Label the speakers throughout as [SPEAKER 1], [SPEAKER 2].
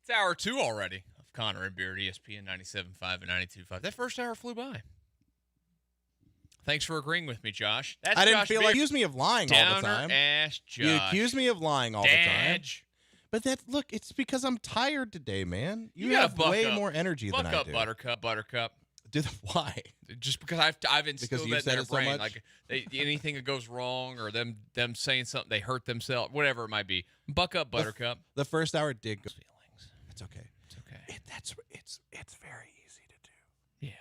[SPEAKER 1] It's hour 2 already of Connor and Beard, ESPN 97.5 and 92.5. That first hour flew by. Thanks for agreeing with me, Josh.
[SPEAKER 2] I didn't feel like you accuse me of lying all the time.
[SPEAKER 1] Ass Josh.
[SPEAKER 2] You accuse me of lying all the time. But look, it's because I'm tired today, man. You have way more energy than I do.
[SPEAKER 1] Buttercup.
[SPEAKER 2] Why?
[SPEAKER 1] Just because I've instilled that in their brain. So like anything that goes wrong or them saying something, they hurt themselves, whatever it might be. Buck up, Buttercup.
[SPEAKER 2] The first hour did go.
[SPEAKER 1] Feelings.
[SPEAKER 2] It's okay.
[SPEAKER 1] It's okay.
[SPEAKER 2] It's very easy to do.
[SPEAKER 1] Yeah.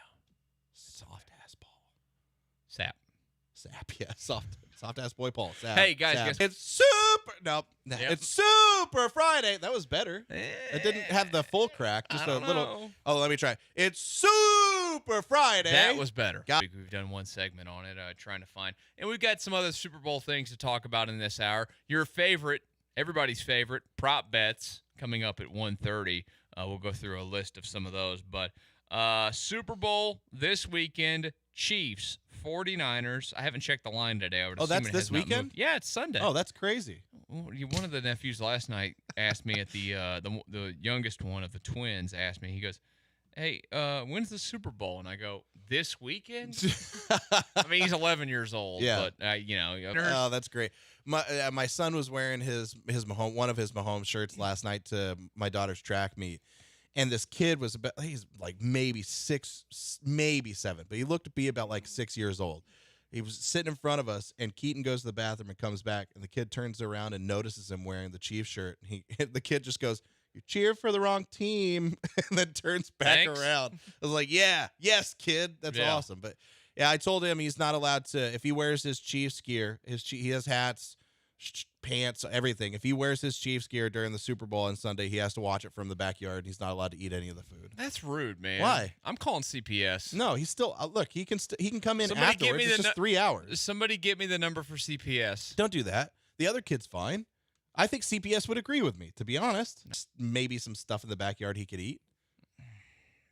[SPEAKER 2] Soft ass ball.
[SPEAKER 1] Sap,
[SPEAKER 2] yeah. Soft ass boy Paul. Sap.
[SPEAKER 1] Hey guys,
[SPEAKER 2] it's super. No, yep. It's Super Friday. That was better. It didn't have the full crack. Just a little.
[SPEAKER 1] Know.
[SPEAKER 2] Oh, let me try. It's Super Friday.
[SPEAKER 1] That was better. We've done one segment on it, trying to find, and we've got some other Super Bowl things to talk about in this hour. Your favorite, everybody's favorite, prop bets coming up at 1:30. We'll go through a list of some of those, but Super Bowl this weekend. Chiefs, 49ers. I haven't checked the line today.
[SPEAKER 2] That's this weekend?
[SPEAKER 1] Yeah, it's Sunday.
[SPEAKER 2] Oh, that's crazy.
[SPEAKER 1] One of the nephews last night asked me at the youngest one of the twins asked me, he goes, hey, when's the Super Bowl? And I go, this weekend? I mean, he's 11 years old.
[SPEAKER 2] Yeah.
[SPEAKER 1] But,
[SPEAKER 2] Oh, that's great. My son was wearing one of his Mahomes shirts last night to my daughter's track meet. And this kid was he's like maybe 6, maybe 7, but he looked to be about like 6 years old. He was sitting in front of us, and Keaton goes to the bathroom and comes back, and the kid turns around and notices him wearing the Chiefs shirt. And the kid just goes, "You cheer for the wrong team," and then turns back around. I was like, yes, kid, that's awesome. But yeah, I told him he's not allowed to, if he wears his Chiefs gear, he has hats, pants, everything. If he wears his Chiefs gear during the Super Bowl on Sunday, he has to watch it from the backyard. He's not allowed to eat any of the food.
[SPEAKER 1] That's rude, man.
[SPEAKER 2] Why?
[SPEAKER 1] I'm calling CPS.
[SPEAKER 2] No, he's still look. He can come in afterwards. It's just 3 hours.
[SPEAKER 1] Somebody get me the number for CPS.
[SPEAKER 2] Don't do that. The other kid's fine. I think CPS would agree with me. To be honest, maybe some stuff in the backyard he could eat.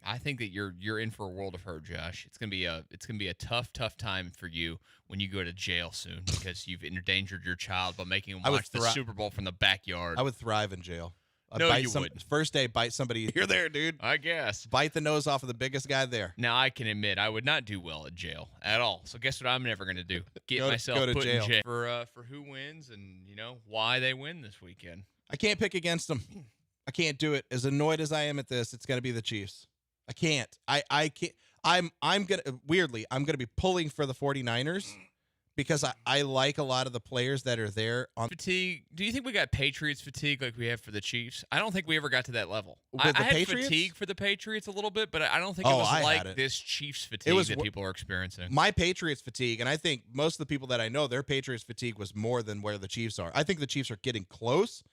[SPEAKER 1] I think that you're in for a world of hurt, Josh. It's gonna be a tough time for you when you go to jail soon because you've endangered your child by making him watch the Super Bowl from the backyard.
[SPEAKER 2] I would thrive in jail.
[SPEAKER 1] No, you wouldn't.
[SPEAKER 2] First day, bite somebody. You're there, dude.
[SPEAKER 1] I guess.
[SPEAKER 2] Bite the nose off of the biggest guy there.
[SPEAKER 1] Now I can admit I would not do well at jail at all. So guess what? I'm never gonna do. Get myself
[SPEAKER 2] put
[SPEAKER 1] in jail for who wins and why they win this weekend.
[SPEAKER 2] I can't pick against them. I can't do it. As annoyed as I am at this, it's gonna be the Chiefs. I can't. I can't. I'm gonna be pulling for the 49ers because I like a lot of the players that are there on
[SPEAKER 1] fatigue. Do you think we got Patriots fatigue like we have for the Chiefs? I don't think we ever got to that level.
[SPEAKER 2] I had
[SPEAKER 1] Patriots? Fatigue for the Patriots a little bit, but I don't think it was like this Chiefs fatigue that people are experiencing.
[SPEAKER 2] My Patriots fatigue, and I think most of the people that I know, their Patriots fatigue was more than where the Chiefs are. I think the Chiefs are getting close.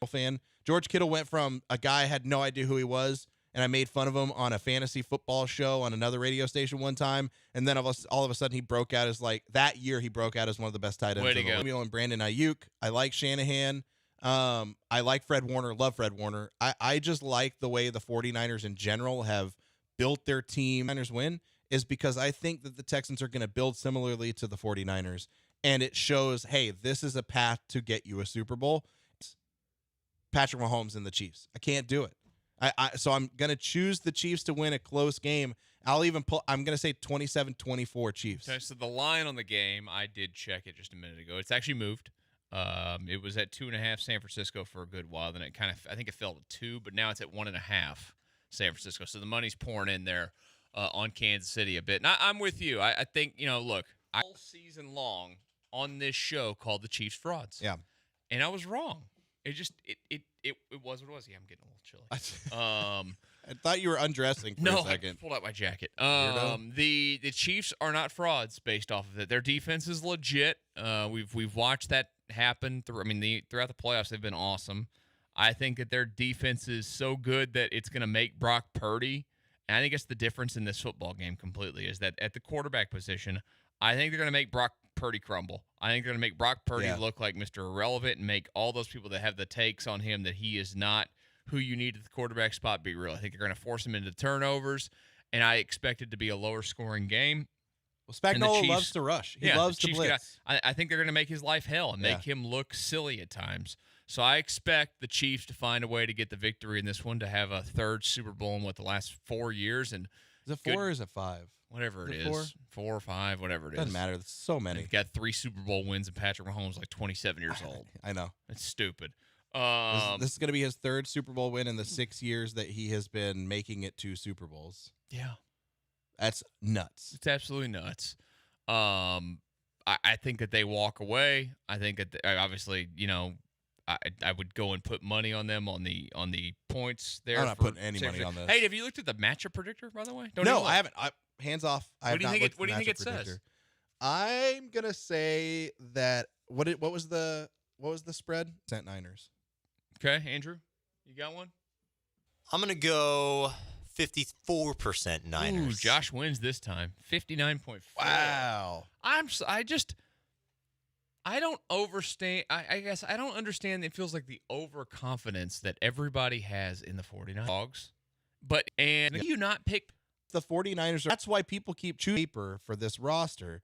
[SPEAKER 2] George Kittle went from a guy I had no idea who he was, and I made fun of him on a fantasy football show on another radio station one time. And then all of a sudden he broke out as that year he broke out as one of the best tight ends. And Brandon Ayuk. I like Shanahan. I like Fred Warner. Love Fred Warner. I just like the way the 49ers in general have built their team. 49ers win is because I think that the Texans are going to build similarly to the 49ers. And it shows, hey, this is a path to get you a Super Bowl. Patrick Mahomes and the Chiefs. I can't do it. So I'm going to choose the Chiefs to win a close game. I'm going to say 27-24 Chiefs.
[SPEAKER 1] Okay, so the line on the game, I did check it just a minute ago. It's actually moved. It was at 2.5 San Francisco for a good while. Then I think it fell to 2, but now it's at 1.5 San Francisco. So the money's pouring in there on Kansas City a bit. And I'm with you. I think, look, all season long on this show called the Chiefs frauds.
[SPEAKER 2] Yeah. And
[SPEAKER 1] I was wrong. It just it was what it was. Yeah, I'm getting a little chilly.
[SPEAKER 2] I thought you were undressing for a second.
[SPEAKER 1] I pulled out my jacket. The Chiefs are not frauds based off of it. Their defense is legit. We've watched that happen throughout the playoffs. They've been awesome. I think that their defense is so good that it's going to make Brock Purdy. And I think it's the difference in this football game completely is that at the quarterback position, I think they're going to make Brock Purdy crumble. I think they're going to make Brock Purdy look like Mr. Irrelevant and make all those people that have the takes on him that he is not who you need at the quarterback spot be real. I think they're going to force him into turnovers, and I expect it to be a lower scoring game.
[SPEAKER 2] Well, Spagnuolo loves to rush. He loves to blitz.
[SPEAKER 1] I think they're going to make his life hell and make him look silly at times. So I expect the Chiefs to find a way to get the victory in this one, to have a third Super Bowl in the last 4 years, and
[SPEAKER 2] Is it 4 or is it 5?
[SPEAKER 1] whatever it
[SPEAKER 2] Is it
[SPEAKER 1] is, 4 or 5, whatever it is.
[SPEAKER 2] Doesn't matter. There's so many.
[SPEAKER 1] They've got 3 Super Bowl wins, and Patrick Mahomes like 27 years old.
[SPEAKER 2] I know.
[SPEAKER 1] It's stupid.
[SPEAKER 2] This is going to be his third Super Bowl win in the 6 years that he has been making it to Super Bowls.
[SPEAKER 1] Yeah.
[SPEAKER 2] That's nuts.
[SPEAKER 1] It's absolutely nuts. I think that they walk away. I think that obviously, I would go and put money on them on the points there.
[SPEAKER 2] I'm not putting any money on this.
[SPEAKER 1] Hey, have you looked at the matchup predictor, by the way?
[SPEAKER 2] No, I haven't. Hands off.
[SPEAKER 1] What do you think it says?
[SPEAKER 2] I'm gonna say that what was the spread? Niners.
[SPEAKER 1] Okay, Andrew, you got one?
[SPEAKER 3] I'm going to go 54% Niners.
[SPEAKER 1] Ooh, Josh wins this time. 59.4.
[SPEAKER 2] Wow.
[SPEAKER 1] I don't understand. I guess I don't understand. It feels like the overconfidence that everybody has in the 49ers. Dogs. And you not pick
[SPEAKER 2] The 49ers, that's why people keep choosing paper for this roster.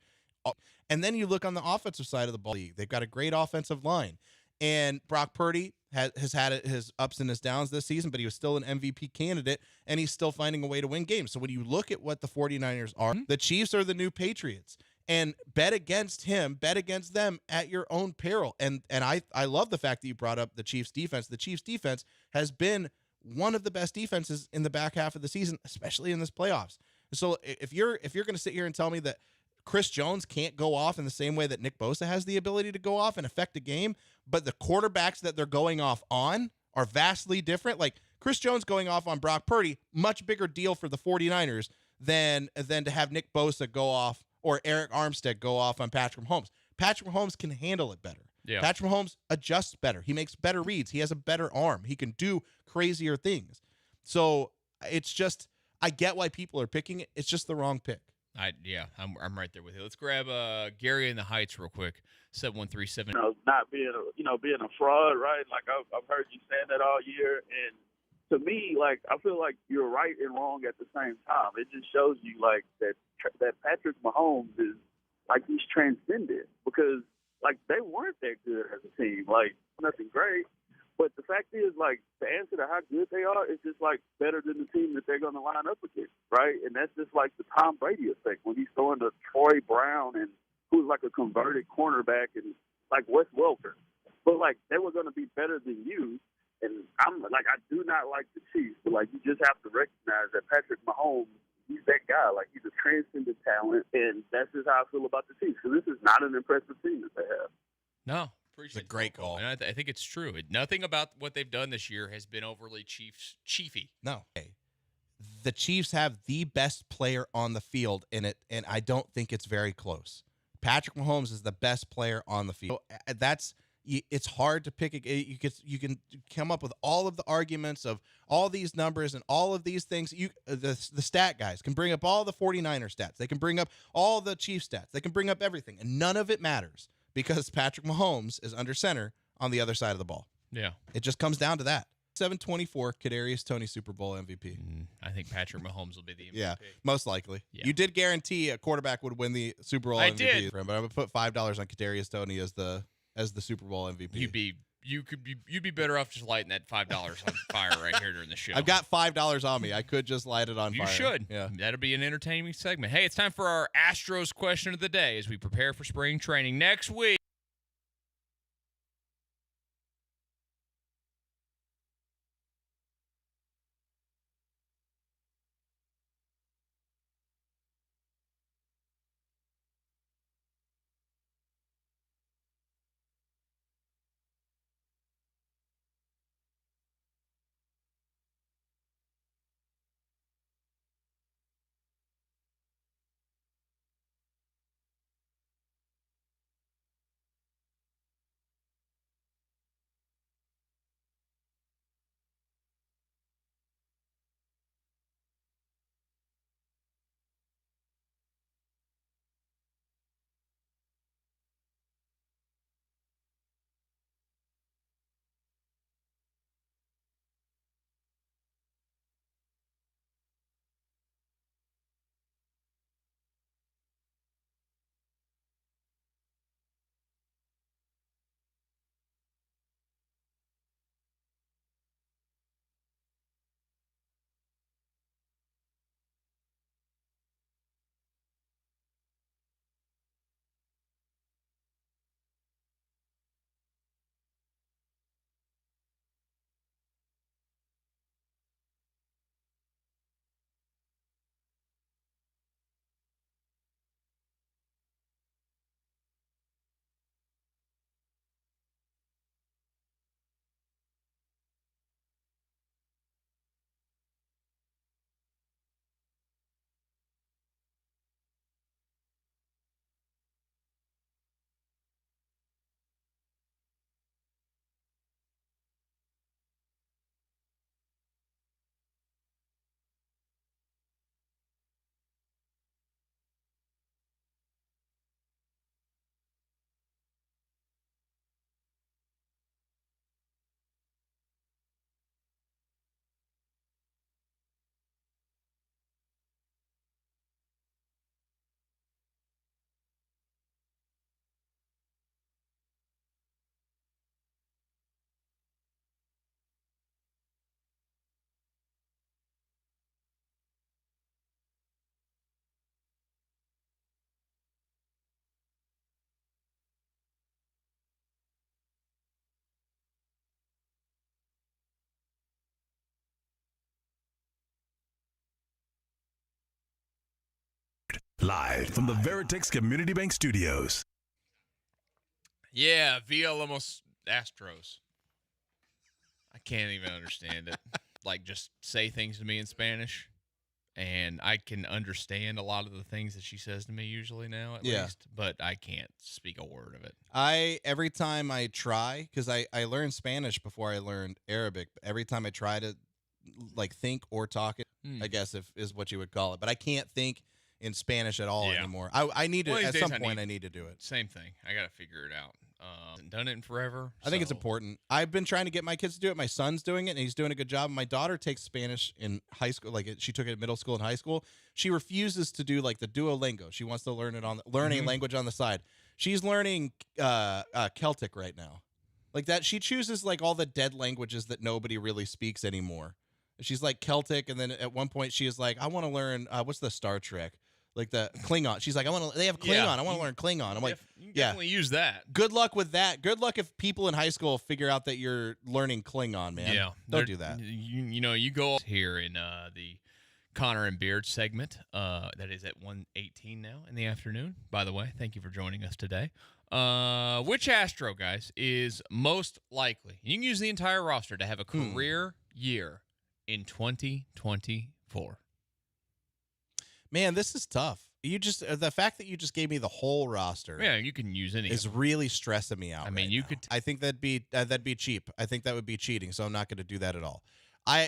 [SPEAKER 2] And then you look on the offensive side of the ball. They've got a great offensive line. And Brock Purdy has had his ups and his downs this season, but he was still an MVP candidate, and he's still finding a way to win games. So when you look at what the 49ers are, the Chiefs are the new Patriots. And bet against them at your own peril. And I love the fact that you brought up the Chiefs defense. The Chiefs defense has been one of the best defenses in the back half of the season, especially in this playoffs. So if you're going to sit here and tell me that Chris Jones can't go off in the same way that Nick Bosa has the ability to go off and affect a game, but the quarterbacks that they're going off on are vastly different. Like Chris Jones going off on Brock Purdy, much bigger deal for the 49ers than to have Nick Bosa go off or Eric Armstead go off on Patrick Mahomes. Patrick Mahomes can handle it better.
[SPEAKER 1] Yeah.
[SPEAKER 2] Patrick Mahomes adjusts better. He makes better reads. He has a better arm. He can do crazier things. So it's just, I get why people are picking it. It's just the wrong pick.
[SPEAKER 1] I'm right there with you. Let's grab Gary in the Heights real quick. 7137.
[SPEAKER 4] Not being a fraud, right? Like I've heard you saying that all year, and to me, like I feel like you're right and wrong at the same time. It just shows you like that Patrick Mahomes is like he's transcended, because like they weren't that good as a team, like nothing great. But the fact is, like, the answer to how good they are is just, like, better than the team that they're going to line up against, right? And that's just like the Tom Brady effect when he's throwing to Troy Brown, and who's like a converted cornerback, and like Wes Welker. But, like, they were going to be better than you. And I'm like, I do not like the Chiefs, but, like, you just have to recognize that Patrick Mahomes, he's that guy. Like, he's a transcendent talent, and that's just how I feel about the Chiefs. So this is not an impressive team that they have.
[SPEAKER 1] No.
[SPEAKER 2] It's a great call.
[SPEAKER 1] And I think it's true. Nothing about what they've done this year has been overly Chiefy.
[SPEAKER 2] No. The Chiefs have the best player on the field in it, and I don't think it's very close. Patrick Mahomes is the best player on the field. It's hard to pick. You can come up with all of the arguments of all these numbers and all of these things. The stat guys can bring up all the 49er stats. They can bring up all the Chiefs stats. They can bring up everything, and none of it matters, because Patrick Mahomes is under center on the other side of the ball.
[SPEAKER 1] Yeah.
[SPEAKER 2] It just comes down to that. 724, Kadarius Toney Super Bowl MVP.
[SPEAKER 1] I think Patrick Mahomes will be the MVP.
[SPEAKER 2] Yeah, most likely.
[SPEAKER 1] Yeah.
[SPEAKER 2] You did guarantee a quarterback would win the Super Bowl
[SPEAKER 1] I
[SPEAKER 2] MVP
[SPEAKER 1] did.
[SPEAKER 2] for him, but I'm going to put $5 on Kadarius Toney as the Super Bowl MVP.
[SPEAKER 1] You'd be better off just lighting that $5 on fire right here during the show.
[SPEAKER 2] I've got $5 on me. I could just light it on fire.
[SPEAKER 1] You should.
[SPEAKER 2] Yeah.
[SPEAKER 1] That'll be an entertaining segment. Hey, it's time for our Astros question of the day as we prepare for spring training next week.
[SPEAKER 5] Live from the Veritex Community Bank Studios.
[SPEAKER 1] Yeah, Via Lemos Astros. I can't even understand it. Like, just say things to me in Spanish, and I can understand a lot of the things that she says to me usually now, at least, but I can't speak a word of it.
[SPEAKER 2] Every time I try, because I learned Spanish before I learned Arabic, but every time I try to, like, think or talk it, I guess is what you would call it, but I can't think in Spanish at all anymore. I need to, at some point, I need to do it.
[SPEAKER 1] Same thing. I got to figure it out. Haven't done it in forever.
[SPEAKER 2] I think it's important. I've been trying to get my kids to do it. My son's doing it, and he's doing a good job. My daughter takes Spanish in high school. Like, she took it in middle school and high school. She refuses to do, like, the Duolingo. She wants to learn it on learning language on the side. She's learning Celtic right now. Like that, she chooses, like, all the dead languages that nobody really speaks anymore. She's like Celtic, and then at one point she is like, I want to learn what's the Star Trek? Like the Klingon. She's like, they have Klingon. I want to learn Klingon. I'm like,
[SPEAKER 1] you can definitely use that.
[SPEAKER 2] Good luck with that. Good luck if people in high school figure out that you're learning Klingon, man.
[SPEAKER 1] Yeah.
[SPEAKER 2] Don't do that.
[SPEAKER 1] You go here in the Connor and Beard segment. That is at 1:18 now in the afternoon. By the way, thank you for joining us today. Which Astro, guys, is most likely? You can use the entire roster to have a career year in 2024.
[SPEAKER 2] Man, this is tough. You just the fact that you just gave me the whole roster.
[SPEAKER 1] Yeah, you can use any.
[SPEAKER 2] Is really stressing me out.
[SPEAKER 1] I mean, you could.
[SPEAKER 2] I think that'd be cheap. I think that would be cheating. So I'm not going to do that at all.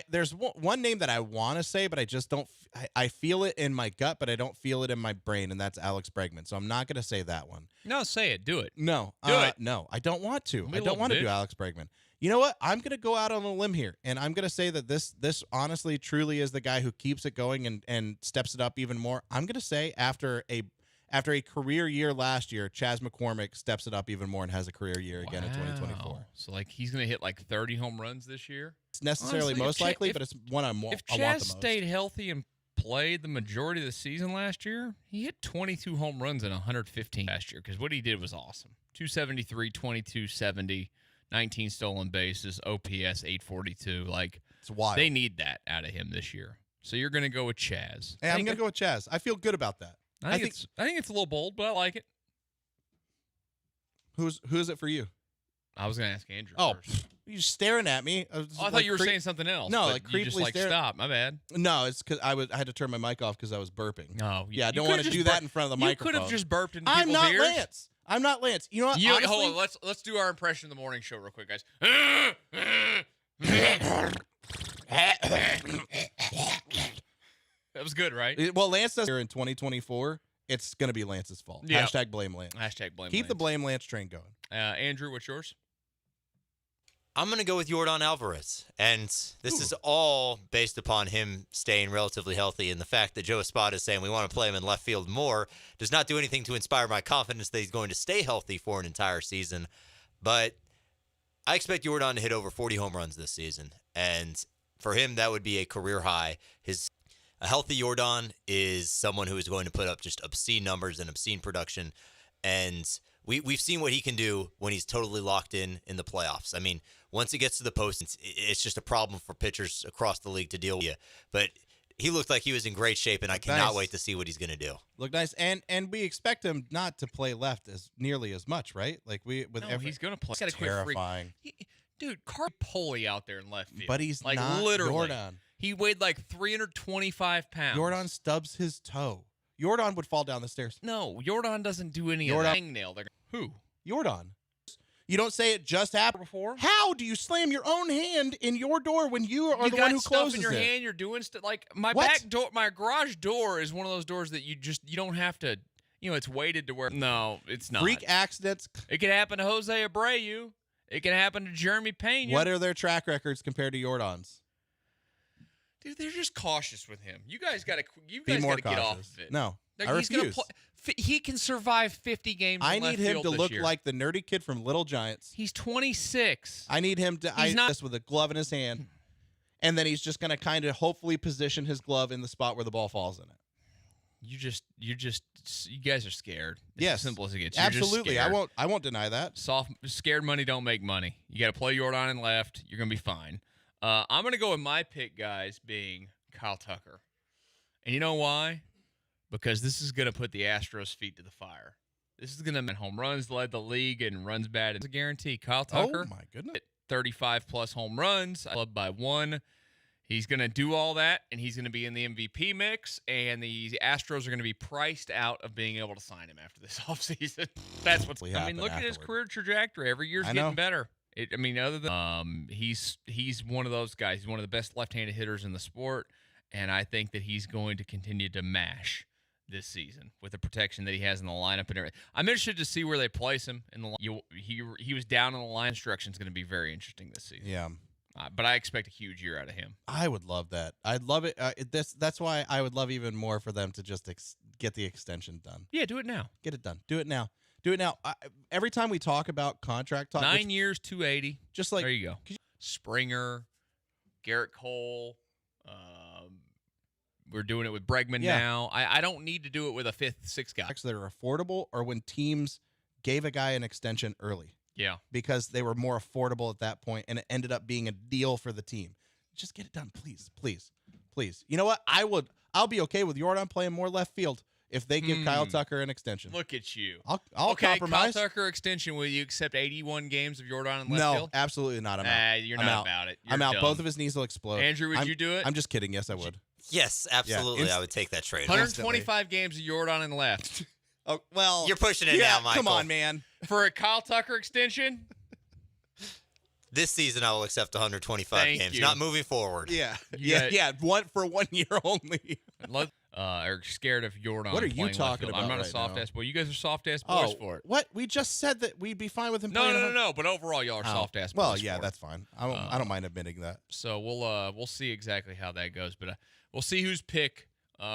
[SPEAKER 2] There's one name that I want to say, but I just don't. I feel it in my gut, but I don't feel it in my brain, and that's Alex Bregman. So I'm not going to say that one.
[SPEAKER 1] No, say it. Do it.
[SPEAKER 2] No,
[SPEAKER 1] do it.
[SPEAKER 2] No, I don't want to. I don't want to do Alex Bregman. You know what? I'm going to go out on a limb here, and I'm going to say that this honestly, truly is the guy who keeps it going and steps it up even more. I'm going to say after a career year last year, Chas McCormick steps it up even more and has a career year again in 2024.
[SPEAKER 1] So, like, he's going to hit like 30 home runs this year?
[SPEAKER 2] It's necessarily
[SPEAKER 1] honestly,
[SPEAKER 2] most likely, but it's one I want
[SPEAKER 1] If
[SPEAKER 2] the
[SPEAKER 1] Chas
[SPEAKER 2] most.
[SPEAKER 1] stayed healthy and played the majority of the season last year, he hit 22 home runs and 115 last year, because what he did was awesome. 273, 2270. 19 stolen bases, OPS 842. Like,
[SPEAKER 2] it's wild.
[SPEAKER 1] They need that out of him this year. So you're going to go with Chas.
[SPEAKER 2] Hey, I'm going to go with Chas. I feel good about that.
[SPEAKER 1] I think it's a little bold, but I like it.
[SPEAKER 2] Who is it for you?
[SPEAKER 1] I was going to ask Andrew first.
[SPEAKER 2] You're staring at me.
[SPEAKER 1] I thought you were saying something else.
[SPEAKER 2] No,
[SPEAKER 1] but
[SPEAKER 2] like
[SPEAKER 1] you just
[SPEAKER 2] creepily
[SPEAKER 1] like stop. My bad.
[SPEAKER 2] No, it's because I had to turn my mic off because I was burping.
[SPEAKER 1] Oh,
[SPEAKER 2] yeah, I don't want to do that in front of the microphone.
[SPEAKER 1] You could have just burped into
[SPEAKER 2] I'm
[SPEAKER 1] people's
[SPEAKER 2] not
[SPEAKER 1] ears.
[SPEAKER 2] Lance. I'm not Lance. You know what? Honestly,
[SPEAKER 1] hold on. Let's do our impression of the morning show real quick, guys. That was good, right?
[SPEAKER 2] Well, Lance does here in 2024. It's going to be Lance's fault.
[SPEAKER 1] Yeah.
[SPEAKER 2] Hashtag blame Lance.
[SPEAKER 1] Hashtag blame
[SPEAKER 2] Keep
[SPEAKER 1] Lance.
[SPEAKER 2] the blame Lance train going.
[SPEAKER 1] Andrew, what's yours?
[SPEAKER 3] I'm going to go with Yordan Alvarez. And this is all based upon him staying relatively healthy. And the fact that Joe Espada is saying we want to play him in left field more does not do anything to inspire my confidence that he's going to stay healthy for an entire season. But I expect Yordan to hit over 40 home runs this season. And for him, that would be a career high. A healthy Yordan is someone who is going to put up just obscene numbers and obscene production. And we've seen what he can do when he's totally locked in the playoffs. I mean, once he gets to the post, it's just a problem for pitchers across the league to deal with. But he looked like he was in great shape, and I cannot wait to see what he's going to do.
[SPEAKER 2] Look nice, and we expect him not to play left as nearly as much, right? Like he's
[SPEAKER 1] going to play.
[SPEAKER 2] It's terrifying.
[SPEAKER 1] Dude, Carpoli out there in left field.
[SPEAKER 2] But he's
[SPEAKER 1] like
[SPEAKER 2] not
[SPEAKER 1] literally.
[SPEAKER 2] Yordan.
[SPEAKER 1] He weighed like 325 pounds.
[SPEAKER 2] Yordan stubs his toe. Yordan would fall down the stairs.
[SPEAKER 1] No, Yordan doesn't do any of that. Hangnail. Who?
[SPEAKER 2] Yordan. You don't say it just happened before? How do you slam your own hand in your door when you are the one who closes it?
[SPEAKER 1] You got stuff in your hand, you're doing stuff. Like, my back door, my garage door is one of those doors that you don't have to, it's weighted to where. No, it's not.
[SPEAKER 2] Freak accidents.
[SPEAKER 1] It could happen to Jose Abreu. It can happen to Jeremy Pena.
[SPEAKER 2] What are their track records compared to Yordan's?
[SPEAKER 1] Dude, they're just cautious with him. You guys got to get off of it.
[SPEAKER 2] No,
[SPEAKER 1] like,
[SPEAKER 2] I refuse.
[SPEAKER 1] He can survive 50 games.
[SPEAKER 2] I need him to look like the nerdy kid from Little Giants.
[SPEAKER 1] He's 26.
[SPEAKER 2] I need him to. He's not with a glove in his hand, and then he's just going to kind of hopefully position his glove in the spot where the ball falls in it.
[SPEAKER 1] You guys are scared. It's
[SPEAKER 2] yes,
[SPEAKER 1] as simple as it gets.
[SPEAKER 2] Absolutely, I won't deny that.
[SPEAKER 1] Scared money don't make money. You got to play Yordan in left. You're going to be fine. I'm going to go with my pick, guys, being Kyle Tucker. And you know why? because this is going to put the Astros' feet to the fire. This is going to home runs, led the league in runs batted. It's a guarantee. Kyle Tucker,
[SPEAKER 2] Oh, my goodness.
[SPEAKER 1] 35-plus home runs, club by one. He's going to do all that, and he's going to be in the MVP mix, and the Astros are going to be priced out of being able to sign him after this offseason. That's what's I mean, look at his career trajectory. Every year's getting better. Other than he's one of those guys. He's one of the best left-handed hitters in the sport, and I think that he's going to continue to mash this season with the protection that he has in the lineup and everything. I'm interested to see where they place him in the he was down in the line. Instruction is going to be very interesting this season.
[SPEAKER 2] Yeah.
[SPEAKER 1] But I expect a huge year out of him.
[SPEAKER 2] I would love that. I'd love it. That's why I would love even more for them to just get the extension done.
[SPEAKER 1] Yeah, do it now.
[SPEAKER 2] Get it done. Do it now. Do it now. Every time we talk about contract talk,
[SPEAKER 1] 9 years, 280.
[SPEAKER 2] Just like
[SPEAKER 1] there you go. Springer, Garrett Cole. We're doing it with Bregman now. I don't need to do it with a fifth, sixth guy.
[SPEAKER 2] that are affordable, or when teams gave a guy an extension early.
[SPEAKER 1] Yeah.
[SPEAKER 2] Because they were more affordable at that point, and it ended up being a deal for the team. Just get it done, please, please, please. You know what? I'll be okay with Jordan playing more left field if they give Kyle Tucker an extension.
[SPEAKER 1] Look at you.
[SPEAKER 2] I'll compromise.
[SPEAKER 1] Kyle Tucker extension. Will you accept 81 games of Jordan in left
[SPEAKER 2] no,
[SPEAKER 1] field?
[SPEAKER 2] absolutely not. I'm out.
[SPEAKER 1] You're
[SPEAKER 2] I'm
[SPEAKER 1] not
[SPEAKER 2] out.
[SPEAKER 1] about it. You're
[SPEAKER 2] I'm out.
[SPEAKER 1] dumb.
[SPEAKER 2] Both of his knees will explode.
[SPEAKER 1] Andrew, would you do it?
[SPEAKER 2] I'm just kidding. Yes, I would.
[SPEAKER 3] Yes, absolutely.
[SPEAKER 2] Yeah.
[SPEAKER 3] I would take that trade.
[SPEAKER 1] 125 games of Jordan in left.
[SPEAKER 2] Oh well,
[SPEAKER 3] You're pushing it now, Michael.
[SPEAKER 2] Come on, man.
[SPEAKER 1] For a Kyle Tucker extension?
[SPEAKER 3] This season, I will accept 125
[SPEAKER 1] Thank
[SPEAKER 3] games.
[SPEAKER 1] you.
[SPEAKER 3] Not moving forward.
[SPEAKER 2] Yeah,
[SPEAKER 1] Yeah.
[SPEAKER 2] yeah. For 1 year only.
[SPEAKER 1] Are scared of Jordan.
[SPEAKER 2] What are you
[SPEAKER 1] playing left
[SPEAKER 2] talking
[SPEAKER 1] field.
[SPEAKER 2] about
[SPEAKER 1] I'm not a
[SPEAKER 2] right
[SPEAKER 1] soft
[SPEAKER 2] now?
[SPEAKER 1] ass boy. You guys are soft ass boys for it.
[SPEAKER 2] What? We just said that we'd be fine with him.
[SPEAKER 1] No,
[SPEAKER 2] playing
[SPEAKER 1] no, no,
[SPEAKER 2] home-
[SPEAKER 1] no. But overall, y'all are soft ass boys.
[SPEAKER 2] Well, yeah,
[SPEAKER 1] for it.
[SPEAKER 2] that's fine. I don't mind admitting that.
[SPEAKER 1] So we'll see exactly how that goes, but we'll see whose pick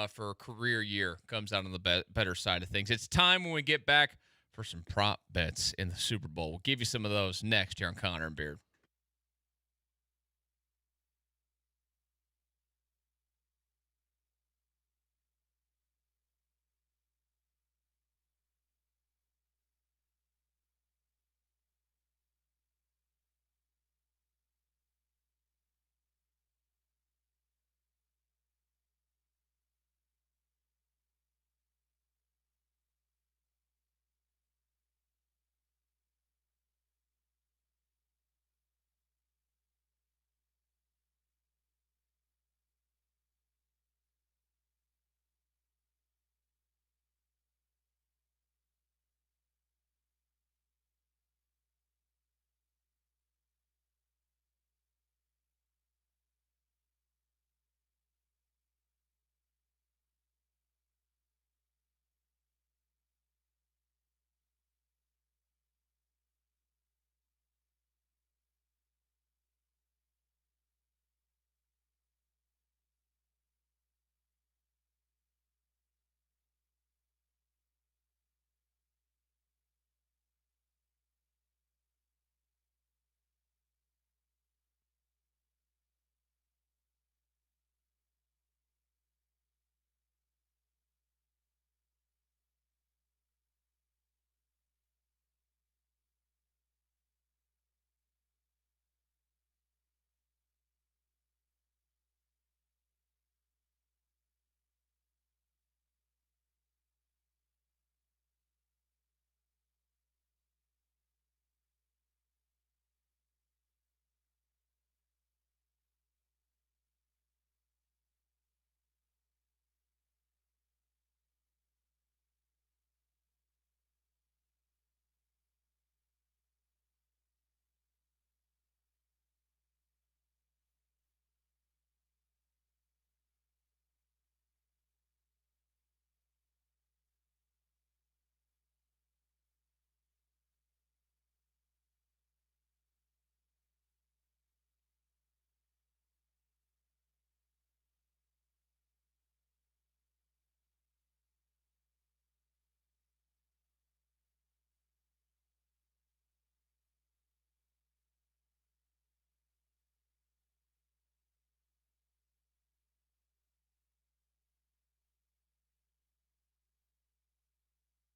[SPEAKER 1] for a career year comes out on the better side of things. It's time when we get back for some prop bets in the Super Bowl. We'll give you some of those next here on Connor and Beard.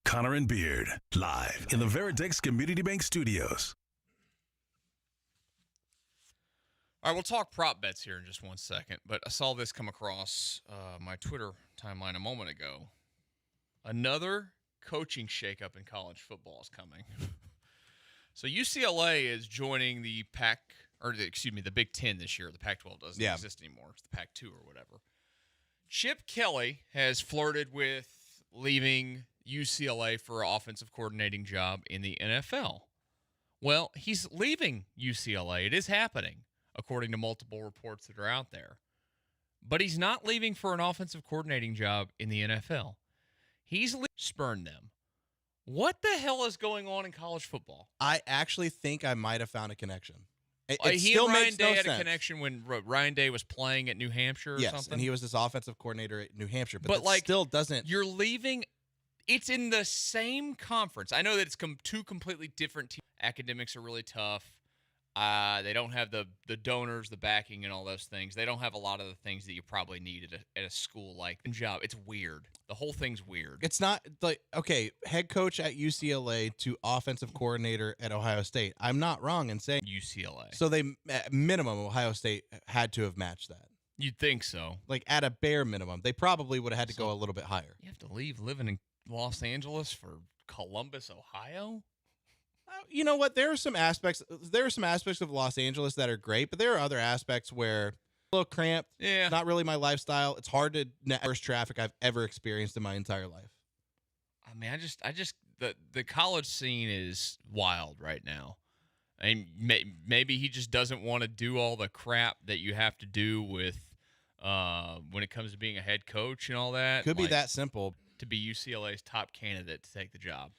[SPEAKER 5] Connor and Beard, live in the Veritex Community Bank Studios.
[SPEAKER 1] All right, we'll talk prop bets here in just 1 second, but I saw this come across my Twitter timeline a moment ago. Another coaching shakeup in college football is coming. So UCLA is joining the the Big Ten this year. The Pac-12 doesn't exist anymore. It's the Pac-2 or whatever. Chip Kelly has flirted with leaving UCLA for an offensive coordinating job in the NFL. Well, he's leaving UCLA. It is happening, according to multiple reports that are out there. But he's not leaving for an offensive coordinating job in the NFL. He's spurned them. What the hell is going on in college football?
[SPEAKER 2] I actually think I might have found a connection. It
[SPEAKER 1] He
[SPEAKER 2] still
[SPEAKER 1] and Ryan
[SPEAKER 2] makes
[SPEAKER 1] Day
[SPEAKER 2] no
[SPEAKER 1] had
[SPEAKER 2] sense.
[SPEAKER 1] a connection when Ryan Day was playing at New Hampshire or
[SPEAKER 2] Yes,
[SPEAKER 1] something.
[SPEAKER 2] and he was this offensive coordinator at New Hampshire. But that
[SPEAKER 1] like,
[SPEAKER 2] still doesn't.
[SPEAKER 1] You're leaving. It's in the same conference. I know that it's two completely different teams. Academics are really tough. They don't have the donors, the backing, and all those things. They don't have a lot of the things that you probably need at a school like job. It's weird. The whole thing's weird.
[SPEAKER 2] It's not like, okay, head coach at UCLA to offensive coordinator at Ohio State. I'm not wrong in saying
[SPEAKER 1] UCLA.
[SPEAKER 2] So they, at minimum, Ohio State had to have matched that.
[SPEAKER 1] You'd think so.
[SPEAKER 2] Like at a bare minimum, they probably would have had to go a little bit higher.
[SPEAKER 1] You have to leave living in Los Angeles for Columbus, Ohio?
[SPEAKER 2] You know what? There are some aspects of Los Angeles that are great, but there are other aspects where a little cramped.
[SPEAKER 1] Yeah.
[SPEAKER 2] It's not really my lifestyle. It's hard to worst traffic I've ever experienced in my entire life.
[SPEAKER 1] I mean, the college scene is wild right now. I mean, maybe he just doesn't want to do all the crap that you have to do with when it comes to being a head coach and all that.
[SPEAKER 2] Could be that simple.
[SPEAKER 1] To be UCLA's top candidate to take the job.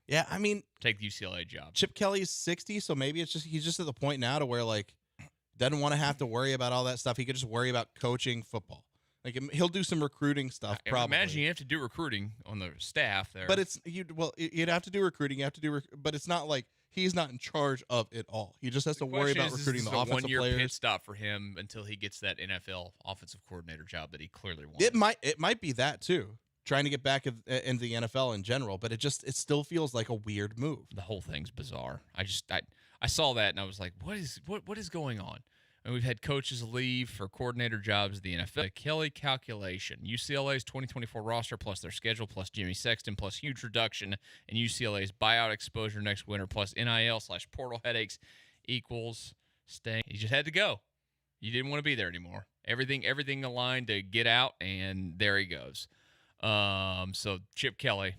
[SPEAKER 2] Yeah, I mean,
[SPEAKER 1] take the UCLA job.
[SPEAKER 2] Chip Kelly's 60, so maybe he's just at the point now to where like doesn't want to have to worry about all that stuff. He could just worry about coaching football. Like he'll do some recruiting stuff. Probably.
[SPEAKER 1] Imagine you have to do recruiting on the staff there.
[SPEAKER 2] But you'd have to do recruiting. You have to do, but it's not like he's not in charge of it all. He just has to worry about recruiting the offensive players.
[SPEAKER 1] 1-year pit stop for him until he gets that NFL offensive coordinator job that he clearly wants.
[SPEAKER 2] It might be that too. Trying to get back into the NFL in general, but it still feels like a weird move.
[SPEAKER 1] The whole thing's bizarre. I saw that and I was like, what is going on? And we've had coaches leave for coordinator jobs at the NFL. The Kelly calculation: UCLA's 2024 roster plus their schedule plus Jimmy Sexton plus huge reduction in UCLA's buyout exposure next winter plus NIL/portal headaches equals staying. He just had to go. You didn't want to be there anymore. Everything aligned to get out, and there he goes. So Chip Kelly,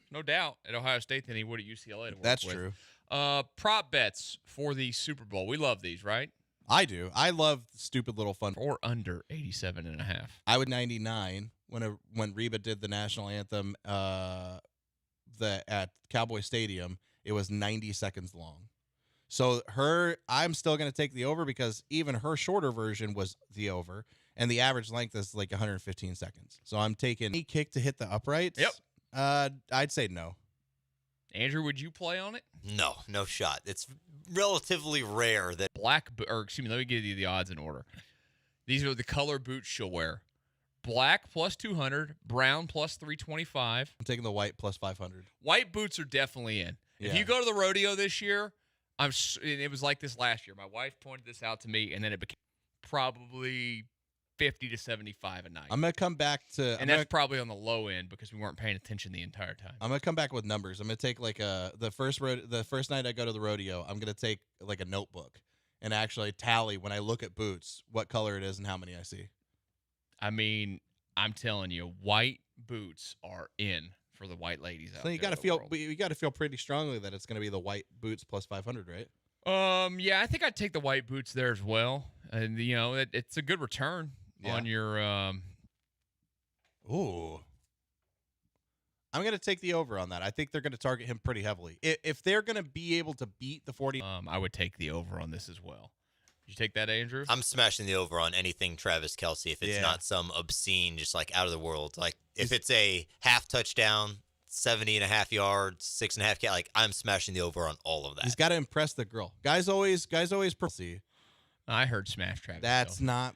[SPEAKER 1] no doubt at Ohio State than he would at UCLA to work
[SPEAKER 2] That's
[SPEAKER 1] with.
[SPEAKER 2] true.
[SPEAKER 1] Prop bets for the Super Bowl. We love these, right?
[SPEAKER 2] I do. I love stupid little fun.
[SPEAKER 1] Or under 87.5.
[SPEAKER 2] I would 99 when Reba did the national anthem at Cowboy Stadium. It was 90 seconds long. So I'm still going to take the over because even her shorter version was the over. And the average length is like 115 seconds. So I'm taking any kick to hit the uprights.
[SPEAKER 1] Yep.
[SPEAKER 2] I'd say no.
[SPEAKER 1] Andrew, would you play on it?
[SPEAKER 3] No shot. It's relatively rare that
[SPEAKER 1] let me give you the odds in order. These are the color boots she'll wear. Black plus 200, brown plus 325.
[SPEAKER 2] I'm taking the white plus 500.
[SPEAKER 1] White boots are definitely in.
[SPEAKER 2] Yeah.
[SPEAKER 1] If you go to the rodeo this year, it was like this last year. My wife pointed this out to me, and then it became probably 50 to 75 a night.
[SPEAKER 2] I'm going to come back to...
[SPEAKER 1] And that's probably on the low end because we weren't paying attention the entire time.
[SPEAKER 2] I'm going to come back with numbers. I'm going to take like the first night I go to the rodeo, I'm going to take like a notebook and actually tally when I look at boots what color it is and how many I see.
[SPEAKER 1] I mean, I'm telling you, white boots are in for the white ladies out
[SPEAKER 2] So you
[SPEAKER 1] there.
[SPEAKER 2] You got to feel pretty strongly that it's going to be the white boots plus 500, right?
[SPEAKER 1] Yeah, I think I'd take the white boots there as well. And it's a good return on your
[SPEAKER 2] Ooh. I'm going to take the over on that. I think they're going to target him pretty heavily. If they're going to be able to beat the 40,
[SPEAKER 1] I would take the over on this as well. Did you take that, Andrew?
[SPEAKER 3] I'm smashing the over on anything Travis Kelce if it's not some obscene, just like out of the world. Like if it's a half touchdown, 70.5 yards, 6.5 like I'm smashing the over on all of that.
[SPEAKER 2] He's got to impress the girl. Guys always see.
[SPEAKER 1] I heard smash Travis.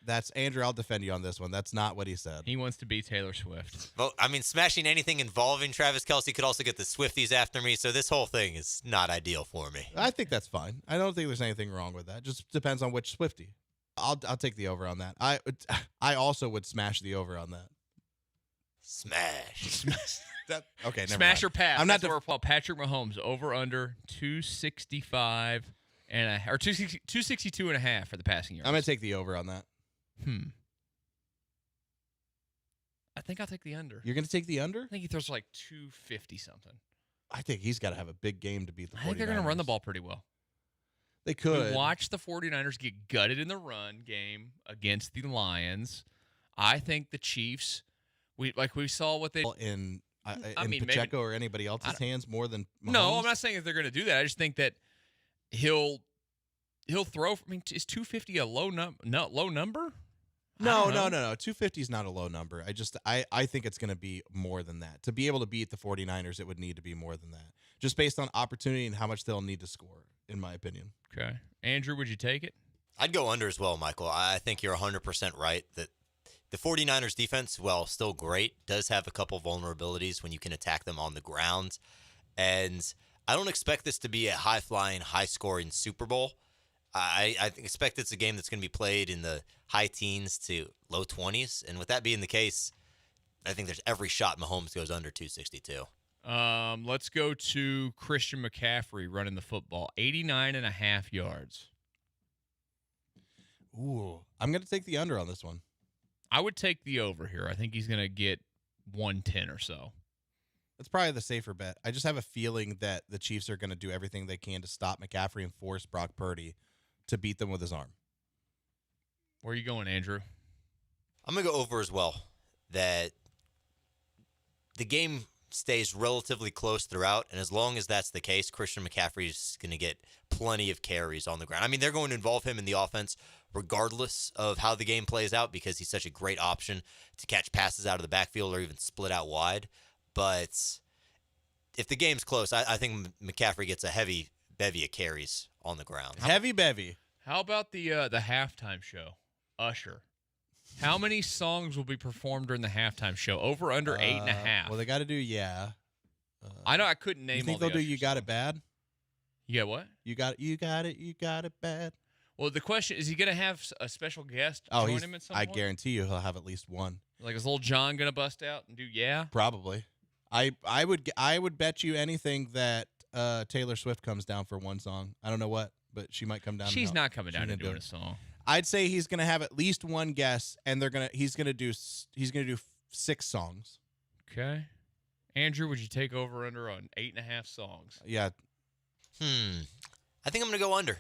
[SPEAKER 2] That's Andrew. I'll defend you on this one. That's not what he said.
[SPEAKER 1] He wants to be Taylor Swift.
[SPEAKER 3] Well, I mean, smashing anything involving Travis Kelce could also get the Swifties after me, so this whole thing is not ideal for me.
[SPEAKER 2] I think that's fine. I don't think there's anything wrong with that. Just depends on which Swiftie. I'll take the over on that. I also would smash the over on that.
[SPEAKER 3] Smash.
[SPEAKER 2] Okay, never
[SPEAKER 1] Smash
[SPEAKER 2] mind.
[SPEAKER 1] or pass.
[SPEAKER 2] I'm not
[SPEAKER 1] That's where Patrick Mahomes over under 265 or 262 and a half for the passing yards.
[SPEAKER 2] I'm going to take the over on that.
[SPEAKER 1] I think I'll take the under.
[SPEAKER 2] You're going to take the under?
[SPEAKER 1] I think he throws like 250 something.
[SPEAKER 2] I think he's got to have a big game to beat the 49ers.
[SPEAKER 1] I think they're going to run the ball pretty well.
[SPEAKER 2] They could.
[SPEAKER 1] We watched the 49ers get gutted in the run game against the Lions. I think the Chiefs, we saw what they
[SPEAKER 2] in
[SPEAKER 1] maybe-
[SPEAKER 2] Pacheco or anybody else's hands more than Mahomes?
[SPEAKER 1] No, I'm not saying that they're going to do that. I just think that he'll throw. I mean, is 250 a low number?
[SPEAKER 2] No. 250 is not a low number. I think it's going to be more than that. To be able to beat the 49ers, it would need to be more than that. Just based on opportunity and how much they'll need to score, in my opinion.
[SPEAKER 1] Okay. Andrew, would you take it?
[SPEAKER 3] I'd go under as well, Michael. I think you're 100% right that the 49ers defense, while still great, does have a couple vulnerabilities when you can attack them on the ground. And I don't expect this to be a high-flying, high-scoring Super Bowl. I expect it's a game that's going to be played in the high teens to low 20s. And with that being the case, I think there's every shot Mahomes goes under 262.
[SPEAKER 1] Let's go to Christian McCaffrey running the football. 89.5 yards.
[SPEAKER 2] Ooh. I'm going to take the under on this one.
[SPEAKER 1] I would take the over here. I think he's going to get 110 or so.
[SPEAKER 2] That's probably the safer bet. I just have a feeling that the Chiefs are going to do everything they can to stop McCaffrey and force Brock Purdy to beat them with his arm.
[SPEAKER 1] Where are you going, Andrew?
[SPEAKER 3] I'm going to go over as well. That the game stays relatively close throughout, and as long as that's the case, Christian McCaffrey is going to get plenty of carries on the ground. I mean, they're going to involve him in the offense regardless of how the game plays out because he's such a great option to catch passes out of the backfield or even split out wide. But if the game's close, I think McCaffrey gets a heavy bevy of carries on the ground.
[SPEAKER 2] Heavy bevy.
[SPEAKER 1] How about the halftime show? Usher. How many songs will be performed during the halftime show? Over, under 8.5.
[SPEAKER 2] Well, they got to do, yeah.
[SPEAKER 1] I know I couldn't name
[SPEAKER 2] You think
[SPEAKER 1] all
[SPEAKER 2] they'll
[SPEAKER 1] the
[SPEAKER 2] do
[SPEAKER 1] Usher
[SPEAKER 2] You Got
[SPEAKER 1] songs.
[SPEAKER 2] It Bad?
[SPEAKER 1] You got what?
[SPEAKER 2] You got it bad.
[SPEAKER 1] Well, the question is he going to have a special guest
[SPEAKER 2] Oh,
[SPEAKER 1] join him at some
[SPEAKER 2] I
[SPEAKER 1] point?
[SPEAKER 2] guarantee you he'll have at least one.
[SPEAKER 1] Like, is little John going to bust out and do yeah?
[SPEAKER 2] Probably. I would bet you anything that Taylor Swift comes down for one song. I don't know what, but she might come down.
[SPEAKER 1] She's not coming down
[SPEAKER 2] gonna
[SPEAKER 1] and
[SPEAKER 2] do
[SPEAKER 1] doing
[SPEAKER 2] it.
[SPEAKER 1] a song.
[SPEAKER 2] I'd say he's gonna have at least one guest, and he's gonna do 6 songs.
[SPEAKER 1] Okay. Andrew, would you take over under on 8.5 songs?
[SPEAKER 2] Yeah.
[SPEAKER 3] I think I'm going to go under.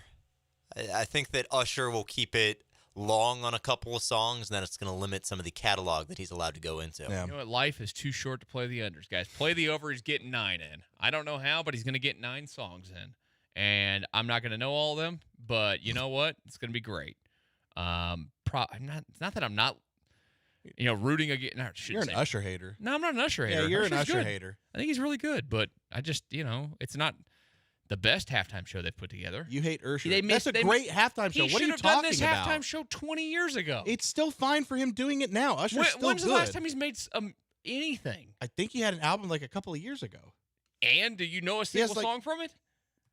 [SPEAKER 3] I think that Usher will keep it long on a couple of songs, and then it's going to limit some of the catalog that he's allowed to go into.
[SPEAKER 2] Yeah.
[SPEAKER 1] You know what? Life is too short to play the unders, guys. Play the over. He's getting 9 in. I don't know how, but he's going to get 9 songs in. And I'm not going to know all of them, but you know what? It's going to be great. It's not that I'm not, rooting against. No,
[SPEAKER 2] You're an Usher hater.
[SPEAKER 1] No, I'm not an Usher hater.
[SPEAKER 2] Yeah, you're an
[SPEAKER 1] Usher's
[SPEAKER 2] Usher
[SPEAKER 1] good.
[SPEAKER 2] hater.
[SPEAKER 1] I think he's really good, but I just, it's not the best halftime show they've put together.
[SPEAKER 2] You hate Usher.
[SPEAKER 1] They
[SPEAKER 2] That's a great halftime show.
[SPEAKER 1] He
[SPEAKER 2] What are
[SPEAKER 1] should
[SPEAKER 2] you
[SPEAKER 1] have done
[SPEAKER 2] talking
[SPEAKER 1] this
[SPEAKER 2] about?
[SPEAKER 1] halftime show 20 years ago.
[SPEAKER 2] It's still fine for him doing it now. Usher's still
[SPEAKER 1] When's
[SPEAKER 2] good.
[SPEAKER 1] the last time he's made anything?
[SPEAKER 2] I think he had an album like a couple of years ago.
[SPEAKER 1] And do you know a single
[SPEAKER 2] like-
[SPEAKER 1] song from it?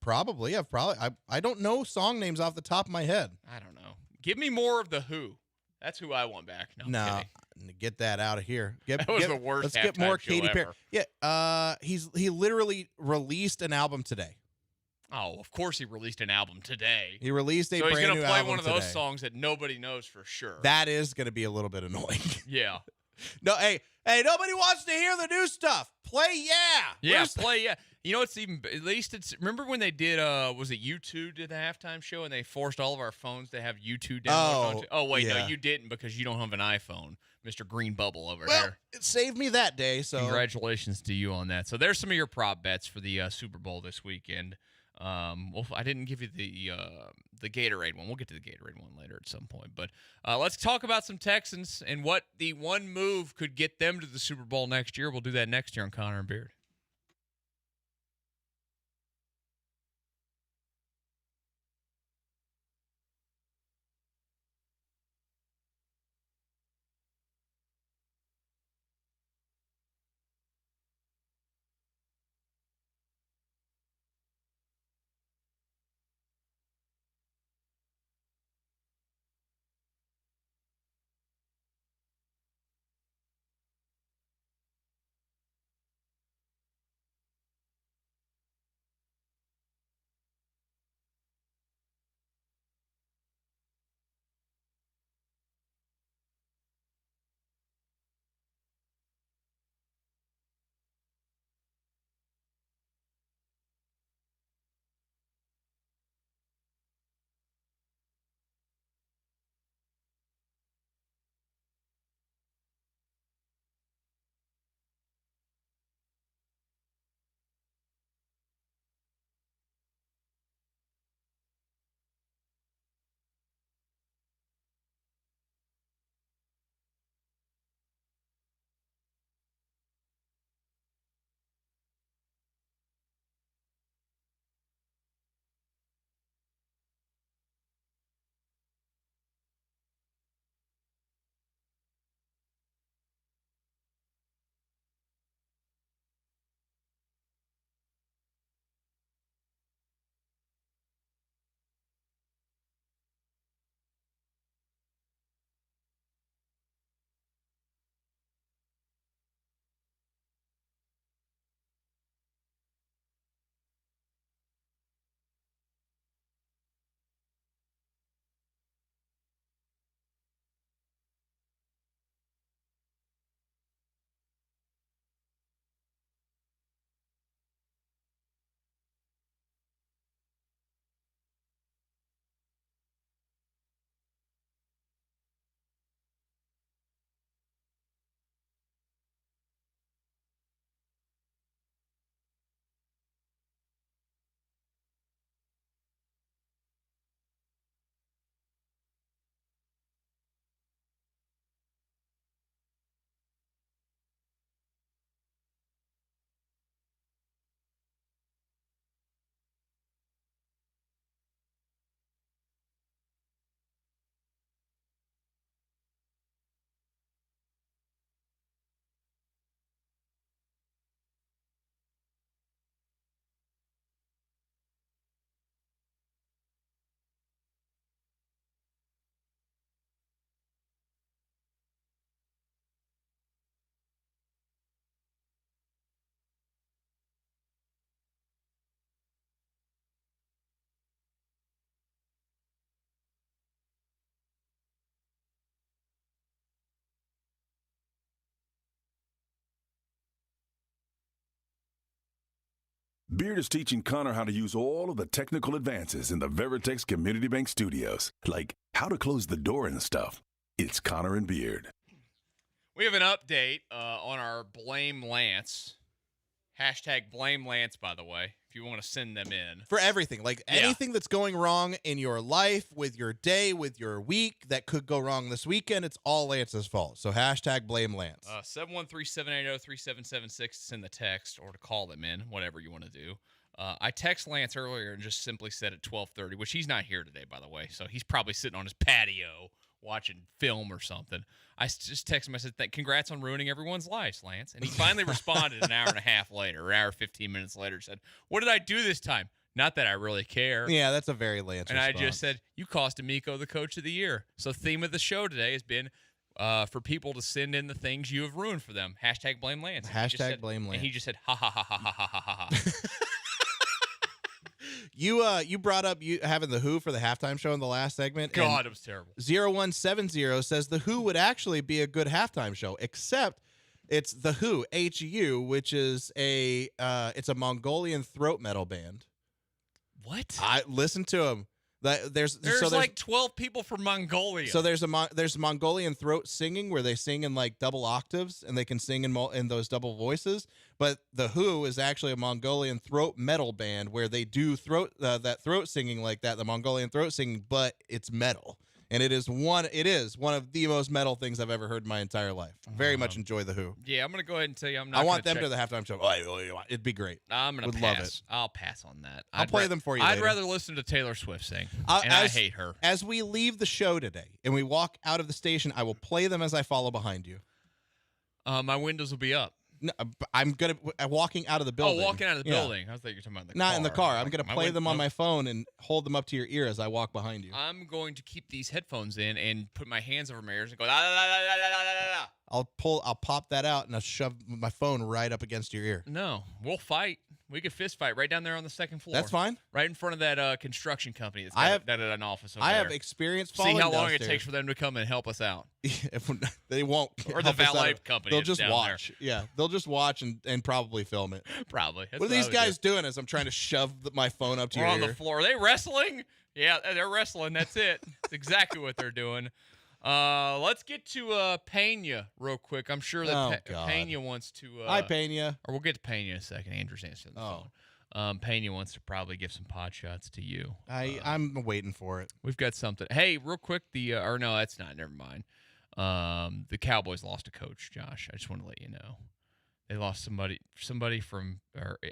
[SPEAKER 2] Probably. I don't know song names off the top of my head.
[SPEAKER 1] I don't know. Give me more of the Who. That's who I want back. No, I'm
[SPEAKER 2] No,
[SPEAKER 1] kidding.
[SPEAKER 2] get that out of here.
[SPEAKER 1] That was the worst
[SPEAKER 2] Let's get more
[SPEAKER 1] halftime show
[SPEAKER 2] Katy Perry.
[SPEAKER 1] ever.
[SPEAKER 2] Yeah, he literally released an album today.
[SPEAKER 1] Oh, of course he released an album today.
[SPEAKER 2] He released a
[SPEAKER 1] So he's
[SPEAKER 2] brand
[SPEAKER 1] going
[SPEAKER 2] new
[SPEAKER 1] to play
[SPEAKER 2] album
[SPEAKER 1] one of those
[SPEAKER 2] today.
[SPEAKER 1] songs that nobody knows for sure.
[SPEAKER 2] That is going to be a little bit annoying.
[SPEAKER 1] Yeah.
[SPEAKER 2] No, hey, nobody wants to hear the new stuff. Play
[SPEAKER 1] Yeah,
[SPEAKER 2] Where's
[SPEAKER 1] play, yeah. You know, it's even, at least it's, remember when they did, was it U2 did the halftime show and they forced all of our phones to have U2 downloaded? Oh, wait, no,
[SPEAKER 2] yeah.
[SPEAKER 1] you didn't because you don't have an iPhone, Mr. Green Bubble over
[SPEAKER 2] Well,
[SPEAKER 1] there.
[SPEAKER 2] it saved me that day. So
[SPEAKER 1] Congratulations to you on that. So there's some of your prop bets for the Super Bowl this weekend. Well, I didn't give you the Gatorade one. We'll get to the Gatorade one later at some point. But let's talk about some Texans and what the one move could get them to the Super Bowl next year. We'll do that next year on Connor and Beard.
[SPEAKER 5] Beard is teaching Connor how to use all of the technical advances in the Veritex Community Bank Studios, like how to close the door and stuff. It's Connor and Beard.
[SPEAKER 1] We have an update on our Blame Lance. Hashtag Blame Lance, by the way, if you want to send them in.
[SPEAKER 2] For everything. Like anything that's going wrong in your life, with your day, with your week, that could go wrong this weekend, it's all Lance's fault. So hashtag Blame Lance.
[SPEAKER 1] 713-780-3776 to send the text or to call them in, whatever you want to do. I text Lance earlier and just simply said at 12:30, which he's not here today, by the way, so he's probably sitting on his patio watching film or something. I just texted him. I said, congrats on ruining everyone's lives, Lance. And he finally responded an hour and a half later, an hour 15 minutes later, said, what did I do this time? Not that I really care.
[SPEAKER 2] Yeah, that's a very Lance
[SPEAKER 1] And
[SPEAKER 2] response.
[SPEAKER 1] I just said, you cost Amico the coach of the year. So theme of the show today has been for people to send in the things you have ruined for them. Hashtag Blame Lance.
[SPEAKER 2] Hashtag Blame Lance.
[SPEAKER 1] And he just said, ha, ha, ha, ha, ha, ha, ha, ha.
[SPEAKER 2] You brought up you having the Who for the halftime show in the last segment.
[SPEAKER 1] God, it was terrible.
[SPEAKER 2] 0170 says the Who would actually be a good halftime show, except it's the Who, HU, which is it's a Mongolian throat metal band.
[SPEAKER 1] What?
[SPEAKER 2] I listened to them. There's
[SPEAKER 1] like 12 people from Mongolia.
[SPEAKER 2] So there's Mongolian throat singing where they sing in like double octaves and they can sing in those double voices. But the Who is actually a Mongolian throat metal band where they do that throat singing like that, the Mongolian throat singing, but it's metal. And it is one of the most metal things I've ever heard in my entire life. Very much enjoy the Who.
[SPEAKER 1] Yeah, I'm gonna go ahead and tell you I
[SPEAKER 2] want them to the halftime show. It'd be great.
[SPEAKER 1] I'm gonna
[SPEAKER 2] Would
[SPEAKER 1] pass.
[SPEAKER 2] love it.
[SPEAKER 1] I'll pass on that.
[SPEAKER 2] I'll play them for you.
[SPEAKER 1] I'd
[SPEAKER 2] later.
[SPEAKER 1] rather listen to Taylor Swift sing, and I hate her.
[SPEAKER 2] As we leave the show today and we walk out of the station, I will play them as I follow behind you.
[SPEAKER 1] My windows will be up.
[SPEAKER 2] No, I'm gonna walking out of the building.
[SPEAKER 1] Oh, walking out of the building. I was thinking you were talking about the car.
[SPEAKER 2] Not in the car. I'm gonna play them on my phone and hold them up to your ear as I walk behind you.
[SPEAKER 1] I'm going to keep these headphones in and put my hands over my ears and go. La, la, la, la, la, la, la.
[SPEAKER 2] I'll pop that out and I'll shove my phone right up against your ear.
[SPEAKER 1] No, we'll fight. We could fist fight right down there on the second floor.
[SPEAKER 2] That's fine.
[SPEAKER 1] Right in front of that construction company that's got an office over there.
[SPEAKER 2] I have experience falling
[SPEAKER 1] See how long
[SPEAKER 2] downstairs.
[SPEAKER 1] it takes for them to come and help us out.
[SPEAKER 2] They won't.
[SPEAKER 1] Or the valet company.
[SPEAKER 2] They'll just
[SPEAKER 1] down
[SPEAKER 2] watch.
[SPEAKER 1] There.
[SPEAKER 2] Yeah, they'll just watch and probably film it.
[SPEAKER 1] Probably. That's
[SPEAKER 2] what are these
[SPEAKER 1] I
[SPEAKER 2] guys doing as I'm trying to shove my phone up to
[SPEAKER 1] We're
[SPEAKER 2] your
[SPEAKER 1] on
[SPEAKER 2] ear?
[SPEAKER 1] the floor. Are they wrestling? Yeah, they're wrestling. That's it. That's exactly what they're doing. Let's get to Pena real quick. I'm sure that Pena wants to.
[SPEAKER 2] Hi, Pena.
[SPEAKER 1] Or we'll get to Pena in a second. Andrew's answering the phone. Pena wants to probably give some pod shots to you.
[SPEAKER 2] I'm waiting for it.
[SPEAKER 1] We've got something. Hey, real quick, or no, that's not. Never mind. The Cowboys lost a coach, Josh. I just want to let you know. They lost somebody from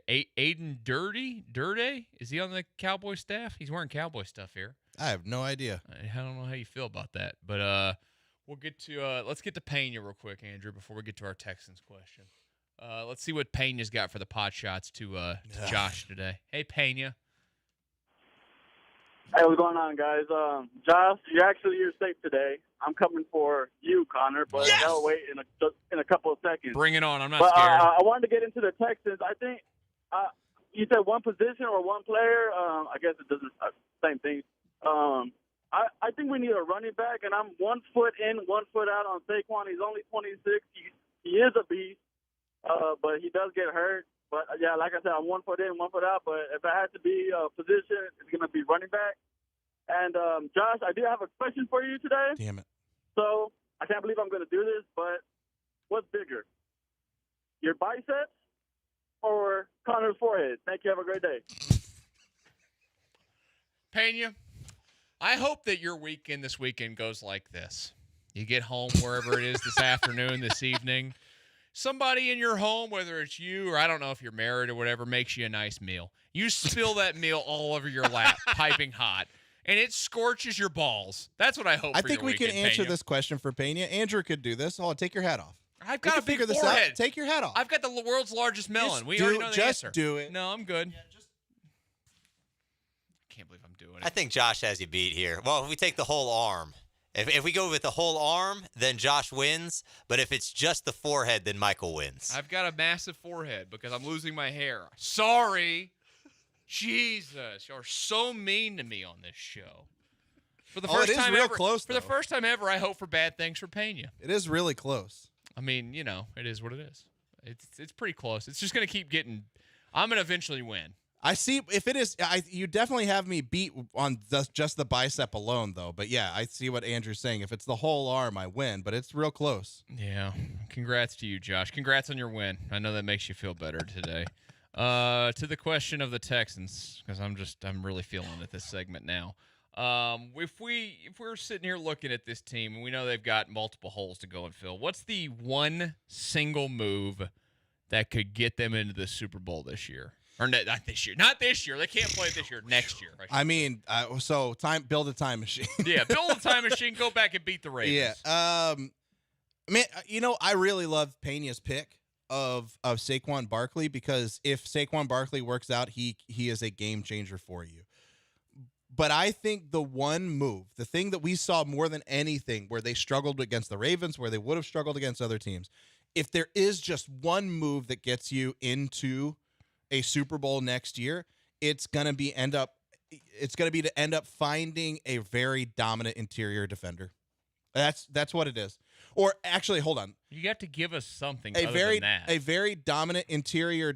[SPEAKER 1] Aiden Durde. Is he on the Cowboy staff? He's wearing Cowboy stuff here.
[SPEAKER 2] I have no idea.
[SPEAKER 1] I don't know how you feel about that, but we'll get to let's get to Pena real quick, Andrew, before we get to our Texans question. Let's see what Pena's got for the pot shots to Josh today. Hey, Pena.
[SPEAKER 4] Hey, what's going on, guys? Josh, you're safe today. I'm coming for you, Connor, but
[SPEAKER 1] Yes!
[SPEAKER 4] I'll wait in a couple of seconds.
[SPEAKER 1] Bring it on. I'm not
[SPEAKER 4] But
[SPEAKER 1] scared.
[SPEAKER 4] I wanted to get into the Texans. I think you said one position or one player. I guess it doesn't same thing. I think we need a running back, and I'm 1 foot in, 1 foot out on Saquon. He's only 26. He is a beast, but he does get hurt. But, yeah, like I said, I'm 1 foot in, 1 foot out. But if I had to be a position, it's going to be running back. And, Josh, I do have a question for you today.
[SPEAKER 2] Damn it.
[SPEAKER 4] So I can't believe I'm going to do this, but what's bigger, your biceps or Connor's forehead? Thank you. Have a great day.
[SPEAKER 1] Pena, I hope that your weekend this weekend goes like this. You get home wherever it is this afternoon, this evening. Somebody in your home, whether it's you or I don't know if you're married or whatever, makes you a nice meal. You spill that meal all over your lap, piping hot, and it scorches your balls. That's what I hope for
[SPEAKER 2] I think
[SPEAKER 1] your
[SPEAKER 2] we
[SPEAKER 1] weekend,
[SPEAKER 2] can answer
[SPEAKER 1] Pena.
[SPEAKER 2] this question for Pena. Andrew could do this. Oh, take your hat off.
[SPEAKER 1] I've got a big
[SPEAKER 2] figure this
[SPEAKER 1] forehead.
[SPEAKER 2] out. Take your hat off.
[SPEAKER 1] I've got the world's largest melon. We already know the
[SPEAKER 2] just
[SPEAKER 1] answer.
[SPEAKER 2] do it.
[SPEAKER 1] No, I'm good. I can't believe I'm doing it.
[SPEAKER 3] I think Josh has you beat here. Well, if we take the whole arm. If we go with the whole arm, then Josh wins. But if it's just the forehead, then Michael wins.
[SPEAKER 1] I've got a massive forehead because I'm losing my hair. Sorry. Jesus, you're so mean to me on this show. For the first
[SPEAKER 2] it is
[SPEAKER 1] time
[SPEAKER 2] real
[SPEAKER 1] ever,
[SPEAKER 2] close,
[SPEAKER 1] for the
[SPEAKER 2] though.
[SPEAKER 1] first time ever, I hope for bad things for Pena.
[SPEAKER 2] It is really close.
[SPEAKER 1] I mean, it is what it is. It's pretty close. It's just gonna keep getting. I'm going to eventually win.
[SPEAKER 2] I see. If it is, you definitely have me beat on just the bicep alone, though. But yeah, I see what Andrew's saying. If it's the whole arm, I win. But it's real close.
[SPEAKER 1] Yeah. Congrats to you, Josh. Congrats on your win. I know that makes you feel better today. To the question of the Texans, because I'm really feeling it this segment now. If we're sitting here looking at this team and we know they've got multiple holes to go and fill, what's the one single move that could get them into the Super Bowl this year? Or not this year. Not this year. They can't play it this year. Next year.
[SPEAKER 2] Build a time machine.
[SPEAKER 1] Yeah, build a time machine. Go back and beat the Ravens.
[SPEAKER 2] Yeah. Man, I really love Pena's pick of Saquon Barkley, because if Saquon Barkley works out, he is a game changer for you. But I think the one move, the thing that we saw more than anything, where they struggled against the Ravens, where they would have struggled against other teams, if there is just one move that gets you into a Super Bowl next year, it's gonna be to end up finding a very dominant interior defender. That's what it is. Or actually, hold on.
[SPEAKER 1] You have to give us something other than that.
[SPEAKER 2] A very dominant interior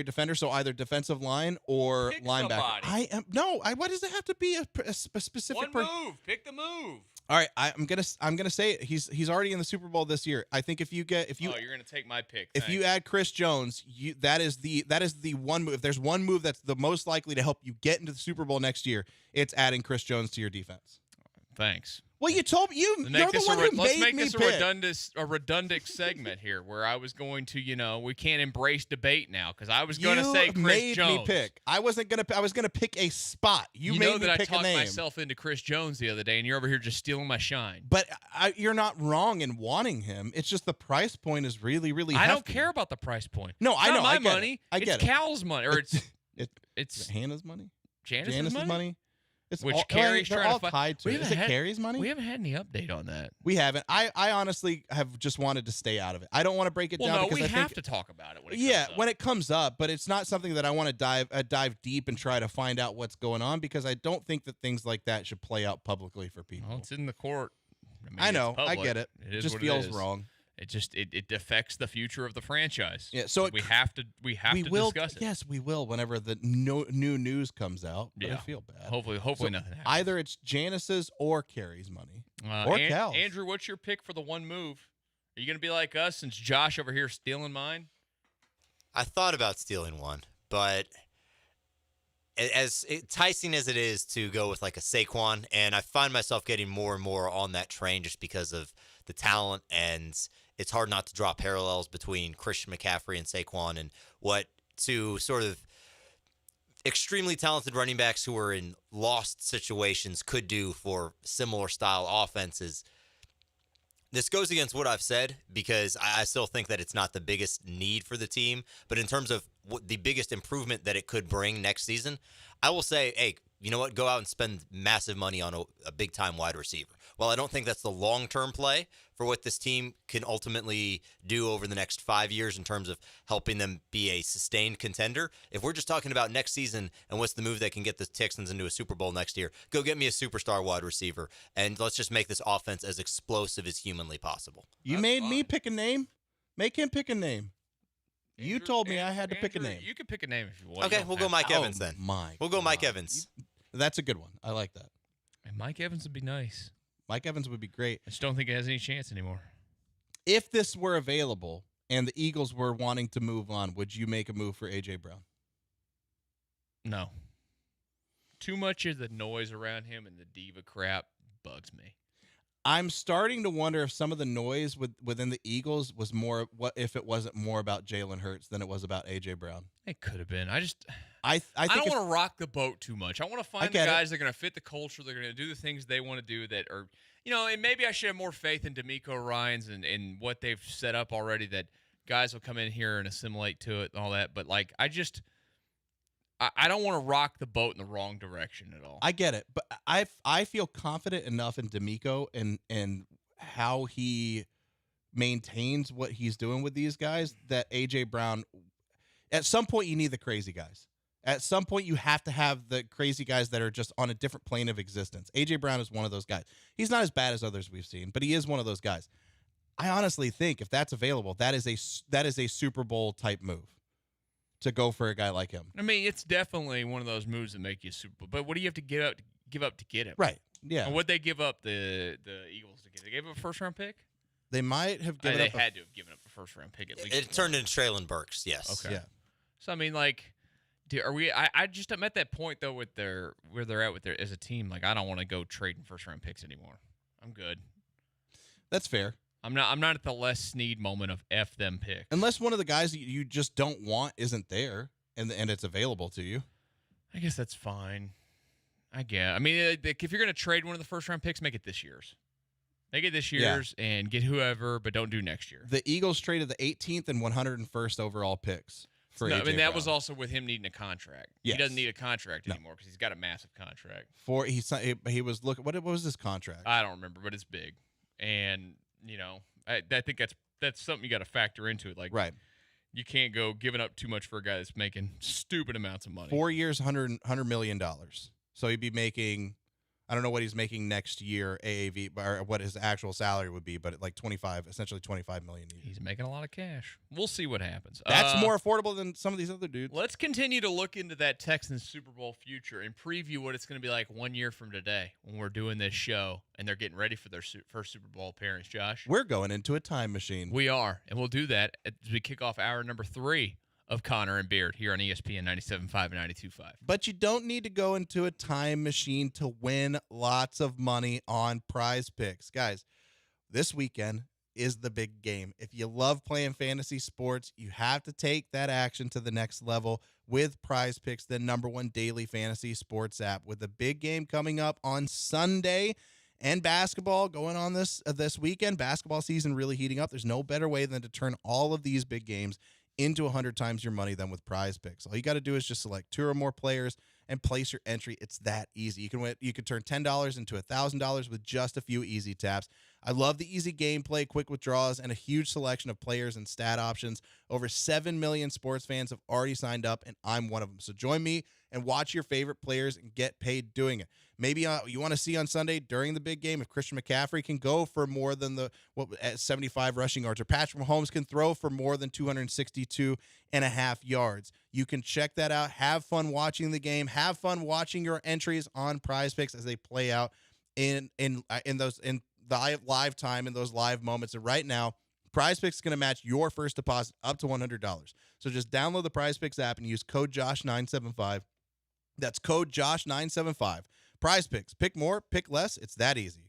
[SPEAKER 2] defender, so either defensive line or
[SPEAKER 1] Pick
[SPEAKER 2] linebacker.
[SPEAKER 1] somebody.
[SPEAKER 2] Why does it have to be a specific
[SPEAKER 1] one move? Pick the move.
[SPEAKER 2] All right, I'm gonna say it. He's already in the Super Bowl this year. I think you're gonna
[SPEAKER 1] take my pick.
[SPEAKER 2] If you add Chris Jones, that is the one move. If there's one move that's the most likely to help you get into the Super Bowl next year, it's adding Chris Jones to your defense.
[SPEAKER 1] Thanks.
[SPEAKER 2] Well, you told me you're the one who
[SPEAKER 1] let's
[SPEAKER 2] made
[SPEAKER 1] make
[SPEAKER 2] me
[SPEAKER 1] this
[SPEAKER 2] pick.
[SPEAKER 1] a redundant segment here, where I was going to, we can't embrace debate now, because I was going to say Chris Jones.
[SPEAKER 2] You made me pick. I was gonna pick a spot. You made me
[SPEAKER 1] that
[SPEAKER 2] pick a name.
[SPEAKER 1] I talked myself into Chris Jones the other day, and you're over here just stealing my shine.
[SPEAKER 2] But you're not wrong in wanting him. It's just the price point is really, really hefty.
[SPEAKER 1] I don't care about the price point.
[SPEAKER 2] No, I know.
[SPEAKER 1] My
[SPEAKER 2] I get
[SPEAKER 1] money.
[SPEAKER 2] It. I get
[SPEAKER 1] it's
[SPEAKER 2] it.
[SPEAKER 1] Cal's money, or
[SPEAKER 2] it's Hannah's money.
[SPEAKER 1] Janice's money.
[SPEAKER 2] It's
[SPEAKER 1] Which
[SPEAKER 2] all,
[SPEAKER 1] Carrie's
[SPEAKER 2] they're
[SPEAKER 1] trying
[SPEAKER 2] all
[SPEAKER 1] to
[SPEAKER 2] tied to it. Is it Carrie's money?
[SPEAKER 1] We haven't had any update on that.
[SPEAKER 2] We haven't. I honestly have just wanted to stay out of it. I don't want to break it down.
[SPEAKER 1] No,
[SPEAKER 2] because
[SPEAKER 1] we
[SPEAKER 2] I
[SPEAKER 1] have
[SPEAKER 2] think,
[SPEAKER 1] to talk about it when it comes up.
[SPEAKER 2] When it comes up, but it's not something that I want to dive deep and try to find out what's going on, because I don't think that things like that should play out publicly for people.
[SPEAKER 1] Well, it's in the court.
[SPEAKER 2] I know. I get it.
[SPEAKER 1] It
[SPEAKER 2] just feels wrong.
[SPEAKER 1] It affects the future of the franchise.
[SPEAKER 2] Yeah, so
[SPEAKER 1] we have to discuss it.
[SPEAKER 2] Yes, we will whenever the new news comes out. But I feel bad.
[SPEAKER 1] Hopefully nothing happens.
[SPEAKER 2] Either it's Janice's or Carrie's money. Or Cal's.
[SPEAKER 1] Andrew, what's your pick for the one move? Are you going to be like us, since Josh over here stealing mine?
[SPEAKER 3] I thought about stealing one, but as enticing as it is to go with like a Saquon, and I find myself getting more and more on that train just because of the talent, and it's hard not to draw parallels between Christian McCaffrey and Saquon, and what two sort of extremely talented running backs who are in lost situations could do for similar style offenses. This goes against what I've said, because I still think that it's not the biggest need for the team, but in terms of what the biggest improvement that it could bring next season, I will say, hey, you know what? Go out and spend massive money on a big-time wide receiver. While I don't think that's the long-term play for what this team can ultimately do over the next 5 years in terms of helping them be a sustained contender, if we're just talking about next season and what's the move that can get the Texans into a Super Bowl next year, go get me a superstar wide receiver, and let's just make this offense as explosive as humanly possible.
[SPEAKER 2] You made me pick a name. Make him pick a name. You told me I had to pick a name.
[SPEAKER 1] You can pick a name if you want.
[SPEAKER 3] Okay, we'll go Mike Evans then. We'll go Mike Evans.
[SPEAKER 2] That's a good one. I like that.
[SPEAKER 1] And Mike Evans would be nice.
[SPEAKER 2] Mike Evans would be great.
[SPEAKER 1] I just don't think it has any chance anymore.
[SPEAKER 2] If this were available and the Eagles were wanting to move on, would you make a move for A.J. Brown?
[SPEAKER 1] No. Too much of the noise around him and the diva crap bugs me.
[SPEAKER 2] I'm starting to wonder if some of the noise within the Eagles was more, what if it wasn't more about Jalen Hurts than it was about A.J. Brown.
[SPEAKER 1] It could have been. I
[SPEAKER 2] don't
[SPEAKER 1] want to rock the boat too much. I want to find the guys that are going to fit the culture. They're going to do the things they want to do that are, and maybe I should have more faith in D'Amico Ryans and what they've set up already, that guys will come in here and assimilate to it and all that. But, I don't want to rock the boat in the wrong direction at all.
[SPEAKER 2] I get it. But I feel confident enough in D'Amico and how he maintains what he's doing with these guys that A.J. Brown, at some point you need the crazy guys. At some point, you have to have the crazy guys that are just on a different plane of existence. A.J. Brown is one of those guys. He's not as bad as others we've seen, but he is one of those guys. I honestly think if that's available, that is a Super Bowl type move. to go for a guy like him.
[SPEAKER 1] I mean, it's definitely one of those moves that make you Super Bowl. But what do you have to give up to get him?
[SPEAKER 2] Right. Yeah.
[SPEAKER 1] And what'd they give up the Eagles to get? They gave up a first-round pick?
[SPEAKER 2] They might have given
[SPEAKER 1] They
[SPEAKER 2] up.
[SPEAKER 1] had to have given up a first-round pick at least.
[SPEAKER 3] It turned into Traylon Burks, yes.
[SPEAKER 1] Okay.
[SPEAKER 2] Yeah.
[SPEAKER 1] So, I mean, like, are we? I just am at that point, though, with where they're at with their as a team. Like, I don't want to go trading first-round picks anymore. I'm good.
[SPEAKER 2] That's fair.
[SPEAKER 1] I'm not at the Les Snead moment of F them picks.
[SPEAKER 2] Unless one of the guys that you just don't want isn't there and it's available to you.
[SPEAKER 1] I guess that's fine. I guess. I mean, if you're going to trade one of the first-round picks, make it this year's. Make it this year's and get whoever, but don't do next year.
[SPEAKER 2] The Eagles traded the 18th and 101st overall picks for AJ
[SPEAKER 1] I mean, that
[SPEAKER 2] Brown.
[SPEAKER 1] was also with him needing a contract.
[SPEAKER 2] Yes.
[SPEAKER 1] He doesn't need a contract anymore because he's got a massive contract.
[SPEAKER 2] He was looking. What was his contract?
[SPEAKER 1] I don't remember, but it's big. And, I think that's something you got to factor into it. Like,
[SPEAKER 2] Right.
[SPEAKER 1] you can't go giving up too much for a guy that's making stupid amounts of money.
[SPEAKER 2] 4 years, $100 million. So he'd be making, I don't know what he's making next year, AAV, or what his actual salary would be, but like essentially $25 million.
[SPEAKER 1] He's making a lot of cash. We'll see what happens.
[SPEAKER 2] That's more affordable than some of these other dudes.
[SPEAKER 1] Let's continue to look into that Texans Super Bowl future and preview what it's going to be like 1 year from today when we're doing this show and they're getting ready for their first Super Bowl appearance, Josh.
[SPEAKER 2] We're going into a time machine.
[SPEAKER 1] We are, and we'll do that as we kick off hour number 3 of Connor and Beard here on ESPN 97.5 and 92.5.
[SPEAKER 2] But you don't need to go into a time machine to win lots of money on Prize Picks. Guys, this weekend is the big game. If you love playing fantasy sports, you have to take that action to the next level with Prize Picks, the #1 daily fantasy sports app. With the big game coming up on Sunday and basketball going on this weekend, basketball season really heating up. There's no better way than to turn all of these big games into 100 times your money than with Prize Picks. All you got to do is just select 2 or more players and place your entry. It's that easy. You can turn $10 into $1,000 with just a few easy taps. I love the easy gameplay, quick withdrawals, and a huge selection of players and stat options. Over 7 million sports fans have already signed up, and I'm one of them. So join me and watch your favorite players and get paid doing it. Maybe you want to see on Sunday during the big game if Christian McCaffrey can go for more than 75 rushing yards, or Patrick Mahomes can throw for more than 262.5 yards. You can check that out. Have fun watching the game. Have fun watching your entries on Prize Picks as they play out in the live time, in those live moments. And right now, Prize Picks is going to match your first deposit up to $100. So just download the Prize Picks app and use code JOSH975. That's code JOSH975. Prize Picks. Pick more, pick less. It's that easy.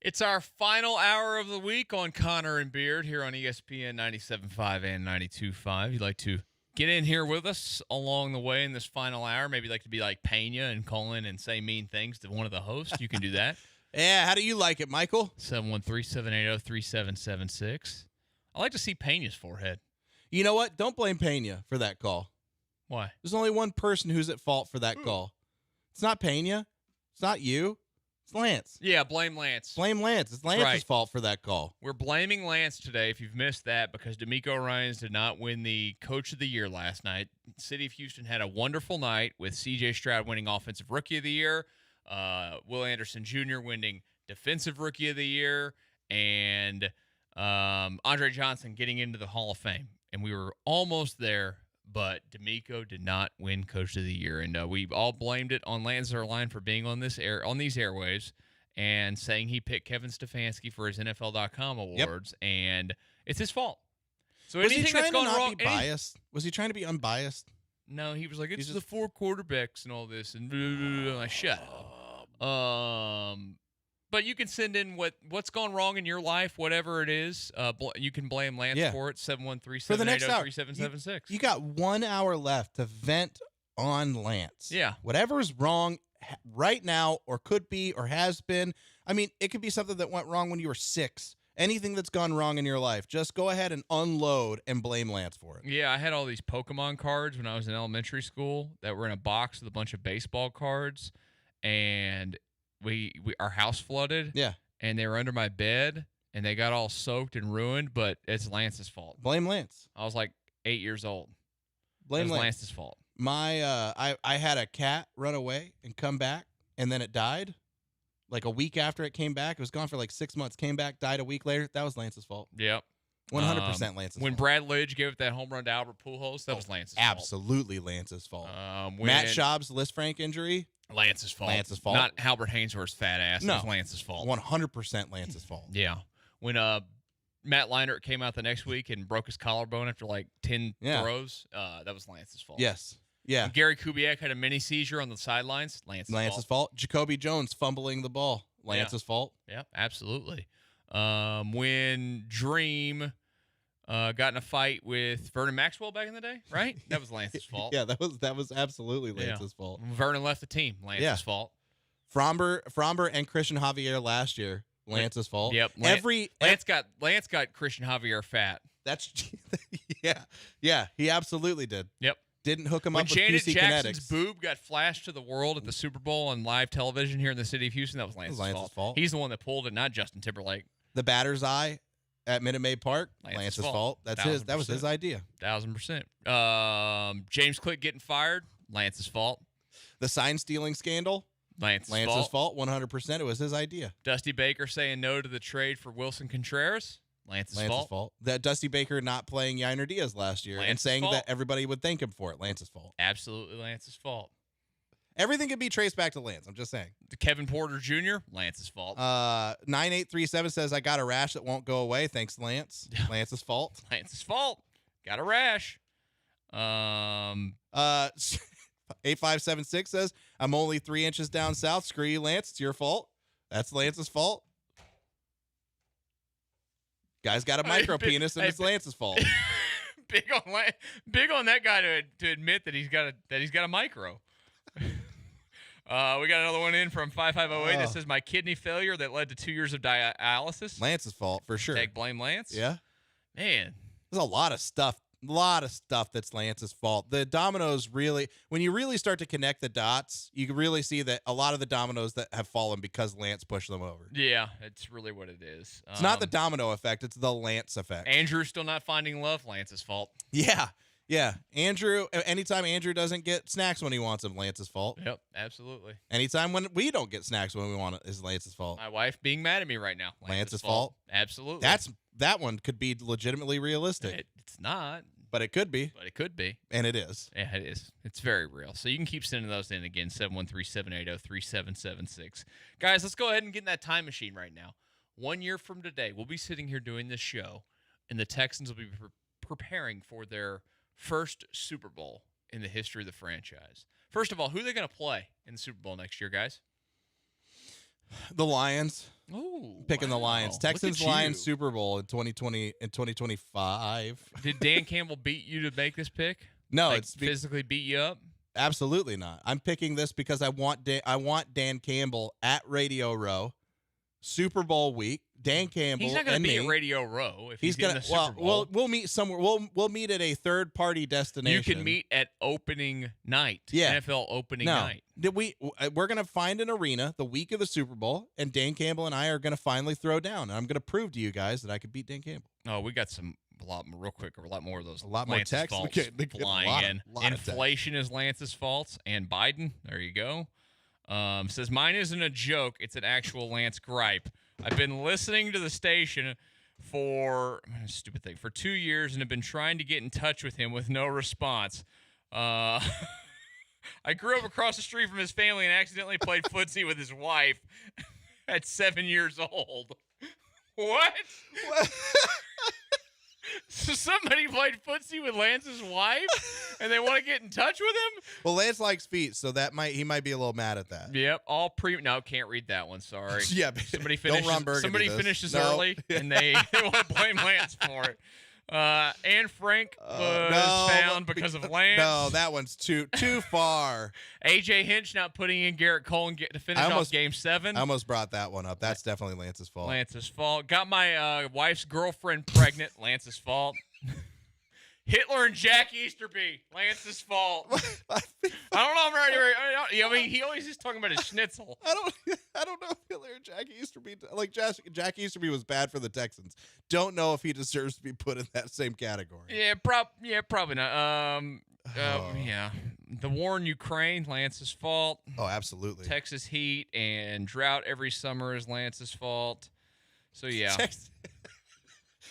[SPEAKER 1] It's our final hour of the week on Connor and Beard here on ESPN 97.5 and 92.5. You'd like to get in here with us along the way in this final hour. Maybe you'd like to be like Pena and call in and say mean things to one of the hosts. You can do that.
[SPEAKER 2] Yeah, how do you like it, Michael?
[SPEAKER 1] 713-780-3776. I like to see Pena's forehead.
[SPEAKER 2] You know what? Don't blame Pena for that call.
[SPEAKER 1] Why?
[SPEAKER 2] There's only one person who's at fault for that call. It's not Pena. It's not you. It's Lance.
[SPEAKER 1] Yeah, blame Lance.
[SPEAKER 2] Blame Lance. It's Lance's
[SPEAKER 1] right.
[SPEAKER 2] fault for that call.
[SPEAKER 1] We're blaming Lance today, if you've missed that, because D'Amico Ryans did not win the Coach of the Year last night. City of Houston had a wonderful night with C.J. Stroud winning Offensive Rookie of the Year, Will Anderson Jr. winning Defensive Rookie of the Year, and Andre Johnson getting into the Hall of Fame. And we were almost there, but D'Amico did not win Coach of the Year, and we all blamed it on Lance Zierlein for being on these airwaves and saying he picked Kevin Stefanski for his NFL.com awards, and it's his fault. So
[SPEAKER 2] was he
[SPEAKER 1] anything
[SPEAKER 2] trying
[SPEAKER 1] that's gone
[SPEAKER 2] to not
[SPEAKER 1] wrong,
[SPEAKER 2] be biased? Was he trying to be unbiased?
[SPEAKER 1] No, he was like, it's
[SPEAKER 2] He's
[SPEAKER 1] the 4 quarterbacks and all this, and blah, blah, blah. Shut up. But you can send in what's gone wrong in your life, whatever it is. You can blame Lance for it. 713-780-3776.
[SPEAKER 2] You got 1 hour left to vent on Lance.
[SPEAKER 1] Yeah.
[SPEAKER 2] Whatever's wrong right now, or could be, or has been. I mean, it could be something that went wrong when you were 6. Anything that's gone wrong in your life, just go ahead and unload and blame Lance for it.
[SPEAKER 1] Yeah, I had all these Pokemon cards when I was in elementary school that were in a box with a bunch of baseball cards, and our house flooded.
[SPEAKER 2] Yeah.
[SPEAKER 1] And they were under my bed, and they got all soaked and ruined, but it's Lance's fault.
[SPEAKER 2] Blame Lance.
[SPEAKER 1] I was like 8 years old.
[SPEAKER 2] Blame
[SPEAKER 1] It was
[SPEAKER 2] Lance.
[SPEAKER 1] Lance's fault.
[SPEAKER 2] I had a cat run away and come back, and then it died. Like a week after it came back. It was gone for like 6 months, came back, died a week later. That was Lance's fault.
[SPEAKER 1] Yep.
[SPEAKER 2] 100% Lance's
[SPEAKER 1] when
[SPEAKER 2] fault.
[SPEAKER 1] Brad Lidge gave it that home run to Albert Pujols, that was Lance's fault.
[SPEAKER 2] Absolutely Lance's fault.
[SPEAKER 1] When
[SPEAKER 2] Matt Schaub's Liz Frank injury.
[SPEAKER 1] Lance's fault.
[SPEAKER 2] Lance's fault.
[SPEAKER 1] Not Albert Hainsworth's fat ass.
[SPEAKER 2] No.
[SPEAKER 1] It was Lance's fault.
[SPEAKER 2] 100% Lance's fault.
[SPEAKER 1] Yeah. When Matt Leinart came out the next week and broke his collarbone after like 10 throws, that was Lance's fault.
[SPEAKER 2] Yes. Yeah.
[SPEAKER 1] When Gary Kubiak had a mini seizure on the sidelines, Lance's fault.
[SPEAKER 2] Jacoby Jones fumbling the ball. Lance's fault.
[SPEAKER 1] Yeah, absolutely. When Dream got in a fight with Vernon Maxwell back in the day, right? That was Lance's fault.
[SPEAKER 2] Yeah, that was absolutely Lance's fault.
[SPEAKER 1] When Vernon left the team, Lance's fault.
[SPEAKER 2] Fromber and Christian Javier last year, Lance's fault.
[SPEAKER 1] Yep. Lance got Christian Javier fat.
[SPEAKER 2] That's yeah. He absolutely did.
[SPEAKER 1] Yep.
[SPEAKER 2] Didn't hook him
[SPEAKER 1] When
[SPEAKER 2] up with
[SPEAKER 1] Janet
[SPEAKER 2] QC
[SPEAKER 1] Jackson's
[SPEAKER 2] Kinetics.
[SPEAKER 1] boob got flashed to the world at the Super Bowl on live television here in the city of Houston, that was Lance's fault. He's the one that pulled it, not Justin Timberlake.
[SPEAKER 2] The batter's eye at Minute Maid Park,
[SPEAKER 1] Lance's
[SPEAKER 2] fault. That's his. That was his idea.
[SPEAKER 1] 1000%. James Click getting fired, Lance's fault.
[SPEAKER 2] The sign stealing scandal,
[SPEAKER 1] Lance's
[SPEAKER 2] fault. 100%. It was his idea.
[SPEAKER 1] Dusty Baker saying no to the trade for Wilson Contreras, Lance's fault.
[SPEAKER 2] That Dusty Baker not playing Yainer Diaz last year and saying that everybody would thank him for it, Lance's fault.
[SPEAKER 1] Absolutely Lance's fault.
[SPEAKER 2] Everything can be traced back to Lance. I'm just saying.
[SPEAKER 1] Kevin Porter Jr., Lance's fault.
[SPEAKER 2] 9837 says, I got a rash that won't go away. Thanks, Lance. Lance's fault.
[SPEAKER 1] Lance's fault. Got a rash.
[SPEAKER 2] 8576 says, I'm only 3 inches down south. Screw you, Lance. It's your fault. That's Lance's fault. Guy's got a micro penis, and it's Lance's fault.
[SPEAKER 1] Big on that guy to admit that he's got a micro. We got another one in from 5508 that says, my kidney failure that led to 2 years of dialysis.
[SPEAKER 2] Lance's fault, for sure.
[SPEAKER 1] Take blame Lance.
[SPEAKER 2] Yeah.
[SPEAKER 1] Man.
[SPEAKER 2] There's a lot of stuff that's Lance's fault. The dominoes really, when you really start to connect the dots, you can really see that a lot of the dominoes that have fallen because Lance pushed them over.
[SPEAKER 1] Yeah, it's really what it is.
[SPEAKER 2] It's not the domino effect, it's the Lance effect.
[SPEAKER 1] Andrew still not finding love, Lance's fault.
[SPEAKER 2] Yeah. Andrew, anytime Andrew doesn't get snacks when he wants them, Lance's fault.
[SPEAKER 1] Yep, absolutely.
[SPEAKER 2] Anytime when we don't get snacks when we want it is Lance's fault.
[SPEAKER 1] My wife being mad at me right now,
[SPEAKER 2] Lance's fault.
[SPEAKER 1] Absolutely.
[SPEAKER 2] That one could be legitimately realistic.
[SPEAKER 1] It's not.
[SPEAKER 2] But it could be.
[SPEAKER 1] And
[SPEAKER 2] it is.
[SPEAKER 1] Yeah, it is. It's very real. So you can keep sending those in again, 713-780-3776. Guys, let's go ahead and get in that time machine right now. 1 year from today, we'll be sitting here doing this show, and the Texans will be preparing for their first Super Bowl in the history of the franchise. First of all, who are they going to play in the Super Bowl next year, guys?
[SPEAKER 2] The Lions.
[SPEAKER 1] Ooh,
[SPEAKER 2] Picking the Lions.
[SPEAKER 1] Look at
[SPEAKER 2] Texans
[SPEAKER 1] you.
[SPEAKER 2] Lions Super Bowl in 2025.
[SPEAKER 1] Did Dan Campbell beat you to make this pick?
[SPEAKER 2] No,
[SPEAKER 1] Like,
[SPEAKER 2] it's
[SPEAKER 1] physically beat you up.
[SPEAKER 2] absolutely not. I'm picking this because I want Dan Campbell at Radio Row, Super Bowl week. Dan Campbell.
[SPEAKER 1] He's not going
[SPEAKER 2] and
[SPEAKER 1] to be
[SPEAKER 2] me.
[SPEAKER 1] at Radio Row if
[SPEAKER 2] He's
[SPEAKER 1] he's in
[SPEAKER 2] gonna.
[SPEAKER 1] the Super Bowl.
[SPEAKER 2] We'll meet somewhere. We'll meet at a third party destination.
[SPEAKER 1] You can meet at opening night.
[SPEAKER 2] Yeah.
[SPEAKER 1] NFL opening
[SPEAKER 2] No,
[SPEAKER 1] night.
[SPEAKER 2] we're gonna find an arena the week of the Super Bowl, and Dan Campbell and I are gonna finally throw down. And I'm gonna prove to you guys that I could beat Dan Campbell.
[SPEAKER 1] Oh, we got a lot more of those.
[SPEAKER 2] A lot more
[SPEAKER 1] Lance's
[SPEAKER 2] text.
[SPEAKER 1] faults
[SPEAKER 2] They get a
[SPEAKER 1] flying
[SPEAKER 2] lot
[SPEAKER 1] in.
[SPEAKER 2] of text.
[SPEAKER 1] Inflation is Lance's faults, and Biden. There you go. Says mine isn't a joke; it's an actual Lance gripe. I've been listening to the station for 2 years and have been trying to get in touch with him with no response. I grew up across the street from his family and accidentally played footsie with his wife at 7 years old. What? So somebody played footsie with Lance's wife, and they want to get in touch with him?
[SPEAKER 2] Well, Lance likes feet, so he might be a little mad at that.
[SPEAKER 1] Yep, No, can't read that one. Sorry.
[SPEAKER 2] Yeah,
[SPEAKER 1] Somebody
[SPEAKER 2] don't
[SPEAKER 1] finishes.
[SPEAKER 2] Ron Burgundy
[SPEAKER 1] Somebody
[SPEAKER 2] this.
[SPEAKER 1] finishes
[SPEAKER 2] No.
[SPEAKER 1] early, and they want to blame Lance for it. Anne Frank was found because of Lance.
[SPEAKER 2] No, that one's too far.
[SPEAKER 1] AJ Hinch not putting in Garrett Cole to finish off Game 7.
[SPEAKER 2] I almost brought that one up. That's definitely Lance's fault.
[SPEAKER 1] Lance's fault. Got my wife's girlfriend pregnant. Lance's fault. Hitler and Jack Easterby. Lance's fault. I don't know. I'm ready. I mean, he always is talking about his schnitzel.
[SPEAKER 2] I don't know if Hitler and Jack Easterby, like Jack Easterby was bad for the Texans. Don't know if he deserves to be put in that same category.
[SPEAKER 1] Yeah, probably not. Yeah. The war in Ukraine, Lance's fault.
[SPEAKER 2] Oh, absolutely.
[SPEAKER 1] Texas heat and drought every summer is Lance's fault. So yeah.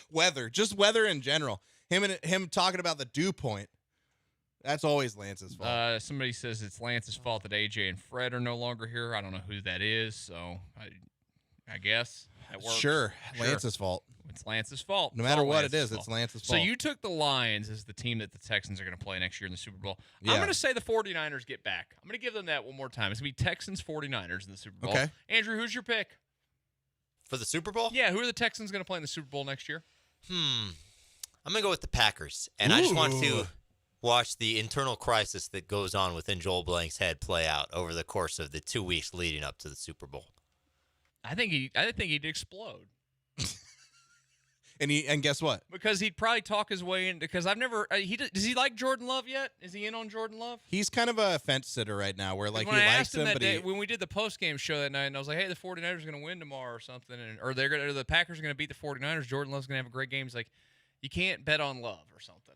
[SPEAKER 2] Weather, just weather in general. Him talking about the dew point. That's always Lance's fault.
[SPEAKER 1] Somebody says it's Lance's fault that AJ and Fred are no longer here. I don't know who that is, so I guess that works.
[SPEAKER 2] Sure, Lance's fault.
[SPEAKER 1] It's Lance's fault.
[SPEAKER 2] No matter what it is, it's Lance's fault.
[SPEAKER 1] So you took the Lions as the team that the Texans are going to play next year in the Super Bowl.
[SPEAKER 2] Yeah.
[SPEAKER 1] I'm going to say the 49ers get back. I'm going to give them that one more time. It's going to be Texans 49ers in the Super Bowl.
[SPEAKER 2] Okay.
[SPEAKER 1] Andrew, who's your pick?
[SPEAKER 3] For the Super Bowl?
[SPEAKER 1] Yeah, who are the Texans going to play in the Super Bowl next year?
[SPEAKER 3] I'm going to go with the Packers. And I just want to watch the internal crisis that goes on within Joel Blank's head play out over the course of the 2 weeks leading up to the Super Bowl.
[SPEAKER 1] I think he'd explode.
[SPEAKER 2] And guess what?
[SPEAKER 1] Because he'd probably talk his way in. Because I've never. Does he like Jordan Love yet? Is he in on Jordan Love?
[SPEAKER 2] He's kind of a fence sitter right now, where like
[SPEAKER 1] when
[SPEAKER 2] he
[SPEAKER 1] I
[SPEAKER 2] likes
[SPEAKER 1] asked him
[SPEAKER 2] him,
[SPEAKER 1] that
[SPEAKER 2] but
[SPEAKER 1] day, when we did the post game show that night, and I was like, "Hey, the 49ers are going to win tomorrow or something," or the Packers are going to beat the 49ers. Jordan Love's going to have a great game. He's like, "You can't bet on Love or something."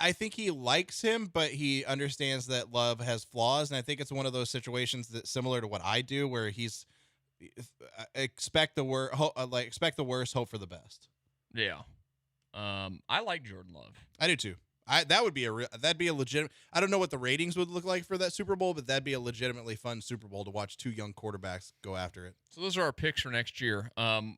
[SPEAKER 2] I think he likes him, but he understands that Love has flaws, and I think it's one of those situations that's similar to what I do, where he's expect the worst, hope for the best.
[SPEAKER 1] Yeah. I like Jordan Love.
[SPEAKER 2] I do too. That'd be a legitimate. I don't know what the ratings would look like for that Super Bowl, but that'd be a legitimately fun Super Bowl to watch two young quarterbacks go after it.
[SPEAKER 1] So those are our picks for next year.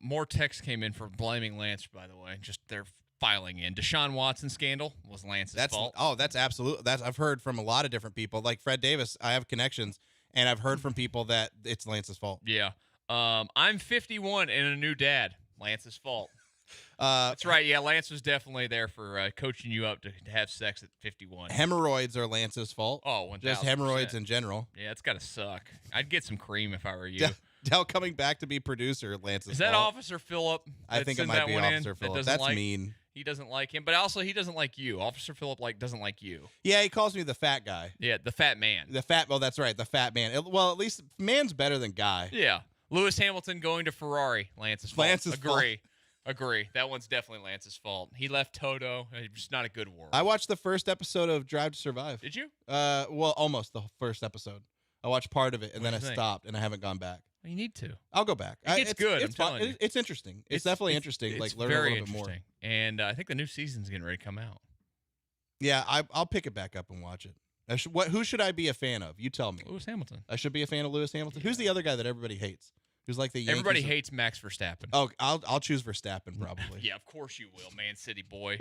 [SPEAKER 1] More texts came in for blaming Lance, by the way. Just they're filing in. Deshaun Watson scandal was Lance's fault.
[SPEAKER 2] Oh, that's absolute. I've heard from a lot of different people. Like Fred Davis, I have connections, and I've heard from people that it's Lance's fault.
[SPEAKER 1] Yeah. I'm 51 and a new dad. Lance's fault. That's right. Yeah, Lance was definitely there for coaching you up to have sex at 51.
[SPEAKER 2] Hemorrhoids are Lance's fault.
[SPEAKER 1] Oh, 1,000%.
[SPEAKER 2] Just hemorrhoids in general.
[SPEAKER 1] Yeah, it's got to suck. I'd get some cream if I were you.
[SPEAKER 2] Dell coming back to be producer, Lance's
[SPEAKER 1] Is that
[SPEAKER 2] fault.
[SPEAKER 1] Officer Phillip?
[SPEAKER 2] I think it might be Officer Phillip. That's mean.
[SPEAKER 1] He doesn't like him, but also he doesn't like you. Officer Phillip doesn't like you.
[SPEAKER 2] Yeah, he calls me the fat guy.
[SPEAKER 1] Yeah, the fat man.
[SPEAKER 2] Well, that's right, the fat man. Well, at least man's better than guy.
[SPEAKER 1] Yeah. Lewis Hamilton going to Ferrari, Lance's fault. Agree. That one's definitely Lance's fault. He left Toto. It's not a good world.
[SPEAKER 2] I watched the first episode of Drive to Survive.
[SPEAKER 1] Did you?
[SPEAKER 2] Well, almost the first episode. I watched part of it, and then I
[SPEAKER 1] think?
[SPEAKER 2] stopped, and I haven't gone back.
[SPEAKER 1] Well, you need to.
[SPEAKER 2] I'll go back.
[SPEAKER 1] It's good.
[SPEAKER 2] It's
[SPEAKER 1] I'm telling you.
[SPEAKER 2] It's interesting. It's definitely interesting. Like, learn a little bit more.
[SPEAKER 1] And I think the new season's getting ready to come out.
[SPEAKER 2] Yeah, I'll pick it back up and watch it. Who should I be a fan of? You tell me.
[SPEAKER 1] Lewis Hamilton.
[SPEAKER 2] I should be a fan of Lewis Hamilton. Yeah. Who's the other guy that everybody hates? Who's like the Yankees?
[SPEAKER 1] Everybody hates Max Verstappen.
[SPEAKER 2] Oh, I'll choose Verstappen probably.
[SPEAKER 1] Yeah, of course you will, Man City boy.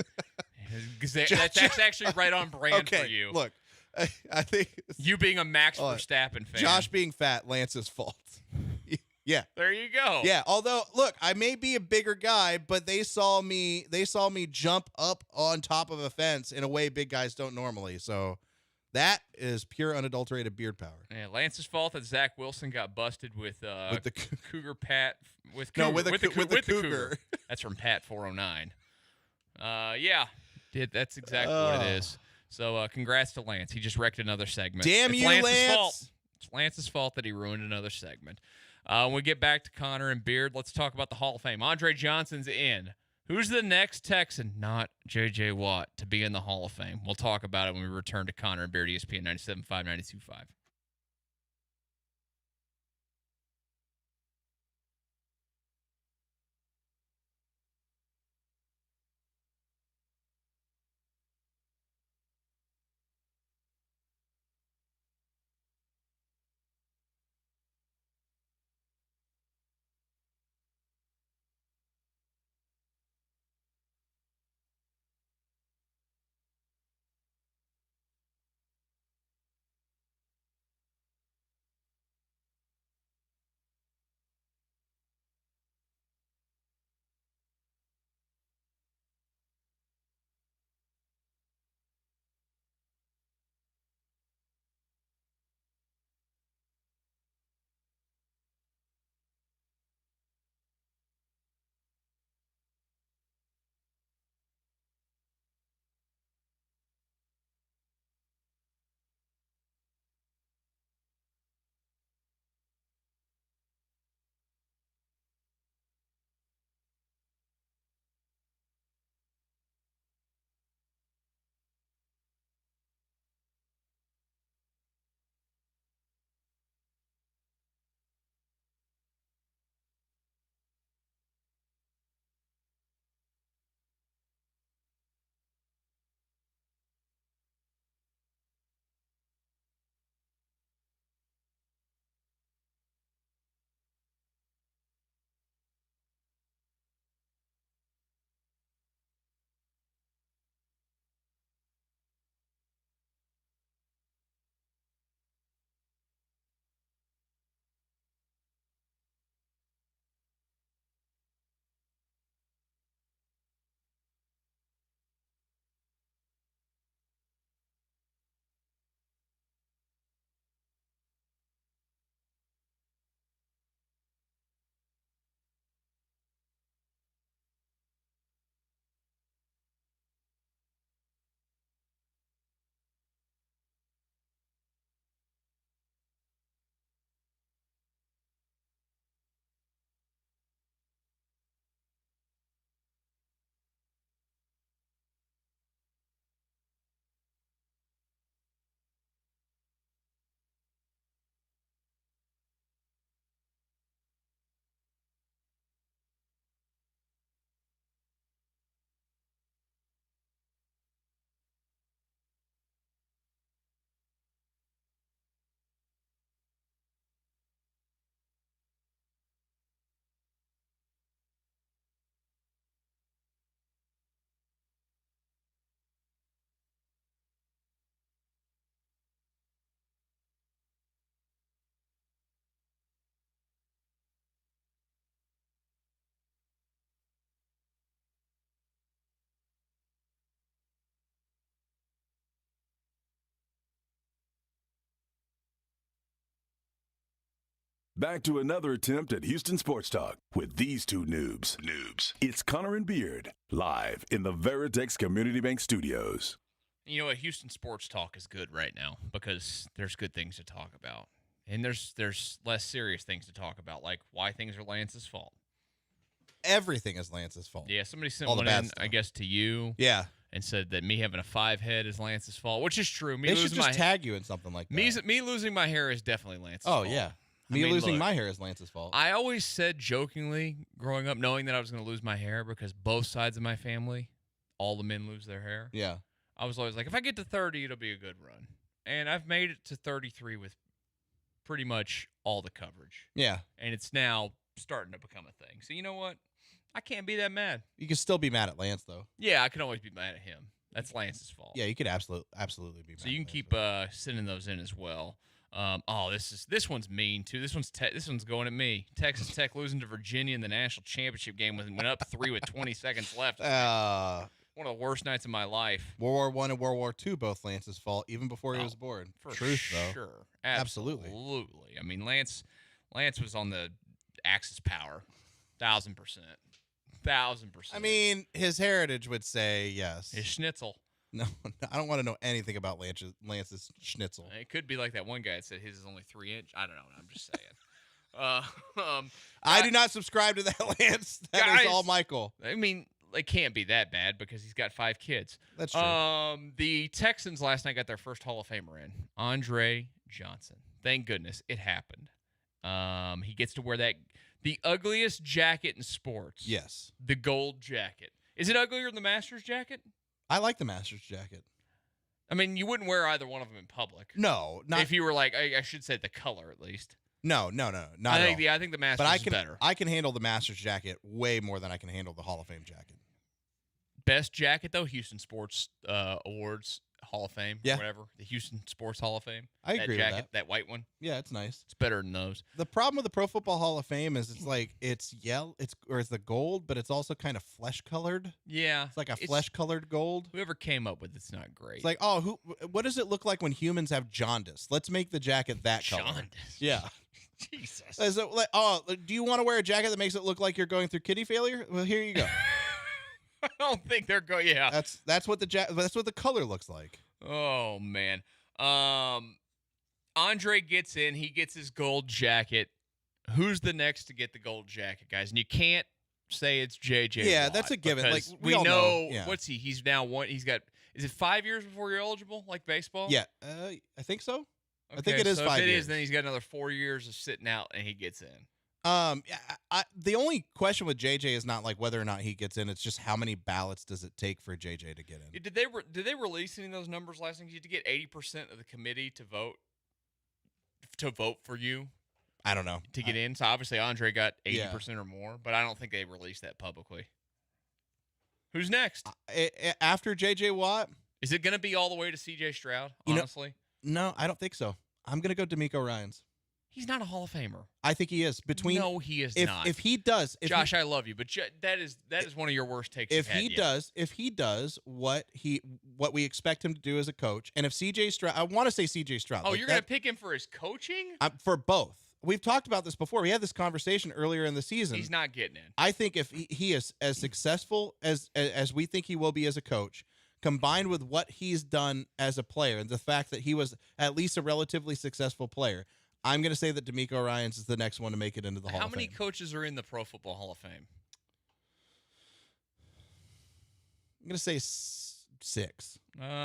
[SPEAKER 1] That's actually right on brand for you.
[SPEAKER 2] Look, I think
[SPEAKER 1] you being a Max Verstappen fan.
[SPEAKER 2] Josh being fat, Lance's fault. Yeah.
[SPEAKER 1] There you go.
[SPEAKER 2] Yeah, although look, I may be a bigger guy, but they saw me jump up on top of a fence in a way big guys don't normally. So that is pure unadulterated beard power.
[SPEAKER 1] Yeah, Lance's fault that Zach Wilson got busted with
[SPEAKER 2] the
[SPEAKER 1] Cougar Pat with
[SPEAKER 2] No,
[SPEAKER 1] Cougar,
[SPEAKER 2] with the
[SPEAKER 1] Cougar.
[SPEAKER 2] Cougar.
[SPEAKER 1] That's from Pat 409. Yeah, that's exactly what it is. So congrats to Lance. He just wrecked another segment.
[SPEAKER 2] Damn
[SPEAKER 1] it's
[SPEAKER 2] you,
[SPEAKER 1] Lance's
[SPEAKER 2] Lance.
[SPEAKER 1] fault. It's Lance's fault that he ruined another segment. When we get back to Connor and Beard, let's talk about the Hall of Fame. Andre Johnson's in. Who's the next Texan, not J.J. Watt, to be in the Hall of Fame? We'll talk about it when we return to Connor and Beard, ESPN 97.5, 92.5.
[SPEAKER 5] Back to another attempt at Houston Sports Talk with these two noobs. It's Connor and Beard, live in the Veritex Community Bank Studios.
[SPEAKER 1] You know what? Houston Sports Talk is good right now because there's good things to talk about. And there's less serious things to talk about, like why things are Lance's fault.
[SPEAKER 2] Everything is Lance's fault.
[SPEAKER 1] Yeah, somebody sent
[SPEAKER 2] All the
[SPEAKER 1] one
[SPEAKER 2] bad
[SPEAKER 1] in,
[SPEAKER 2] stuff.
[SPEAKER 1] I guess, to you.
[SPEAKER 2] Yeah.
[SPEAKER 1] And said that me having a 5-head is Lance's fault, which is true.
[SPEAKER 2] They should just tag you in something like that.
[SPEAKER 1] Me losing my hair is definitely Lance's
[SPEAKER 2] Oh,
[SPEAKER 1] fault.
[SPEAKER 2] yeah.
[SPEAKER 1] I mean,
[SPEAKER 2] losing
[SPEAKER 1] look,
[SPEAKER 2] my hair is Lance's fault.
[SPEAKER 1] I always said jokingly growing up, knowing that I was going to lose my hair because both sides of my family, all the men lose their hair.
[SPEAKER 2] Yeah.
[SPEAKER 1] I was always like, if I get to 30, it'll be a good run. And I've made it to 33 with pretty much all the coverage.
[SPEAKER 2] Yeah.
[SPEAKER 1] And it's now starting to become a thing. So you know what? I can't be that mad.
[SPEAKER 2] You can still be mad at Lance, though.
[SPEAKER 1] Yeah, I can always be mad at him. That's Lance's fault.
[SPEAKER 2] Yeah, you could absolutely be mad.
[SPEAKER 1] So you can
[SPEAKER 2] at
[SPEAKER 1] keep
[SPEAKER 2] Lance.
[SPEAKER 1] sending those in as well. This one's mean too. This one's going at me. Texas Tech losing to Virginia in the national championship game went up 3 with 20 seconds left. One of the worst nights of my life.
[SPEAKER 2] World War I and World War II, both Lance's fault, even before he was born.
[SPEAKER 1] For
[SPEAKER 2] Truth, though.
[SPEAKER 1] sure.
[SPEAKER 2] Absolutely.
[SPEAKER 1] Absolutely. I mean, Lance was on the Axis power, 1,000%. 1,000%.
[SPEAKER 2] I mean, his heritage would say yes.
[SPEAKER 1] His schnitzel.
[SPEAKER 2] No, I don't want to know anything about Lance's schnitzel.
[SPEAKER 1] It could be like that one guy that said his is only 3 inch. I don't know. I'm just saying.
[SPEAKER 2] I do not subscribe to that, Lance. That is all Michael.
[SPEAKER 1] I mean, it can't be that bad because he's got 5 kids.
[SPEAKER 2] That's true.
[SPEAKER 1] The Texans last night got their first Hall of Famer in, Andre Johnson. Thank goodness it happened. He gets to wear the ugliest jacket in sports.
[SPEAKER 2] Yes.
[SPEAKER 1] The gold jacket. Is it uglier than the Masters jacket?
[SPEAKER 2] I like the Masters jacket.
[SPEAKER 1] I mean, you wouldn't wear either one of them in public.
[SPEAKER 2] No, not
[SPEAKER 1] if you were like, I should say the color at least.
[SPEAKER 2] No, not
[SPEAKER 1] I think the Masters is better.
[SPEAKER 2] I can handle the Masters jacket way more than I can handle the Hall of Fame jacket.
[SPEAKER 1] Best jacket though, Houston Sports Awards Hall of Fame,
[SPEAKER 2] yeah.
[SPEAKER 1] Whatever. The Houston Sports Hall of Fame.
[SPEAKER 2] I agree
[SPEAKER 1] jacket,
[SPEAKER 2] with that.
[SPEAKER 1] That white one.
[SPEAKER 2] Yeah, it's nice.
[SPEAKER 1] It's better than those.
[SPEAKER 2] The problem with the Pro Football Hall of Fame is it's yellow, it's the gold, but it's also kind of flesh colored.
[SPEAKER 1] Yeah.
[SPEAKER 2] It's like a flesh colored gold.
[SPEAKER 1] Whoever came up with it's not great.
[SPEAKER 2] It's like, what does it look like when humans have jaundice? Let's make the jacket that color.
[SPEAKER 1] Jaundice.
[SPEAKER 2] Yeah.
[SPEAKER 1] Jesus.
[SPEAKER 2] Is it like, do you want to wear a jacket that makes it look like you're going through kidney failure? Well, here you go.
[SPEAKER 1] I don't think they're going. Yeah.
[SPEAKER 2] That's what the color looks like.
[SPEAKER 1] Oh man. Andre gets in. He gets his gold jacket. Who's the next to get the gold jacket, guys? And you can't say it's JJ.
[SPEAKER 2] Yeah,
[SPEAKER 1] Watt,
[SPEAKER 2] that's a given. Like
[SPEAKER 1] we know.
[SPEAKER 2] Yeah.
[SPEAKER 1] What's he? He's now one. He's got. Is it 5 years before you're eligible, like baseball?
[SPEAKER 2] Yeah, I think so.
[SPEAKER 1] Okay,
[SPEAKER 2] I think it is
[SPEAKER 1] so
[SPEAKER 2] 5
[SPEAKER 1] if it
[SPEAKER 2] years.
[SPEAKER 1] is, then he's got another 4 years of sitting out, and he gets in.
[SPEAKER 2] The only question with JJ is not like whether or not he gets in. It's just how many ballots does it take for JJ to get in?
[SPEAKER 1] Did they release any of those numbers last night? You had to get 80% of the committee to vote for you.
[SPEAKER 2] I don't know
[SPEAKER 1] to get in. So obviously Andre got 80% or more, but I don't think they released that publicly. Who's next?
[SPEAKER 2] After JJ Watt?
[SPEAKER 1] Is it going to be all the way to CJ Stroud? Honestly,
[SPEAKER 2] no, I don't think so. I'm going to go D'Amico Ryans.
[SPEAKER 1] He's not a Hall of Famer.
[SPEAKER 2] I think he is.
[SPEAKER 1] No, he is not.
[SPEAKER 2] If he does,
[SPEAKER 1] Josh, I love you, but that is one of your worst takes.
[SPEAKER 2] If he does what we expect him to do as a coach, and if CJ Stroud, I want to say CJ Stroud.
[SPEAKER 1] Oh, you're going to pick him for his coaching?
[SPEAKER 2] For both. We've talked about this before. We had this conversation earlier in the season.
[SPEAKER 1] He's not getting in.
[SPEAKER 2] I think if he is as successful as we think he will be as a coach, combined with what he's done as a player and the fact that he was at least a relatively successful player, I'm going to say that D'Amico Ryans is the next one to make it into the Hall of Fame.
[SPEAKER 1] How many coaches are in the Pro Football Hall of Fame?
[SPEAKER 2] I'm going to say 6.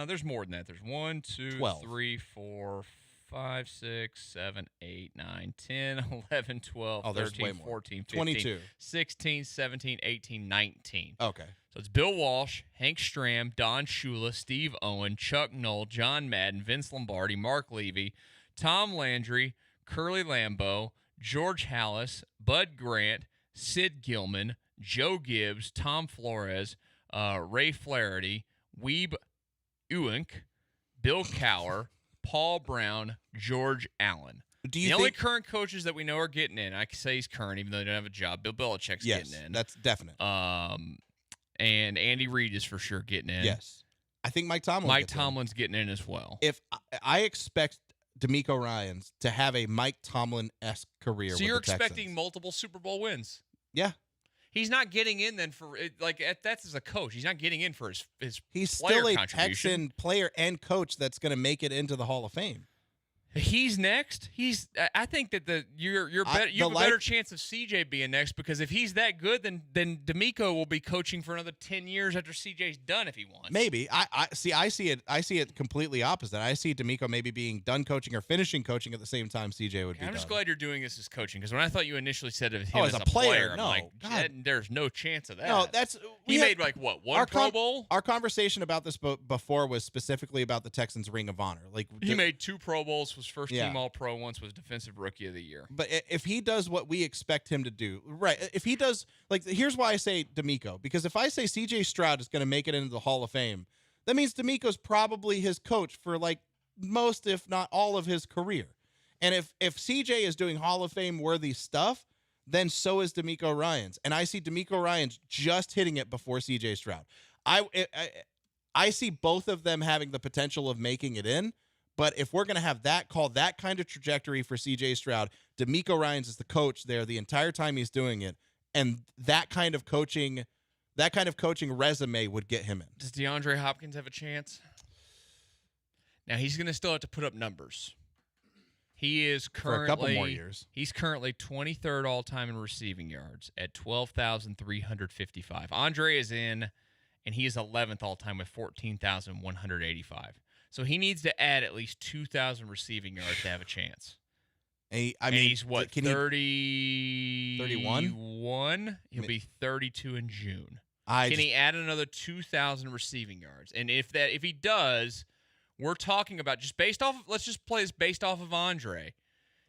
[SPEAKER 1] There's more than that. There's 1, 2,
[SPEAKER 2] 12.
[SPEAKER 1] 3, 4, 5, 6, 7, 8, 9, 10, 11, 12, 13, 14, 15,
[SPEAKER 2] 22.
[SPEAKER 1] 16, 17, 18, 19.
[SPEAKER 2] Okay.
[SPEAKER 1] So it's Bill Walsh, Hank Stram, Don Shula, Steve Owen, Chuck Knoll, John Madden, Vince Lombardi, Mark Levy, Tom Landry, Curly Lambeau, George Hallis, Bud Grant, Sid Gilman, Joe Gibbs, Tom Flores, Ray Flaherty, Weeb Ewink, Bill Cower, Paul Brown, George Allen. The only current coaches that we know are getting in, I can say he's current, even though they don't have a job. Bill Belichick's getting in.
[SPEAKER 2] That's definite.
[SPEAKER 1] And Andy Reid is for sure getting in.
[SPEAKER 2] Yes. I think Mike
[SPEAKER 1] Tomlin's getting in as well.
[SPEAKER 2] If I expect D'Amico Ryans to have a Mike Tomlin-esque career.
[SPEAKER 1] So
[SPEAKER 2] with
[SPEAKER 1] you're
[SPEAKER 2] the Texans.
[SPEAKER 1] expecting multiple Super Bowl wins?
[SPEAKER 2] Yeah.
[SPEAKER 1] He's not getting in then for that's as a coach. He's not getting in for his
[SPEAKER 2] He's
[SPEAKER 1] player
[SPEAKER 2] still a
[SPEAKER 1] contribution.
[SPEAKER 2] Texan player and coach that's going to make it into the Hall of Fame.
[SPEAKER 1] He's next. I think that you have a better chance of CJ being next because if he's that good, then D'Amico will be coaching for another 10 years after CJ's done if he wants.
[SPEAKER 2] Maybe. I see it completely opposite. I see D'Amico maybe being done coaching or finishing coaching at the same time CJ would be.
[SPEAKER 1] I'm just glad you're doing this as coaching because when I thought you initially said of him
[SPEAKER 2] as a player,
[SPEAKER 1] I'm
[SPEAKER 2] no,
[SPEAKER 1] like, there's no chance of that.
[SPEAKER 2] No,
[SPEAKER 1] he made one Pro Bowl.
[SPEAKER 2] Our conversation about this before was specifically about the Texans' Ring of Honor. Like
[SPEAKER 1] he made 2 Pro Bowls, was first team All-Pro, once was Defensive Rookie of the Year.
[SPEAKER 2] But if he does what we expect him to do, right? If he does, here's why I say D'Amico, because if I say CJ Stroud is going to make it into the Hall of Fame, that means D'Amico's probably his coach for most, if not all, of his career. And if CJ is doing Hall of Fame worthy stuff, then so is D'Amico Ryans. And I see D'Amico Ryans just hitting it before CJ Stroud. I see both of them having the potential of making it in. But if we're going to have that kind of trajectory for CJ Stroud, D'Amico Ryans is the coach there the entire time he's doing it. And that kind of coaching resume would get him in.
[SPEAKER 1] Does DeAndre Hopkins have a chance? Now, he's going to still have to put up numbers. He is currently,
[SPEAKER 2] for a couple more years.
[SPEAKER 1] He's currently 23rd all-time in receiving yards at 12,355. Andre is in, and he is 11th all-time with 14,185. So he needs to add at least 2,000 receiving yards to have a chance.
[SPEAKER 2] And
[SPEAKER 1] he's what,
[SPEAKER 2] 30,
[SPEAKER 1] 31? He'll be 32 in June. Can he add another 2,000 receiving yards? And if he does, we're talking about let's just play this based off of Andre.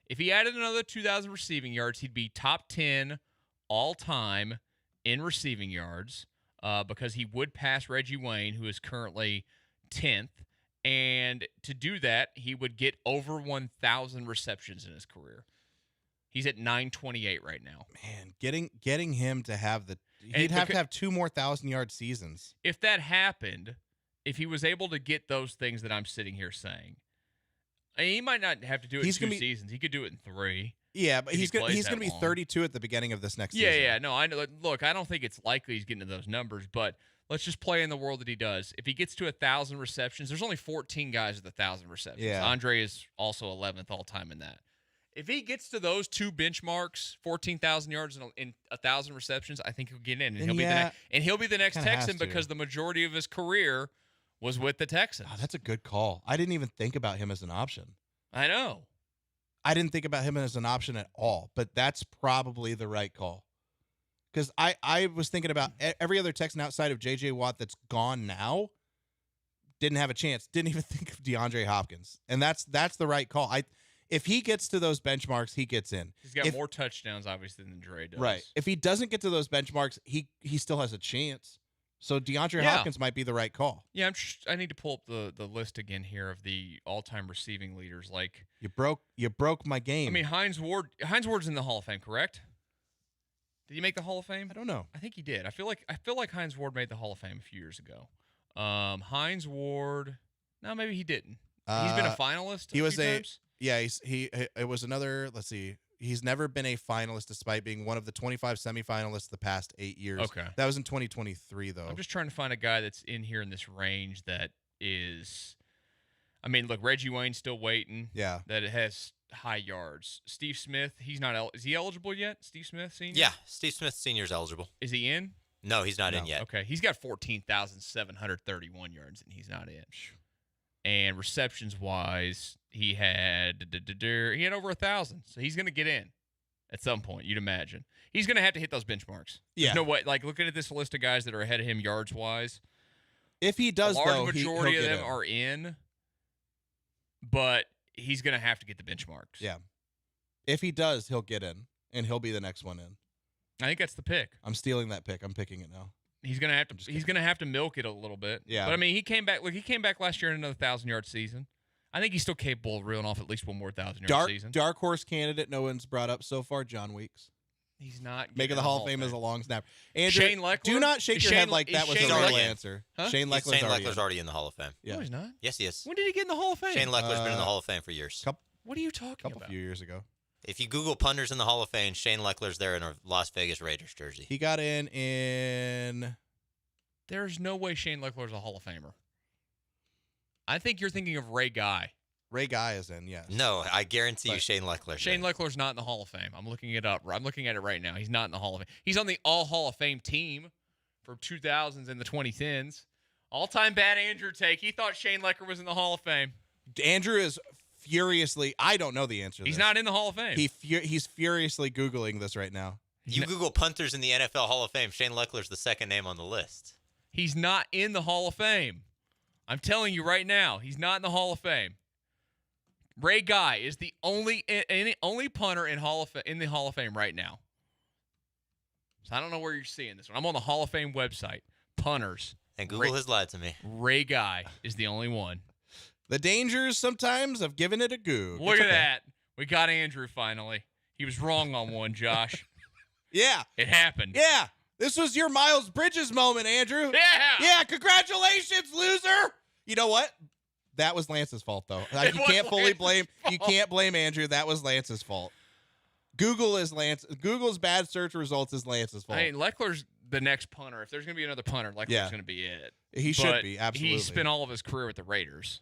[SPEAKER 1] If he added another 2,000 receiving yards, he'd be top 10 all-time in receiving yards because he would pass Reggie Wayne, who is currently 10th. And to do that, he would get over 1,000 receptions in his career. He's at 928 right now.
[SPEAKER 2] Man, getting him to have he'd have to have 2 more 1,000-yard seasons.
[SPEAKER 1] If that happened, if he was able to get those things that I'm sitting here saying, he might not have to do it in 2 seasons. He could do it in 3.
[SPEAKER 2] Yeah, but he's going to be 32 at the beginning of this next season.
[SPEAKER 1] Yeah. No, I know. Look, I don't think it's likely he's getting to those numbers, but let's just play in the world that he does. If he gets to 1,000 receptions, there's only 14 guys with 1,000 receptions.
[SPEAKER 2] Yeah.
[SPEAKER 1] Andre is also 11th all-time in that. If he gets to those 2 benchmarks, 14,000 yards and 1,000 receptions, I think he'll get in, and he'll be the next Texan because the majority of his career was with the Texans.
[SPEAKER 2] Oh, that's a good call. I didn't even think about him as an option.
[SPEAKER 1] I know.
[SPEAKER 2] I didn't think about him as an option at all, but that's probably the right call. Because I was thinking about every other Texan outside of J.J. Watt that's gone now didn't have a chance. Didn't even think of DeAndre Hopkins. And that's the right call. If he gets to those benchmarks, he gets in.
[SPEAKER 1] He's got more touchdowns, obviously, than Dre does.
[SPEAKER 2] Right. If he doesn't get to those benchmarks, he still has a chance. So DeAndre Hopkins might be the right call.
[SPEAKER 1] Yeah, I need to pull up the list again here of the all-time receiving leaders. Like
[SPEAKER 2] you broke my game.
[SPEAKER 1] I mean, Hines Ward's in the Hall of Fame, correct? Did he make the Hall of Fame?
[SPEAKER 2] I don't know.
[SPEAKER 1] I think he did. I feel like Hines Ward made the Hall of Fame a few years ago. Hines Ward, no, maybe he didn't. He's been a finalist.
[SPEAKER 2] He was
[SPEAKER 1] times?
[SPEAKER 2] Yeah. It was another. Let's see. He's never been a finalist despite being one of the 25 semifinalists the past 8 years.
[SPEAKER 1] Okay.
[SPEAKER 2] That was in 2023, though.
[SPEAKER 1] I'm just trying to find a guy that's in here in this range that is. I mean, look, Reggie Wayne's still waiting.
[SPEAKER 2] Yeah.
[SPEAKER 1] That it has high yards. Steve Smith, he's not. Is he eligible yet? Steve Smith Senior.
[SPEAKER 3] Yeah, Steve Smith Senior is eligible.
[SPEAKER 1] Is he in?
[SPEAKER 3] No, he's not in yet.
[SPEAKER 1] Okay, he's got 14,731 yards, and he's not in. And receptions wise, he had over 1,000, so he's going to get in at some point. You'd imagine he's going to have to hit those benchmarks.
[SPEAKER 2] Yeah.
[SPEAKER 1] There's no way. Like looking at this list of guys that are ahead of him yards wise,
[SPEAKER 2] if he does,
[SPEAKER 1] a large
[SPEAKER 2] though,
[SPEAKER 1] majority
[SPEAKER 2] he'll
[SPEAKER 1] of them
[SPEAKER 2] in.
[SPEAKER 1] are in, but he's going to have to get the benchmarks.
[SPEAKER 2] Yeah. If he does, he'll get in, and he'll be the next one in.
[SPEAKER 1] I think that's the pick.
[SPEAKER 2] I'm stealing that pick. I'm picking it now.
[SPEAKER 1] He's gonna have to. He's gonna have to milk it a little bit.
[SPEAKER 2] Yeah.
[SPEAKER 1] But I mean, he came back. Look, he came back last year in another 1,000-yard season. I think he's still capable of reeling off at least one more 1,000-yard season.
[SPEAKER 2] Dark horse candidate no one's brought up so far, John Weeks.
[SPEAKER 1] He's not
[SPEAKER 2] making the Hall of Fame as a long snapper. Andrew,
[SPEAKER 1] Shane Leckler.
[SPEAKER 2] Do not shake your head like that was a real answer.
[SPEAKER 1] Huh?
[SPEAKER 2] Shane Leckler's
[SPEAKER 3] already in the Hall of Fame.
[SPEAKER 2] Yeah.
[SPEAKER 1] No, he's not.
[SPEAKER 3] Yes, he is.
[SPEAKER 1] When did he get in the Hall of Fame?
[SPEAKER 3] Shane Leckler's been in the Hall of Fame for years.
[SPEAKER 1] What are you talking about?
[SPEAKER 2] A few years ago.
[SPEAKER 3] If you Google punters in the Hall of Fame, Shane Leckler's there in a Las Vegas Raiders jersey.
[SPEAKER 2] He got in.
[SPEAKER 1] There's no way Shane Leckler's a Hall of Famer. I think you're thinking of Ray Guy.
[SPEAKER 2] Ray Guy is in, yes.
[SPEAKER 3] No, I guarantee you Shane Leckler.
[SPEAKER 1] Shane Leckler's not in the Hall of Fame. I'm looking it up. I'm looking at it right now. He's not in the Hall of Fame. He's on the All Hall of Fame team for 2000s and the 2010s. All-time bad Andrew take. He thought Shane Leckler was in the Hall of Fame.
[SPEAKER 2] Andrew is furiously. I don't know the answer to
[SPEAKER 1] He's
[SPEAKER 2] this.
[SPEAKER 1] not in the Hall of Fame.
[SPEAKER 2] He's furiously Googling this right now.
[SPEAKER 3] You Google punters in the NFL Hall of Fame, Shane Leckler's the second name on the list.
[SPEAKER 1] He's not in the Hall of Fame. I'm telling you right now, he's not in the Hall of Fame. Ray Guy is the only punter in the Hall of Fame right now. So I don't know where you're seeing this one. I'm on the Hall of Fame website. Punters.
[SPEAKER 3] And Google has lied to me.
[SPEAKER 1] Ray Guy is the only one.
[SPEAKER 2] The dangers sometimes of giving it a goo.
[SPEAKER 1] Look at that. We got Andrew finally. He was wrong on one, Josh.
[SPEAKER 2] Yeah.
[SPEAKER 1] It happened.
[SPEAKER 2] Yeah. This was your Miles Bridges moment, Andrew.
[SPEAKER 1] Yeah.
[SPEAKER 2] Yeah, congratulations, loser. You know what? That was Lance's fault, though.
[SPEAKER 1] It
[SPEAKER 2] You
[SPEAKER 1] was
[SPEAKER 2] can't fully
[SPEAKER 1] Lance's
[SPEAKER 2] blame. You
[SPEAKER 1] fault.
[SPEAKER 2] can't blame Andrew. That was Lance's fault. Google's bad search results is Lance's fault.
[SPEAKER 1] I mean, Leckler's the next punter. If there's going to be another punter, Leckler's
[SPEAKER 2] Yeah.
[SPEAKER 1] going to be it.
[SPEAKER 2] He should
[SPEAKER 1] But
[SPEAKER 2] be, absolutely.
[SPEAKER 1] He spent all of his career with the Raiders.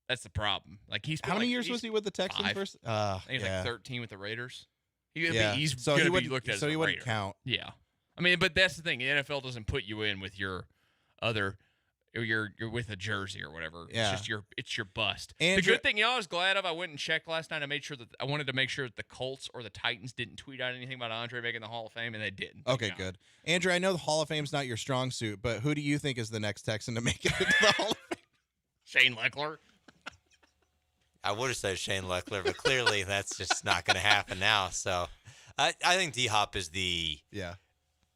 [SPEAKER 1] That's the problem. Like
[SPEAKER 2] How many years was he with the Texans
[SPEAKER 1] 5.
[SPEAKER 2] first?
[SPEAKER 1] I think he's like 13 with the Raiders. He's
[SPEAKER 2] so
[SPEAKER 1] going
[SPEAKER 2] he
[SPEAKER 1] to
[SPEAKER 2] would
[SPEAKER 1] be looked at as
[SPEAKER 2] so
[SPEAKER 1] a
[SPEAKER 2] he wouldn't
[SPEAKER 1] Raider.
[SPEAKER 2] count.
[SPEAKER 1] Yeah. I mean, but that's the thing. The NFL doesn't put you in with your other you're with a jersey or whatever.
[SPEAKER 2] Yeah.
[SPEAKER 1] It's just it's your bust.
[SPEAKER 2] Andrew-
[SPEAKER 1] The good thing, I was glad of. I went and checked last night. I wanted to make sure that the Colts or the Titans didn't tweet out anything about Andre making the Hall of Fame, and they didn't.
[SPEAKER 2] Okay, good. Andrew, I know the Hall of Fame's not your strong suit, but who do you think is the next Texan to make it into the Hall of Fame?
[SPEAKER 1] Shane Leckler.
[SPEAKER 3] I would have said Shane Leckler, but clearly that's just not going to happen now. So I think D-Hop is the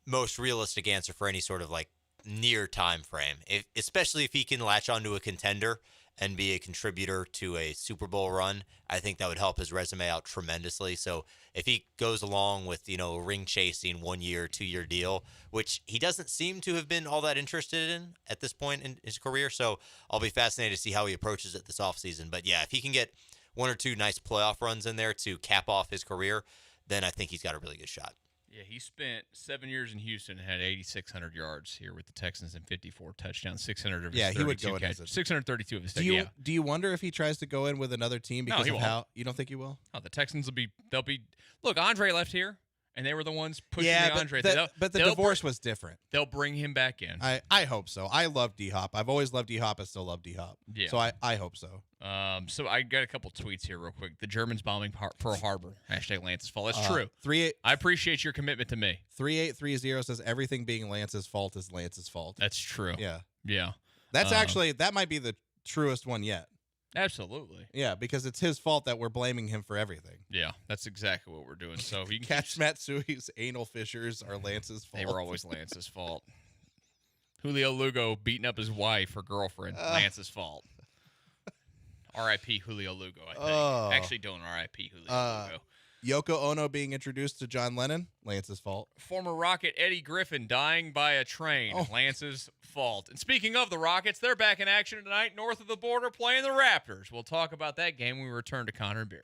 [SPEAKER 3] most realistic answer for any sort of like near time frame, especially if he can latch onto a contender and be a contributor to a Super Bowl run. I think that would help his resume out tremendously. So if he goes along with, a ring chasing 1 year, 2 year deal, which he doesn't seem to have been all that interested in at this point in his career. So I'll be fascinated to see how he approaches it this offseason. But yeah, if he can get 1 or 2 nice playoff runs in there to cap off his career, then I think he's got a really good shot.
[SPEAKER 1] Yeah, he spent 7 years in Houston and had 8,600 yards here with the Texans and 54 touchdowns, 600 of his 32
[SPEAKER 2] he would go in
[SPEAKER 1] catches,
[SPEAKER 2] as a-
[SPEAKER 1] 632 of his.
[SPEAKER 2] Do you wonder if he tries to go in with another team because
[SPEAKER 1] he
[SPEAKER 2] of
[SPEAKER 1] won't.
[SPEAKER 2] how you don't think he will?
[SPEAKER 1] Oh, the Texans they'll be. Look, Andre left here, and they were the ones pushing the Andre.
[SPEAKER 2] But the divorce was different.
[SPEAKER 1] They'll bring him back in.
[SPEAKER 2] I hope so. I love D-Hop. I've always loved D-Hop. I still love D-Hop.
[SPEAKER 1] Yeah.
[SPEAKER 2] So I hope so.
[SPEAKER 1] So I got a couple tweets here real quick. The Germans bombing Pearl Harbor. # Lance's fault. That's true.
[SPEAKER 2] 38
[SPEAKER 1] I appreciate your commitment to me.
[SPEAKER 2] 3830 says everything being Lance's fault is Lance's fault.
[SPEAKER 1] That's true.
[SPEAKER 2] Yeah.
[SPEAKER 1] Yeah.
[SPEAKER 2] That's actually that might be the truest one yet.
[SPEAKER 1] Absolutely.
[SPEAKER 2] Yeah, because it's his fault that we're blaming him for everything.
[SPEAKER 1] Yeah, that's exactly what we're doing. So you can
[SPEAKER 2] Catch Matsui's anal fissures are Lance's fault.
[SPEAKER 1] They were always Lance's fault. Julio Lugo beating up his wife or girlfriend. Lance's fault. R.I.P. Julio Lugo, I think. Actually, don't R.I.P. Julio Lugo.
[SPEAKER 2] Yoko Ono being introduced to John Lennon, Lance's fault.
[SPEAKER 1] Former Rocket Eddie Griffin dying by a train, Lance's fault. And speaking of the Rockets, they're back in action tonight north of the border playing the Raptors. We'll talk about that game when we return to Connor and Beer.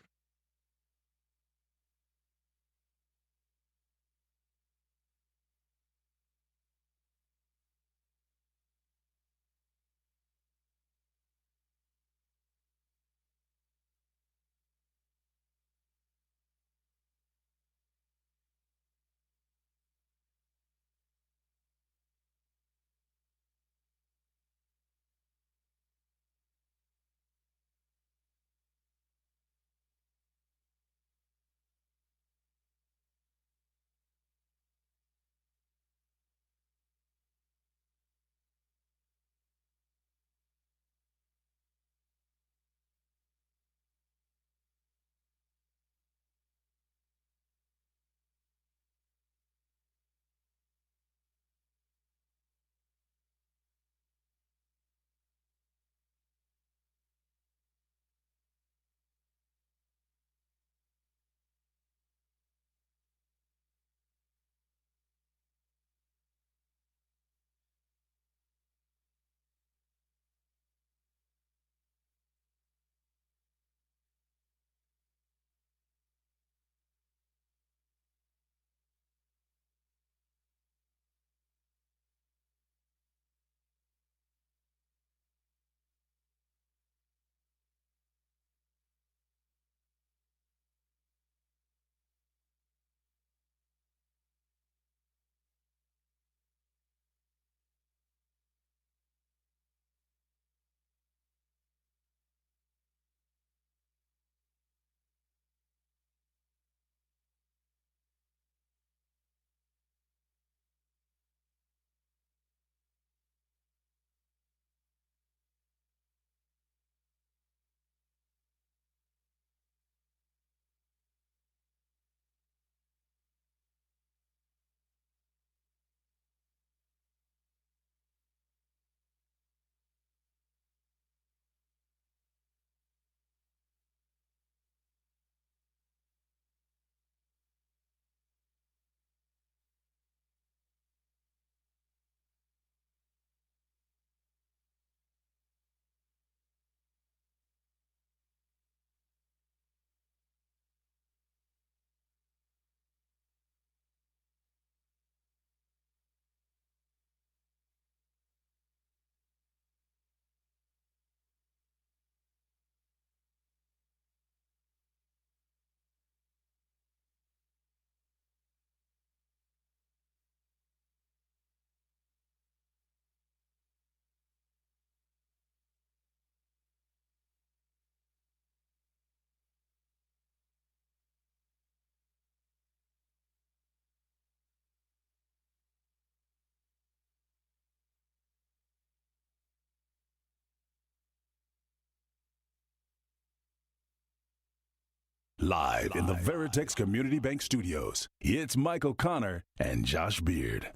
[SPEAKER 5] Live in the Veritex Community Bank Studios, it's Michael Connor and Josh Beard.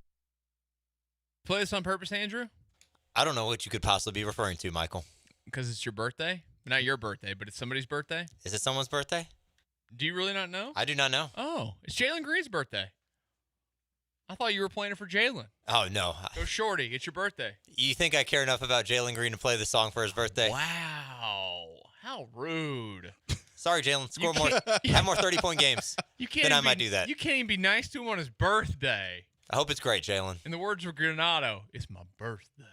[SPEAKER 1] Play this on purpose, Andrew?
[SPEAKER 3] I don't know what you could possibly be referring to, Michael.
[SPEAKER 1] Because it's your birthday? Not your birthday, but it's somebody's birthday?
[SPEAKER 3] Is it someone's birthday?
[SPEAKER 1] Do you really not know?
[SPEAKER 3] I do not know.
[SPEAKER 1] Oh, it's Jalen Green's birthday. I thought you were playing it for Jalen.
[SPEAKER 3] Oh, no.
[SPEAKER 1] Go shorty. It's your birthday.
[SPEAKER 3] You think I care enough about Jalen Green to play the song for his birthday?
[SPEAKER 1] Wow. How rude.
[SPEAKER 3] Sorry, Jalen. Score more. Have more 30-point games. Then I might do that.
[SPEAKER 1] You can't even be nice to him on his birthday.
[SPEAKER 3] I hope it's great, Jalen.
[SPEAKER 1] In the words of Granado, it's my birthday.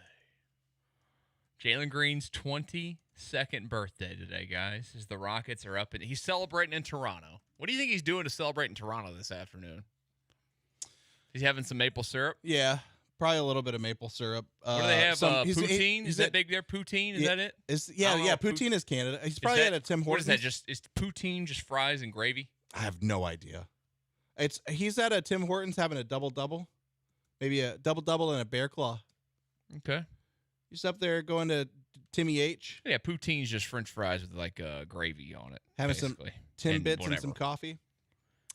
[SPEAKER 1] Jalen Green's 22nd birthday today, guys, as the Rockets are up. And he's celebrating in Toronto. What do you think he's doing to celebrate in Toronto this afternoon? He's having some maple syrup.
[SPEAKER 2] Yeah, probably a little bit of maple syrup.
[SPEAKER 1] What do they have? Poutine? Is that big there? Poutine? Is that it?
[SPEAKER 2] Poutine is Canada. He's probably at a Tim Hortons.
[SPEAKER 1] What is that? Is poutine just fries and gravy?
[SPEAKER 2] I have no idea. He's at a Tim Hortons having a double-double. Maybe a double-double and a bear claw.
[SPEAKER 1] Okay.
[SPEAKER 2] He's up there going to Timmy H.
[SPEAKER 1] Yeah, poutine's just French fries with like gravy on it.
[SPEAKER 2] Having
[SPEAKER 1] basically.
[SPEAKER 2] some Timbits and some coffee.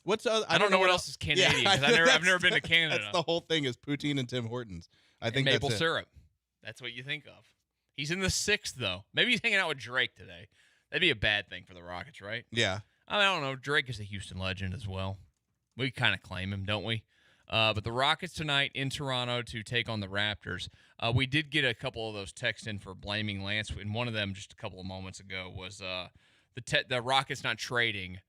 [SPEAKER 1] I don't know what else is Canadian because I've never been to Canada.
[SPEAKER 2] That's the whole thing is poutine and Tim Hortons. I think
[SPEAKER 1] maple
[SPEAKER 2] that's
[SPEAKER 1] syrup. That's what you think of. He's in the 6th though. Maybe he's hanging out with Drake today. That'd be a bad thing for the Rockets, right?
[SPEAKER 2] Yeah.
[SPEAKER 1] I don't know. Drake is a Houston legend as well. We kind of claim him, don't we? But the Rockets tonight in Toronto to take on the Raptors. We did get a couple of those texts in for blaming Lance, and one of them just a couple of moments ago was the Rockets not trading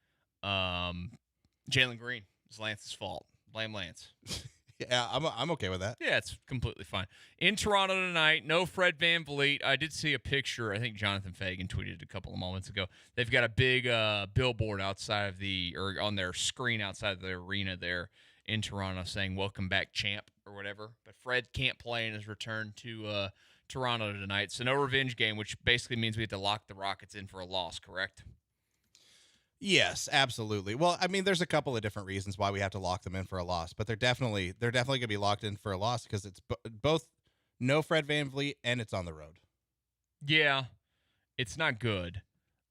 [SPEAKER 1] Jalen Green. It's Lance's fault. Blame Lance.
[SPEAKER 2] Yeah, I'm okay with that.
[SPEAKER 1] Yeah, it's completely fine. In Toronto tonight, no Fred VanVleet. I did see a picture. I think Jonathan Fagan tweeted it a couple of moments ago. They've got a big billboard outside of on their screen outside of the arena there in Toronto saying "Welcome back, champ" or whatever. But Fred can't play in his return to Toronto tonight, so no revenge game, which basically means we have to lock the Rockets in for a loss. Correct?
[SPEAKER 2] Yes, absolutely. Well, I mean, there's a couple of different reasons why we have to lock them in for a loss, but they're definitely going to be locked in for a loss because it's both no Fred VanVleet and it's on the road.
[SPEAKER 1] Yeah, it's not good.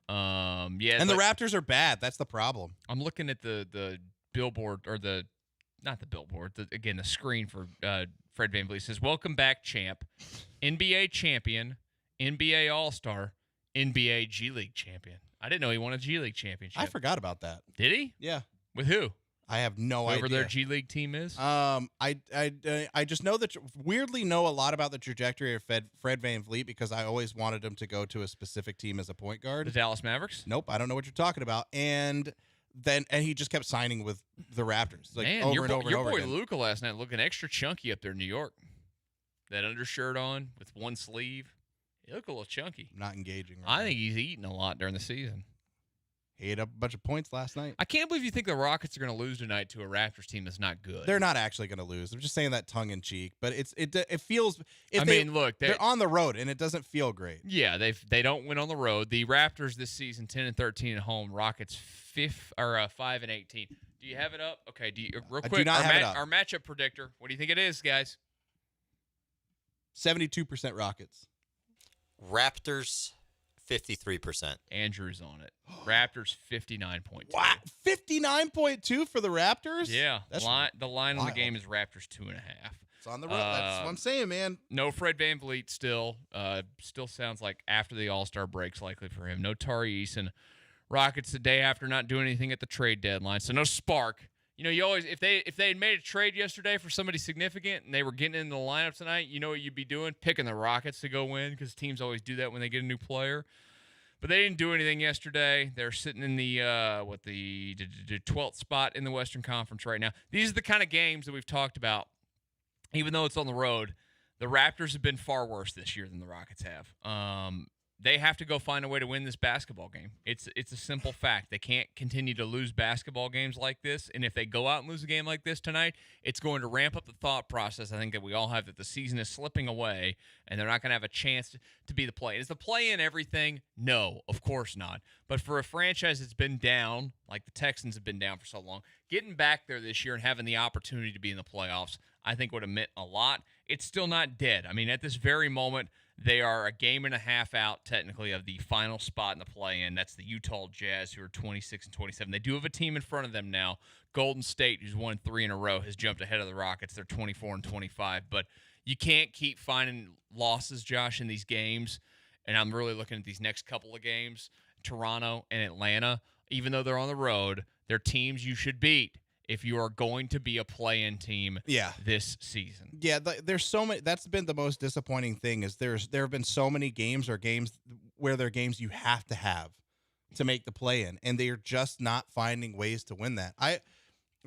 [SPEAKER 1] Yeah,
[SPEAKER 2] and the Raptors are bad. That's the problem.
[SPEAKER 1] I'm looking at the billboard or not the billboard. The screen for Fred VanVleet says, "Welcome back, champ, NBA champion, NBA All-Star, NBA G League champion." I didn't know he won a G League championship.
[SPEAKER 2] I forgot about that.
[SPEAKER 1] Did he?
[SPEAKER 2] Yeah.
[SPEAKER 1] With who?
[SPEAKER 2] I have no idea.
[SPEAKER 1] Whoever their G League team is.
[SPEAKER 2] I just know weirdly know a lot about the trajectory of Fred VanVleet because I always wanted him to go to a specific team as a point guard.
[SPEAKER 1] The Dallas Mavericks?
[SPEAKER 2] Nope, I don't know what you're talking about. And he just kept signing with the Raptors,
[SPEAKER 1] your boy Luka last night looking extra chunky up there in New York. That undershirt on with one sleeve. He looked a little chunky.
[SPEAKER 2] Not engaging.
[SPEAKER 1] I think he's eating a lot during the season.
[SPEAKER 2] He ate up a bunch of points last night.
[SPEAKER 1] I can't believe you think the Rockets are going to lose tonight to a Raptors team that's not good.
[SPEAKER 2] They're not actually going to lose. I'm just saying that tongue in cheek, but it feels.
[SPEAKER 1] Look,
[SPEAKER 2] they're on the road and it doesn't feel great.
[SPEAKER 1] Yeah, they don't win on the road. The Raptors this season 10-13 at home. Rockets 5-18. Do you have it up? Okay. Real quick?
[SPEAKER 2] I do not have it up.
[SPEAKER 1] Our matchup predictor. What do you think it is, guys?
[SPEAKER 2] 72% Rockets.
[SPEAKER 3] Raptors, 53%.
[SPEAKER 1] Andrew's on it. Raptors, 59.2.
[SPEAKER 2] Wow, 59.2 for the Raptors?
[SPEAKER 1] Yeah. The line on the game is Raptors 2.5.
[SPEAKER 2] It's on the road. That's what I'm saying, man.
[SPEAKER 1] No Fred VanVleet still. Still sounds like after the All-Star break's likely for him. No Tari Eason. Rockets the day after not doing anything at the trade deadline. So no spark. You know, you always if they had made a trade yesterday for somebody significant and they were getting into the lineup tonight, you know what you'd be doing? Picking the Rockets to go win because teams always do that when they get a new player. But they didn't do anything yesterday. They're sitting in the 12th spot in the Western Conference right now. These are the kind of games that we've talked about. Even though it's on the road, the Raptors have been far worse this year than the Rockets have. They have to go find a way to win this basketball game. It's a simple fact. They can't continue to lose basketball games like this. And if they go out and lose a game like this tonight, it's going to ramp up the thought process, I think, that we all have that the season is slipping away and they're not going to have a chance to be the play. Is the play in everything? No, of course not. But for a franchise that's been down, like the Texans have been down for so long, getting back there this year and having the opportunity to be in the playoffs, I think would have meant a lot. It's still not dead. I mean, at this very moment, They are a game and a half out, technically, of the final spot in the play-in. That's the Utah Jazz, who are 26-27. They do have a team in front of them now. Golden State, who's won 3 in a row, has jumped ahead of the Rockets. They're 24-25. But you can't keep finding losses, Josh, in these games. And I'm really looking at these next couple of games. Toronto and Atlanta, even though they're on the road, they're teams you should beat if you are going to be a play-in team this season.
[SPEAKER 2] Yeah, there's so many. That's been the most disappointing thing is there have been so many games where they're games you have to make the play-in, and they're just not finding ways to win that.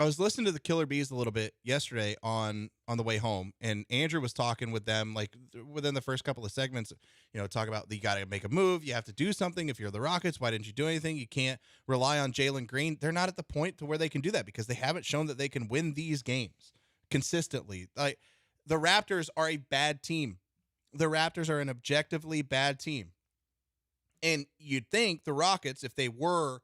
[SPEAKER 2] I was listening to the Killer Bees a little bit yesterday on the way home, and Andrew was talking with them like within the first couple of segments, talk about you got to make a move. You have to do something. If you're the Rockets, why didn't you do anything? You can't rely on Jalen Green. They're not at the point to where they can do that because they haven't shown that they can win these games consistently. Like the Raptors are a bad team. The Raptors are an objectively bad team. And you'd think the Rockets, if they were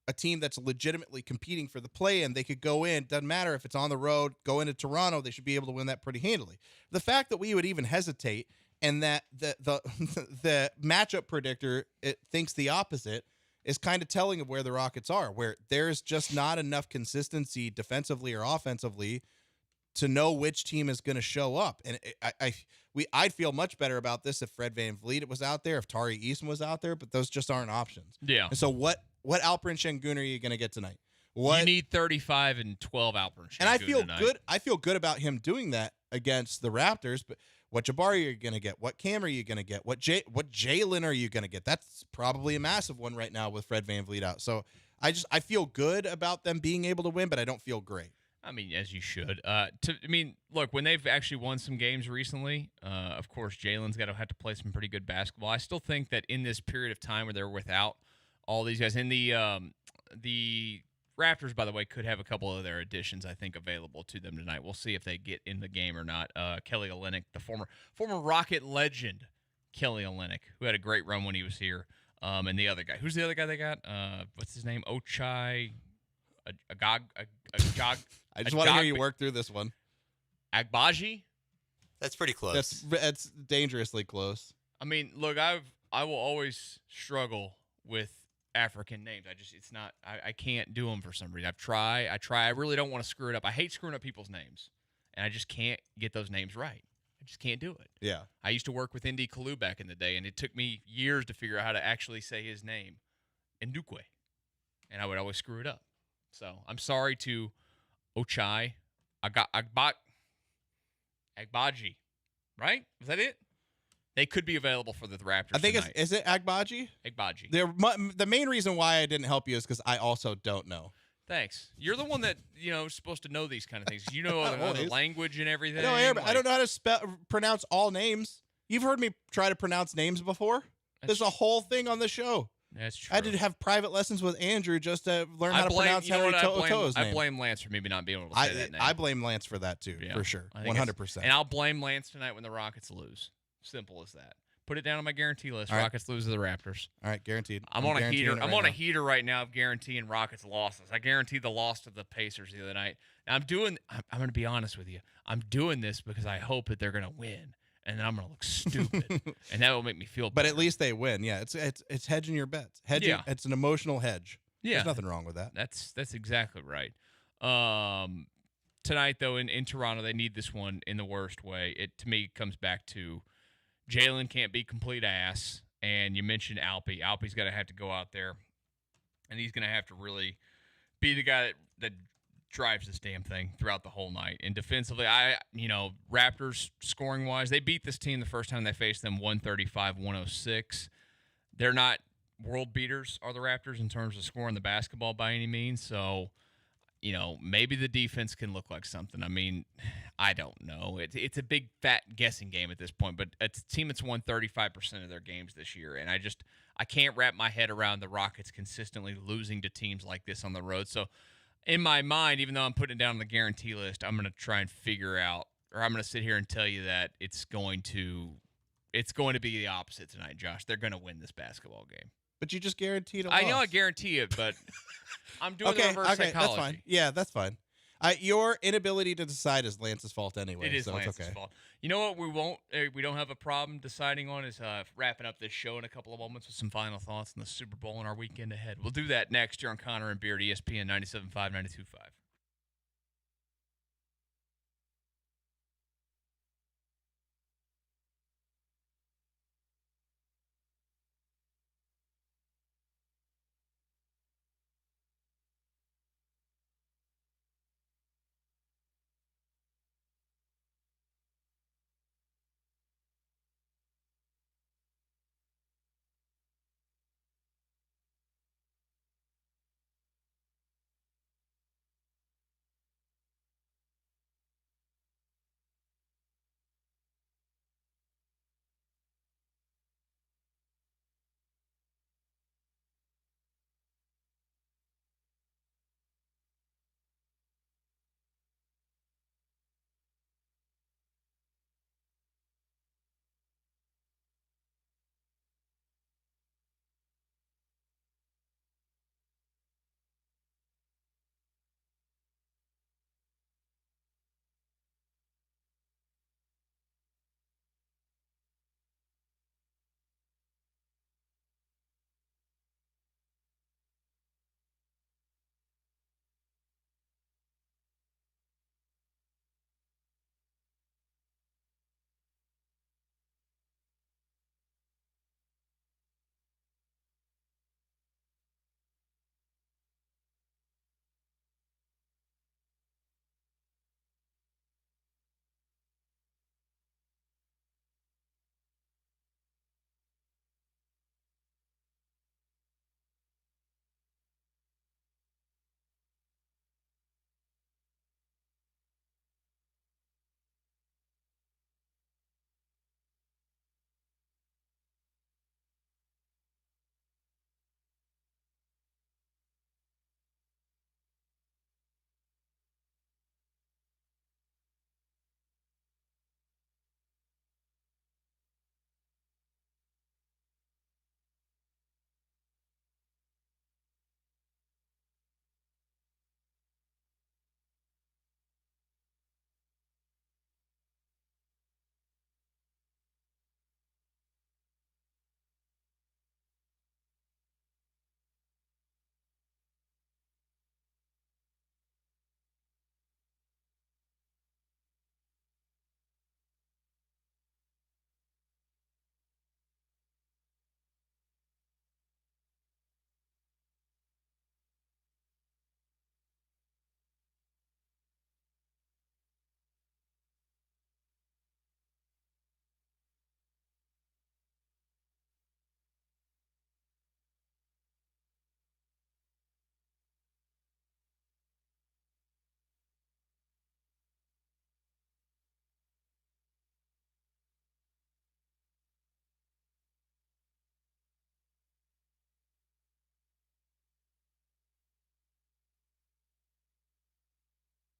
[SPEAKER 2] a team that's legitimately competing for the play-in, they could go in. Doesn't matter if it's on the road, go into Toronto, they should be able to win that pretty handily. The fact that we would even hesitate and that the matchup predictor thinks the opposite is kind of telling of where the Rockets are, where there's just not enough consistency defensively or offensively to know which team is going to show up. And I'd feel much better about this if Fred VanVleet was out there, if Tari Eason was out there, but those just aren't options.
[SPEAKER 1] Yeah.
[SPEAKER 2] And so what Alperen Şengün are you going to get tonight?
[SPEAKER 1] You need 35 and 12 Alperen Şengün
[SPEAKER 2] and I feel
[SPEAKER 1] tonight.
[SPEAKER 2] good. I feel good about him doing that against the Raptors. But what Jabari are you going to get? What Cam are you going to get? What Jalen are you going to get? That's probably a massive one right now with Fred VanVleet out. So I feel good about them being able to win, but I don't feel great.
[SPEAKER 1] I mean, as you should. Look, when they've actually won some games recently, of course, Jalen's got to have to play some pretty good basketball. I still think that in this period of time where they're without all these guys, and the Raptors, by the way, could have a couple of their additions, I think, available to them tonight. We'll see if they get in the game or not. Kelly Olynyk, the former Rocket legend, Kelly Olynyk, who had a great run when he was here, and the other guy. Who's the other guy they got? What's his name? Ochai Agag.
[SPEAKER 2] I just want to hear you work through this one.
[SPEAKER 1] Agbaji?
[SPEAKER 3] That's pretty close.
[SPEAKER 2] That's dangerously close.
[SPEAKER 1] I mean, look, I will always struggle with African names. I can't do them for some reason. I try. I really don't want to screw it up. I hate screwing up people's names, and I just can't get those names right. I just can't do it.
[SPEAKER 2] Yeah.
[SPEAKER 1] I used to work with Indy Kalu back in the day, and it took me years to figure out how to actually say his name, Ndukwe, and I would always screw it up. So I'm sorry to Ochai Agbaji, right? Is that it? They could be available for the Raptors.
[SPEAKER 2] I think
[SPEAKER 1] tonight.
[SPEAKER 2] Is it Agbaji?
[SPEAKER 1] Agbaji.
[SPEAKER 2] The main reason why I didn't help you is because I also don't know.
[SPEAKER 1] Than's. You're the one that is supposed to know these kind of things. You know the language and everything.
[SPEAKER 2] I don't know how to pronounce all names. You've heard me try to pronounce names before. There's a whole thing on the show.
[SPEAKER 1] That's true.
[SPEAKER 2] I did have private lessons with Andrew just to learn how to pronounce Henry To'o's name.
[SPEAKER 1] I blame Lance for maybe not being able to say that name.
[SPEAKER 2] I blame Lance for that too, for sure, 100%.
[SPEAKER 1] And I'll blame Lance tonight when the Rockets lose. Simple as that. Put it down on my guarantee list.
[SPEAKER 2] All right.
[SPEAKER 1] Rockets lose to the Raptors.
[SPEAKER 2] All right, guaranteed.
[SPEAKER 1] I'm on a heater. I'm on a heater right now of guaranteeing Rockets losses. I guaranteed the loss to the Pacers the other night. Now I'm going to be honest with you. I'm doing this because I hope that they're going to win. And then I'm going to look stupid. And that will make me feel better.
[SPEAKER 2] But at least they win. Yeah, it's hedging your bets. Hedging, it's an emotional hedge. Yeah. There's nothing wrong with that.
[SPEAKER 1] That's exactly right. Tonight, though, in Toronto, they need this one in the worst way. It, to me, comes back to Jalen can't be complete ass. And you mentioned Alpi. Alpi's got to have to go out there. And he's going to have to really be the guy that drives this damn thing throughout the whole night. And defensively, Raptors scoring wise, they beat this team the first time they faced them 135-106. They're not world beaters, are the Raptors, in terms of scoring the basketball by any means. So, maybe the defense can look like something. I mean, I don't know. It's a big fat guessing game at this point, but it's a team that's won 35% of their games this year. And I can't wrap my head around the Rockets consistently losing to teams like this on the road. So, in my mind, even though I'm putting it down on the guarantee list, I'm going to try and figure out, or I'm going to sit here and tell you that it's going to be the opposite tonight, Josh. They're going to win this basketball game.
[SPEAKER 2] But you just guaranteed a
[SPEAKER 1] I
[SPEAKER 2] loss.
[SPEAKER 1] know I guarantee it, but I'm doing the reverse psychology.
[SPEAKER 2] That's fine. Yeah, that's fine. Your inability to decide is Lance's fault anyway.
[SPEAKER 1] It is
[SPEAKER 2] so
[SPEAKER 1] Lance's
[SPEAKER 2] it's okay.
[SPEAKER 1] fault. You know what we don't have a problem deciding on is wrapping up this show in a couple of moments with some final thoughts on the Super Bowl and our weekend ahead. We'll do that next year on Connor and Beard, ESPN 97.5, 92.5.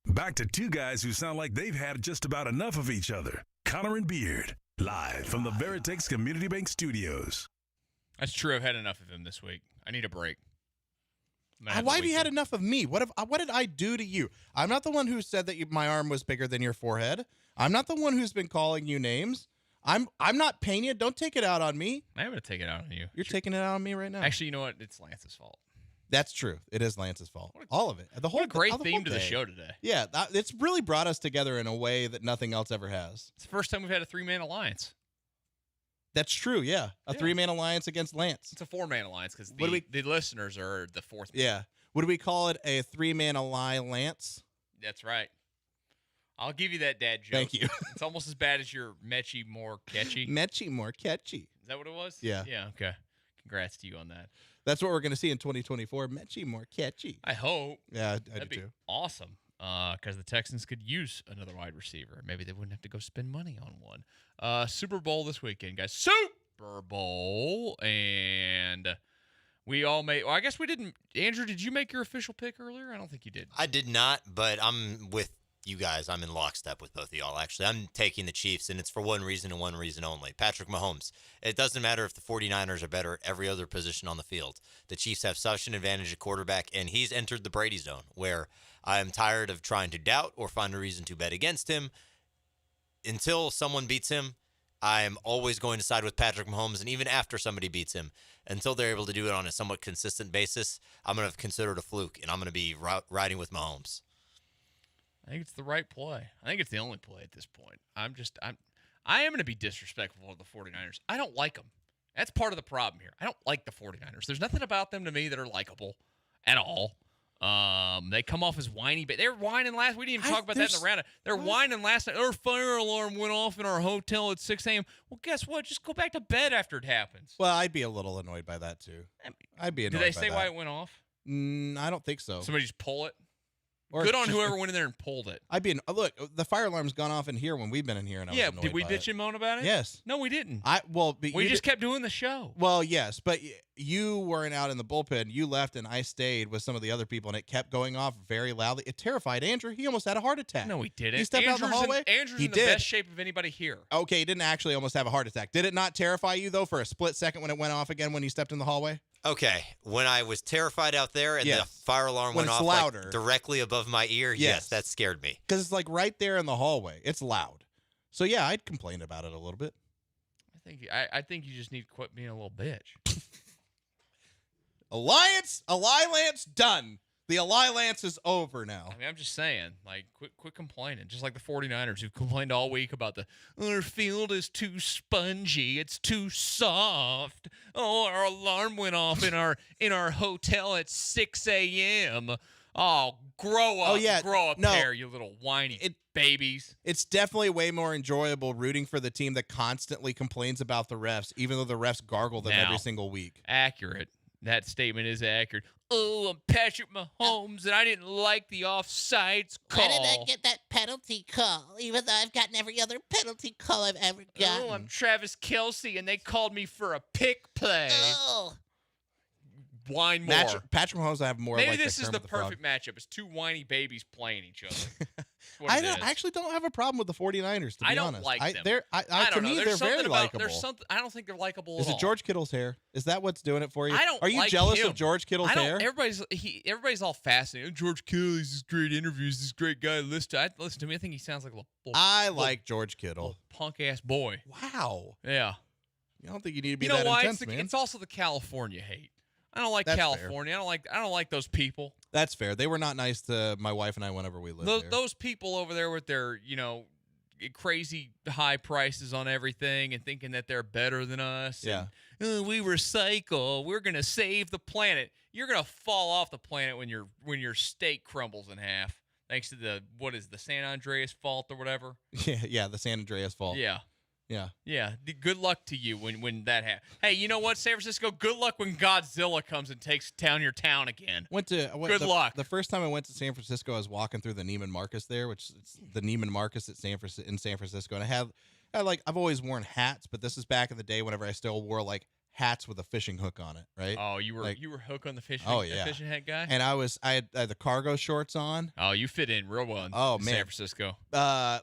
[SPEAKER 5] Back to two guys who sound like they've had just about enough of each other. Connor and Beard, live from the Veritex Community Bank Studios.
[SPEAKER 1] That's true. I've had enough of him this week. I need a break.
[SPEAKER 2] Why have you had enough of me? What did I do to you? I'm not the one who said that my arm was bigger than your forehead. I'm not the one who's been calling you names. I'm not paying you. Don't take it out on me.
[SPEAKER 1] I'm going to take it out on you.
[SPEAKER 2] You're taking it out on me right now.
[SPEAKER 1] Actually, you know what? It's Lance's fault.
[SPEAKER 2] That's true. It is Lance's fault. All of it. The whole
[SPEAKER 1] What a great
[SPEAKER 2] the whole
[SPEAKER 1] theme to the
[SPEAKER 2] day.
[SPEAKER 1] show today.
[SPEAKER 2] Yeah, it's really brought us together in a way that nothing else ever has.
[SPEAKER 1] It's the first time we've had a three-man alliance.
[SPEAKER 2] That's true, yeah. A three-man alliance against Lance.
[SPEAKER 1] It's a four-man alliance because the listeners are the fourth man.
[SPEAKER 2] Yeah. Would we call it a three-man alliance?
[SPEAKER 1] That's right. I'll give you that dad joke.
[SPEAKER 2] Thank you.
[SPEAKER 1] It's almost as bad as your Mechie more catchy.
[SPEAKER 2] Mechie more catchy.
[SPEAKER 1] Is that what it was?
[SPEAKER 2] Yeah.
[SPEAKER 1] Yeah, okay. Congrats to you on that.
[SPEAKER 2] That's what we're going to see in 2024. Mechie more catchy.
[SPEAKER 1] I hope.
[SPEAKER 2] Yeah, I
[SPEAKER 1] That'd
[SPEAKER 2] do
[SPEAKER 1] be
[SPEAKER 2] too.
[SPEAKER 1] awesome. Because the Texans could use another wide receiver. Maybe they wouldn't have to go spend money on one. Super Bowl this weekend, guys. Super Bowl. And we all made... Well, I guess we didn't... Andrew, did you make your official pick earlier? I don't think you did.
[SPEAKER 3] I did not, but I'm with you guys. I'm in lockstep with both of y'all, actually. I'm taking the Chiefs, and it's for one reason and one reason only. Patrick Mahomes. It doesn't matter if the 49ers are better at every other position on the field. The Chiefs have such an advantage at quarterback, and he's entered the Brady zone, where I am tired of trying to doubt or find a reason to bet against him. Until someone beats him, I'm always going to side with Patrick Mahomes, and even after somebody beats him, until they're able to do it on a somewhat consistent basis, I'm going to consider it a fluke, and I'm going to be riding with Mahomes.
[SPEAKER 1] I think it's the right play. I think it's the only play at this point. I am going to be disrespectful of the 49ers. I don't like them. That's part of the problem here. I don't like the 49ers. There's nothing about them to me that are likable at all. They come off as whiny, but they were whining last. We didn't even talk about that in the roundup. They're whining last night. Our fire alarm went off in our hotel at 6 a.m. Well, guess what? Just go back to bed after it happens.
[SPEAKER 2] Well, I'd be a little annoyed by that too. I'd be annoyed.
[SPEAKER 1] Did they
[SPEAKER 2] by
[SPEAKER 1] say
[SPEAKER 2] that.
[SPEAKER 1] why it went off?
[SPEAKER 2] I don't think so.
[SPEAKER 1] Somebody just pull it.
[SPEAKER 2] Or
[SPEAKER 1] Good on whoever went in there and pulled it.
[SPEAKER 2] Look, the fire alarm's gone off in here when we've been in here, and I was annoyed
[SPEAKER 1] did we
[SPEAKER 2] by
[SPEAKER 1] bitch and moan about it?
[SPEAKER 2] Yes.
[SPEAKER 1] No, we didn't.
[SPEAKER 2] We
[SPEAKER 1] just kept doing the show.
[SPEAKER 2] Well, yes, but you weren't out in the bullpen. You left, and I stayed with some of the other people, and it kept going off very loudly. It terrified Andrew. He almost had a heart attack.
[SPEAKER 1] No, he didn't.
[SPEAKER 2] He stepped out in the hallway.
[SPEAKER 1] Andrew's in the best shape of anybody here.
[SPEAKER 2] Okay, he didn't actually almost have a heart attack. Did it not terrify you, though, for a split second when it went off again when he stepped in the hallway?
[SPEAKER 3] Okay, when I was terrified out there and
[SPEAKER 2] Yes.
[SPEAKER 3] the fire alarm
[SPEAKER 2] When
[SPEAKER 3] went
[SPEAKER 2] it's
[SPEAKER 3] off
[SPEAKER 2] louder.
[SPEAKER 3] like, directly above my ear, yes, that scared me.
[SPEAKER 2] Because it's like right there in the hallway. It's loud. So, yeah, I'd complain about it a little bit.
[SPEAKER 1] I think you just need to quit being a little bitch.
[SPEAKER 2] Lance done. The Lance is over now.
[SPEAKER 1] I mean, I'm just saying, like, quit complaining. Just like the 49ers who've complained all week about our field is too spongy, it's too soft. Oh, our alarm went off in our hotel at 6 a.m. Oh, grow up.
[SPEAKER 2] Oh, yeah.
[SPEAKER 1] Grow up
[SPEAKER 2] No.
[SPEAKER 1] there, you little whiny babies.
[SPEAKER 2] It's definitely way more enjoyable rooting for the team that constantly complains about the refs, even though the refs gargle them
[SPEAKER 1] Now,
[SPEAKER 2] every single week.
[SPEAKER 1] Accurate. That statement is accurate. Oh, I'm Patrick Mahomes, and I didn't like the offsides call.
[SPEAKER 6] Why did I get that penalty call, even though I've gotten every other penalty call I've ever gotten?
[SPEAKER 1] Oh, I'm Travis Kelce, and they called me for a pick play.
[SPEAKER 6] Oh.
[SPEAKER 1] Whine more.
[SPEAKER 2] Patrick Mahomes I have more
[SPEAKER 1] Maybe
[SPEAKER 2] like
[SPEAKER 1] this is the
[SPEAKER 2] Kermit Frog.
[SPEAKER 1] perfect matchup. It's two whiny babies playing each other. That's what it is.
[SPEAKER 2] actually don't have a problem with the 49ers, to be
[SPEAKER 1] I don't
[SPEAKER 2] honest.
[SPEAKER 1] like them.
[SPEAKER 2] To
[SPEAKER 1] don't know.
[SPEAKER 2] me,
[SPEAKER 1] There's
[SPEAKER 2] they're very
[SPEAKER 1] something
[SPEAKER 2] likable.
[SPEAKER 1] There's something. I don't think they're likable
[SPEAKER 2] Is
[SPEAKER 1] at
[SPEAKER 2] it
[SPEAKER 1] all.
[SPEAKER 2] George Kittle's hair? Is that what's doing it for you?
[SPEAKER 1] I don't
[SPEAKER 2] Are you
[SPEAKER 1] like
[SPEAKER 2] jealous
[SPEAKER 1] him.
[SPEAKER 2] of George Kittle's hair?
[SPEAKER 1] Everybody's all fascinated. George Kittle, he's this great interviews. This great guy. Listen to me. I think he sounds like a little
[SPEAKER 2] like George Kittle.
[SPEAKER 1] punk ass boy.
[SPEAKER 2] Wow.
[SPEAKER 1] Yeah.
[SPEAKER 2] I don't think you need to be
[SPEAKER 1] You know
[SPEAKER 2] that
[SPEAKER 1] why?
[SPEAKER 2] intense, man.
[SPEAKER 1] It's also the California hate. I don't like
[SPEAKER 2] That's
[SPEAKER 1] California. I don't like those people.
[SPEAKER 2] That's fair. They were not nice to my wife and I whenever we lived there.
[SPEAKER 1] Those people over there with their, crazy high prices on everything and thinking that they're better than us.
[SPEAKER 2] Yeah.
[SPEAKER 1] And, we recycle. We're going to save the planet. You're going to fall off the planet when your steak crumbles in half. Thanks to the San Andreas fault or whatever.
[SPEAKER 2] Yeah, the San Andreas fault.
[SPEAKER 1] Yeah.
[SPEAKER 2] Yeah.
[SPEAKER 1] Good luck to you when that happens. Hey, you know what, San Francisco? Good luck when Godzilla comes and takes down your town again. Good luck.
[SPEAKER 2] The first time I went to San Francisco, I was walking through the Neiman Marcus there, which is the Neiman Marcus in San Francisco, and I've always worn hats, but this is back in the day whenever I still wore like hats with a fishing hook on it, right?
[SPEAKER 1] Oh, you were hook on the fishing.
[SPEAKER 2] Oh, yeah.
[SPEAKER 1] Fishing head guy.
[SPEAKER 2] And I had the cargo shorts on.
[SPEAKER 1] Oh, you fit in real well in
[SPEAKER 2] man.
[SPEAKER 1] San Francisco.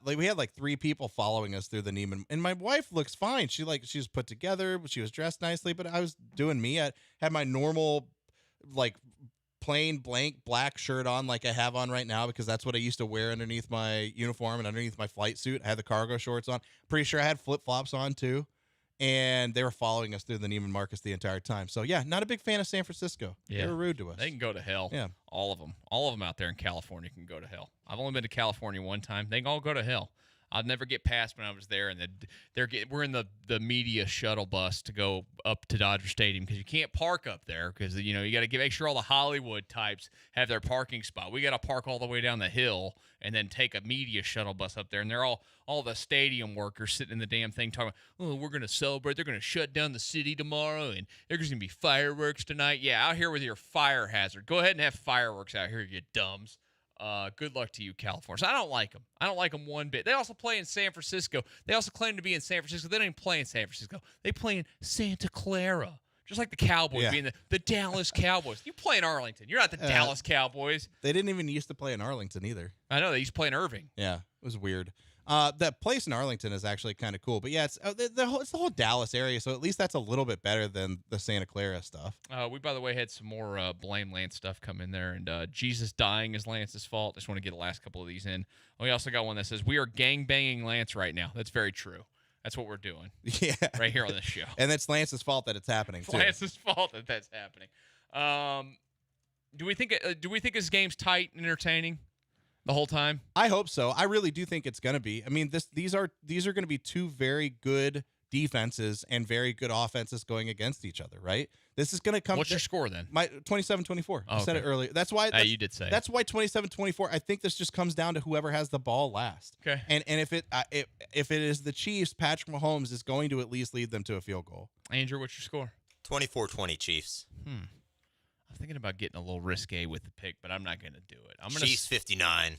[SPEAKER 2] We had like 3 people following us through the Neiman, and my wife looks fine. She was put together, she was dressed nicely, but I was doing me. I had my normal like plain blank black shirt on like I have on right now because that's what I used to wear underneath my uniform and underneath my flight suit. I had the cargo shorts on. Pretty sure I had flip-flops on too. And they were following us through the Neiman Marcus the entire time. So, yeah, not a big fan of San Francisco.
[SPEAKER 1] Yeah.
[SPEAKER 2] They were rude to us.
[SPEAKER 1] They can go to hell.
[SPEAKER 2] Yeah.
[SPEAKER 1] All of them. All of them out there in California can go to hell. I've only been to California one time. They can all go to hell. I'd never get past when I was there, and we're in the media shuttle bus to go up to Dodger Stadium because you can't park up there because you got to make sure all the Hollywood types have their parking spot. We got to park all the way down the hill and then take a media shuttle bus up there, and they're all the stadium workers sitting in the damn thing talking, oh, we're going to celebrate. They're going to shut down the city tomorrow, and there's going to be fireworks tonight. Yeah, out here with your fire hazard. Go ahead and have fireworks out here, you dumbs. Good luck to you, California. So I don't like them. I don't like them one bit. They also play in San Francisco. They also claim to be in San Francisco. They don't even play in San Francisco. They play in Santa Clara. Just like the Cowboys
[SPEAKER 2] Yeah.
[SPEAKER 1] being the Dallas Cowboys. You play in Arlington. You're not the Dallas Cowboys.
[SPEAKER 2] They didn't even used to play in Arlington either.
[SPEAKER 1] I know. They used to play in Irving.
[SPEAKER 2] Yeah, it was weird. That place in Arlington is actually kind of cool. But yeah, it's the whole Dallas area, so at least that's a little bit better than the Santa Clara stuff.
[SPEAKER 1] We, by the way, had some more Blame Lance stuff come in there, and Jesus dying is Lance's fault. Just want to get the last couple of these in. We also got one that says, we are gang-banging Lance right now. That's very true. That's what we're doing.
[SPEAKER 2] Yeah.
[SPEAKER 1] Right here on this show.
[SPEAKER 2] And it's Lance's fault that it's happening, too.
[SPEAKER 1] Lance's fault that that's happening. Do we think his game's tight and entertaining the whole time?
[SPEAKER 2] I hope so. I really do think it's going to be. I mean, these are going to be two very good defenses and very good offenses going against each other, right? This is going to come.
[SPEAKER 1] What's your score then?
[SPEAKER 2] My 27-24. I said it earlier. That's why.
[SPEAKER 1] You did say.
[SPEAKER 2] That's why 27-24. I think this just comes down to whoever has the ball last.
[SPEAKER 1] Okay.
[SPEAKER 2] And if it is the Chiefs, Patrick Mahomes is going to at least lead them to a field goal.
[SPEAKER 1] Andrew, what's your score?
[SPEAKER 3] 24-20 Chiefs.
[SPEAKER 1] I'm thinking about getting a little risque with the pick, but I'm not going to do it. I'm going
[SPEAKER 3] Chiefs 59.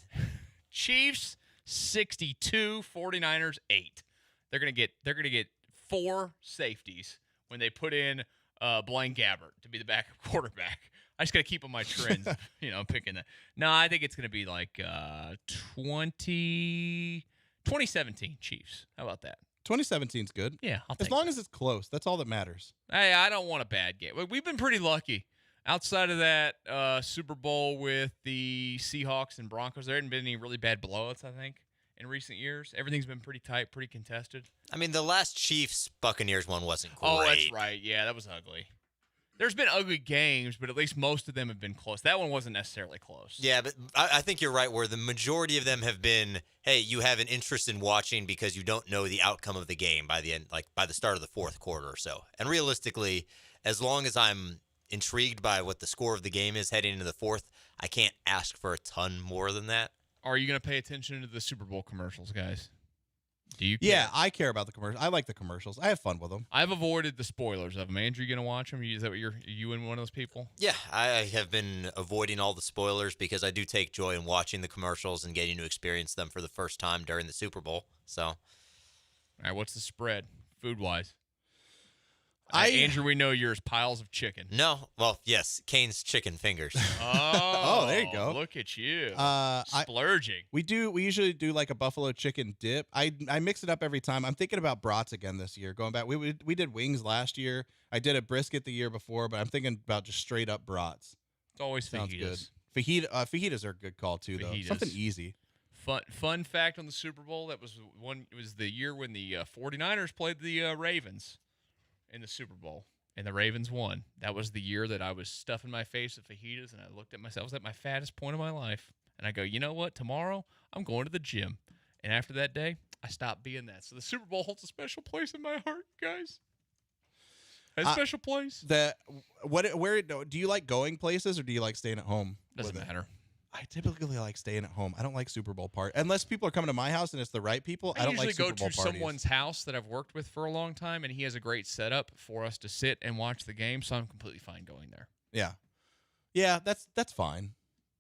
[SPEAKER 1] Chiefs 62, 49ers 8. They're going to get 4 safeties when they put in Blaine Gabbert to be the backup quarterback. I just got to keep on my trends, picking that. No, I think it's going to be like 2017 Chiefs. How about that?
[SPEAKER 2] 2017 is good.
[SPEAKER 1] Yeah,
[SPEAKER 2] as long as it's close. That's all that matters.
[SPEAKER 1] Hey, I don't want a bad game. We've been pretty lucky. Outside of that Super Bowl with the Seahawks and Broncos, there hadn't been any really bad blowouts, I think, in recent years. Everything's been pretty tight, pretty contested.
[SPEAKER 3] I mean, the last Chiefs-Buccaneers one wasn't great.
[SPEAKER 1] Oh, that's right. Yeah, that was ugly. There's been ugly games, but at least most of them have been close. That one wasn't necessarily close.
[SPEAKER 3] Yeah, but I think you're right, where the majority of them have been, hey, you have an interest in watching because you don't know the outcome of the game by the end, like by the start of the fourth quarter or so. And realistically, as long as I'm intrigued by what the score of the game is heading into the fourth, I can't ask for a ton more than that.
[SPEAKER 1] Are you going to pay attention to the Super Bowl commercials, guys? Do you care?
[SPEAKER 2] Yeah, I care about the commercials. I like the commercials. I have fun with them.
[SPEAKER 1] I've avoided the spoilers of them. Andrew, you going to watch them? Is that what you and one of those people?
[SPEAKER 3] Yeah, I have been avoiding all the spoilers because I do take joy in watching the commercials and getting to experience them for the first time during the Super Bowl. So,
[SPEAKER 1] all right, what's the spread food-wise?
[SPEAKER 2] Andrew,
[SPEAKER 1] we know yours, piles of chicken.
[SPEAKER 3] No, well, yes, Kane's chicken fingers.
[SPEAKER 1] Oh,
[SPEAKER 2] there you go.
[SPEAKER 1] Look at you. Splurging.
[SPEAKER 2] We usually do like a buffalo chicken dip. I mix it up every time. I'm thinking about brats again this year. Going back, we did wings last year. I did a brisket the year before, but I'm thinking about just straight up brats.
[SPEAKER 1] It's always
[SPEAKER 2] Sounds
[SPEAKER 1] fajitas.
[SPEAKER 2] good. Fajitas are a good call too, though.
[SPEAKER 1] Fajitas.
[SPEAKER 2] Something easy.
[SPEAKER 1] Fun fact on the Super Bowl, it was the year when the 49ers played the Ravens in the Super Bowl, and the Ravens won. That was the year that I was stuffing my face with fajitas, and I looked at myself. I was at my fattest point of my life, and I go, you know what? Tomorrow, I'm going to the gym. And after that day, I stopped being that. So the Super Bowl holds a special place in my heart, guys. A special place.
[SPEAKER 2] Where do you like going places, or do you like staying at home?
[SPEAKER 1] Doesn't matter.
[SPEAKER 2] I typically like staying at home. I don't like Super Bowl parties. Unless people are coming to my house and it's the right people, I don't like Super Bowl parties.
[SPEAKER 1] I usually go to someone's house that I've worked with for a long time, and he has a great setup for us to sit and watch the game, so I'm completely fine going there.
[SPEAKER 2] Yeah. Yeah, that's fine.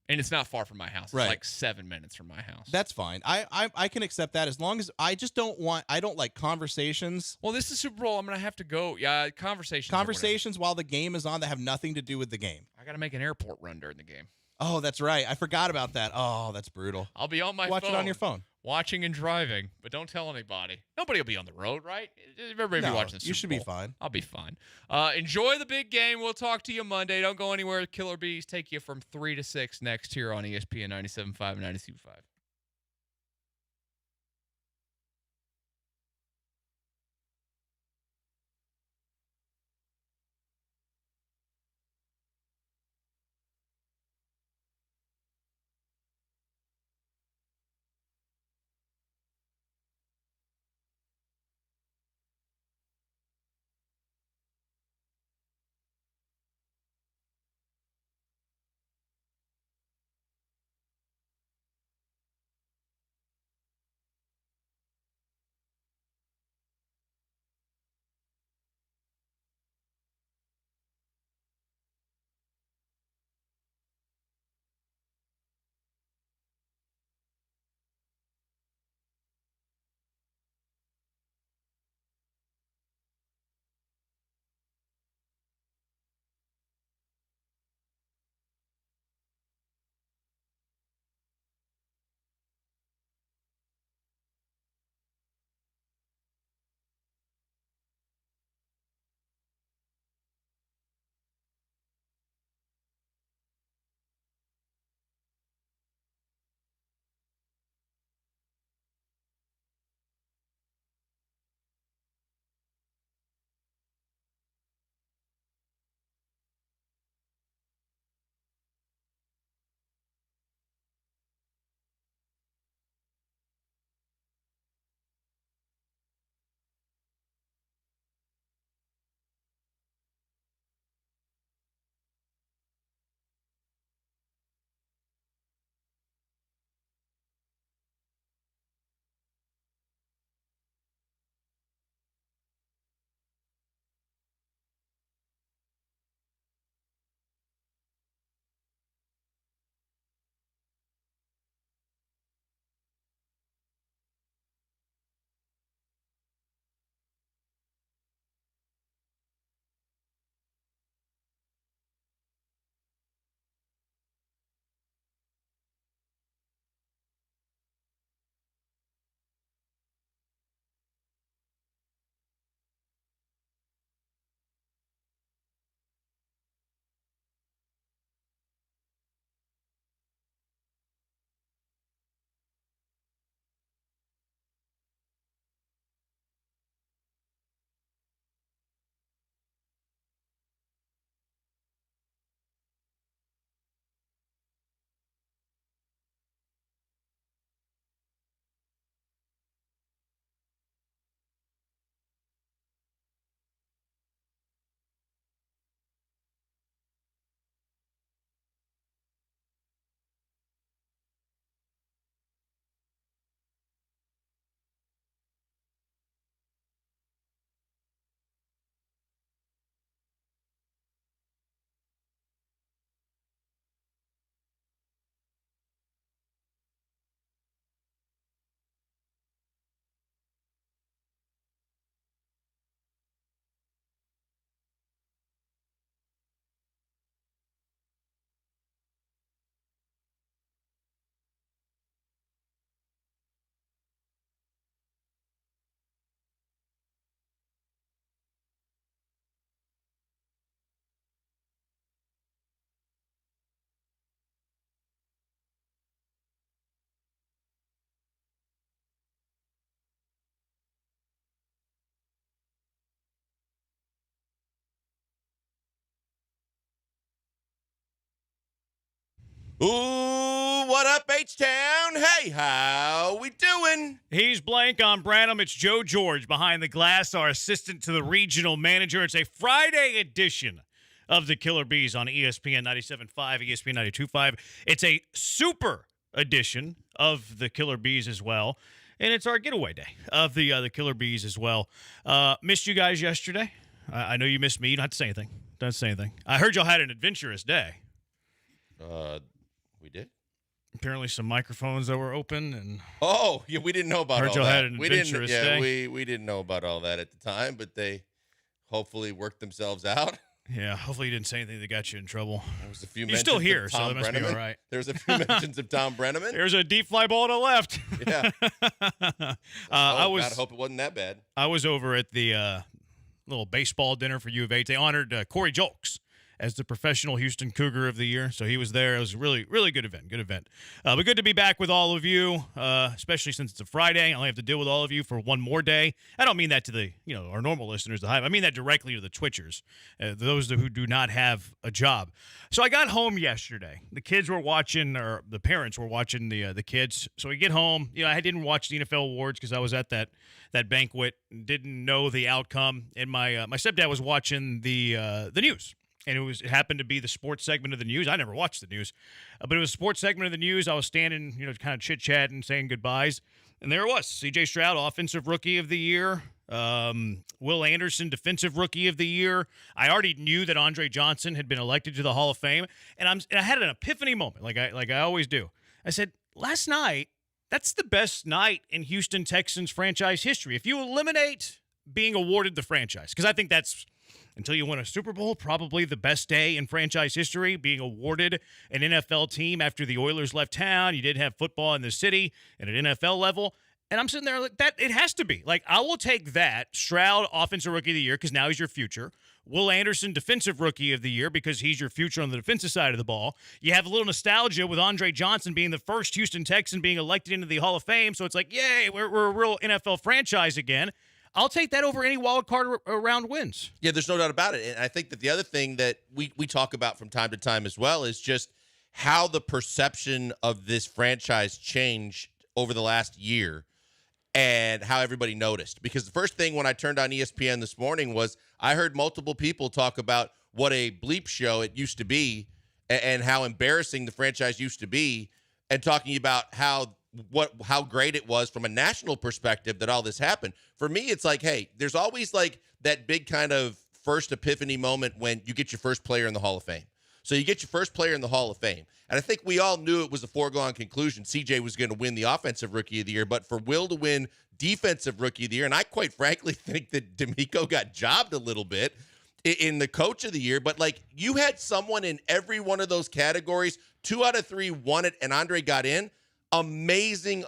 [SPEAKER 1] And it's not far from my house. It's
[SPEAKER 2] Right.
[SPEAKER 1] like 7 minutes from my house.
[SPEAKER 2] That's fine. I can accept that as long as I don't like conversations.
[SPEAKER 1] Well, this is Super Bowl. I'm going to have to go. Yeah, conversations
[SPEAKER 2] while the game is on that have nothing to do with the game.
[SPEAKER 1] I got to make an airport run during the game.
[SPEAKER 2] Oh, that's right. I forgot about that. Oh, that's brutal.
[SPEAKER 1] I'll be on my
[SPEAKER 2] Watch
[SPEAKER 1] phone.
[SPEAKER 2] it on your phone.
[SPEAKER 1] Watching and driving, but don't tell anybody. Nobody will be on the road, right? Everybody will be watching the Super Bowl.
[SPEAKER 2] You should be fine.
[SPEAKER 1] I'll be fine. Enjoy the big game. We'll talk to you Monday. Don't go anywhere. Killer Bees take you from 3 to 6 next here on ESPN 97.5 and 92.5.
[SPEAKER 7] Ooh, what up, H-Town? Hey, how we doing?
[SPEAKER 8] He's Blank on Branham. It's Joe George behind the glass, our assistant to the regional manager. It's a Friday edition of the Killer Bees on ESPN 97.5, ESPN 92.5. It's a super edition of the Killer Bees as well. And it's our getaway day of the Killer Bees as well. Missed you guys yesterday. I know you missed me. You don't have to say anything. Don't say anything. I heard y'all had an adventurous day.
[SPEAKER 7] We did?
[SPEAKER 8] Apparently some microphones that were open. And
[SPEAKER 7] Oh, yeah, we didn't know about all
[SPEAKER 8] heard y'all
[SPEAKER 7] that.
[SPEAKER 8] had an adventurous day.
[SPEAKER 7] We didn't know about all that at the time, but they hopefully worked themselves out.
[SPEAKER 8] Yeah, hopefully you didn't say anything that got you in trouble.
[SPEAKER 7] There was a few
[SPEAKER 8] You're still
[SPEAKER 7] mentions
[SPEAKER 8] here,
[SPEAKER 7] of
[SPEAKER 8] so
[SPEAKER 7] Tom
[SPEAKER 8] that must be
[SPEAKER 7] Brenneman.
[SPEAKER 8] all right.
[SPEAKER 7] There was a few mentions of Tom Brenneman.
[SPEAKER 8] There's a deep fly ball to the left.
[SPEAKER 7] Yeah.
[SPEAKER 8] I was.
[SPEAKER 7] God, I hope it wasn't that bad.
[SPEAKER 8] I was over at the little baseball dinner for U of H. They honored Corey Julks as the professional Houston Cougar of the year. So he was there. It was a really, really good event. Good event. But good to be back with all of you, especially since it's a Friday. I only have to deal with all of you for one more day. I don't mean that to the, our normal listeners, the Hive. I mean that directly to the Twitchers, those who do not have a job. So I got home yesterday. The kids were watching, or the parents were watching the kids. So we get home. I didn't watch the NFL awards because I was at that banquet and didn't know the outcome. And my stepdad was watching the news. And it happened to be the sports segment of the news. I never watched the news, but it was a sports segment of the news. I was standing, kind of chit-chatting, saying goodbyes. And there it was. C.J. Stroud, Offensive Rookie of the Year. Will Anderson, Defensive Rookie of the Year. I already knew that Andre Johnson had been elected to the Hall of Fame. And I had an epiphany moment, like I always do. I said, last night, that's the best night in Houston Texans franchise history. If you eliminate being awarded the franchise, because I think that's, until you win a Super Bowl, probably the best day in franchise history, being awarded an NFL team after the Oilers left town. You didn't have football in the city at an NFL level. And I'm sitting there like, that it has to be. Like, I will take that. Stroud, Offensive Rookie of the Year, because now he's your future. Will Anderson, Defensive Rookie of the Year, because he's your future on the defensive side of the ball. You have a little nostalgia with Andre Johnson being the first Houston Texan being elected into the Hall of Fame. So it's like, yay, we're a real NFL franchise again. I'll take that over any wild card round wins.
[SPEAKER 7] Yeah, there's no doubt about it. And I think that the other thing that we talk about from time to time as well is just how the perception of this franchise changed over the last year and how everybody noticed. Because the first thing when I turned on ESPN this morning was I heard multiple people talk about what a bleep show it used to be and how embarrassing the franchise used to be, and talking about how great it was from a national perspective that all this happened. For me, it's like, hey, there's always like that big kind of first epiphany moment when you get your first player in the Hall of Fame. So you get your first player in the Hall of Fame. And I think we all knew it was a foregone conclusion. CJ was going to win the Offensive Rookie of the Year, but for Will to win Defensive Rookie of the Year, and I quite frankly think that D'Amico got jobbed a little bit in the Coach of the Year, but like you had someone in every one of those categories, 2 out of 3 won it, and Andre got in. Amazing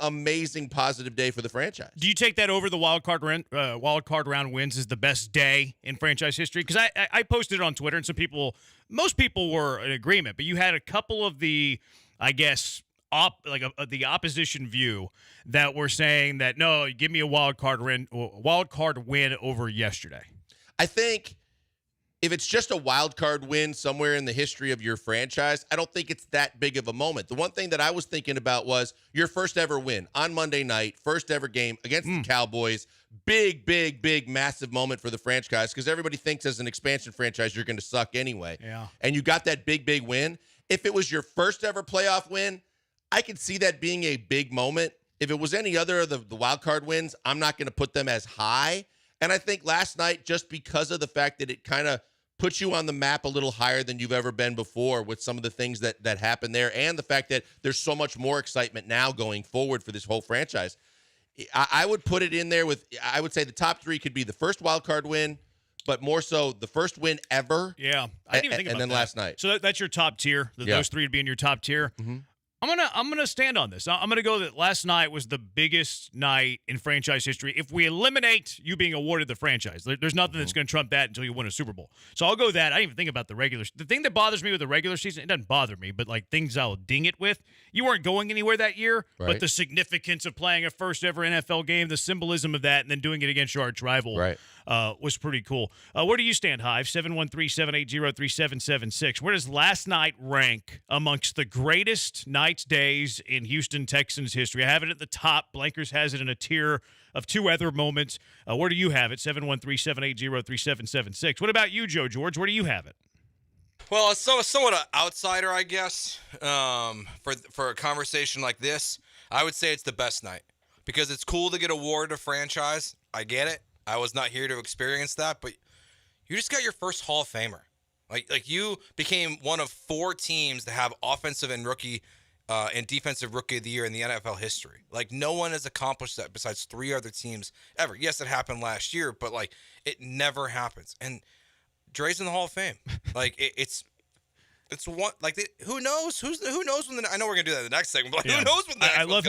[SPEAKER 7] positive day for the franchise.
[SPEAKER 8] Do you take that over the wild card round wins as the best day in franchise history? Because I posted it on Twitter, and most people were in agreement, but you had a couple of the, I guess, the opposition view that were saying that no, give me a wild card win over yesterday.
[SPEAKER 7] I think if it's just a wild card win somewhere in the history of your franchise, I don't think it's that big of a moment. The one thing that I was thinking about was your first ever win on Monday night, first ever game against the Cowboys. Big, massive moment for the franchise because everybody thinks as an expansion franchise you're going to suck anyway.
[SPEAKER 8] Yeah.
[SPEAKER 7] And you got that big win. If it was your first ever playoff win, I could see that being a big moment. If it was any other of the wild card wins, I'm not going to put them as high. And I think last night, just because of the fact that it kind of puts you on the map a little higher than you've ever been before with some of the things that happened there, and the fact that there's so much more excitement now going forward for this whole franchise, I would put it in there with, I would say the top 3 could be the first wild card win, but more so the first win ever.
[SPEAKER 8] Yeah, I didn't even think about that.
[SPEAKER 7] And then last night.
[SPEAKER 8] So that's your top tier. Those 3 would be in your top tier.
[SPEAKER 7] Mm-hmm.
[SPEAKER 8] I'm gonna stand on this. I'm gonna go that last night was the biggest night in franchise history. If we eliminate you being awarded the franchise, there's nothing that's gonna trump that until you win a Super Bowl. So I'll go that. I didn't even think about the regular. The thing that bothers me with the regular season, it doesn't bother me, but like things I'll ding it with. You weren't going anywhere that year,
[SPEAKER 7] right.
[SPEAKER 8] But the significance of playing a first ever NFL game, the symbolism of that, and then doing it against your arch rival.
[SPEAKER 7] Right.
[SPEAKER 8] was pretty cool. Where do you stand, Hive? 713-780-3776. Where does last night rank amongst the greatest nights, days in Houston Texans history? I have it at the top. Blankers has it in a tier of two other moments. Where do you have it? 713-780-3776. What about you, Joe George? Where do you have it?
[SPEAKER 9] Well, it's somewhat an outsider, I guess. For a conversation like this, I would say it's the best night because it's cool to get awarded a franchise. I get it. I was not here to experience that, but you just got your first Hall of Famer. Like you became one of 4 teams to have offensive and rookie and defensive rookie of the year in the NFL history. Like no one has accomplished that besides 3 other teams ever. Yes, it happened last year, but like it never happens. And Dre's in the Hall of Fame. Like it's one like who knows when I know we're gonna do that in the next segment, but who knows when the next
[SPEAKER 8] I love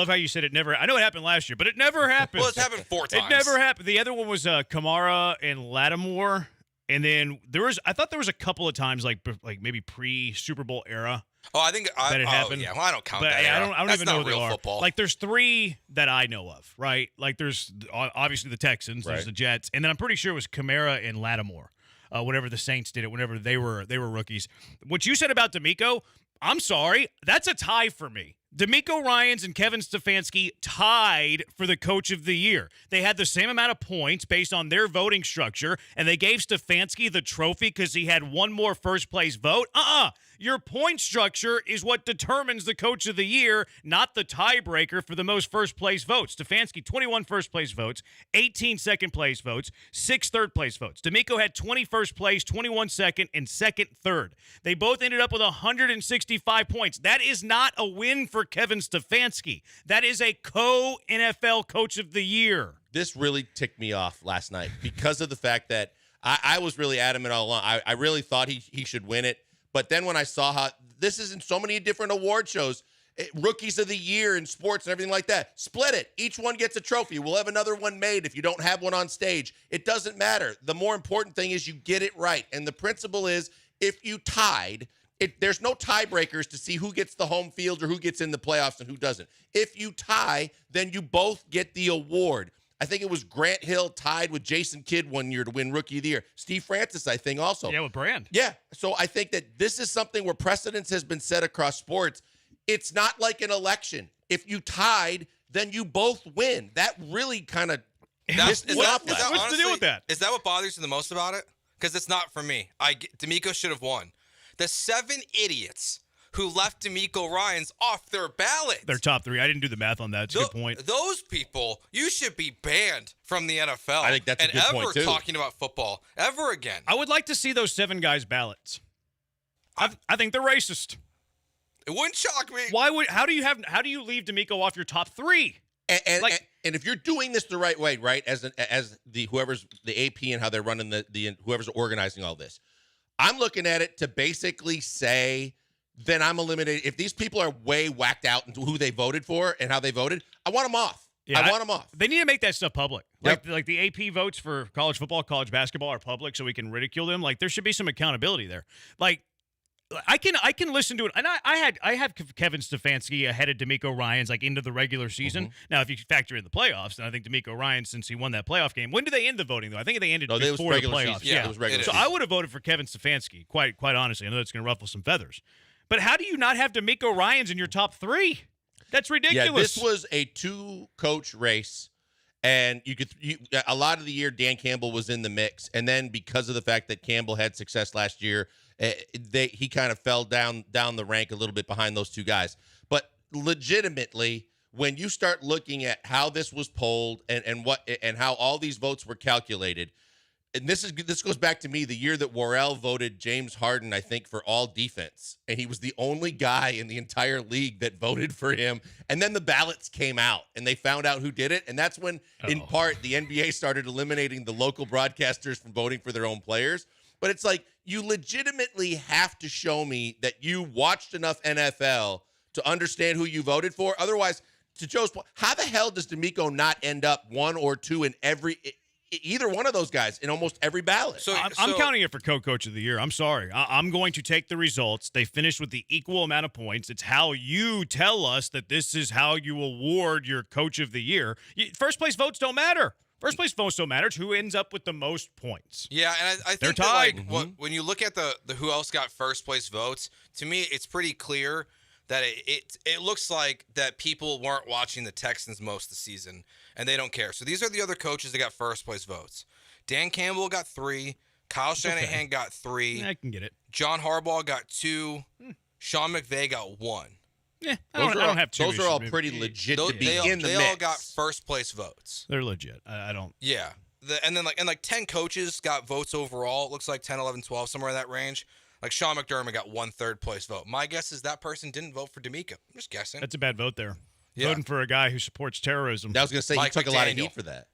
[SPEAKER 8] how you said it never. I know it happened last year, but it never happened.
[SPEAKER 9] Well, it's happened 4 times.
[SPEAKER 8] It never happened. The other one was Kamara and Lattimore, and then I thought there was a couple of times like maybe pre-Super Bowl era.
[SPEAKER 9] Oh, I think
[SPEAKER 8] that it happened.
[SPEAKER 9] Yeah, well, I don't count
[SPEAKER 8] but
[SPEAKER 9] that.
[SPEAKER 8] I don't
[SPEAKER 9] That's
[SPEAKER 8] even know
[SPEAKER 9] not
[SPEAKER 8] what they
[SPEAKER 9] real
[SPEAKER 8] are.
[SPEAKER 9] football.
[SPEAKER 8] Like there's 3 that I know of, right? Like there's obviously the Texans, there's the Jets, and then I'm pretty sure it was Kamara and Lattimore. Whenever the Saints did it, whenever they were rookies. What you said about D'Amico, I'm sorry, that's a tie for me. D'Amico Ryans and Kevin Stefanski tied for the Coach of the Year. They had the same amount of points based on their voting structure, and they gave Stefanski the trophy because he had one more first-place vote. Your point structure is what determines the Coach of the Year, not the tiebreaker for the most first-place votes. Stefanski, 21 first-place votes, 18 second-place votes, 6 third-place votes. D'Amico had 20 first place, 21 second, and second third. They both ended up with 165 points. That is not a win for Kevin Stefanski. That is a co-NFL Coach of the Year.
[SPEAKER 7] This really ticked me off last night because of the fact that I was really adamant all along. I really thought he should win it. But then when I saw how this is in so many different award shows, rookies of the year in sports and everything like that, split it. Each one gets a trophy. We'll have another one made if you don't have one on stage. It doesn't matter. The more important thing is you get it right. And the principle is if you tied, there's no tiebreakers to see who gets the home field or who gets in the playoffs and who doesn't. If you tie, then you both get the award. I think it was Grant Hill tied with Jason Kidd one year to win Rookie of the Year. Steve Francis, I think, also.
[SPEAKER 8] Yeah, with Brand.
[SPEAKER 7] Yeah. So I think that this is something where precedence has been set across sports. It's not like an election. If you tied, then you both win. That really kind of pissed me off.
[SPEAKER 8] What's the deal with that?
[SPEAKER 9] Is that what bothers you the most about it? Because it's not for me. D'Amico should have won. The 7 idiots who left D'Amico Ryans off their ballot.
[SPEAKER 8] Their top 3. I didn't do the math on that. It's a good point.
[SPEAKER 9] Those people, you should be banned from the NFL.
[SPEAKER 7] I think that's a good point, too.
[SPEAKER 9] And ever talking about football ever again.
[SPEAKER 8] I would like to see those 7 guys' ballots. I think they're racist.
[SPEAKER 9] It wouldn't shock me.
[SPEAKER 8] How do you leave D'Amico off your top 3?
[SPEAKER 7] And if you're doing this the right way, right, as the whoever's the AP and how they're running the whoever's organizing all this, I'm looking at it to basically say, then I'm eliminated. If these people are way whacked out into who they voted for and how they voted, I want them off. Yeah, I want them off.
[SPEAKER 8] They need to make that stuff public. Like the AP votes for college football, college basketball are public, so we can ridicule them. Like there should be some accountability there. Like I can listen to it, and I have Kevin Stefanski ahead of D'Amico Ryans like into the regular season. Now, if you factor in the playoffs, then I think D'Amico Ryans, since he won that playoff game, when did they end the voting though? I think they ended before the playoffs.
[SPEAKER 7] Yeah, it was regular.
[SPEAKER 8] So I would have voted for Kevin Stefanski. Quite honestly, I know that's going to ruffle some feathers, but how do you not have D'Amico Ryans in your top 3? That's ridiculous.
[SPEAKER 7] Yeah, this was a 2-coach race. And a lot of the year, Dan Campbell was in the mix. And then because of the fact that Campbell had success last year, he kind of fell down the rank a little bit behind those 2 guys. But legitimately, when you start looking at how this was polled and how all these votes were calculated, and this goes back to me, the year that Worrell voted James Harden, I think, for all defense. And he was the only guy in the entire league that voted for him. And then the ballots came out, and they found out who did it. And that's when, in part, the NBA started eliminating the local broadcasters from voting for their own players. But it's like, you legitimately have to show me that you watched enough NFL to understand who you voted for. Otherwise, to Joe's point, how the hell does D'Amico not end up 1 or 2 in either one of those guys in almost every ballot?
[SPEAKER 8] So I'm counting it for co-coach of the year. I'm sorry. I'm going to take the results. They finished with the equal amount of points. It's how you tell us that this is how you award your coach of the year. First place votes don't matter. First place votes don't matter. It's who ends up with the most points.
[SPEAKER 9] Yeah, and I
[SPEAKER 8] They're
[SPEAKER 9] think that, like,
[SPEAKER 8] tied.
[SPEAKER 9] when you look at the who else got first place votes, to me, it's pretty clear that it looks like that people weren't watching the Texans most of the season, and they don't care. So these are the other coaches that got first place votes. Dan Campbell got 3. Kyle Shanahan got 3.
[SPEAKER 8] I can get it.
[SPEAKER 9] John Harbaugh got 2. Sean McVay got 1.
[SPEAKER 8] Yeah, I don't have two.
[SPEAKER 7] Those are all pretty legit to be in the
[SPEAKER 9] they
[SPEAKER 7] mix.
[SPEAKER 9] all got first place votes.
[SPEAKER 8] They're legit. I don't.
[SPEAKER 9] Yeah. And then 10 coaches got votes overall. It looks like 10, 11, 12, somewhere in that range. Like Sean McDermott got 1 third place vote. My guess is that person didn't vote for D'Amico. I'm just guessing.
[SPEAKER 8] That's a bad vote there.
[SPEAKER 9] Yeah.
[SPEAKER 8] Voting for a guy who supports terrorism.
[SPEAKER 7] I was going to say,
[SPEAKER 9] Mike
[SPEAKER 7] he took a lot of
[SPEAKER 9] McDaniel.
[SPEAKER 7] heat for that.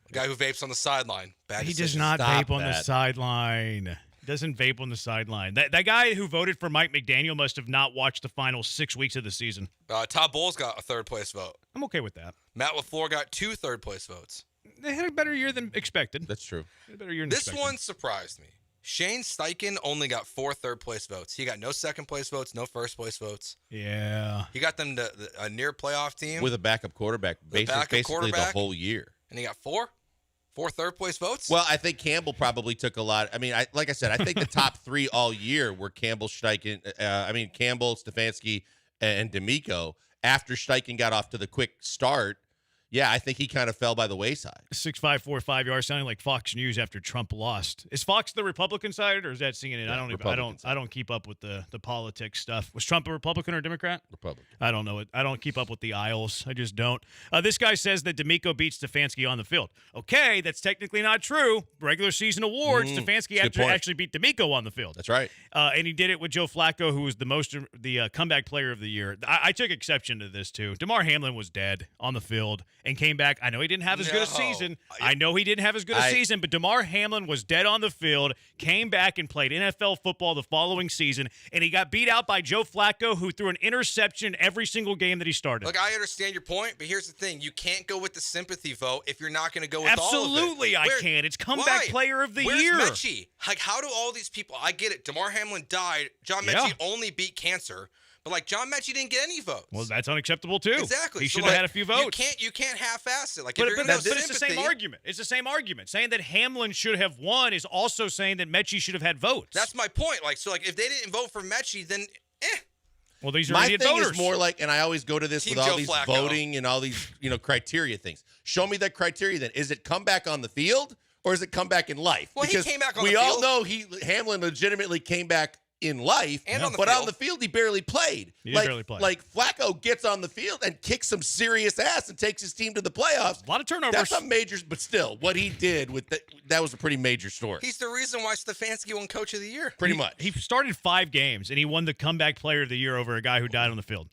[SPEAKER 9] The guy who vapes on the sideline. Bad
[SPEAKER 8] He does
[SPEAKER 9] decision.
[SPEAKER 8] not
[SPEAKER 7] Stop
[SPEAKER 8] vape on the
[SPEAKER 7] that.
[SPEAKER 8] sideline. Doesn't vape on the sideline. That guy who voted for Mike McDaniel must have not watched the final 6 weeks of the season.
[SPEAKER 9] Todd Bowles got a third place vote.
[SPEAKER 8] I'm okay with that.
[SPEAKER 9] Matt LaFleur got 2 third place votes.
[SPEAKER 8] They had a better year than expected.
[SPEAKER 7] That's true.
[SPEAKER 8] A better year than
[SPEAKER 9] This
[SPEAKER 8] expected.
[SPEAKER 9] one surprised me. Shane Steichen only got 4 third place votes. He got no second place votes, no first place votes.
[SPEAKER 8] Yeah.
[SPEAKER 9] He got them to a near playoff team,
[SPEAKER 7] With a backup quarterback,
[SPEAKER 9] backup
[SPEAKER 7] basically
[SPEAKER 9] quarterback?
[SPEAKER 7] the whole year.
[SPEAKER 9] and he got 4 third place votes.
[SPEAKER 7] Well, I think Campbell probably took a lot. I mean, like I said, I think the top 3 all year were Campbell, Steichen. Campbell, Stefanski, and D'Amico. After Steichen got off to the quick start, yeah, I think he kind of fell by the wayside.
[SPEAKER 8] 6'5", 4'5" sounding like Fox News after Trump lost. Is Fox the Republican side or is that CNN?
[SPEAKER 7] Yeah,
[SPEAKER 8] I don't keep up with the politics stuff. Was Trump a Republican or Democrat?
[SPEAKER 7] Republican.
[SPEAKER 8] I don't know it. I don't keep up with the aisles. I just don't. This guy says that D'Amico beat Stefanski on the field. Okay, that's technically not true. Regular season awards, Stefanski actually beat D'Amico on the field.
[SPEAKER 7] That's right.
[SPEAKER 8] And he did it with Joe Flacco, who was the comeback player of the year. I took exception to this too. DeMar Hamlin was dead on the field and came back. I know he didn't have as good a season. But DeMar Hamlin was dead on the field, came back and played NFL football the following season, and he got beat out by Joe Flacco, who threw an interception every single game that he started.
[SPEAKER 9] Look, I understand your point, but here's the thing. You can't go with the sympathy vote if you're not going to go with all of it.
[SPEAKER 8] Absolutely, I can. It's comeback player of the
[SPEAKER 9] Where's
[SPEAKER 8] year.
[SPEAKER 9] Mechie? Like, how do all these people – I get it. DeMar Hamlin died. John Mechie only beat cancer. But, like, John Mechie didn't get any votes.
[SPEAKER 8] Well, that's unacceptable, too.
[SPEAKER 9] Exactly.
[SPEAKER 8] He
[SPEAKER 9] So,
[SPEAKER 8] should have
[SPEAKER 9] like,
[SPEAKER 8] had a few votes.
[SPEAKER 9] You can't half-ass it. Like,
[SPEAKER 8] But
[SPEAKER 9] if you're going to
[SPEAKER 8] it's the same argument. It's the same argument. Saying that Hamlin should have won is also saying that Mechie should have had votes.
[SPEAKER 9] That's my point. Like, so, like, if they didn't vote for Mechie, then
[SPEAKER 8] Well, these are
[SPEAKER 7] My
[SPEAKER 8] idiot
[SPEAKER 7] thing
[SPEAKER 8] voters.
[SPEAKER 7] is more like, and I always go to this
[SPEAKER 9] Team
[SPEAKER 7] with all
[SPEAKER 9] Joe
[SPEAKER 7] these
[SPEAKER 9] Flacco.
[SPEAKER 7] voting and all these, criteria things. Show me that criteria then. Is it comeback on the field or is it comeback in life?
[SPEAKER 9] Well,
[SPEAKER 7] because
[SPEAKER 9] he came back on
[SPEAKER 7] we
[SPEAKER 9] the
[SPEAKER 7] all
[SPEAKER 9] field.
[SPEAKER 7] know Hamlin legitimately came back in life,
[SPEAKER 9] And on the
[SPEAKER 7] but
[SPEAKER 9] field.
[SPEAKER 7] on the field he barely played.
[SPEAKER 8] He did barely play.
[SPEAKER 7] Like Flacco gets on the field and kicks some serious ass and takes his team to the playoffs.
[SPEAKER 8] A lot of turnovers.
[SPEAKER 7] That's a major, but still, what he did with that was a pretty major story.
[SPEAKER 9] he's the reason why Stefanski won Coach of the Year.
[SPEAKER 7] Pretty much.
[SPEAKER 8] He started 5 games, and he won the comeback player of the year over a guy who died on the field.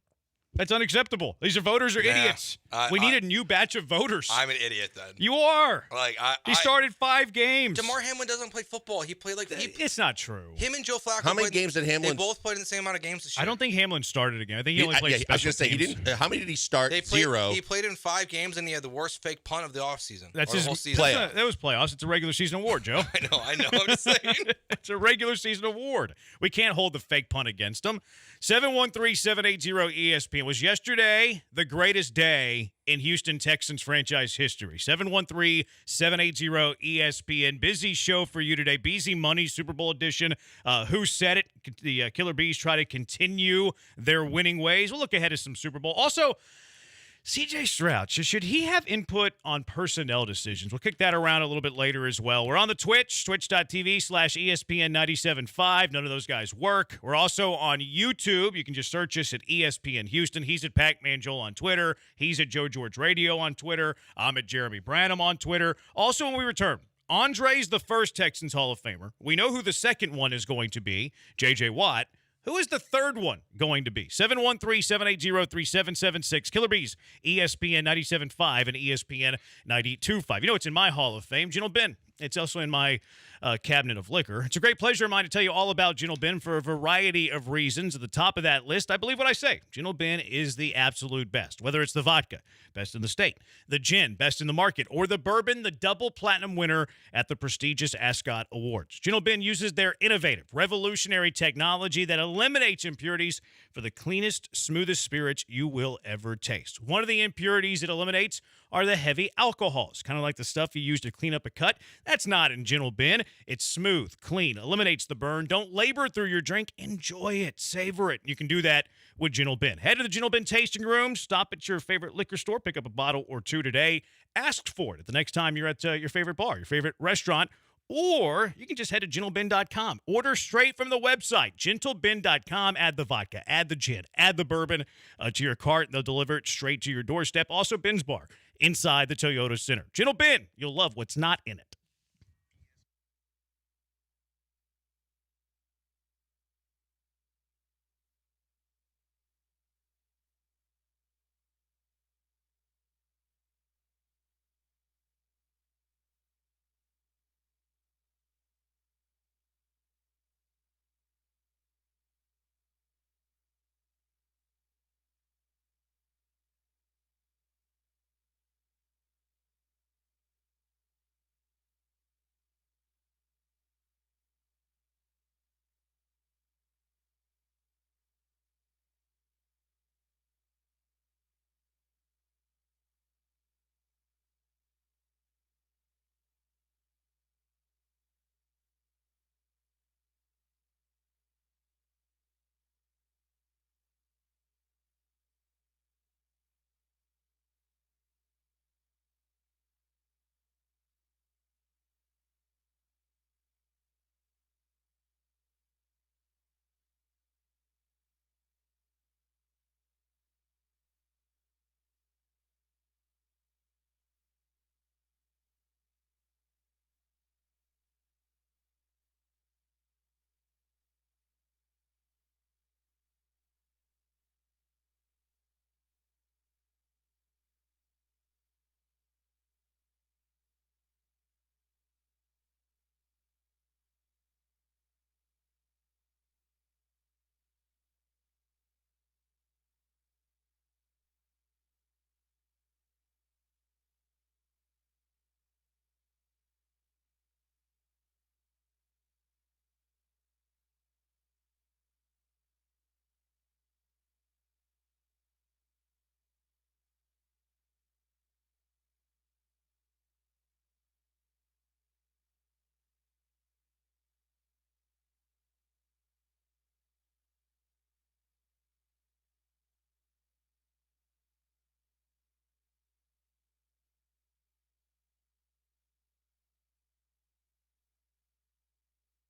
[SPEAKER 8] That's unacceptable. These voters are idiots. We need a new batch of voters.
[SPEAKER 9] I'm an idiot then.
[SPEAKER 8] You are.
[SPEAKER 9] Like
[SPEAKER 8] He started 5 games.
[SPEAKER 9] DeMar Hamlin doesn't play football. He played like
[SPEAKER 8] It's not true.
[SPEAKER 9] him and Joe Flacco.
[SPEAKER 7] How many
[SPEAKER 9] played-
[SPEAKER 7] games did Hamlin?
[SPEAKER 9] They both played in the same amount of games this year.
[SPEAKER 8] I don't think Hamlin started again. I think he only played
[SPEAKER 7] I was
[SPEAKER 8] special
[SPEAKER 7] going to say, he
[SPEAKER 8] teams.
[SPEAKER 7] didn't. How many did he start?
[SPEAKER 9] They played,
[SPEAKER 7] 0.
[SPEAKER 9] He played in 5 games and he had the worst fake punt of the offseason.
[SPEAKER 8] That's
[SPEAKER 9] or
[SPEAKER 8] his
[SPEAKER 9] the whole season.
[SPEAKER 7] playoff.
[SPEAKER 8] That was playoffs. It's a regular season award, Joe.
[SPEAKER 9] I know. I'm just saying.
[SPEAKER 8] It's a regular season award. We can't hold the fake punt against them. 713-780-ESPN. Was yesterday the greatest day in Houston Texans franchise history? 713-780-ESPN. Busy show for you today. Beezy Money Super Bowl edition. Who said it? The Killer Bees try to continue their winning ways. We'll look ahead at some Super Bowl. Also, CJ Stroud, should he have input on personnel decisions? We'll kick that around a little bit later as well. We're on the Twitch, twitch.tv/ESPN97.5. None of those guys work. We're also on YouTube. You can just search us at ESPN Houston. He's at Pac-Man Joel on Twitter. He's at Joe George Radio on Twitter. I'm at Jeremy Branham on Twitter. Also, when we return, Andre's the first Texans Hall of Famer. We know who the second one is going to be, J.J. Watt. Who is the third one going to be? 713-780-3776. Killer Bees, ESPN 97.5 and ESPN 92.5. You know, it's in my Hall of Fame, Gentle Ben. It's also in my cabinet of liquor. It's a great pleasure of mine to tell you all about Gentle Ben for a variety of reasons. At the top of that list, I believe what I say. Gentle Ben is the absolute best. Whether it's the vodka, best in the state, the gin, best in the market, or the bourbon, the double platinum winner at the prestigious Ascot Awards. Gentle Ben uses their innovative, revolutionary technology that eliminates impurities for the cleanest, smoothest spirits you will ever taste. One of the impurities it eliminates are the heavy alcohols, kind of like the stuff you use to clean up a cut. That's not in Gentle Ben. It's smooth, clean, eliminates the burn. Don't labor through your drink. Enjoy it. Savor it. You can do that with Gentle Ben. Head to the Gentle Ben tasting room. Stop at your favorite liquor store. Pick up a bottle or two today. Ask for it the next time you're at your favorite bar, your favorite restaurant, or you can just head to gentleben.com. Order straight from the website, gentleben.com. Add the vodka, add the gin, add the bourbon to your cart, and they'll deliver it straight to your doorstep. Also, Ben's Bar inside the Toyota Center. Gentle Ben, you'll love what's not in it.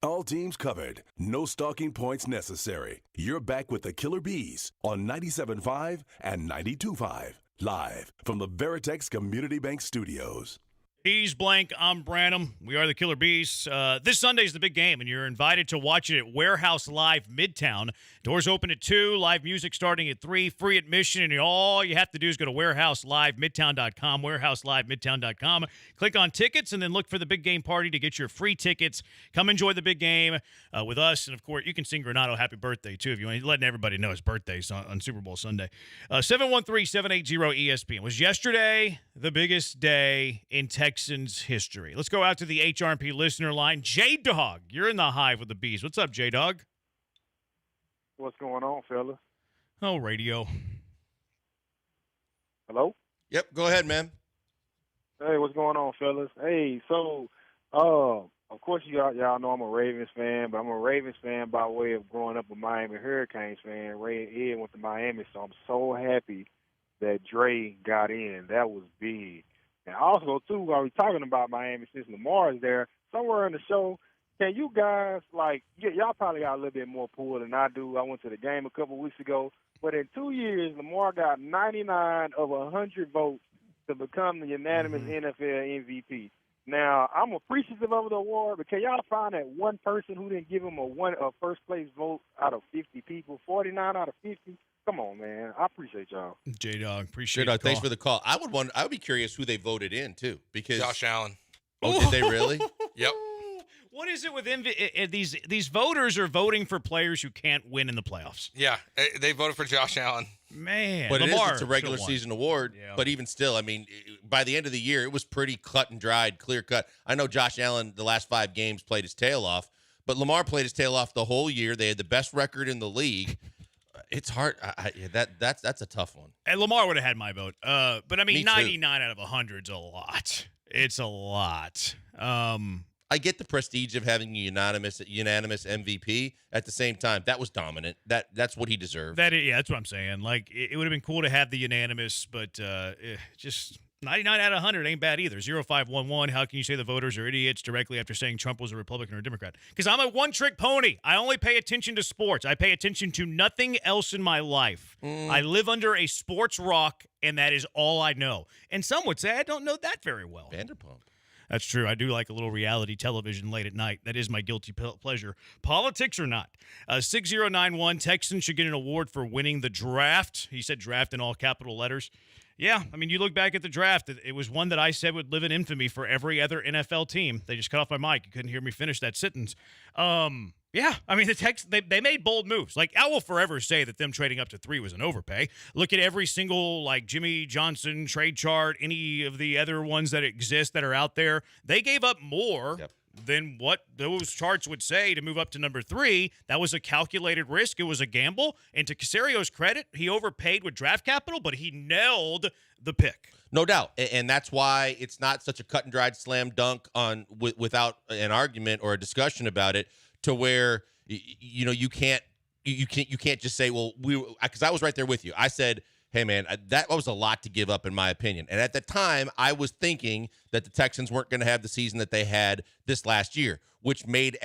[SPEAKER 5] All teams covered. No stalking points necessary. You're back with the Killer Bees on 97.5 and 92.5. Live from the Veritex Community Bank Studios.
[SPEAKER 8] He's Blank. I'm Branham. We are the Killer Bees. This Sunday's the big game, and you're invited to watch it at Warehouse Live Midtown. Doors open at 2, live music starting at 3, free admission, and all you have to do is go to warehouselivemidtown.com, warehouselivemidtown.com. Click on tickets, and then look for the big game party to get your free tickets. Come enjoy the big game with us, and, of course, you can sing Granado happy birthday, too, if you want. Letting everybody know his birthday on Super Bowl Sunday. 713-780-ESPN. Was yesterday the biggest day in Texans history? Let's go out to the HRP listener line. J-Dog, you're in the hive with the Bees. What's up, J-Dog?
[SPEAKER 10] What's going on, fellas?
[SPEAKER 8] Oh, radio.
[SPEAKER 10] Hello?
[SPEAKER 7] Yep, go ahead, man.
[SPEAKER 10] Hey, what's going on, fellas? Hey, so, of course, y'all know I'm a Ravens fan, but I'm a Ravens fan by way of growing up a Miami Hurricanes fan. Ray Ed went to Miami, so I'm so happy that Dre got in. That was big. And also, too, while we're talking about Miami, since Lamar is there, somewhere in the show, can you guys, y'all probably got a little bit more pull than I do. I went to the game a couple weeks ago. But in 2 years, Lamar got 99 of 100 votes to become the unanimous NFL MVP. Now, I'm appreciative of the award, but can y'all find that one person who didn't give him a first-place vote out of 50 people, 49 out of 50? Come on, man. I appreciate y'all.
[SPEAKER 8] J-Dog, appreciate
[SPEAKER 7] J-Dog,
[SPEAKER 8] it.
[SPEAKER 7] thanks for the call. I would be curious who they voted in, too, because
[SPEAKER 9] Josh Allen.
[SPEAKER 7] Oh, did they really?
[SPEAKER 9] Yep.
[SPEAKER 8] What is it with these voters are voting for players who can't win in the playoffs?
[SPEAKER 9] Yeah, they voted for Josh Allen.
[SPEAKER 8] Man,
[SPEAKER 7] But
[SPEAKER 8] Lamar
[SPEAKER 7] it's a regular
[SPEAKER 8] should've won.
[SPEAKER 7] season award.
[SPEAKER 8] Yeah.
[SPEAKER 7] But even still, I mean, by the end of the year, it was pretty cut and dried, clear cut. I know Josh Allen, the last 5 games, played his tail off, but Lamar played his tail off the whole year. They had the best record in the league. It's hard. That's a tough one.
[SPEAKER 8] And Lamar would have had my vote. But I mean,
[SPEAKER 7] Me too.
[SPEAKER 8] 99 out of 100 is a lot. It's a lot.
[SPEAKER 7] I get the prestige of having a unanimous MVP. At the same time, that was dominant. That's what he deserved.
[SPEAKER 8] That's what I'm saying. Like, it would have been cool to have the unanimous, but just 99 out of 100 ain't bad either. 0511, how can you say the voters are idiots directly after saying Trump was a Republican or a Democrat? Because I'm a one-trick pony. I only pay attention to sports. I pay attention to nothing else in my life. I live under a sports rock, and that is all I know. And some would say I don't know that very well.
[SPEAKER 7] Vanderpump.
[SPEAKER 8] That's true. I do like a little reality television late at night. That is my guilty pleasure. Politics or not. 6091, Texans should get an award for winning the draft. He said draft in all capital letters. Yeah, I mean, you look back at the draft, it was one that I said would live in infamy for every other NFL team. They just cut off my mic. You couldn't hear me finish that sentence. Yeah, I mean, the Texans, they made bold moves. Like, I will forever say that them trading up to 3 was an overpay. Look at every single, like, Jimmy Johnson trade chart, any of the other ones that exist that are out there. They gave up more than what those charts would say to move up to number 3. That was a calculated risk. It was a gamble. And to Casario's credit, he overpaid with draft capital, but he nailed the pick.
[SPEAKER 7] No doubt. And that's why it's not such a cut and dried slam dunk on without an argument or a discussion about it, to where you can't just say, well, because I was right there with you. I said, hey man, that was a lot to give up in my opinion. And at the time, I was thinking that the Texans weren't going to have the season that they had this last year, which made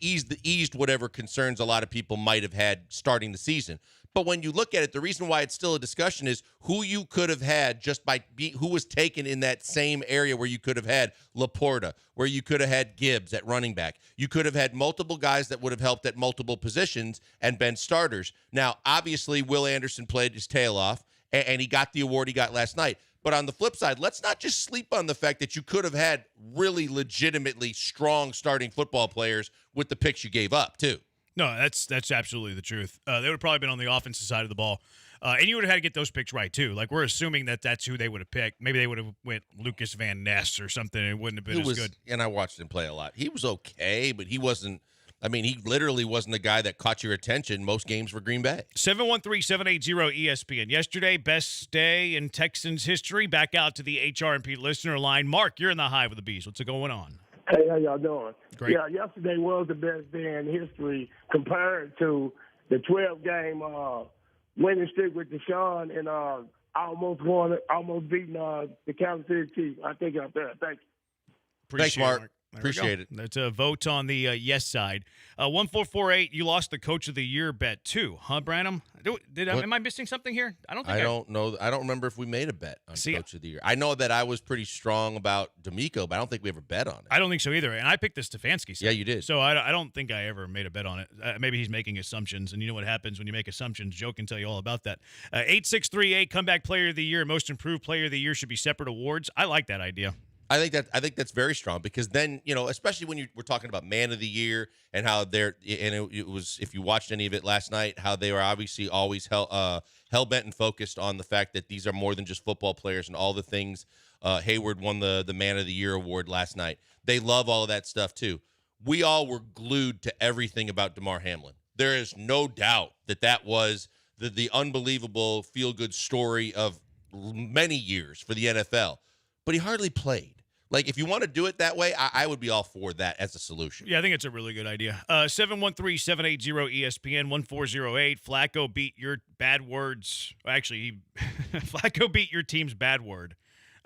[SPEAKER 7] eased whatever concerns a lot of people might have had starting the season. But when you look at it, the reason why it's still a discussion is who you could have had just by who was taken in that same area where you could have had Laporta, where you could have had Gibbs at running back. You could have had multiple guys that would have helped at multiple positions and been starters. Now, obviously, Will Anderson played his tail off, and he got the award he got last night. But on the flip side, let's not just sleep on the fact that you could have had really legitimately strong starting football players with the picks you gave up, too.
[SPEAKER 8] No, that's absolutely the truth. They would have probably been on the offensive side of the ball. And you would have had to get those picks right, too. Like, we're assuming that that's who they would have picked. Maybe they would have went Lucas Van Ness or something, and it wouldn't have been as good.
[SPEAKER 7] And I watched him play a lot. He was okay, but he wasn't – I mean, he literally wasn't the guy that caught your attention most games for Green Bay.
[SPEAKER 8] 713-780-ESPN. Yesterday, best day in Texans history. Back out to the HRP listener line. Mark, you're in the hive with the bees. What's going on?
[SPEAKER 11] Hey, how y'all doing?
[SPEAKER 8] Great.
[SPEAKER 11] Yeah, yesterday was the best day in history compared to the 12-game winning streak with Deshaun and almost beating the Kansas City Chiefs. I think out there. Thank you.
[SPEAKER 7] Thanks, Mark.
[SPEAKER 8] There
[SPEAKER 7] Appreciate it.
[SPEAKER 8] That's a vote on the yes side. 1448, you lost the Coach of the Year bet too, huh, Branham? Am I missing something here? I don't
[SPEAKER 7] know. I don't remember if we made a bet on Coach of the Year. I know that I was pretty strong about D'Amico, but I don't think we ever bet on it.
[SPEAKER 8] I don't think so either. And I picked the Stefanski side.
[SPEAKER 7] Yeah, you did.
[SPEAKER 8] So I don't think I ever made a bet on it. Maybe he's making assumptions, and you know what happens when you make assumptions. Joe can tell you all about that. 8638, comeback player of the year, most improved player of the year should be separate awards. I like that idea.
[SPEAKER 7] I think that's very strong, because then, especially when we're talking about man of the year and how it was, if you watched any of it last night, how they were obviously always hell bent and focused on the fact that these are more than just football players and all the things. Hayward won the man of the year award last night. They love all of that stuff too. We all were glued to everything about DeMar Hamlin. There is no doubt that was the unbelievable feel-good story of many years for the NFL, but he hardly played. Like, if you want to do it that way, I would be all for that as a solution.
[SPEAKER 8] Yeah, I think it's a really good idea. 713-780-ESPN 1408. Flacco beat your bad words. Actually, Flacco beat your team's bad word.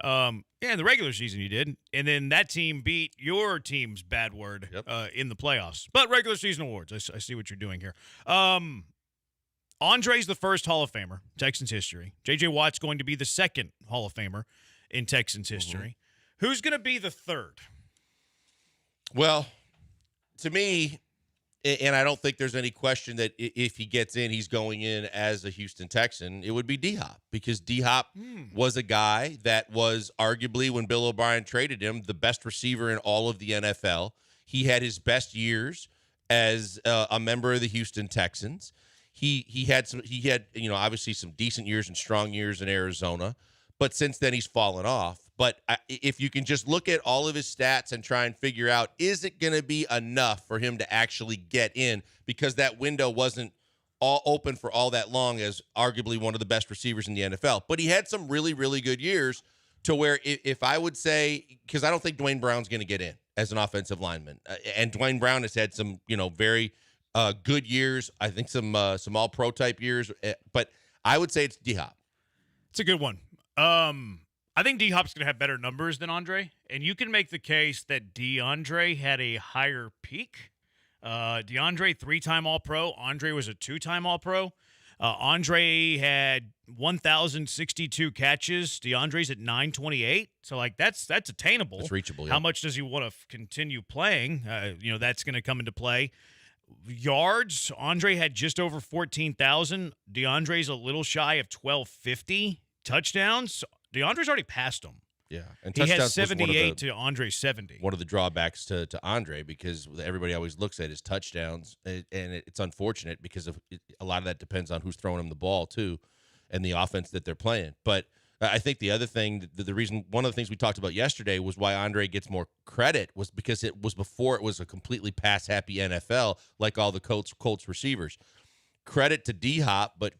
[SPEAKER 8] In the regular season you did. And then that team beat your team's bad word in the playoffs. But regular season awards, I see what you're doing here. Andre's the first Hall of Famer, Texans history. J.J. Watt's going to be the second Hall of Famer in Texans history. Mm-hmm. Who's going to be the third?
[SPEAKER 7] Well, to me, and I don't think there's any question that if he gets in, he's going in as a Houston Texan, it would be D-Hop, because D-Hop was a guy that was arguably, when Bill O'Brien traded him, the best receiver in all of the NFL. He had his best years as a member of the Houston Texans. He had obviously some decent years and strong years in Arizona, but since then he's fallen off. But if you can just look at all of his stats and try and figure out, is it going to be enough for him to actually get in? Because that window wasn't all open for all that long as arguably one of the best receivers in the NFL. But he had some really, really good years to where if I would say, because I don't think Dwayne Brown's going to get in as an offensive lineman. And Dwayne Brown has had some, very good years. I think some all-pro type years. But I would say it's D-Hop.
[SPEAKER 8] It's a good one. I think D-Hop's going to have better numbers than Andre. And you can make the case that DeAndre had a higher peak. DeAndre, 3-time All-Pro. Andre was a 2-time All-Pro. Andre had 1,062 catches. DeAndre's at 928. So, that's attainable.
[SPEAKER 7] It's reachable, yeah.
[SPEAKER 8] How much does he want to continue playing? That's going to come into play. Yards, Andre had just over 14,000. DeAndre's a little shy of 1,250. Touchdowns, DeAndre's already passed him.
[SPEAKER 7] Yeah, and
[SPEAKER 8] he has 78 to Andre's 70.
[SPEAKER 7] One of the drawbacks to Andre, because everybody always looks at his touchdowns, and it's unfortunate because a lot of that depends on who's throwing him the ball too, and the offense that they're playing. But I think the other thing, the reason, one of the things we talked about yesterday was why Andre gets more credit was because it was before it was a completely pass-happy NFL like all the Colts receivers. Credit to D-Hop, but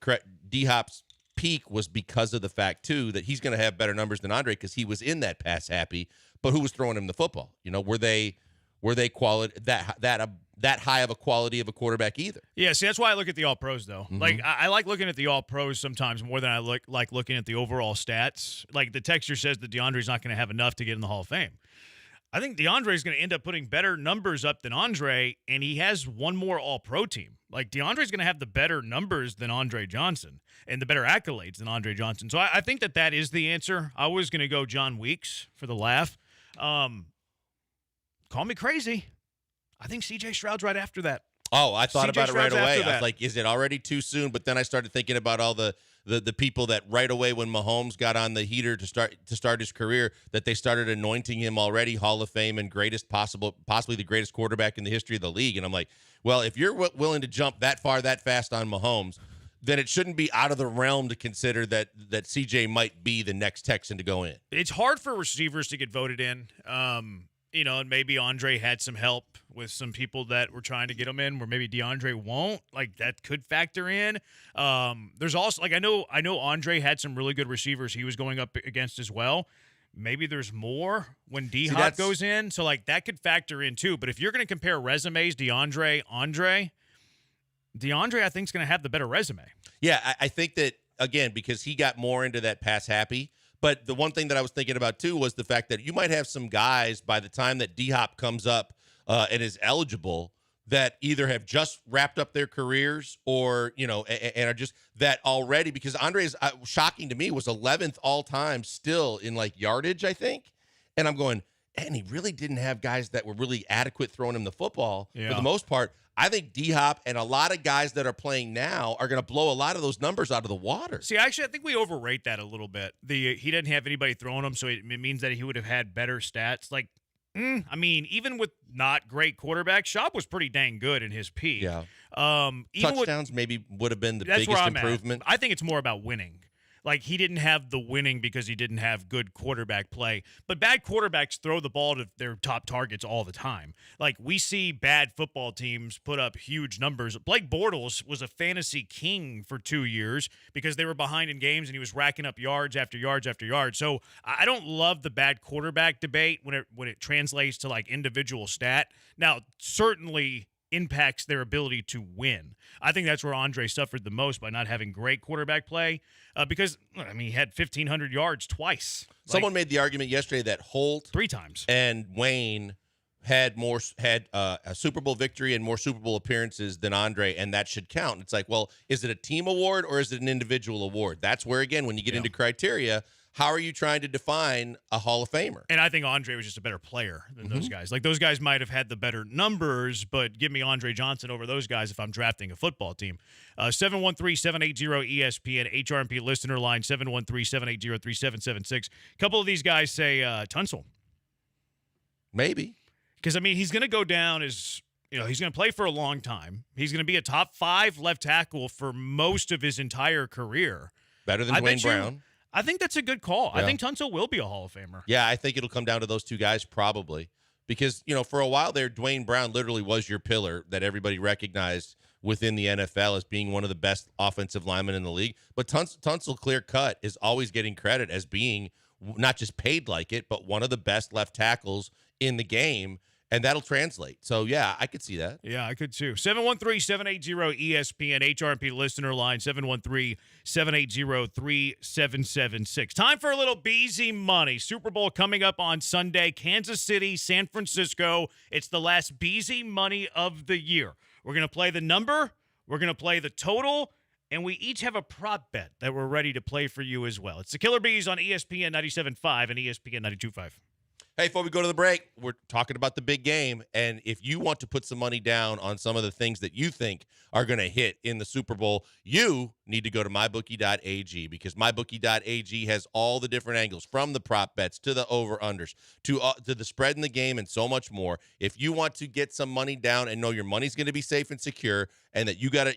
[SPEAKER 7] D-Hop's peak was because of the fact too that he's going to have better numbers than Andre because he was in that pass happy, but who was throwing him the football? Were they quality that high of a quality of a quarterback either?
[SPEAKER 8] Yeah, see, that's why I look at the All-Pros though.
[SPEAKER 7] Mm-hmm.
[SPEAKER 8] I like looking at the All-Pros sometimes more than I like looking at the overall stats. Like the texture says that DeAndre's not going to have enough to get in the Hall of Fame. I think DeAndre is going to end up putting better numbers up than Andre, and he has one more All-Pro team. Like, DeAndre's going to have the better numbers than Andre Johnson and the better accolades than Andre Johnson. So I think that is the answer. I was going to go John Weeks for the laugh. Call me crazy. I think C.J. Stroud's right after that.
[SPEAKER 7] Oh, I thought about it right away. I was like, is it already too soon? But then I started thinking about all the people that right away when Mahomes got on the heater to start his career, that they started anointing him already Hall of Fame and possibly the greatest quarterback in the history of the league. And I'm like, well, if you're willing to jump that far, that fast on Mahomes, then it shouldn't be out of the realm to consider that CJ might be the next Texan to go in.
[SPEAKER 8] It's hard for receivers to get voted in. And maybe Andre had some help with some people that were trying to get him in, where maybe DeAndre won't. Like, that could factor in. There's also, I know Andre had some really good receivers he was going up against as well. Maybe there's more when D-Hop goes in. So, that could factor in too. But if you're going to compare resumes, DeAndre, I think is going to have the better resume.
[SPEAKER 7] Yeah, I think that, again, because he got more into that pass happy. But the one thing that I was thinking about, too, was the fact that you might have some guys by the time that D-Hop comes up and is eligible that either have just wrapped up their careers or, and are just that already. Because Andre's, shocking to me, was 11th all-time still in, yardage, I think. And I'm going, and he really didn't have guys that were really adequate throwing him the football for the most part. I think D-Hop and a lot of guys that are playing now are going to blow a lot of those numbers out of the water.
[SPEAKER 8] See, actually, I think we overrate that a little bit. He didn't have anybody throwing him, so it means that he would have had better stats. Even with not great quarterbacks, Schaub was pretty dang good in his peak.
[SPEAKER 7] Yeah.
[SPEAKER 8] Even
[SPEAKER 7] touchdowns maybe would have been the biggest improvement.
[SPEAKER 8] I think it's more about winning. He didn't have the winning because he didn't have good quarterback play. But bad quarterbacks throw the ball to their top targets all the time. We see bad football teams put up huge numbers. Blake Bortles was a fantasy king for 2 years because they were behind in games and he was racking up yards after yards after yards. So I don't love the bad quarterback debate when it translates to individual stat. Now, certainly impacts their ability to win. I think that's where Andre suffered the most by not having great quarterback play because, he had 1,500 yards twice.
[SPEAKER 7] Someone made the argument yesterday that Holt
[SPEAKER 8] 3 times
[SPEAKER 7] and Wayne had a Super Bowl victory and more Super Bowl appearances than Andre, and that should count. It's well, is it a team award or is it an individual award? That's where, again, when you get into criteria, how are you trying to define a Hall of Famer?
[SPEAKER 8] And I think Andre was just a better player than those guys. Those guys might have had the better numbers, but give me Andre Johnson over those guys if I'm drafting a football team. 713-780-ESPN, HRMP listener line, 713-780-3776. A couple of these guys say Tunsil.
[SPEAKER 7] Maybe.
[SPEAKER 8] Because, he's going to go down as, he's going to play for a long time. He's going to be a top 5 left tackle for most of his entire career.
[SPEAKER 7] Better than Dwayne Brown.
[SPEAKER 8] I think that's a good call.
[SPEAKER 7] Yeah.
[SPEAKER 8] I think Tunsil will be a Hall of Famer.
[SPEAKER 7] Yeah, I think it'll come down to those two guys probably. Because, for a while there, Dwayne Brown literally was your pillar that everybody recognized within the NFL as being one of the best offensive linemen in the league. But Tunsil, clear cut, is always getting credit as being not just paid like it, but one of the best left tackles in the game. And that'll translate. So, yeah, I could see that.
[SPEAKER 8] Yeah, I could too. 713-780-ESPN, HRP listener line, 713-780-3776. Time for a little BZ money. Super Bowl coming up on Sunday. Kansas City, San Francisco. It's the last BZ money of the year. We're going to play the number. We're going to play the total. And we each have a prop bet that we're ready to play for you as well. It's the Killer Bees on ESPN 97.5 and ESPN 92.5.
[SPEAKER 7] Hey, before we go to the break, we're talking about the big game. And if you want to put some money down on some of the things that you think are going to hit in the Super Bowl, you need to go to mybookie.ag, because mybookie.ag has all the different angles, from the prop bets to the over-unders to the spread in the game and so much more. If you want to get some money down and know your money's going to be safe and secure, and that you're going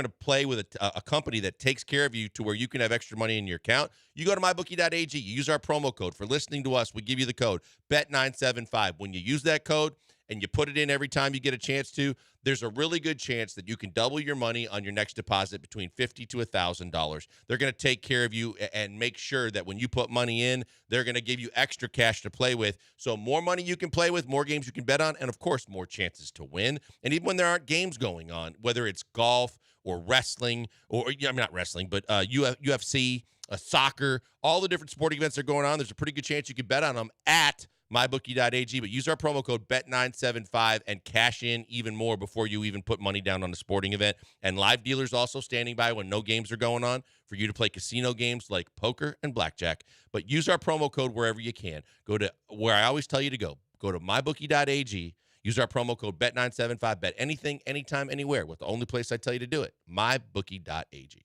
[SPEAKER 7] to play with a company that takes care of you to where you can have extra money in your account, you go to mybookie.ag. You use our promo code. For listening to us, we give you the code BET975. When you use that code and you put it in every time you get a chance to, there's a really good chance that you can double your money on your next deposit between $50 to $1,000. They're going to take care of you and make sure that when you put money in, they're going to give you extra cash to play with. So more money you can play with, more games you can bet on, and, of course, more chances to win. And even when there aren't games going on, whether it's golf or wrestling or, not wrestling, but UFC, soccer, all the different sporting events that are going on, there's a pretty good chance you can bet on them at mybookie.ag, but use our promo code BET975 and cash in even more before you even put money down on a sporting event. And live dealers also standing by when no games are going on for you to play casino games like poker and blackjack. But use our promo code wherever you can. Go to where I always tell you to go. Go to mybookie.ag. Use our promo code BET975. Bet anything, anytime, anywhere. With the only place I tell you to do it, mybookie.ag.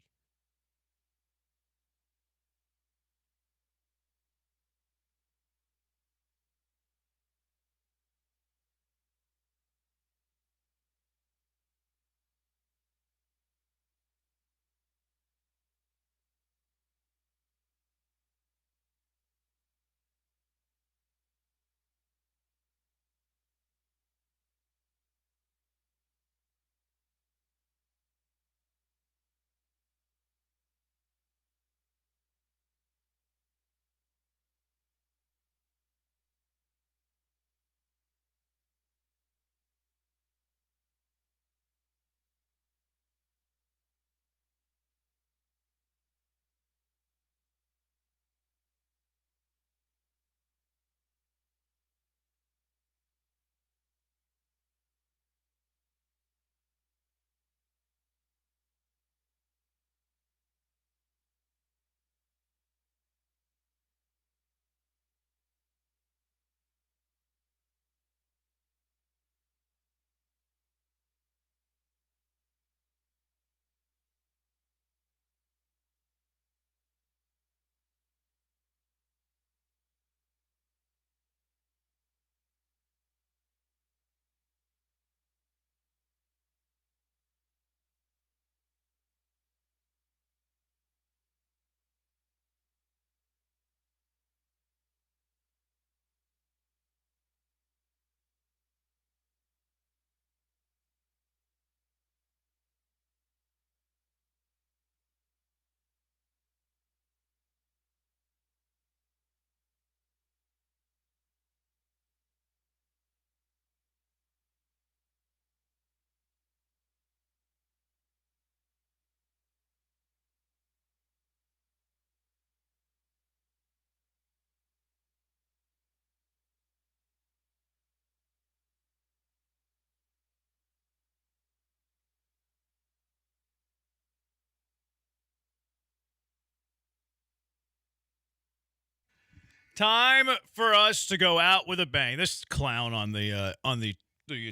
[SPEAKER 8] Time for us to go out with a bang. This clown on the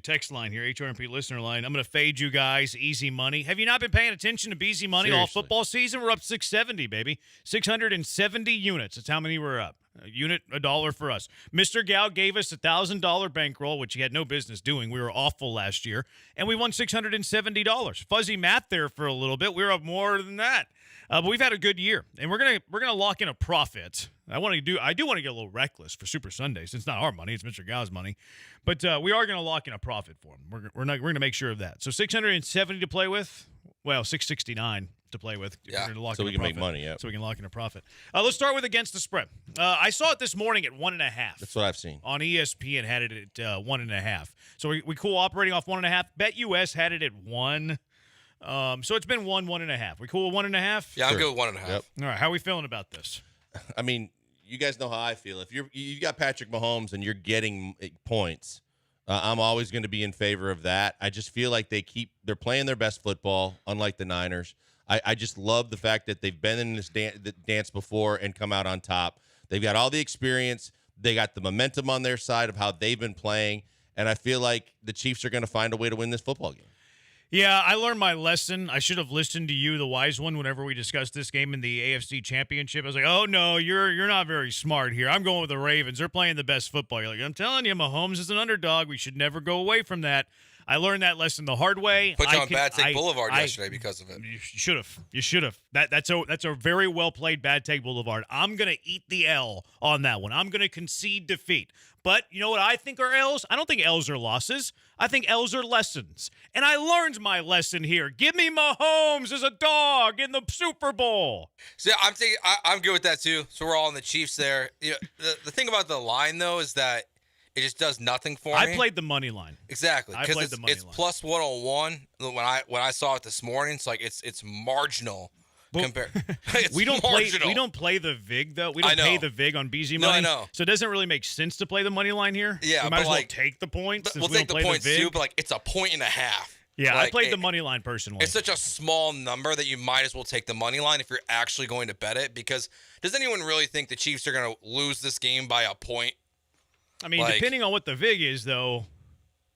[SPEAKER 8] text line here, HRMP listener line. I'm going to fade you guys. Easy money. Have you not been paying attention to BZ money all
[SPEAKER 7] Seriously.
[SPEAKER 8] football season? We're up 670, baby. 670 units. That's how many we're up. A unit, $1 for us. Mr. Gow gave us a $1,000 bankroll, which he had no business doing. We were awful last year, and we won $670. Fuzzy math there for a little bit. We were up more than that. But we've had a good year, and we're gonna lock in a profit. I do want to get a little reckless for Super Sunday, since it's not our money, it's Mr. Gow's money. But we are gonna lock in a profit for him. We're gonna make sure of that. So 670 to play with. Well, 669 to play with.
[SPEAKER 7] Yeah. So we can make money. Yeah.
[SPEAKER 8] So we can lock in a profit. Let's start with against the spread. I saw it this morning at 1.5.
[SPEAKER 7] That's what I've seen
[SPEAKER 8] On ESPN. Had it at 1.5. So we cooperating off 1.5. BetUS had it at 1. So it's been 1.5. We cool with 1.5?
[SPEAKER 9] Yeah, I'm good with 1.5.
[SPEAKER 7] Yep.
[SPEAKER 8] All right, how are we feeling about this?
[SPEAKER 7] I mean, you guys know how I feel. If you got Patrick Mahomes and you're getting points, I'm always going to be in favor of that. I just feel like they're playing their best football, unlike the Niners. I just love the fact that they've been in this dance before and come out on top. They've got all the experience. They got the momentum on their side of how they've been playing, and I feel like the Chiefs are going to find a way to win this football game.
[SPEAKER 8] Yeah, I learned my lesson. I should have listened to you, the wise one, whenever we discussed this game in the AFC Championship. I was like, oh, no, you're not very smart here. I'm going with the Ravens. They're playing the best football. You're like, I'm telling you, Mahomes is an underdog. We should never go away from that. I learned that lesson the hard way.
[SPEAKER 9] Put you on Bad Take Boulevard yesterday because of it.
[SPEAKER 8] You should have. You should have. That's a very well played Bad Take Boulevard. I'm gonna eat the L on that one. I'm gonna concede defeat. But you know what I think are L's? I don't think L's are losses. I think L's are lessons. And I learned my lesson here. Give me Mahomes as a dog in the Super Bowl.
[SPEAKER 9] So I'm good with that too. So we're all in the Chiefs there. You know, the thing about the line though is that it just does nothing for me.
[SPEAKER 8] I played the money line.
[SPEAKER 9] Exactly.
[SPEAKER 8] I played
[SPEAKER 9] It's
[SPEAKER 8] the money line.
[SPEAKER 9] plus 101. When I saw it this morning, it's like it's marginal. Compared,
[SPEAKER 8] we don't play the VIG though. We don't pay the VIG on BZ money.
[SPEAKER 9] No, I know.
[SPEAKER 8] So it doesn't really make sense to play the money line here.
[SPEAKER 9] Yeah,
[SPEAKER 8] we might as well take the points.
[SPEAKER 9] We'll take the points too, but like it's a point and a half.
[SPEAKER 8] Yeah,
[SPEAKER 9] like,
[SPEAKER 8] I played the money line personally.
[SPEAKER 9] It's such a small number that you might as well take the money line if you're actually going to bet it. Because does anyone really think the Chiefs are going to lose this game by a point?
[SPEAKER 8] I mean, depending on what the VIG is, though.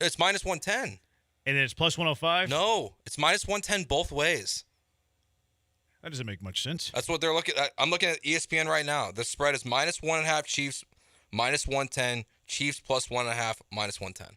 [SPEAKER 9] It's minus 110.
[SPEAKER 8] And then it's plus 105?
[SPEAKER 9] No, it's minus 110 both ways.
[SPEAKER 8] That doesn't make much sense.
[SPEAKER 9] That's what they're looking at. I'm looking at ESPN right now. The spread is minus 1.5 Chiefs, minus 110. Chiefs plus 1.5, minus 110.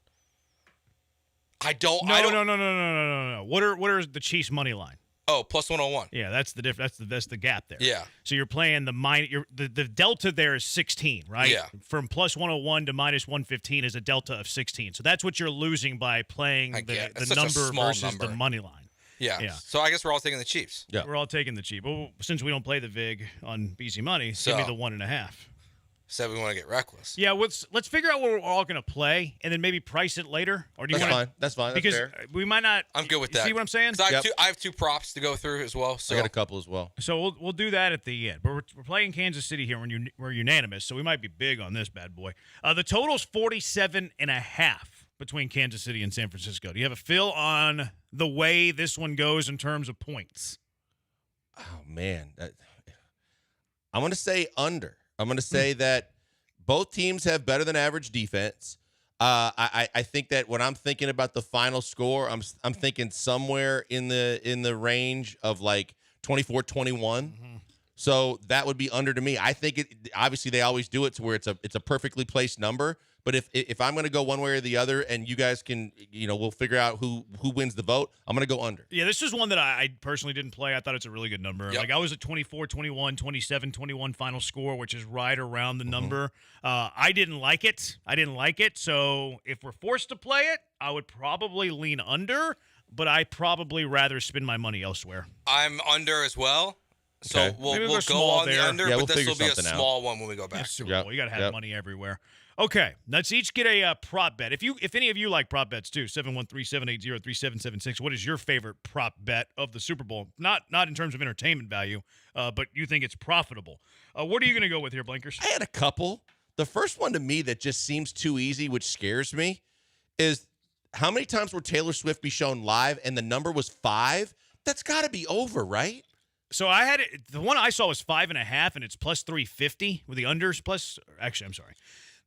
[SPEAKER 8] No. What are the Chiefs money line?
[SPEAKER 9] Oh, plus 101.
[SPEAKER 8] Yeah, that's the difference. That's the gap there.
[SPEAKER 9] Yeah.
[SPEAKER 8] So you're playing the delta there is 16, right?
[SPEAKER 9] Yeah.
[SPEAKER 8] From plus 101 to minus 115 is a delta of 16. So that's what you're losing by playing the number versus the money line.
[SPEAKER 9] Yeah. So I guess we're all taking the Chiefs.
[SPEAKER 8] Yeah. We're all taking the Chiefs. Well, since we don't play the VIG on BZ Money, give me the 1.5.
[SPEAKER 9] Said we want to get reckless.
[SPEAKER 8] Yeah, let's figure out what we're all going to play, and then maybe price it later. Or do you want?
[SPEAKER 7] That's fine.
[SPEAKER 8] Because
[SPEAKER 7] that's fair.
[SPEAKER 8] we might not.
[SPEAKER 9] I'm good with that.
[SPEAKER 8] See what I'm saying?
[SPEAKER 9] I have two props to go through as well. So
[SPEAKER 7] I got a couple as well.
[SPEAKER 8] So we'll do that at the end. But we're playing Kansas City here. We're unanimous, so we might be big on this bad boy. The total's 47.5 between Kansas City and San Francisco. Do you have a feel on the way this one goes in terms of points?
[SPEAKER 7] Oh man, I'm going to say under. I'm going to say that. Both teams have better than average defense. I think that when I'm thinking about the final score, I'm thinking somewhere in the range of like 24-21. Mm-hmm. So that would be under to me. I think obviously they always do it to where it's a perfectly placed number. But if I'm going to go one way or the other, and you guys can, we'll figure out who wins the vote, I'm going to go under.
[SPEAKER 8] Yeah, this is one that I personally didn't play. I thought it's a really good number.
[SPEAKER 9] Yep.
[SPEAKER 8] Like I was at 24-21, 27-21 final score, which is right around the number. I didn't like it. So if we're forced to play it, I would probably lean under, but I probably rather spend my money elsewhere.
[SPEAKER 9] I'm under as well. So
[SPEAKER 7] okay.
[SPEAKER 9] we'll go on the under, but this will be a small one when we go back.
[SPEAKER 8] It's Super Bowl. You got to have money everywhere. Okay, let's each get a prop bet. If any of you like prop bets too, 713-780-3776. What is your favorite prop bet of the Super Bowl? Not in terms of entertainment value, but you think it's profitable. What are you going to go with here, Blinkers?
[SPEAKER 7] I had a couple. The first one to me that just seems too easy, which scares me, is how many times will Taylor Swift be shown live and the number was 5? That's got to be over, right?
[SPEAKER 8] So I had it. The one I saw was 5.5, and it's plus 350 with the unders plus. Actually, I'm sorry.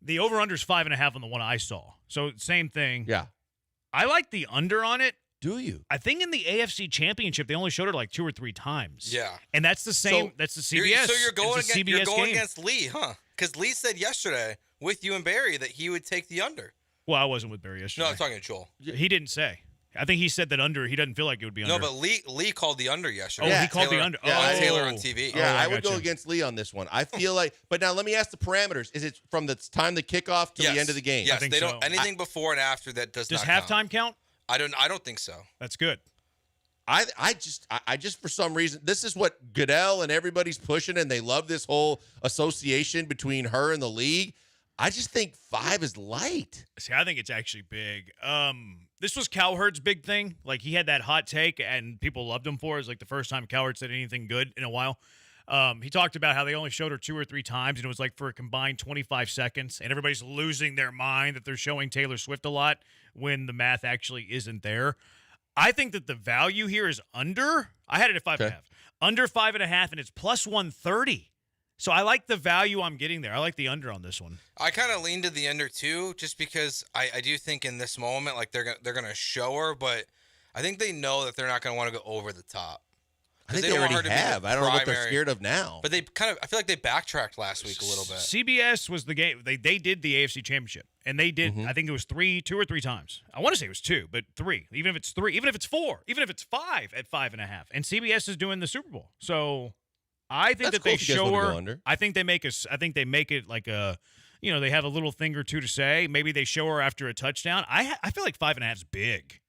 [SPEAKER 8] The over-under's 5.5 on the one I saw. So same thing.
[SPEAKER 7] Yeah.
[SPEAKER 8] I like the under on it.
[SPEAKER 7] Do you?
[SPEAKER 8] I think in the AFC Championship, they only showed it like 2 or 3 times.
[SPEAKER 9] Yeah.
[SPEAKER 8] And that's the same. That's the CBS.
[SPEAKER 9] So you're going
[SPEAKER 8] against
[SPEAKER 9] against Lee, huh? because Lee said yesterday with you and Barry that he would take the under.
[SPEAKER 8] Well, I wasn't with Barry yesterday.
[SPEAKER 9] No, I'm talking to Joel.
[SPEAKER 8] He didn't say. I think he said that under. He doesn't feel like it would be under.
[SPEAKER 9] No, but Lee called the under yesterday.
[SPEAKER 8] Oh,
[SPEAKER 7] Yeah,
[SPEAKER 8] he called
[SPEAKER 9] Taylor,
[SPEAKER 8] the under.
[SPEAKER 9] Yeah,
[SPEAKER 8] Oh.
[SPEAKER 9] on Taylor on TV.
[SPEAKER 7] Yeah,
[SPEAKER 8] I
[SPEAKER 7] I would go
[SPEAKER 8] gotcha.
[SPEAKER 7] against Lee on this one. I feel like, but now let me ask the parameters. Is it from the time the kickoff to
[SPEAKER 9] Yes.
[SPEAKER 7] the end of the game?
[SPEAKER 9] Yes,
[SPEAKER 8] think
[SPEAKER 9] they don't
[SPEAKER 8] so.
[SPEAKER 9] anything before and after that does
[SPEAKER 8] Does
[SPEAKER 9] not
[SPEAKER 8] halftime count?
[SPEAKER 9] I don't think so.
[SPEAKER 8] That's good.
[SPEAKER 7] I just for some reason, this is what Goodell and everybody's pushing, and they love this whole association between her and the league. I just think 5 is light.
[SPEAKER 8] See, I think it's actually big. This was Cowherd's big thing. Like, he had that hot take, and people loved him for it. It was like the first time Cowherd said anything good in a while. He talked about how they only showed her 2 or 3 times, and it was like for a combined 25 seconds, and everybody's losing their mind that they're showing Taylor Swift a lot when the math actually isn't there. I think that the value here is under. I had it at 5.5. Under 5.5, and it's plus 130. So I like the value I'm getting there. I like the under on this one.
[SPEAKER 9] I kind of lean to the under too, just because I do think in this moment, like they're gonna show her, but I think they know that they're not gonna want to go over the top.
[SPEAKER 7] I think
[SPEAKER 9] they
[SPEAKER 7] they
[SPEAKER 9] want her
[SPEAKER 7] already
[SPEAKER 9] to be the
[SPEAKER 7] have. I don't know what they're
[SPEAKER 9] primary-
[SPEAKER 7] scared of now.
[SPEAKER 9] But they I feel like they backtracked last week a little bit.
[SPEAKER 8] CBS was the game. They did the AFC Championship, and they did. I think it was 2 or 3 times. I want to say it was 2, but 3. Even if it's 3, even if it's 4, even if it's 5 at 5.5. And CBS is doing the Super Bowl, so I think
[SPEAKER 7] That's
[SPEAKER 8] that
[SPEAKER 7] cool
[SPEAKER 8] they
[SPEAKER 7] if you guys
[SPEAKER 8] show
[SPEAKER 7] wanna go
[SPEAKER 8] her.
[SPEAKER 7] under.
[SPEAKER 8] I think they make it like a, they have a little thing or two to say. Maybe they show her after a touchdown. I feel like 5.5 is big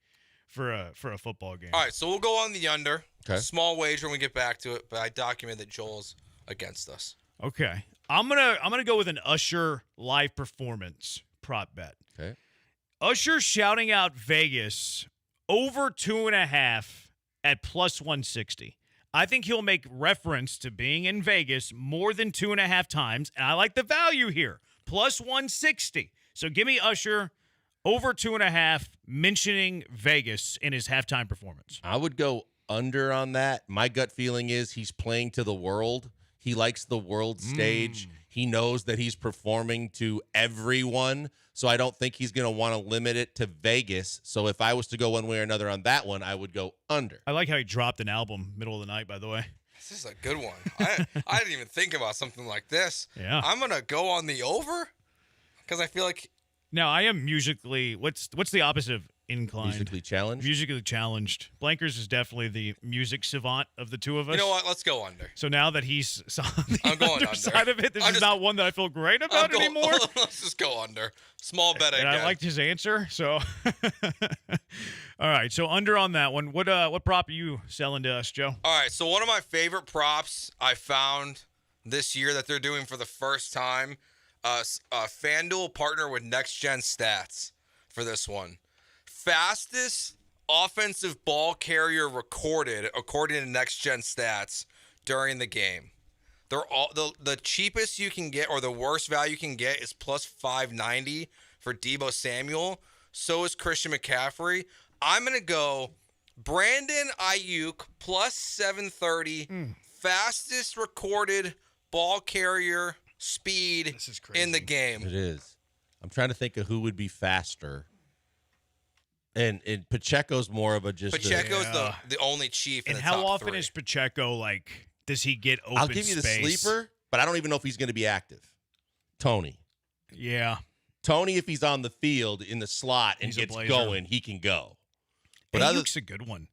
[SPEAKER 8] for a football game.
[SPEAKER 9] All right, so we'll go on the under.
[SPEAKER 7] Okay.
[SPEAKER 9] Small wager when we get back to it, but I document that Joel's against us.
[SPEAKER 8] Okay. I'm gonna go with an Usher live performance prop bet.
[SPEAKER 7] Okay.
[SPEAKER 8] Usher shouting out Vegas over 2.5 at plus 160. I think he'll make reference to being in Vegas more than 2.5 times, and I like the value here, plus 160. So give me Usher over 2.5 mentioning Vegas in his halftime performance.
[SPEAKER 7] I would go under on that. My gut feeling is he's playing to the world. He likes the world stage. He knows that he's performing to everyone. So I don't think he's going to want to limit it to Vegas. So if I was to go one way or another on that one, I would go under.
[SPEAKER 8] I like how he dropped an album middle of the night, by the way.
[SPEAKER 9] This is a good one. I didn't even think about something like this.
[SPEAKER 8] Yeah.
[SPEAKER 9] I'm gonna go on the over because I feel like
[SPEAKER 8] Now, I am musically, what's the opposite of inclined?
[SPEAKER 7] Musically challenged.
[SPEAKER 8] Musically challenged. Blankers is definitely the music savant of the two of us.
[SPEAKER 9] you know what? Let's go under.
[SPEAKER 8] So now that he's on the
[SPEAKER 9] I'm going
[SPEAKER 8] other
[SPEAKER 9] under.
[SPEAKER 8] side of it, this
[SPEAKER 9] I'm
[SPEAKER 8] is
[SPEAKER 9] just-
[SPEAKER 8] not one that I feel great about anymore.
[SPEAKER 9] Let's just go under. Small bet
[SPEAKER 8] And
[SPEAKER 9] again.
[SPEAKER 8] I liked his answer, so. All right, so under on that one. What prop are you selling to us, Joe?
[SPEAKER 9] All right, so one of my favorite props I found this year that they're doing for the first time, FanDuel partner with Next Gen Stats for this one. Fastest offensive ball carrier recorded, according to Next Gen Stats, during the game. They're all the cheapest you can get, or the worst value you can get, is plus 590 for Deebo Samuel. So is Christian McCaffrey. I'm gonna go Brandon Ayuk plus 730. Fastest recorded ball carrier speed
[SPEAKER 8] This is crazy.
[SPEAKER 9] in the game.
[SPEAKER 7] It is. I'm trying to think of who would be faster. And Pacheco's more of a just.
[SPEAKER 9] Pacheco's
[SPEAKER 8] Yeah.
[SPEAKER 9] the only chief in
[SPEAKER 8] And
[SPEAKER 9] the
[SPEAKER 8] how
[SPEAKER 9] top
[SPEAKER 8] often
[SPEAKER 9] 3.
[SPEAKER 8] is Pacheco, like, does he get open
[SPEAKER 7] I'll give you the
[SPEAKER 8] space?
[SPEAKER 7] sleeper, but I don't even know if he's going to be active. Tony.
[SPEAKER 8] Yeah.
[SPEAKER 7] Tony, if he's on the field in the slot and
[SPEAKER 8] He's a
[SPEAKER 7] gets
[SPEAKER 8] blazer.
[SPEAKER 7] going, he can go. But other,
[SPEAKER 8] Ayuk's a good one.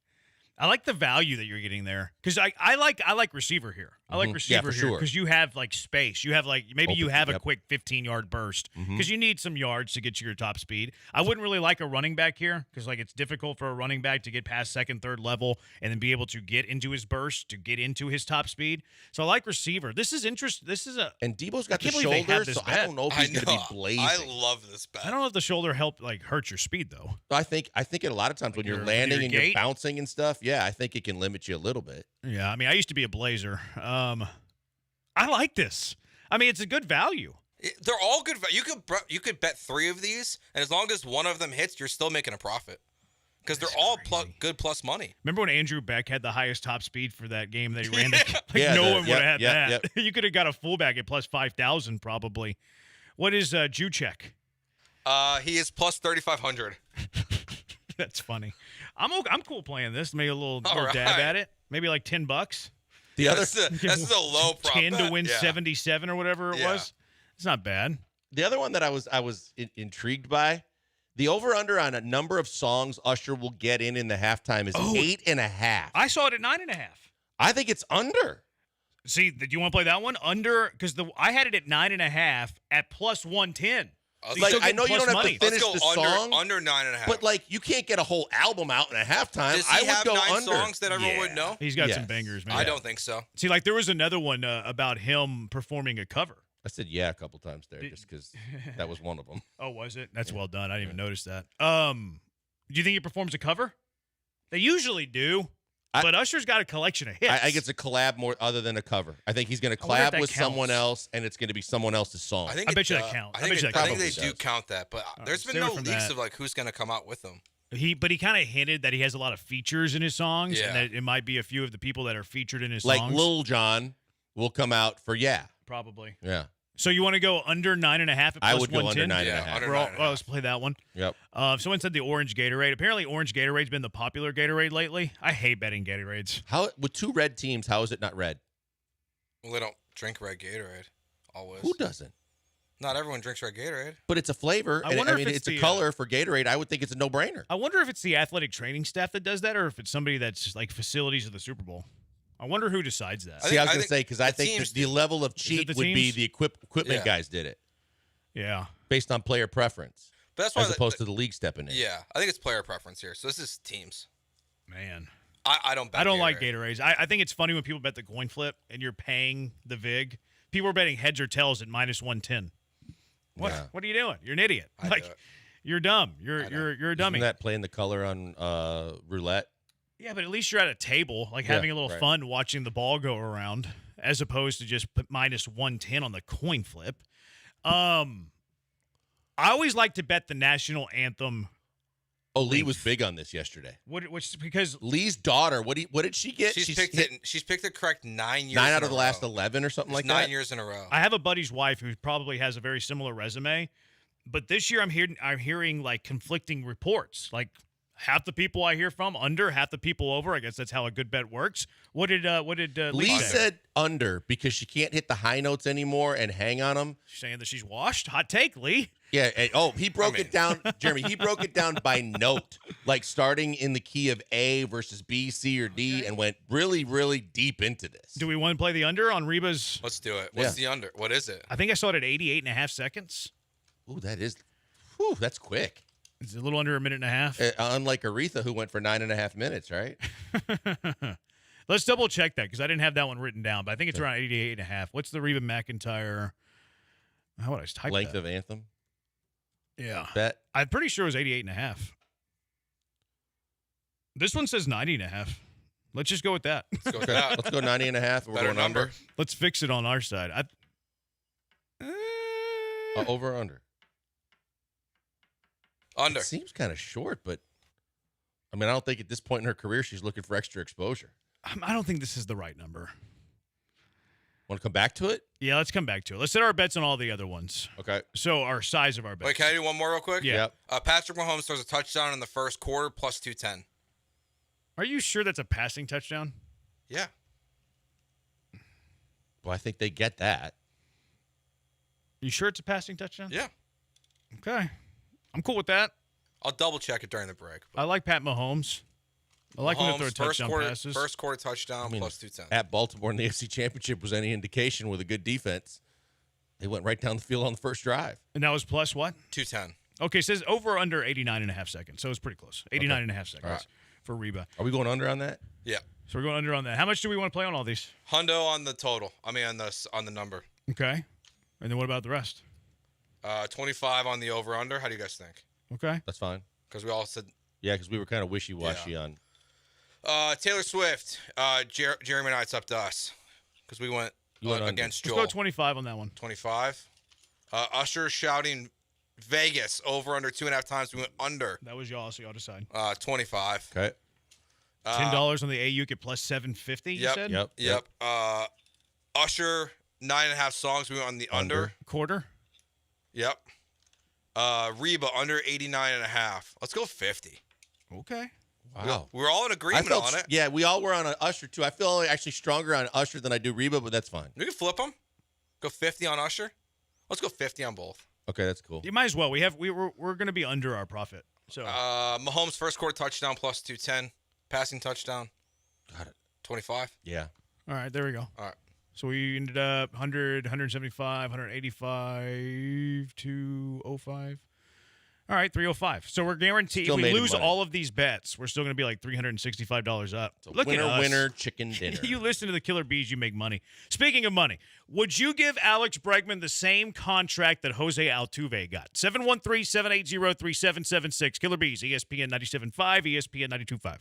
[SPEAKER 8] I like the value that you're getting there because I like receiver here. I like
[SPEAKER 7] Mhm. Yeah,
[SPEAKER 8] receiver
[SPEAKER 7] for
[SPEAKER 8] here
[SPEAKER 7] sure.
[SPEAKER 8] because you have like space. You have like maybe you
[SPEAKER 7] Open-
[SPEAKER 8] have a
[SPEAKER 7] yep.
[SPEAKER 8] quick 15-yard burst
[SPEAKER 7] Mhm.
[SPEAKER 8] because you need some yards to get to your top speed. I wouldn't really like a running back here because like it's difficult for a running back to get past second, third level and then be able to get into his burst to get into his top speed. So I like receiver. This is interesting. This is a
[SPEAKER 7] and Debo's got the
[SPEAKER 8] can't believe they have
[SPEAKER 7] shoulder,
[SPEAKER 8] this
[SPEAKER 7] so I
[SPEAKER 8] bet.
[SPEAKER 7] don't know if
[SPEAKER 9] I
[SPEAKER 7] he's going to
[SPEAKER 9] know.
[SPEAKER 7] be blazing.
[SPEAKER 9] I love this bet.
[SPEAKER 8] I don't know if the shoulder help like hurt your speed though.
[SPEAKER 7] I think at a lot of times when you're
[SPEAKER 8] your-
[SPEAKER 7] landing
[SPEAKER 8] your
[SPEAKER 7] and you're
[SPEAKER 8] gait?
[SPEAKER 7] bouncing and stuff, yeah, I think it can limit you a little bit.
[SPEAKER 8] Yeah, I mean I used to be a blazer. I like this. I mean it's a good value.
[SPEAKER 9] They're all good. You could bet 3 of these, and as long as one of them hits, you're still making a profit because they're all good plus money.
[SPEAKER 8] Remember when Andrew Beck had the highest top speed for that game that he ran? Like
[SPEAKER 7] Yeah,
[SPEAKER 8] no
[SPEAKER 7] the-
[SPEAKER 8] one would
[SPEAKER 7] yep,
[SPEAKER 8] have had
[SPEAKER 7] yep,
[SPEAKER 8] that. You could have got a fullback at plus 5,000 probably. What is Juchek?
[SPEAKER 9] He is plus 3,500.
[SPEAKER 8] That's funny. I'm cool playing this. Maybe a little
[SPEAKER 9] All
[SPEAKER 8] dab
[SPEAKER 9] right.
[SPEAKER 8] at it. Maybe like $10.
[SPEAKER 7] The other
[SPEAKER 9] This is a low prop
[SPEAKER 8] 10 to
[SPEAKER 9] bet.
[SPEAKER 8] win
[SPEAKER 9] Yeah.
[SPEAKER 8] 77 or whatever it
[SPEAKER 9] Yeah.
[SPEAKER 8] was. It's not bad.
[SPEAKER 7] The other one that I was intrigued by, the over-under on a number of songs Usher will get in the halftime is 8.5.
[SPEAKER 8] I saw it at 9.5.
[SPEAKER 7] I think it's under.
[SPEAKER 8] See, do you want to play that one? Under, because I had it at 9.5 at plus 110.
[SPEAKER 7] I know you don't have to finish the song.
[SPEAKER 9] Under 9.5.
[SPEAKER 7] But, you can't get a whole album out in a halftime.
[SPEAKER 9] Does he have 9
[SPEAKER 7] under.
[SPEAKER 9] songs that everyone would know?
[SPEAKER 8] He's got some bangers, man.
[SPEAKER 9] I don't think so.
[SPEAKER 8] See, there was another one about him performing a cover.
[SPEAKER 7] I said a couple times there just because that was one of them.
[SPEAKER 8] Oh, was it? That's well done. I didn't even notice that. Do you think he performs a cover? They usually do. But Usher's got a collection of hits.
[SPEAKER 7] I think it's a collab more other than a cover. I think he's going to collab with someone else, and it's going to be someone else's song.
[SPEAKER 8] I bet you that counts.
[SPEAKER 9] I think they do count that, but there's been no leaks of who's going to come out with them.
[SPEAKER 8] But he kind of hinted that he has a lot of features in his songs, and that it might be a few of the people that are featured in his songs.
[SPEAKER 7] Like Lil Jon will come out for
[SPEAKER 8] probably.
[SPEAKER 7] Yeah.
[SPEAKER 8] So you want to go under 9.5 at plus 110?
[SPEAKER 7] I would go under 9.5.
[SPEAKER 8] Let's play that one.
[SPEAKER 7] Yep.
[SPEAKER 8] Someone said the orange Gatorade. Apparently, orange Gatorade's been the popular Gatorade lately. I hate betting Gatorades.
[SPEAKER 7] How with 2 red teams? How is it not red?
[SPEAKER 9] Well, they don't drink red Gatorade. Always.
[SPEAKER 7] Who doesn't?
[SPEAKER 9] Not everyone drinks red Gatorade.
[SPEAKER 7] But it's a flavor. I mean, it's a color for Gatorade. I would think it's a no-brainer.
[SPEAKER 8] I wonder if it's the athletic training staff that does that, or if it's somebody that's like facilities of the Super Bowl. I wonder who decides that.
[SPEAKER 7] I was going to say, because I think the level of cheat would be the equipment guys did it.
[SPEAKER 8] Yeah.
[SPEAKER 7] Based on player preference.
[SPEAKER 9] But that's why
[SPEAKER 7] as opposed to the league stepping in.
[SPEAKER 9] Yeah. I think it's player preference here. So this is teams.
[SPEAKER 8] Man.
[SPEAKER 9] I don't bet
[SPEAKER 8] I don't
[SPEAKER 9] Gatorade.
[SPEAKER 8] like Gatorades. I think it's funny when people bet the coin flip and you're paying the VIG. People are betting heads or tails at minus 110. What?
[SPEAKER 7] Yeah.
[SPEAKER 8] What are you doing? You're an idiot. You're dumb. You're a dummy.
[SPEAKER 7] Isn't that playing the color on roulette?
[SPEAKER 8] Yeah, but at least you're at a table, having a little fun watching the ball go around, as opposed to just minus 110 on the coin flip. I always like to bet the national anthem.
[SPEAKER 7] Oh, Lee was big on this yesterday.
[SPEAKER 8] Because
[SPEAKER 7] Lee's daughter, what did she get?
[SPEAKER 9] She's picked it correct 9 years.
[SPEAKER 7] 9 out of the last 11 or something like that.
[SPEAKER 9] 9 years in a row.
[SPEAKER 8] I have a buddy's wife who probably has a very similar resume, but this year I'm hearing conflicting reports. Half the people I hear from under, half the people over. I guess that's how a good bet works. What did
[SPEAKER 7] Lee said under because she can't hit the high notes anymore and hang on them?
[SPEAKER 8] She's saying that she's washed. Hot take, Lee.
[SPEAKER 7] Yeah. He broke it down, Jeremy. He broke it down by note, starting in the key of A versus B, C, or D, and went really, really deep into this.
[SPEAKER 8] Do we want to play the under on Reba's?
[SPEAKER 9] Let's do it. What's the under? What is it?
[SPEAKER 8] I think I saw it at 88.5 seconds.
[SPEAKER 7] Ooh, that's quick.
[SPEAKER 8] It's a little under a minute and a half.
[SPEAKER 7] Unlike Aretha, who went for 9.5 minutes, right?
[SPEAKER 8] Let's double check that because I didn't have that one written down, but I think it's around 88.5. What's the Reba McEntire? How would I type
[SPEAKER 7] length
[SPEAKER 8] that?
[SPEAKER 7] of anthem?
[SPEAKER 8] Yeah.
[SPEAKER 7] Bet.
[SPEAKER 8] I'm pretty sure it was 88.5. This one says 90.5. Let's just go with that.
[SPEAKER 9] Let's go with that.
[SPEAKER 7] Let's go 90.5. We're going under.
[SPEAKER 8] Let's fix it on our side.
[SPEAKER 7] Over or under?
[SPEAKER 9] Under.
[SPEAKER 7] It seems kind of short, but I don't think at this point in her career she's looking for extra exposure.
[SPEAKER 8] I don't think this is the right number.
[SPEAKER 7] Want to come back to it?
[SPEAKER 8] Yeah, let's come back to it. Let's set our bets on all the other ones.
[SPEAKER 7] Okay.
[SPEAKER 8] So our size of our bets.
[SPEAKER 9] Wait, can I do one more real quick?
[SPEAKER 8] Yeah.
[SPEAKER 7] Yep.
[SPEAKER 9] Patrick Mahomes throws a touchdown in the first quarter plus 210.
[SPEAKER 8] Are you sure that's a passing touchdown?
[SPEAKER 9] Yeah.
[SPEAKER 7] Well, I think they get that.
[SPEAKER 8] You sure it's a passing touchdown?
[SPEAKER 9] Yeah.
[SPEAKER 8] Okay. I'm cool with that.
[SPEAKER 9] I'll double check it during the break.
[SPEAKER 8] I like Pat Mahomes. I like when they throw touchdown passes.
[SPEAKER 9] First quarter touchdown plus 210.
[SPEAKER 7] At Baltimore in the AFC Championship was any indication with a good defense. They went right down the field on the first drive.
[SPEAKER 8] And that was plus what?
[SPEAKER 9] 210.
[SPEAKER 8] Okay, it says over or under 89.5 seconds. So it's pretty close. 89.5 seconds for Reba.
[SPEAKER 7] Are we going under on that?
[SPEAKER 9] Yeah.
[SPEAKER 8] So we're going under on that. How much do we want to play on all these?
[SPEAKER 9] Hundo on the total. On the number.
[SPEAKER 8] Okay. And then what about the rest?
[SPEAKER 9] 25 on the over-under. How do you guys think?
[SPEAKER 8] Okay.
[SPEAKER 7] That's fine.
[SPEAKER 9] Because we all said...
[SPEAKER 7] Yeah, because we were kind of wishy-washy on...
[SPEAKER 9] Taylor Swift. Jeremy and I, it's up to us. Because we went against Joel.
[SPEAKER 8] Let's go 25 on that one.
[SPEAKER 9] 25. Usher shouting Vegas over under 2.5 times. We went under.
[SPEAKER 8] That was y'all, so y'all decide.
[SPEAKER 9] 25.
[SPEAKER 7] Okay.
[SPEAKER 8] $10 on the AU get plus 750, you said?
[SPEAKER 9] Yep. Usher, 9.5 songs. We went on the under.
[SPEAKER 8] Quarter?
[SPEAKER 9] Yep. Reba, under 89.5. Let's go 50.
[SPEAKER 8] Okay.
[SPEAKER 7] Wow.
[SPEAKER 9] We're all in agreement on it.
[SPEAKER 7] Yeah, we all were on an Usher, too. I feel actually stronger on Usher than I do Reba, but that's fine.
[SPEAKER 9] We can flip them. Go 50 on Usher. Let's go 50 on both.
[SPEAKER 2] Okay, that's cool.
[SPEAKER 8] You might as well. We're going to be under our profit. So
[SPEAKER 9] Mahomes first quarter touchdown plus 210, passing touchdown.
[SPEAKER 2] Got it.
[SPEAKER 9] 25.
[SPEAKER 2] Yeah.
[SPEAKER 8] all right, there we go.
[SPEAKER 9] All right.
[SPEAKER 8] So we ended up 100, 175, 185, 205. All right, 305. So we're guaranteed
[SPEAKER 7] Still
[SPEAKER 8] if we
[SPEAKER 7] made him
[SPEAKER 8] lose
[SPEAKER 7] money.
[SPEAKER 8] all of these bets, we're still going to be like $365 up.
[SPEAKER 7] So
[SPEAKER 8] Look
[SPEAKER 7] winner,
[SPEAKER 8] at us.
[SPEAKER 7] winner, chicken dinner.
[SPEAKER 8] You listen to the Killer Bees, you make money. Speaking of money, would you give Alex Bregman the same contract that Jose Altuve got? 713-780-3776. Killer Bees, ESPN 97.5, ESPN 92.5.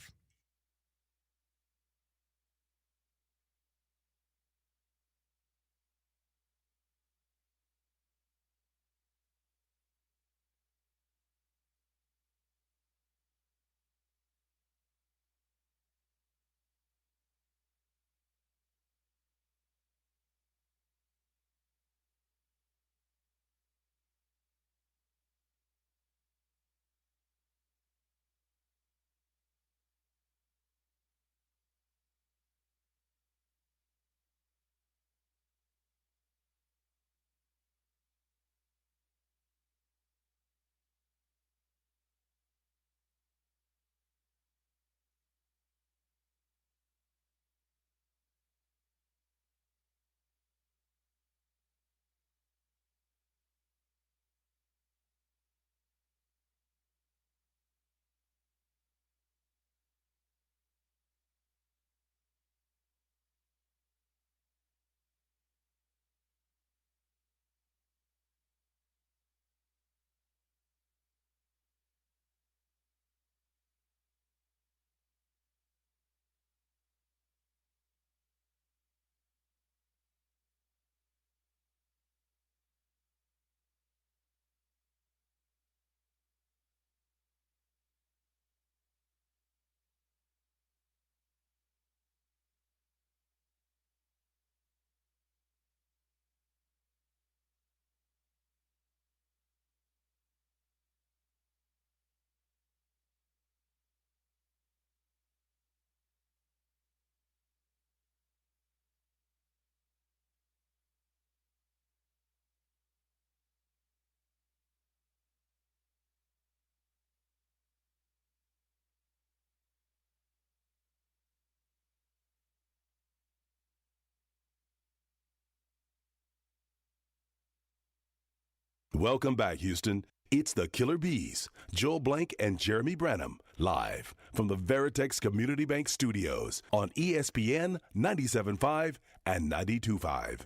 [SPEAKER 5] Welcome back, Houston. It's the Killer Bees, Joel Blank and Jeremy Branham, live from the Veritex Community Bank Studios on ESPN 97.5 and 92.5.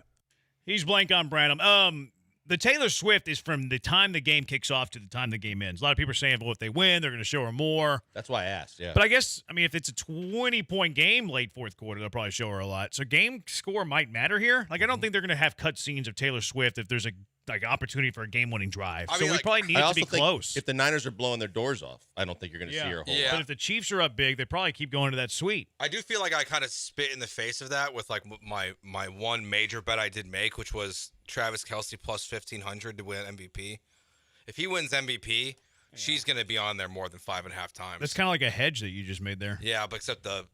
[SPEAKER 8] He's blank on Branham. The Taylor Swift is from the time the game kicks off to the time the game ends. A lot of people are saying, well, if they win, they're going to show her more.
[SPEAKER 7] That's why I asked, yeah.
[SPEAKER 8] But I guess, if it's a 20-point game late fourth quarter, they'll probably show her a lot. So game score might matter here. Like, I don't think they're going to have cut scenes of Taylor Swift if there's a opportunity for a game-winning drive.
[SPEAKER 9] I
[SPEAKER 8] So
[SPEAKER 9] mean,
[SPEAKER 8] we probably need it to be close.
[SPEAKER 7] If the Niners are blowing their doors off, I don't think you're going to see her a whole lot.
[SPEAKER 8] But if the Chiefs are up big, they probably keep going to that suite.
[SPEAKER 9] I do feel like I kind of spit in the face of that with like my one major bet I did make, which was Travis Kelce plus 1,500 to win MVP. If he wins MVP, she's going to be on there more than 5.5 times.
[SPEAKER 8] That's kind of like a hedge that you just made there.
[SPEAKER 9] Yeah, but except the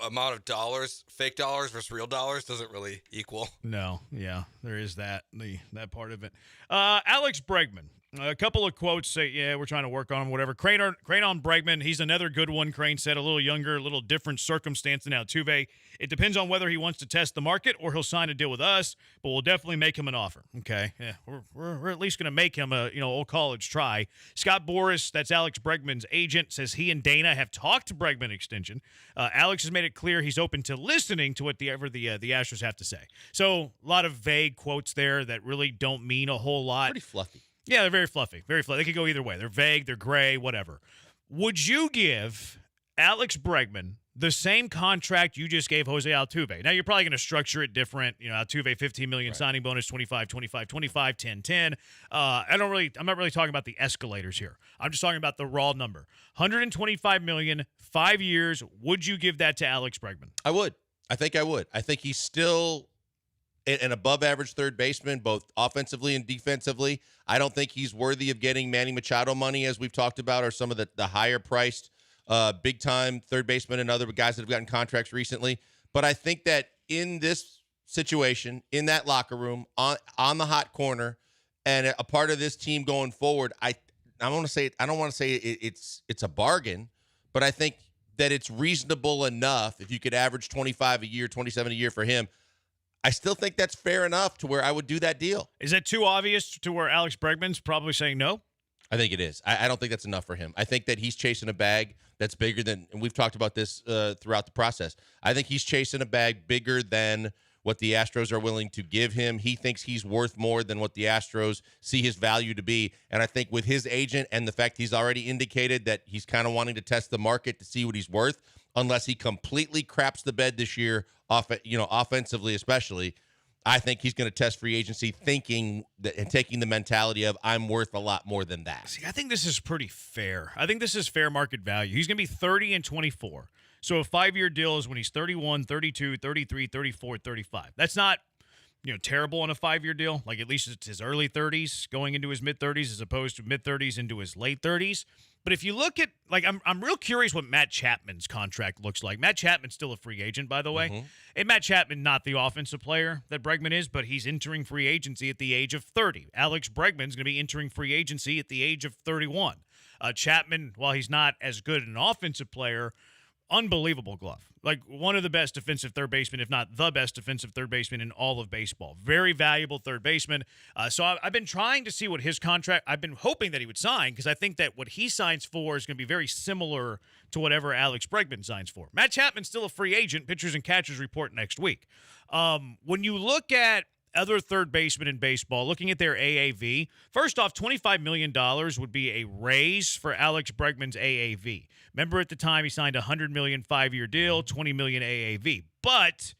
[SPEAKER 9] amount of dollars, fake dollars versus real dollars, doesn't really equal.
[SPEAKER 8] No, yeah, there is that part of it. Alex Bregman, a couple of quotes say, yeah, we're trying to work on him, whatever. Crane on Bregman, he's another good one. Crane said a little younger, a little different circumstance than Altuve. It depends on whether he wants to test the market or he'll sign a deal with us, but we'll definitely make him an offer. Okay, yeah, we're at least going to make him a old college try. Scott Boras, that's Alex Bregman's agent, says he and Dana have talked to Bregman extension. Alex has made it clear he's open to listening to whatever the Astros have to say. So a lot of vague quotes there that really don't mean a whole lot.
[SPEAKER 7] Pretty fluffy.
[SPEAKER 8] Yeah, they're very fluffy. Very fluffy. They could go either way. They're vague, they're gray, whatever. Would you give Alex Bregman the same contract you just gave Jose Altuve? Now, you're probably going to structure it different. Altuve, $15 million signing bonus, 25, 25, 25, 10, 10. I'm not really talking about the escalators here. I'm just talking about the raw number. $125 million, 5 years. Would you give that to Alex Bregman?
[SPEAKER 7] I would. I think I would. I think he's still an above-average third baseman, both offensively and defensively. I don't think he's worthy of getting Manny Machado money, as we've talked about, or some of the higher-priced, big-time third basemen and other guys that have gotten contracts recently. But I think that in this situation in that locker room on the hot corner and a part of this team going forward, I don't want to say it's a bargain, but I think that it's reasonable enough if you could average 25 a year, 27 a year for him. I still think that's fair enough to where I would do that deal.
[SPEAKER 8] Is that too obvious to where Alex Bregman's probably saying no?
[SPEAKER 7] I think it is. I don't think that's enough for him. I think that he's chasing a bag that's bigger than, and we've talked about this throughout the process. I think he's chasing a bag bigger than what the Astros are willing to give him. He thinks he's worth more than what the Astros see his value to be. And I think with his agent and the fact he's already indicated that he's kind of wanting to test the market to see what he's worth, unless he completely craps the bed this year, offensively especially, I think he's going to test free agency thinking that and taking the mentality of I'm worth a lot more than that.
[SPEAKER 8] See, I think this is pretty fair. I think this is fair market value. He's going to be 30 and 24. So a 5-year deal is when he's 31, 32, 33, 34, 35. That's not, terrible on a 5-year deal. Like at least it's his early 30s going into his mid 30s as opposed to mid 30s into his late 30s. But if you look at, I'm real curious what Matt Chapman's contract looks like. Matt Chapman's still a free agent, by the way. Mm-hmm. And Matt Chapman, not the offensive player that Bregman is, but he's entering free agency at the age of 30. Alex Bregman's going to be entering free agency at the age of 31. Chapman, while he's not as good an offensive player, unbelievable glove. Like one of the best defensive third basemen, if not the best defensive third baseman in all of baseball. Very valuable third baseman. So I've been trying to see what his contract, I've been hoping that he would sign because I think that what he signs for is going to be very similar to whatever Alex Bregman signs for. Matt Chapman's still a free agent. Pitchers and catchers report next week. When you look at other third basemen in baseball, looking at their AAV, first off, $25 million would be a raise for Alex Bregman's AAV. Remember at the time he signed a $100 million 5-year deal, $20 million AAV. But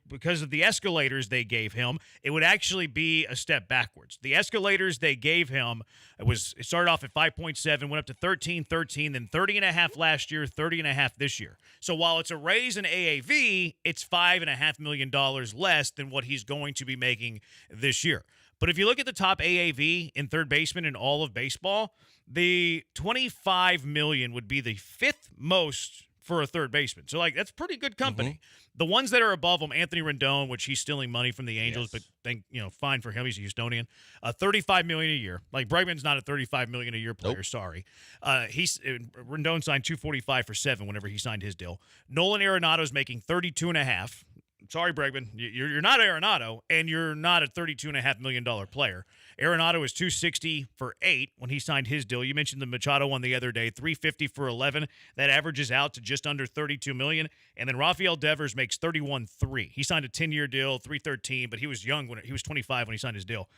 [SPEAKER 8] because of the escalators they gave him, it would actually be a step backwards. The escalators they gave him, it started off at 5.7, went up to 13, then 30.5 last year, 30.5 this year. So while it's a raise in AAV, it's $5.5 million less than what he's going to be making this year. But if you look at the top AAV in third baseman in all of baseball, the $25 million would be the 5th most for a third baseman. So, that's pretty good company. Mm-hmm. The ones that are above him, Anthony Rendon, which he's stealing money from the Angels, yes. But fine for him. He's a Houstonian. $35 million a year. Like, Bregman's not a $35 million a year player. Nope. Sorry. Rendon signed $245 for 7 whenever he signed his deal. Nolan Arenado's making $32.5. Sorry, Bregman. You're not Arenado, and you're not a $32.5 million player. Arenado is $260 for 8 when he signed his deal. You mentioned the Machado one the other day, $350 for 11. That averages out to just under $32 million. And then Rafael Devers makes $31.3. He signed a 10-year deal, $313, but he was young when he was 25 when he signed his deal.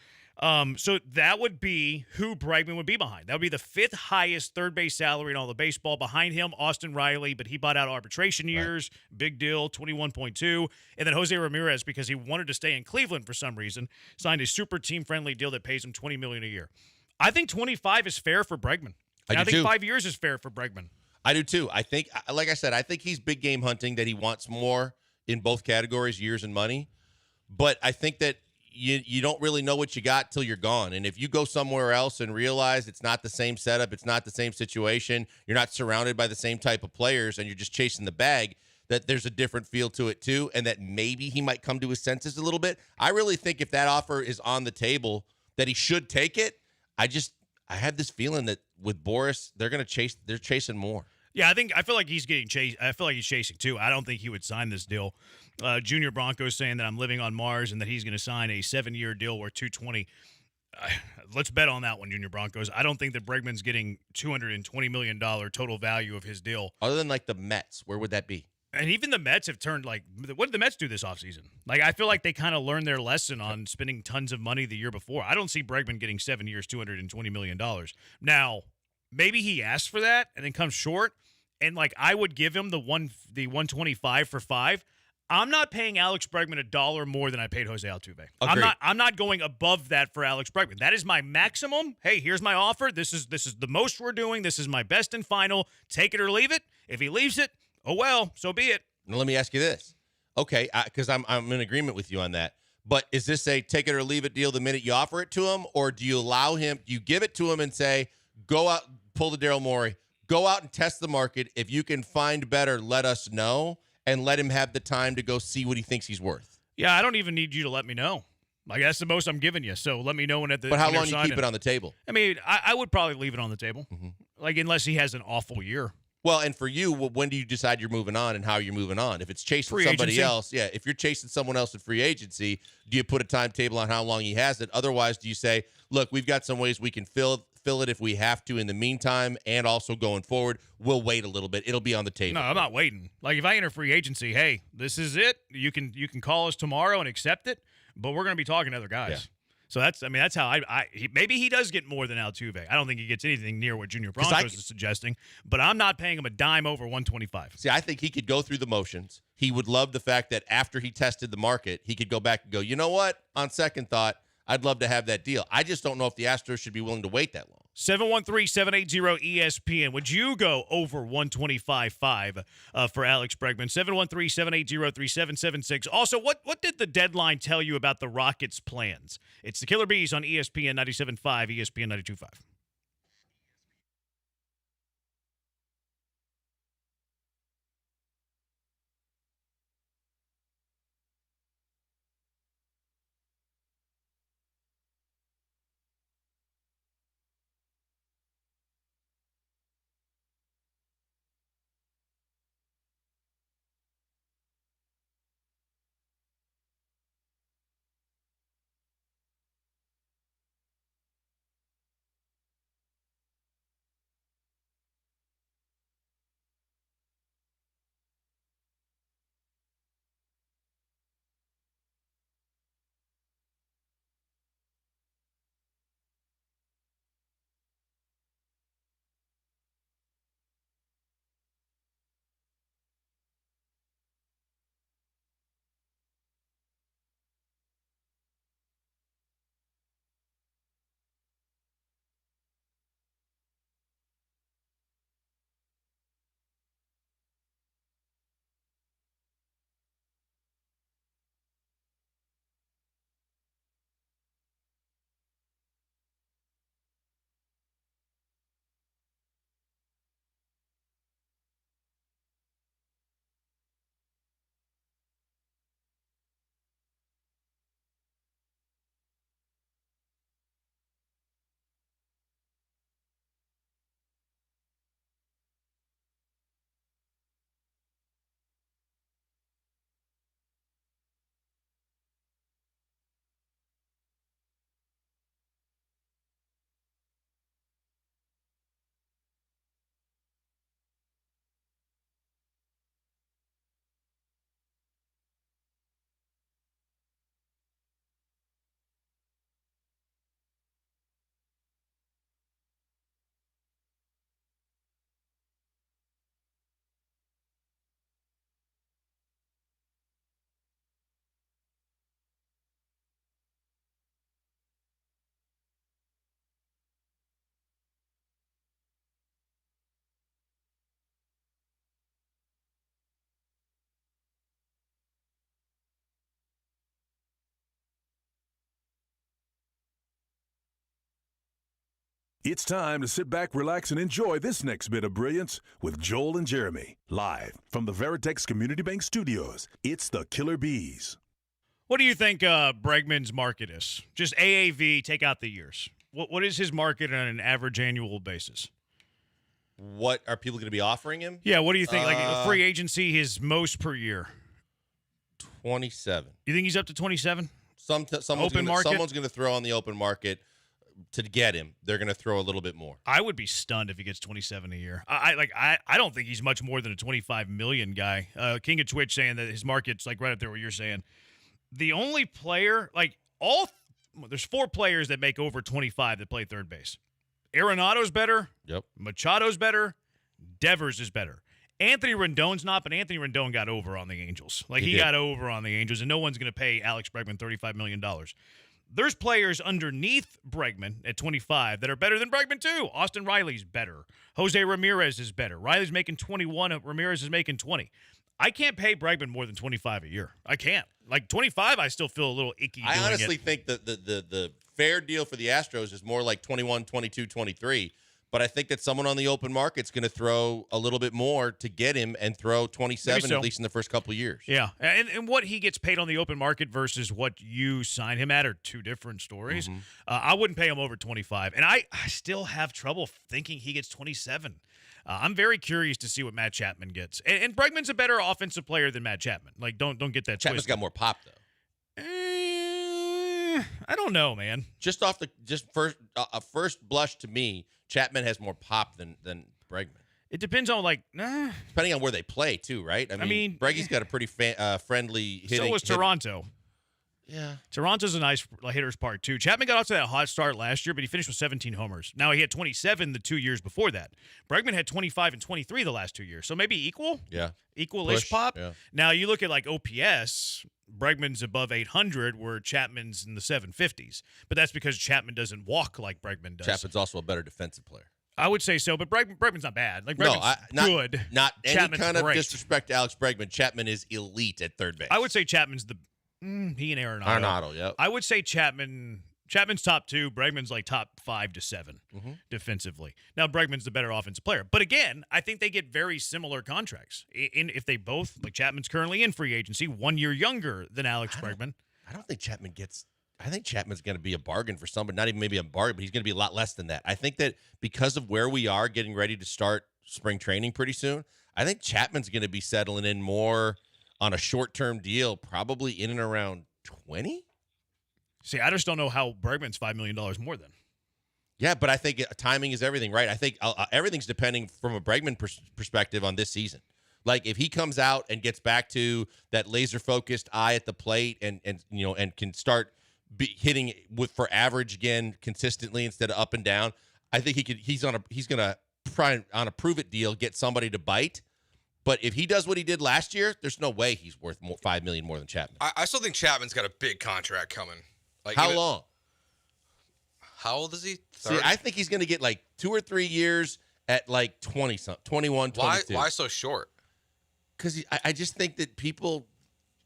[SPEAKER 8] So that would be who Bregman would be behind. That would be the 5th highest third base salary in all the baseball. Behind him, Austin Riley, but he bought out arbitration years. Right. Big deal, 21.2. And then Jose Ramirez, because he wanted to stay in Cleveland for some reason, signed a super team-friendly deal that pays him $20 million a year. I think 25 is fair for Bregman. I think 5 years is fair for Bregman.
[SPEAKER 7] I do too. I think, like I said, I think he's big game hunting, that he wants more in both categories, years and money. But I think that you don't really know what you got till you're gone. And if you go somewhere else and realize it's not the same setup, it's not the same situation, you're not surrounded by the same type of players, and you're just chasing the bag, that there's a different feel to it too, and that maybe he might come to his senses a little bit. I really think if that offer is on the table, that he should take it. I have this feeling that with Boris, they're chasing more.
[SPEAKER 8] Yeah, I feel like he's getting chased. I feel like he's chasing too. I don't think he would sign this deal. Junior Bronco's saying that I'm living on Mars and that he's going to sign a 7-year deal worth $220. Let's bet on that one, Junior Broncos. I don't think that Bregman's getting $220 million total value of his deal.
[SPEAKER 7] Other than the Mets, where would that be?
[SPEAKER 8] And even the Mets have turned what did the Mets do this offseason? I feel like they kind of learned their lesson on spending tons of money the year before. I don't see Bregman getting 7 years, $220 million. Now, maybe he asked for that and then comes short. And I would give him the 125 for 5. I'm not paying Alex Bregman $1 more than I paid Jose Altuve.
[SPEAKER 7] Agreed.
[SPEAKER 8] I'm not going above that for Alex Bregman. That is my maximum. Hey, here's my offer. This is the most we're doing. This is my best and final. Take it or leave it. If he leaves it, oh well, so be it.
[SPEAKER 7] Now let me ask you this. Okay, because I'm in agreement with you on that. But is this a take it or leave it deal the minute you offer it to him, or do you allow him? Do you give it to him and say, go out, pull the Daryl Morey, go out and test the market. If you can find better, let us know, and let him have the time to go see what he thinks he's worth?
[SPEAKER 8] Yeah, I don't even need you to let me know. Like, that's the most I'm giving you. So let me know when at the.
[SPEAKER 7] But how
[SPEAKER 8] when they're
[SPEAKER 7] long you keep
[SPEAKER 8] signing.
[SPEAKER 7] it on the table?
[SPEAKER 8] I mean, I would probably leave it on the table. Like, unless he has an awful year.
[SPEAKER 7] Well, and for you, when do you decide you're moving on and how you're moving on? If it's chasing
[SPEAKER 8] Free
[SPEAKER 7] somebody
[SPEAKER 8] agency.
[SPEAKER 7] else, yeah. If you're chasing someone else in free agency, do you put a timetable on how long he has it? Otherwise, do you say, look, we've got some ways we can fill it if we have to in the meantime, and also going forward, we'll wait a little bit. It'll be on the table.
[SPEAKER 8] No, I'm not waiting. Like, if I enter free agency, hey, this is it. You can call us tomorrow and accept it, but we're going to be talking to other guys.
[SPEAKER 7] Yeah.
[SPEAKER 8] So that's how maybe he does get more than Altuve. I don't think he gets anything near what Junior Broncos is suggesting, but I'm not paying him a dime over 125.
[SPEAKER 7] See, I think he could go through the motions. He would love the fact that after he tested the market, he could go back and go, you know what? On second thought, I'd love to have that deal. I just don't know if the Astros should be willing to wait that long.
[SPEAKER 8] 713-780-ESPN. Would you go over 125.5 for Alex Bregman? 713-780-3776. Also, what did the deadline tell you about the Rockets' plans? It's the Killer Bees on ESPN 97.5, ESPN 92.5.
[SPEAKER 5] It's time to sit back, relax, and enjoy this next bit of brilliance with Joel and Jeremy. Live from the Veritex Community Bank Studios, it's the Killer Bees.
[SPEAKER 8] What do you think Bregman's market is? Just AAV, take out the years. What is his market on an average annual basis?
[SPEAKER 7] What are people going to be offering him?
[SPEAKER 8] Yeah, what do you think? Like free agency, his most per year?
[SPEAKER 7] 27.
[SPEAKER 8] You think he's up to 27?
[SPEAKER 7] Someone's going to throw on the open market to get him. They're going to throw a little bit more.
[SPEAKER 8] I would be stunned if he gets 27 a year. I don't think he's much more than a 25 million guy. King of Twitch saying that his market's like right up there where you're saying. The only player, there's 4 players that make over 25 that play third base. Arenado's better.
[SPEAKER 7] Yep.
[SPEAKER 8] Machado's better. Devers is better. Anthony Rendon's not, but Anthony Rendon got over on the Angels. He got over on the Angels, and no one's going to pay Alex Bregman $35 million. There's players underneath Bregman at 25 that are better than Bregman, too. Austin Riley's better. Jose Ramirez is better. Riley's making 21. Ramirez is making 20. I can't pay Bregman more than 25 a year. I can't. 25, I still feel a little icky.
[SPEAKER 7] I honestly think that the fair deal for the Astros is more like 21, 22, 23. But I think that someone on the open market's going to throw a little bit more to get him and throw 27
[SPEAKER 8] so.
[SPEAKER 7] at least in the first couple of years.
[SPEAKER 8] Yeah, and what he gets paid on the open market versus what you sign him at are two different stories.
[SPEAKER 7] Mm-hmm.
[SPEAKER 8] I wouldn't pay him over 25, and I still have trouble thinking he gets 27. I'm very curious to see what Matt Chapman gets. And Bregman's a better offensive player than Matt Chapman. Like, don't get that
[SPEAKER 7] Chapman's
[SPEAKER 8] twisted.
[SPEAKER 7] got more pop, though.
[SPEAKER 8] I don't know, man.
[SPEAKER 7] Just first blush to me, Chapman has more pop than Bregman.
[SPEAKER 8] It depends on,
[SPEAKER 7] Depending on where they play, too, right? I mean Breggy's got a pretty friendly hitting.
[SPEAKER 8] So was Toronto.
[SPEAKER 7] Yeah.
[SPEAKER 8] Toronto's a nice hitter's park, too. Chapman got off to that hot start last year, but he finished with 17 homers. Now, he had 27 the 2 years before that. Bregman had 25 and 23 the last 2 years. So maybe equal?
[SPEAKER 7] Yeah.
[SPEAKER 8] Equal-ish
[SPEAKER 7] Push,
[SPEAKER 8] pop?
[SPEAKER 7] yeah.
[SPEAKER 8] Now, you look at, OPS, Bregman's above 800, where Chapman's in the 750s. But that's because Chapman doesn't walk like Bregman does.
[SPEAKER 7] Chapman's also a better defensive player.
[SPEAKER 8] I would say so, but Bregman's not bad.
[SPEAKER 7] Bregman's
[SPEAKER 8] good.
[SPEAKER 7] Not any
[SPEAKER 8] Chapman's
[SPEAKER 7] kind of
[SPEAKER 8] great.
[SPEAKER 7] disrespect to Alex Bregman. Chapman is elite at third base.
[SPEAKER 8] I would say Chapman's he and Arenado.
[SPEAKER 7] Arenado, yep.
[SPEAKER 8] I would say Chapman's top 2. Bregman's top 5 to 7 defensively. Now, Bregman's the better offensive player. But again, I think they get very similar contracts. If they both, Chapman's currently in free agency, 1 year younger than Alex Bregman.
[SPEAKER 7] I don't think Chapman gets – I think Chapman's going to be a bargain for somebody. Not even maybe a bargain, but he's going to be a lot less than that. I think that because of where we are getting ready to start spring training pretty soon, I think Chapman's going to be settling in more – on a short-term deal, probably in and around 20.
[SPEAKER 8] See, I just don't know how Bregman's $5 million more than.
[SPEAKER 7] Yeah, but I think timing is everything, right? I think everything's depending from a Bregman perspective on this season. Like if he comes out and gets back to that laser-focused eye at the plate and can start hitting for average again consistently instead of up and down, I think he's going to try on a prove-it deal get somebody to bite. But if he does what he did last year, there's no way he's worth $5 million more than Chapman.
[SPEAKER 9] I still think Chapman's got a big contract coming.
[SPEAKER 7] How long?
[SPEAKER 9] How old is he?
[SPEAKER 7] 30? See, I think he's going to get 2 or 3 years at 21, 22.
[SPEAKER 9] Why so short?
[SPEAKER 7] Because I just think that people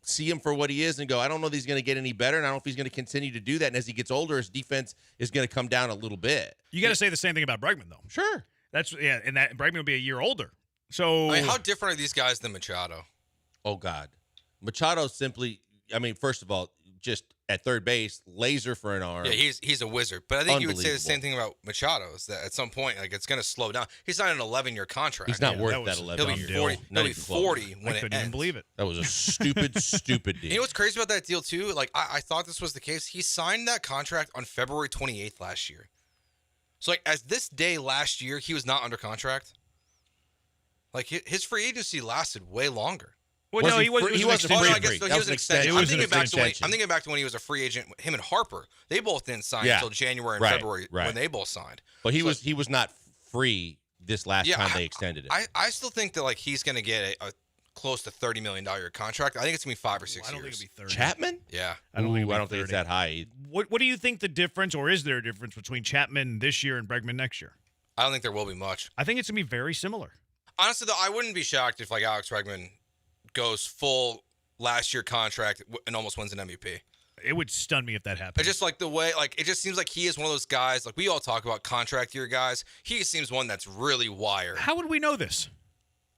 [SPEAKER 7] see him for what he is and go, I don't know that he's going to get any better, and I don't know if he's going to continue to do that. And as he gets older, his defense is going to come down a little bit.
[SPEAKER 8] You got to say the same thing about Bregman, though.
[SPEAKER 7] Sure.
[SPEAKER 8] And that Bregman will be a year older. So
[SPEAKER 9] how different are these guys than Machado?
[SPEAKER 7] Oh, God. Machado simply, first of all, just at third base, laser for an arm.
[SPEAKER 9] Yeah, he's a wizard. But I think you would say the same thing about Machado, is that at some point, it's going to slow down. He's not an 11-year contract.
[SPEAKER 7] He's not worth that 11-year deal.
[SPEAKER 9] He'll be 40 when it ends.
[SPEAKER 8] I couldn't even believe it.
[SPEAKER 7] That was a stupid, stupid deal.
[SPEAKER 9] You know what's crazy about that deal, too? I thought this was the case. He signed that contract on February 28th last year. So, as this day last year, he was not under contract. His free agency lasted way longer.
[SPEAKER 8] Well, no, he wasn't.
[SPEAKER 9] He wasn't free. So he was an extension. I'm thinking back to when he was a free agent. Him and Harper, they both didn't sign until January and February when they both signed.
[SPEAKER 7] But he was not free this last time they extended it.
[SPEAKER 9] I still think that he's going to get a close to $30 million contract. I think it's going to be 5 or 6 years.
[SPEAKER 8] I don't think it'll be 30.
[SPEAKER 7] Chapman?
[SPEAKER 9] Yeah.
[SPEAKER 7] I don't think it's that high.
[SPEAKER 8] What do you think the difference, or is there a difference between Chapman this year and Bregman next year?
[SPEAKER 9] I don't think there will be much.
[SPEAKER 8] I think it's going to be very similar.
[SPEAKER 9] Honestly, though, I wouldn't be shocked if Alex Bregman goes full last year contract and almost wins an MVP.
[SPEAKER 8] It would stun me if that happened.
[SPEAKER 9] It's just the way, it just seems like he is one of those guys. We all talk about contract year guys. He seems one that's really wired.
[SPEAKER 8] How would we know this?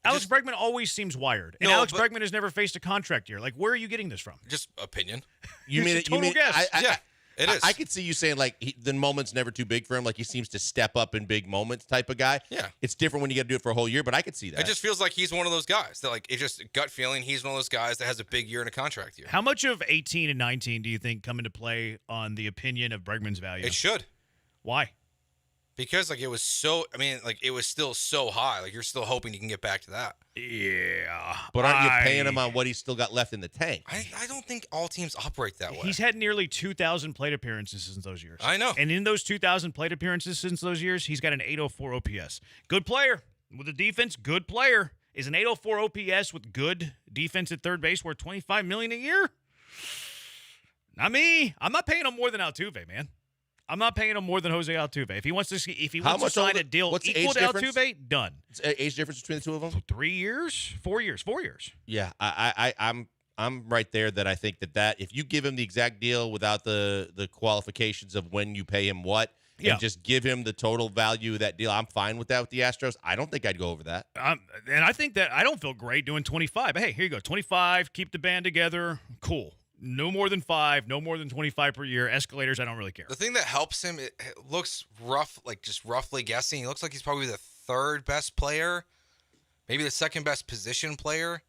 [SPEAKER 8] Alex Bregman always seems wired, and Alex Bregman has never faced a contract year. Where are you getting this from?
[SPEAKER 9] Just opinion.
[SPEAKER 7] You mean
[SPEAKER 8] total guess?
[SPEAKER 9] Yeah. It is.
[SPEAKER 7] I could see you saying the moment's never too big for him. He seems to step up in big moments type of guy.
[SPEAKER 9] Yeah.
[SPEAKER 7] It's different when you got to do it for a whole year, but I could see that.
[SPEAKER 9] It just feels like he's one of those guys that it just gut feeling. He's one of those guys that has a big year in a contract year.
[SPEAKER 8] How much of 18 and 19 do you think come into play on the opinion of Bregman's value?
[SPEAKER 9] It should.
[SPEAKER 8] Why?
[SPEAKER 9] Because it was so. It was still so high. You're still hoping you can get back to that.
[SPEAKER 8] Yeah,
[SPEAKER 7] but aren't you paying him on what he's still got left in the tank?
[SPEAKER 9] I don't think all teams operate that way.
[SPEAKER 8] He's had nearly 2,000 plate appearances since those years.
[SPEAKER 9] I know.
[SPEAKER 8] And in those 2,000 plate appearances since those years, he's got an 804 OPS. Good player with the defense. Good player. Is an 804 OPS with good defense at third base worth $25 million a year? Not me. I'm not paying him more than Altuve, man. I'm not paying him more than Jose Altuve. If he wants to sign a deal equal to Altuve, done.
[SPEAKER 7] What's the age difference between the two of them?
[SPEAKER 8] 3 years, 4 years, 4 years.
[SPEAKER 7] Yeah, I'm right there. That I think that if you give him the exact deal without the qualifications of when you pay him what, and just give him the total value of that deal. I'm fine with that with the Astros. I don't think I'd go over that.
[SPEAKER 8] And I think that I don't feel great doing 25. But hey, here you go. 25, keep the band together. Cool. No more than 5, no more than 25 per year. Escalators, I don't really care.
[SPEAKER 9] The thing that helps him, it looks rough, like just roughly guessing. He looks like he's probably the third best player, maybe the second best position player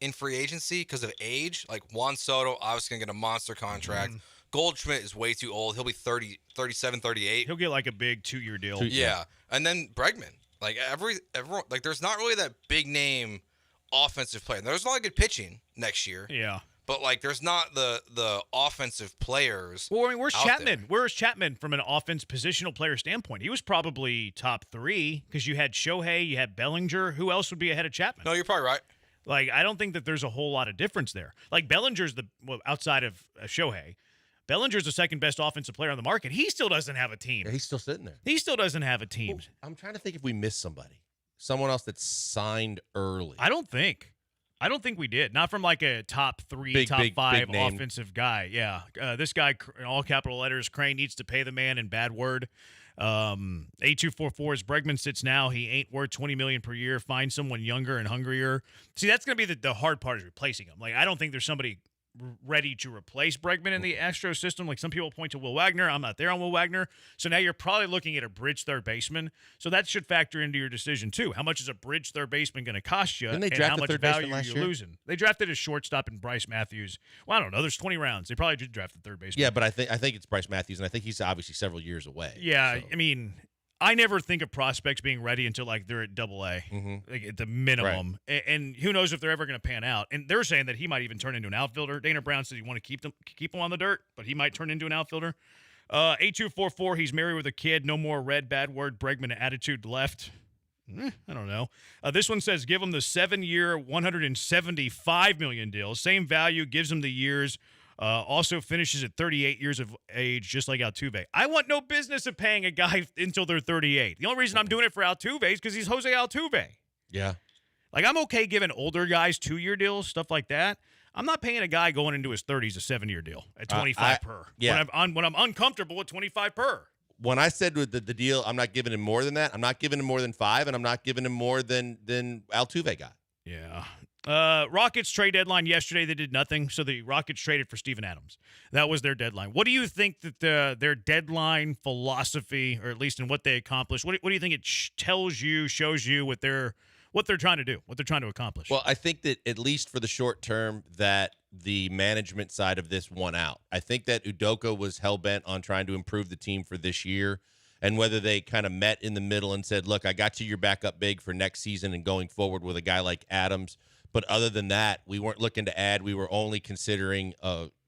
[SPEAKER 9] in free agency because of age. Like Juan Soto, obviously going to get a monster contract. Goldschmidt is way too old. He'll be 30, 37, 38.
[SPEAKER 8] He'll get like a big 2-year deal.
[SPEAKER 9] Yeah. And then Bregman. Like everyone, like there's not really that big name offensive player. There's a lot of good pitching next year.
[SPEAKER 8] Yeah.
[SPEAKER 9] But like there's not the offensive players.
[SPEAKER 8] Well, I mean, where's Chapman?
[SPEAKER 9] There.
[SPEAKER 8] Where's Chapman from an offense positional player standpoint? He was probably top 3 because you had Shohei, you had Bellinger. Who else would be ahead of Chapman?
[SPEAKER 9] No, you're probably right.
[SPEAKER 8] Like, I don't think that there's a whole lot of difference there. Like, Bellinger's outside of Shohei, Bellinger's the second best offensive player on the market. He still doesn't have a team.
[SPEAKER 7] Yeah, he's still sitting there.
[SPEAKER 8] He still doesn't have a team.
[SPEAKER 7] Well, I'm trying to think if we missed somebody. Someone else that's signed early.
[SPEAKER 8] I don't think we did. Not from like a top 3, top 5 offensive guy. Yeah. This guy, in all capital letters, Crane needs to pay the man in bad word. 8244 as Bregman sits now, he ain't worth $20 million per year. Find someone younger and hungrier. See, that's going to be the hard part is replacing him. Like, I don't think there's somebody ready to replace Bregman in the Astros system. Like some people point to Will Wagner. I'm not there on Will Wagner. So now you're probably looking at a bridge third baseman. So that should factor into your decision too. How much is a bridge third baseman going to cost you?
[SPEAKER 7] Didn't they
[SPEAKER 8] and
[SPEAKER 7] draft
[SPEAKER 8] how
[SPEAKER 7] a
[SPEAKER 8] much
[SPEAKER 7] third
[SPEAKER 8] value
[SPEAKER 7] baseman last
[SPEAKER 8] you're
[SPEAKER 7] year?
[SPEAKER 8] losing? They drafted a shortstop in Bryce Matthews. Well, I don't know. There's 20 rounds. They probably did draft the third baseman.
[SPEAKER 7] Yeah, but I think it's Bryce Matthews, and I think he's obviously several years away.
[SPEAKER 8] Yeah,
[SPEAKER 7] so.
[SPEAKER 8] I mean, I never think of prospects being ready until like they're at AA, like at the minimum. Right. And who knows if they're ever going to pan out. And they're saying that he might even turn into an outfielder. Dana Brown said he want to keep him on the dirt, but he might turn into an outfielder. 8244, he's married with a kid. No more red bad word. Bregman attitude left. I don't know. This one says give him the 7-year, $175 million deal. Same value, gives him the years. Also finishes at 38 years of age, just like Altuve. I want no business of paying a guy until they're 38. The only reason I'm doing it for Altuve is because he's Jose Altuve.
[SPEAKER 7] Yeah.
[SPEAKER 8] Like, I'm okay giving older guys 2-year deals, stuff like that. I'm not paying a guy going into his 30s a 7-year deal at 25 per.
[SPEAKER 7] Yeah.
[SPEAKER 8] When I'm uncomfortable at 25 per.
[SPEAKER 7] When I said with the deal, I'm not giving him more than that. I'm not giving him more than 5, and I'm not giving him more than Altuve got.
[SPEAKER 8] Yeah. Rockets trade deadline yesterday. They did nothing, so the Rockets traded for Steven Adams. That was their deadline. What do you think that their deadline philosophy, or at least in what they accomplished, what do you think it tells you, shows you what they're trying to do, what they're trying to accomplish?
[SPEAKER 7] Well, I think that at least for the short term, that the management side of this won out. I think that Udoka was hell-bent on trying to improve the team for this year, and whether they kind of met in the middle and said, look, I got you your backup big for next season and going forward with a guy like Adams. But other than that, we weren't looking to add. We were only considering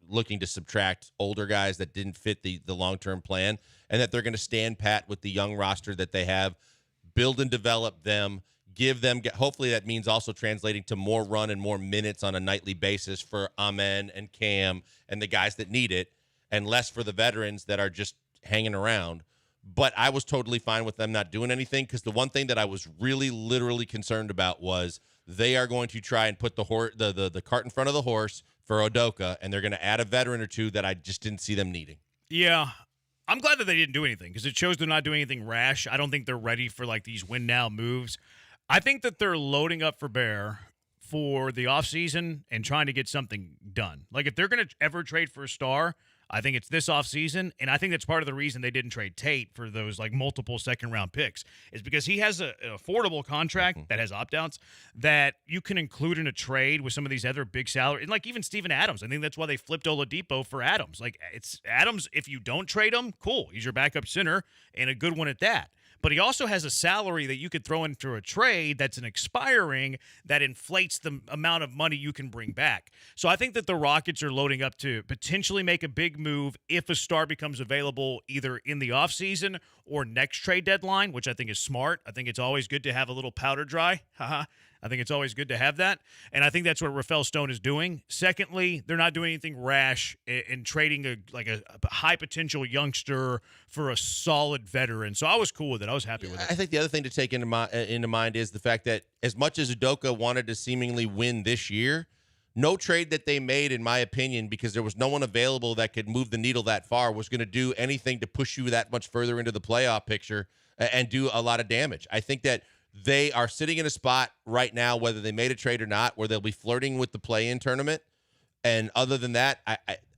[SPEAKER 7] looking to subtract older guys that didn't fit the long-term plan, and that they're going to stand pat with the young roster that they have, build and develop them, give them – hopefully that means also translating to more run and more minutes on a nightly basis for Amen and Cam and the guys that need it, and less for the veterans that are just hanging around. But I was totally fine with them not doing anything, because the one thing that I was really literally concerned about was – they are going to try and put the cart in front of the horse for Udoka, and they're going to add a veteran or two that I just didn't see them needing.
[SPEAKER 8] Yeah. I'm glad that they didn't do anything, because it shows they're not doing anything rash. I don't think they're ready for like these win-now moves. I think that they're loading up for Bear for the offseason and trying to get something done. Like, if they're going to ever trade for a star, I think it's this offseason, and I think that's part of the reason they didn't trade Tate for those like multiple second-round picks, is because he has an affordable contract that has opt-outs that you can include in a trade with some of these other big salaries. And like even Steven Adams, I think that's why they flipped Oladipo for Adams. Like, it's Adams, if you don't trade him, cool. He's your backup center and a good one at that. But he also has a salary that you could throw into a trade that's an expiring that inflates the amount of money you can bring back. So I think that the Rockets are loading up to potentially make a big move if a star becomes available either in the offseason or next trade deadline, which I think is smart. I think it's always good to have a little powder dry. I think it's always good to have that. And I think that's what Rafael Stone is doing. Secondly, they're not doing anything rash in trading a high potential youngster for a solid veteran. So I was cool with it. I was happy with it.
[SPEAKER 7] I think the other thing to take into mind is the fact that as much as Udoka wanted to seemingly win this year, no trade that they made, in my opinion, because there was no one available that could move the needle that far, was going to do anything to push you that much further into the playoff picture and do a lot of damage. I think that they are sitting in a spot right now, whether they made a trade or not, where they'll be flirting with the play-in tournament. And other than that,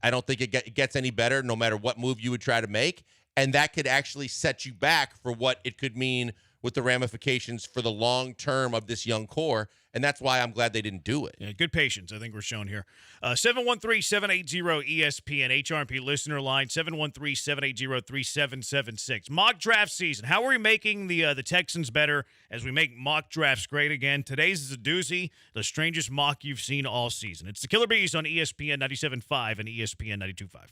[SPEAKER 7] I don't think it gets any better no matter what move you would try to make. And that could actually set you back for what it could mean with the ramifications for the long term of this young core. And that's why I'm glad they didn't do it.
[SPEAKER 8] Yeah, good patience, I think we're shown here. 713-780-ESPN, HRP listener line, 713-780-3776. Mock draft season. How are we making the Texans better as we make mock drafts great again? Today's is a doozy, the strangest mock you've seen all season. It's the Killer Bees on ESPN 97.5 and ESPN 92.5.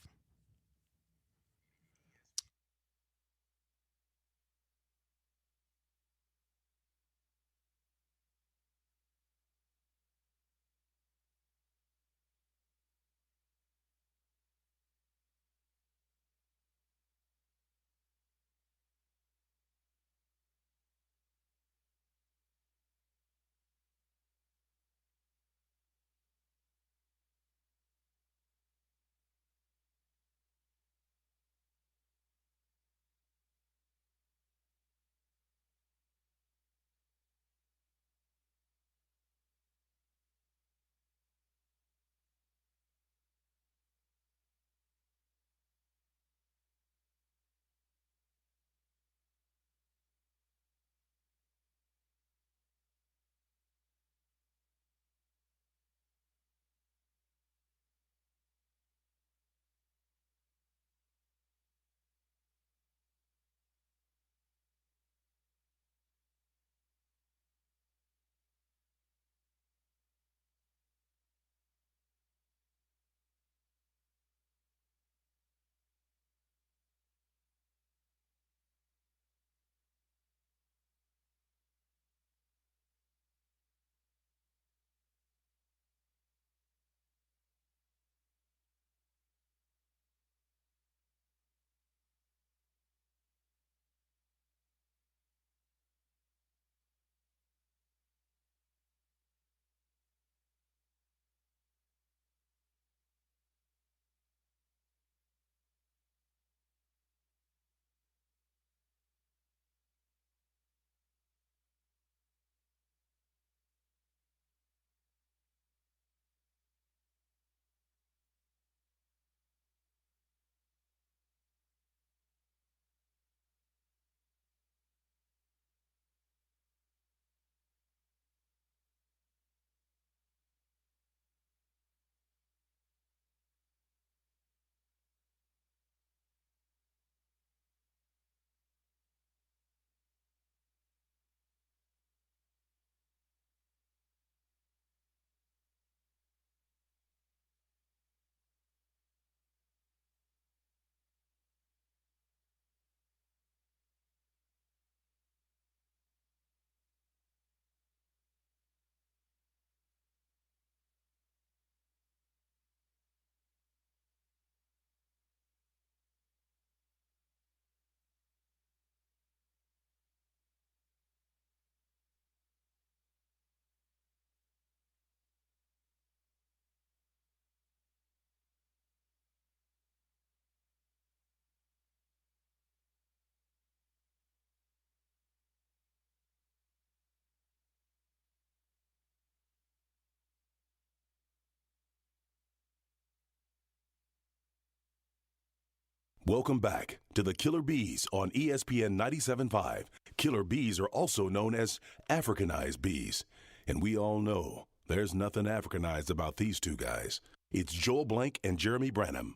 [SPEAKER 5] Welcome back to the Killer Bees on ESPN 97.5. Killer bees are also known as Africanized bees. And we all know there's nothing Africanized about these two guys. It's Joel Blank and Jeremy Branham.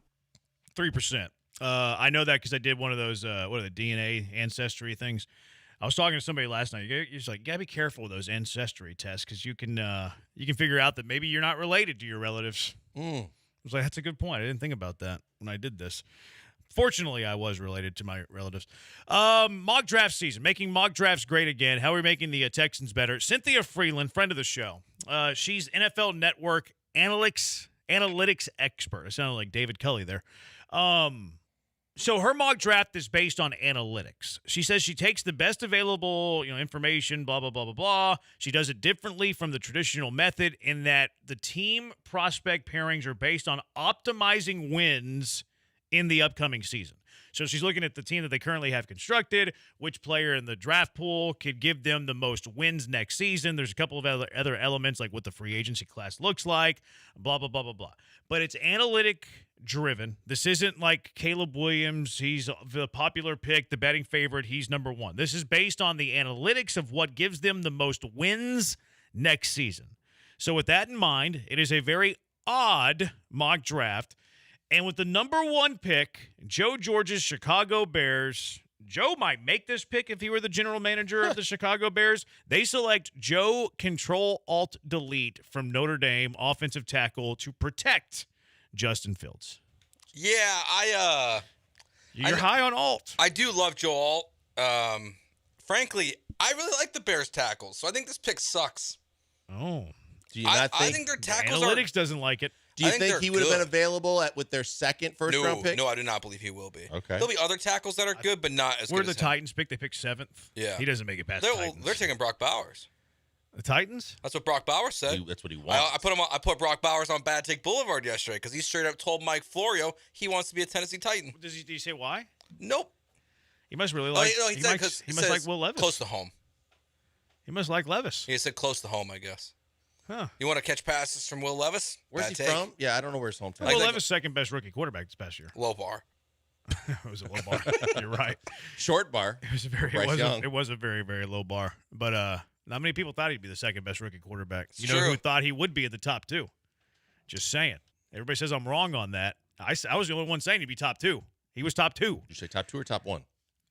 [SPEAKER 8] 3%. I know that because I did one of those, what are the DNA ancestry things. I was talking to somebody last night. You're just like, you gotta be careful with those ancestry tests because you can figure out that maybe you're not related to your relatives. I was like, that's a good point. I didn't think about that when I did this. Fortunately, I was related to my relatives. Mock draft season, making mock drafts great again. How are we making the Texans better? Cynthia Freeland, friend of the show. She's NFL Network analytics expert. I sounded like David Culley there. So her mock draft is based on analytics. She says she takes the best available, information, blah, blah, blah, blah, blah. She does it differently from the traditional method in that the team prospect pairings are based on optimizing wins in the upcoming season. So she's looking at the team that they currently have constructed, which player in the draft pool could give them the most wins next season. There's a couple of other elements like what the free agency class looks like, blah, blah, blah, blah, blah. But it's analytic driven. This isn't like Caleb Williams. He's the popular pick, the betting favorite. He's number one. This is based on the analytics of what gives them the most wins next season. So with that in mind, it is a very odd mock draft. And with the number one pick, Joe George's Chicago Bears, Joe might make this pick if he were the general manager of the Chicago Bears. They select Joe Control-Alt-Delete from Notre Dame, offensive tackle, to protect Justin Fields.
[SPEAKER 9] Yeah,
[SPEAKER 8] You're high on Alt.
[SPEAKER 9] I do love Joe Alt. Frankly, I really like the Bears tackles, so I think this pick sucks.
[SPEAKER 8] Oh.
[SPEAKER 7] Do you not
[SPEAKER 9] I think their tackles
[SPEAKER 8] analytics doesn't like it.
[SPEAKER 7] Do you think he would have been available with their second first-round pick?
[SPEAKER 9] No, I do not believe he will be.
[SPEAKER 7] Okay.
[SPEAKER 9] There'll be other tackles that are good, but not as
[SPEAKER 8] Where
[SPEAKER 9] good
[SPEAKER 8] the
[SPEAKER 9] as him.
[SPEAKER 8] Titans pick, they pick 7th.
[SPEAKER 9] Yeah.
[SPEAKER 8] He doesn't make it past
[SPEAKER 9] They're,
[SPEAKER 8] the Titans.
[SPEAKER 9] they're taking Brock Bowers.
[SPEAKER 8] The Titans?
[SPEAKER 9] That's what Brock Bowers said.
[SPEAKER 7] That's what he wants.
[SPEAKER 9] I put Brock Bowers on Bad Take Boulevard yesterday because he straight up told Mike Florio he wants to be a Tennessee Titan.
[SPEAKER 8] Did he say why?
[SPEAKER 9] Nope.
[SPEAKER 8] He must really like.
[SPEAKER 9] He
[SPEAKER 8] must like Will Levis.
[SPEAKER 9] Close to home.
[SPEAKER 8] He must like Levis.
[SPEAKER 9] He said close to home, I guess.
[SPEAKER 8] Huh.
[SPEAKER 9] You want to catch passes from Will Levis?
[SPEAKER 7] Where's he from? Yeah, I don't know where his hometown is.
[SPEAKER 8] Will Levis, second best rookie quarterback this past year.
[SPEAKER 9] Low bar.
[SPEAKER 8] It was a low bar. You're right.
[SPEAKER 7] Short bar.
[SPEAKER 8] It was a very, very low bar. But not many people thought he'd be the second best rookie quarterback. You know who thought he would be at the top 2? Just saying. Everybody says I'm wrong on that. I was the only one saying he'd be top 2. He was top 2.
[SPEAKER 7] Did you say top 2 or top 1?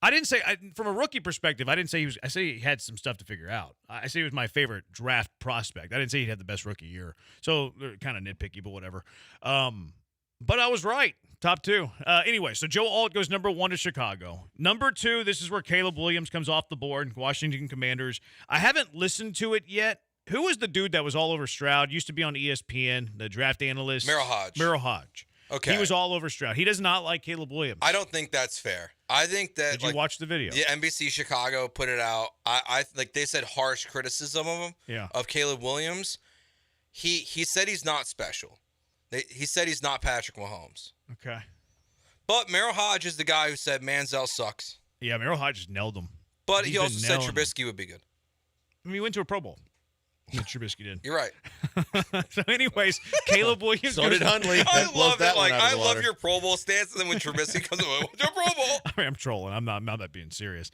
[SPEAKER 8] I didn't say from a rookie perspective. I didn't say he was. I say he had some stuff to figure out. I say he was my favorite draft prospect. I didn't say he had the best rookie year. So they're kind of nitpicky, but whatever. But I was right. Top 2. Anyway, so Joe Alt goes number 1 to Chicago. Number 2, this is where Caleb Williams comes off the board. Washington Commanders. I haven't listened to it yet. Who was the dude that was all over Stroud? Used to be on ESPN, the draft analyst. Merrill Hodge.
[SPEAKER 9] Okay.
[SPEAKER 8] He was all over Stroud. He does not like Caleb Williams.
[SPEAKER 9] I don't think that's fair. I think that.
[SPEAKER 8] Did you watch the video?
[SPEAKER 9] Yeah, NBC Chicago put it out. I like they said harsh criticism of him.
[SPEAKER 8] Yeah.
[SPEAKER 9] Of Caleb Williams. He said he's not special. He said he's not Patrick Mahomes.
[SPEAKER 8] Okay.
[SPEAKER 9] But Merrill Hodge is the guy who said Manziel sucks.
[SPEAKER 8] Yeah, Merrill Hodge just nailed him.
[SPEAKER 9] But he also said Trubisky would be good.
[SPEAKER 8] I mean, he went to a Pro Bowl. Trubisky did.
[SPEAKER 9] You're right.
[SPEAKER 8] So, anyways, Caleb Williams.
[SPEAKER 7] So did Hundley.
[SPEAKER 9] I love it. Like I love your Pro Bowl stance, and then when Trubisky comes in, what's your Pro Bowl?
[SPEAKER 8] I mean, I'm trolling. I'm not being serious.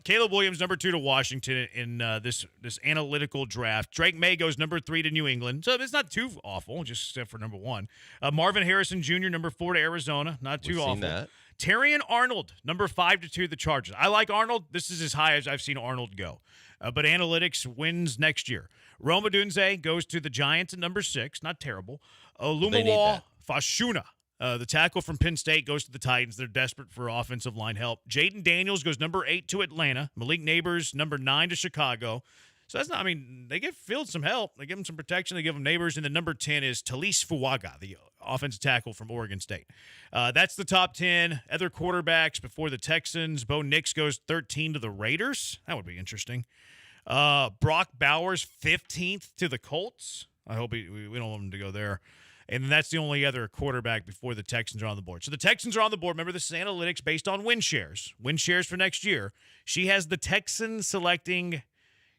[SPEAKER 8] Caleb Williams, number 2 to Washington in this analytical draft. Drake May goes number 3 to New England. So it's not too awful, just except for number 1. Marvin Harrison Jr., number 4 to Arizona. Not too awful.
[SPEAKER 7] Seen that.
[SPEAKER 8] Terrion Arnold, number 5 to the Chargers. I like Arnold. This is as high as I've seen Arnold go. But analytics wins next year. Roma Dunze goes to the Giants at number 6. Not terrible. Olumawale Fashuna, the tackle from Penn State, goes to the Titans. They're desperate for offensive line help. Jaden Daniels goes number 8 to Atlanta. Malik Neighbors, number 9 to Chicago. So that's not, I mean, they give Fields some help. They give him some protection. They give him Neighbors. And then number 10 is Talise Fuaga, the offensive tackle from Oregon State. That's the top 10. Other quarterbacks before the Texans. Bo Nix goes 13 to the Raiders. That would be interesting. Brock Bowers, 15th to the Colts. I hope we don't want him to go there. And that's the only other quarterback before the Texans are on the board. So the Texans are on the board. Remember, this is analytics based on win shares. Win shares for next year. She has the Texans selecting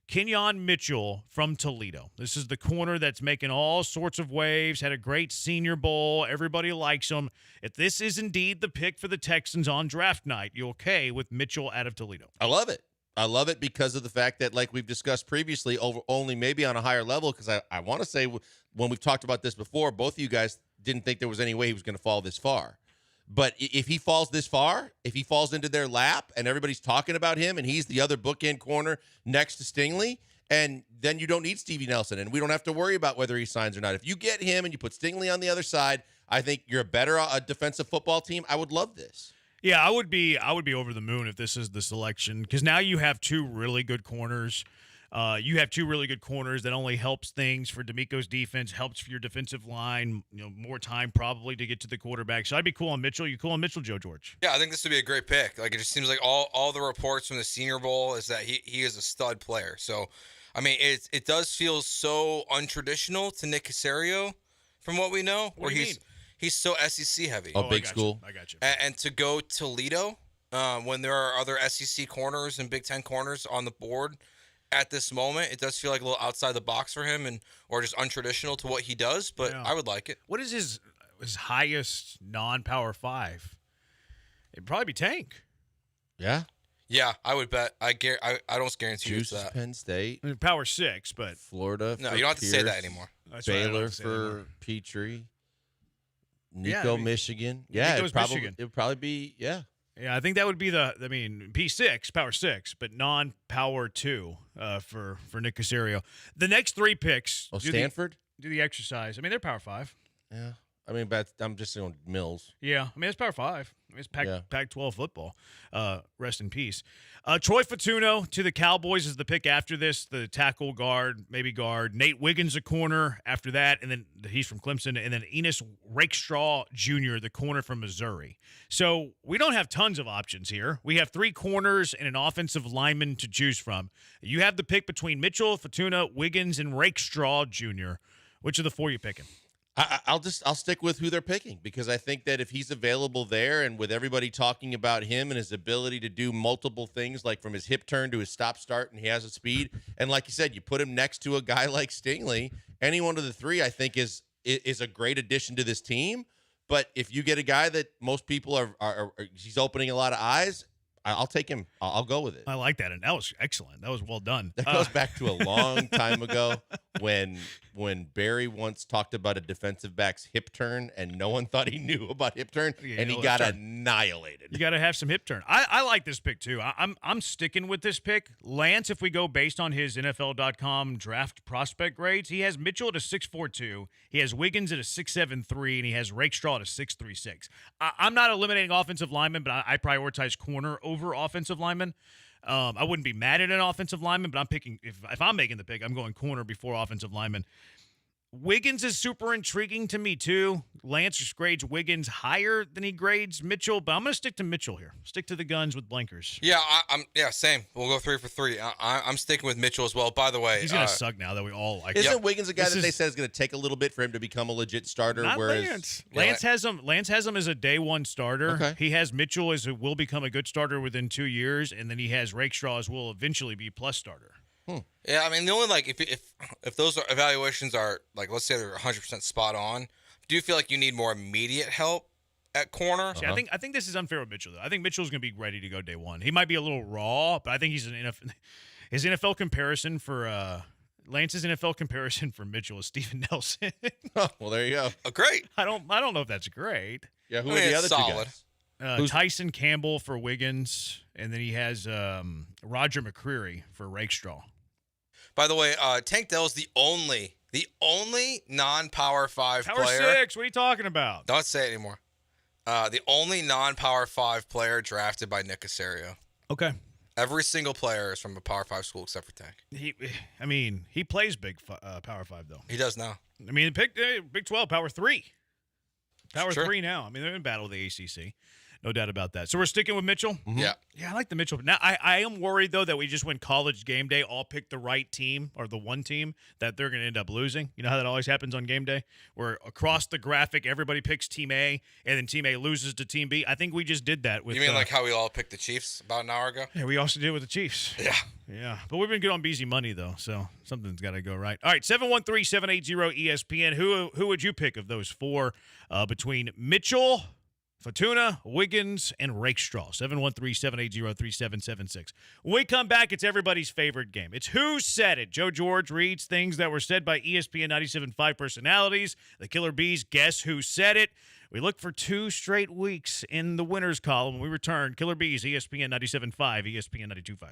[SPEAKER 8] Kenyon Mitchell from Toledo. This is the corner that's making all sorts of waves, had a great Senior Bowl. Everybody likes him. If this is indeed the pick for the Texans on draft night, you okay with Mitchell out of Toledo?
[SPEAKER 7] I love it. I love it because of the fact that, like we've discussed previously, only maybe on a higher level, because I want to say when we've talked about this before, both of you guys didn't think there was any way he was going to fall this far. But if he falls this far, if he falls into their lap and everybody's talking about him and he's the other bookend corner next to Stingley, and then you don't need Stevie Nelson and we don't have to worry about whether he signs or not. If you get him and you put Stingley on the other side, I think you're a better defensive football team. I would love this.
[SPEAKER 8] Yeah, I would be over the moon if this is the selection, because now you have 2 really good corners. You have two really good corners that only helps things for D'Amico's defense, helps for your defensive line, more time probably to get to the quarterback. So I'd be cool on Mitchell. You cool on Mitchell, Joe George?
[SPEAKER 9] Yeah, I think this would be a great pick. Like, it just seems like all the reports from the Senior Bowl is that he is a stud player. So, I mean, it does feel so untraditional to Nick Caserio from what we know,
[SPEAKER 8] What do you mean?
[SPEAKER 9] He's so SEC heavy.
[SPEAKER 7] Oh, big school.
[SPEAKER 8] I got you.
[SPEAKER 9] And to go Toledo when there are other SEC corners and Big Ten corners on the board at this moment, it does feel like a little outside the box for him, or just untraditional to what he does. But
[SPEAKER 8] Yeah.
[SPEAKER 9] I would like it.
[SPEAKER 8] What is his highest non-Power 5? It'd probably be Tank.
[SPEAKER 7] Yeah.
[SPEAKER 9] Yeah, I would bet. I don't guarantee you it's
[SPEAKER 7] Juice is
[SPEAKER 9] that.
[SPEAKER 7] Penn State.
[SPEAKER 8] I mean, Power 6, but
[SPEAKER 7] Florida.
[SPEAKER 9] No,
[SPEAKER 7] for
[SPEAKER 9] you don't have to say that
[SPEAKER 7] Pierce,
[SPEAKER 9] anymore.
[SPEAKER 8] That's right, I don't
[SPEAKER 7] Baylor
[SPEAKER 8] have to say that anymore.
[SPEAKER 7] for Petrie.
[SPEAKER 8] Yeah,
[SPEAKER 7] Nico,
[SPEAKER 8] I mean,
[SPEAKER 7] Michigan. Yeah,
[SPEAKER 8] Nico's Michigan.
[SPEAKER 7] It would probably be, yeah.
[SPEAKER 8] Yeah, I think that would be P6, Power 6, but non-Power 2 for Nick Caserio. The next three picks.
[SPEAKER 7] Oh, Stanford?
[SPEAKER 8] Do the exercise. I mean, they're Power 5.
[SPEAKER 7] Yeah. I mean, but I'm just going Mills.
[SPEAKER 8] Yeah, I mean, it's Power 5. I mean, it's
[SPEAKER 7] Yeah.
[SPEAKER 8] Pac-12 football. Rest in peace. Troy Fatuno to the Cowboys is the pick after this, the tackle guard, maybe guard. Nate Wiggins, a corner after that, and then he's from Clemson, and then Enos Rakestraw Jr., the corner from Missouri. So we don't have tons of options here. We have three corners and an offensive lineman to choose from. You have the pick between Mitchell, Fatuno, Wiggins, and Rakestraw Jr. Which of the four are you picking?
[SPEAKER 7] I'll stick with who they're picking, because I think that if he's available there, and with everybody talking about him and his ability to do multiple things, like from his hip turn to his stop start, and he has a speed, and like you said, you put him next to a guy like Stingley, any one of the three I think is a great addition to this team. But if you get a guy that most people are he's opening a lot of eyes, I'll take him. I'll go with it.
[SPEAKER 8] I like that, and that was excellent. That was well done.
[SPEAKER 7] That goes back to a long time ago when Barry once talked about a defensive back's hip turn, and no one thought he knew about hip turn, and he got annihilated.
[SPEAKER 8] You got to have some hip turn. I like this pick too. I'm sticking with this pick. Lance, if we go based on his NFL.com draft prospect grades, he has Mitchell at a 6.42, he has Wiggins at a 6.73, and he has Rakestraw at a 6.36. I'm not eliminating offensive linemen, but I prioritize corner over offensive lineman. I wouldn't be mad at an offensive lineman, but I'm picking if I'm making the pick, I'm going corner before offensive lineman. Wiggins is super intriguing to me too. Lance grades Wiggins higher than he grades Mitchell, but I'm going to stick to Mitchell here. Stick to the guns with blinkers.
[SPEAKER 9] Yeah, same. We'll go 3 for 3. I'm sticking with Mitchell as well. By the way,
[SPEAKER 8] he's going to suck now that we all like.
[SPEAKER 7] Isn't Wiggins a guy that they said is going to take a little bit for him to become a legit starter?
[SPEAKER 8] Not
[SPEAKER 7] whereas
[SPEAKER 8] Lance has him as a day one starter.
[SPEAKER 7] Okay.
[SPEAKER 8] He has Mitchell as will become a good starter within 2 years, and then he has Rakestraw as will eventually be plus starter.
[SPEAKER 9] Yeah, I mean, the only if those evaluations are like, let's say they're 100% spot on, do you feel like you need more immediate help at corner?
[SPEAKER 8] See, I think this is unfair with Mitchell though. I think Mitchell's going to be ready to go day one. He might be a little raw, but I think he's his NFL comparison for Lance's NFL comparison for Mitchell is Steven Nelson.
[SPEAKER 7] well, there you go.
[SPEAKER 9] Oh, great.
[SPEAKER 8] I don't know if that's great.
[SPEAKER 7] Yeah, who are the other
[SPEAKER 9] solid.
[SPEAKER 7] two guys?
[SPEAKER 8] Tyson Campbell for Wiggins, and then he has Roger McCreary for Rakestraw.
[SPEAKER 9] By the way, Tank Dell's the only non-Power 5
[SPEAKER 8] Power
[SPEAKER 9] player.
[SPEAKER 8] 6, what are you talking about?
[SPEAKER 9] Don't say it anymore. The only non-Power 5 player drafted by Nick Caserio.
[SPEAKER 8] Okay.
[SPEAKER 9] Every single player is from a Power 5 school except for Tank.
[SPEAKER 8] He plays big Power 5 though.
[SPEAKER 9] He does now.
[SPEAKER 8] I mean, pick Big 12, Power 3. Power
[SPEAKER 9] Sure.
[SPEAKER 8] 3 now. I mean, they're in battle with the ACC. No doubt about that. So we're sticking with Mitchell?
[SPEAKER 7] Mm-hmm.
[SPEAKER 9] Yeah.
[SPEAKER 8] Yeah, I like the Mitchell. Now, I am worried, though, that we just went college game day, all picked the right team or the one team that they're going to end up losing. You know how that always happens on game day? Where across the graphic, everybody picks Team A, and then Team A loses to Team B. I think we just did that with...
[SPEAKER 9] You mean like how we all picked the Chiefs about an hour ago?
[SPEAKER 8] Yeah, we also did it with the Chiefs.
[SPEAKER 9] Yeah.
[SPEAKER 8] Yeah. But we've been good on BZ Money, though, so something's got to go right. All right, 713-780-ESPN. Who would you pick of those four between Mitchell, Fortuna, Wiggins, and Rakestraw? 713-780-3776. When we come back, it's everybody's favorite game. It's Who Said It. Joe George reads things that were said by ESPN 97.5 personalities. The Killer Bees guess who said it. We look for 2 straight weeks in the winners column. When we return, Killer Bees, ESPN 97.5, ESPN 92.5.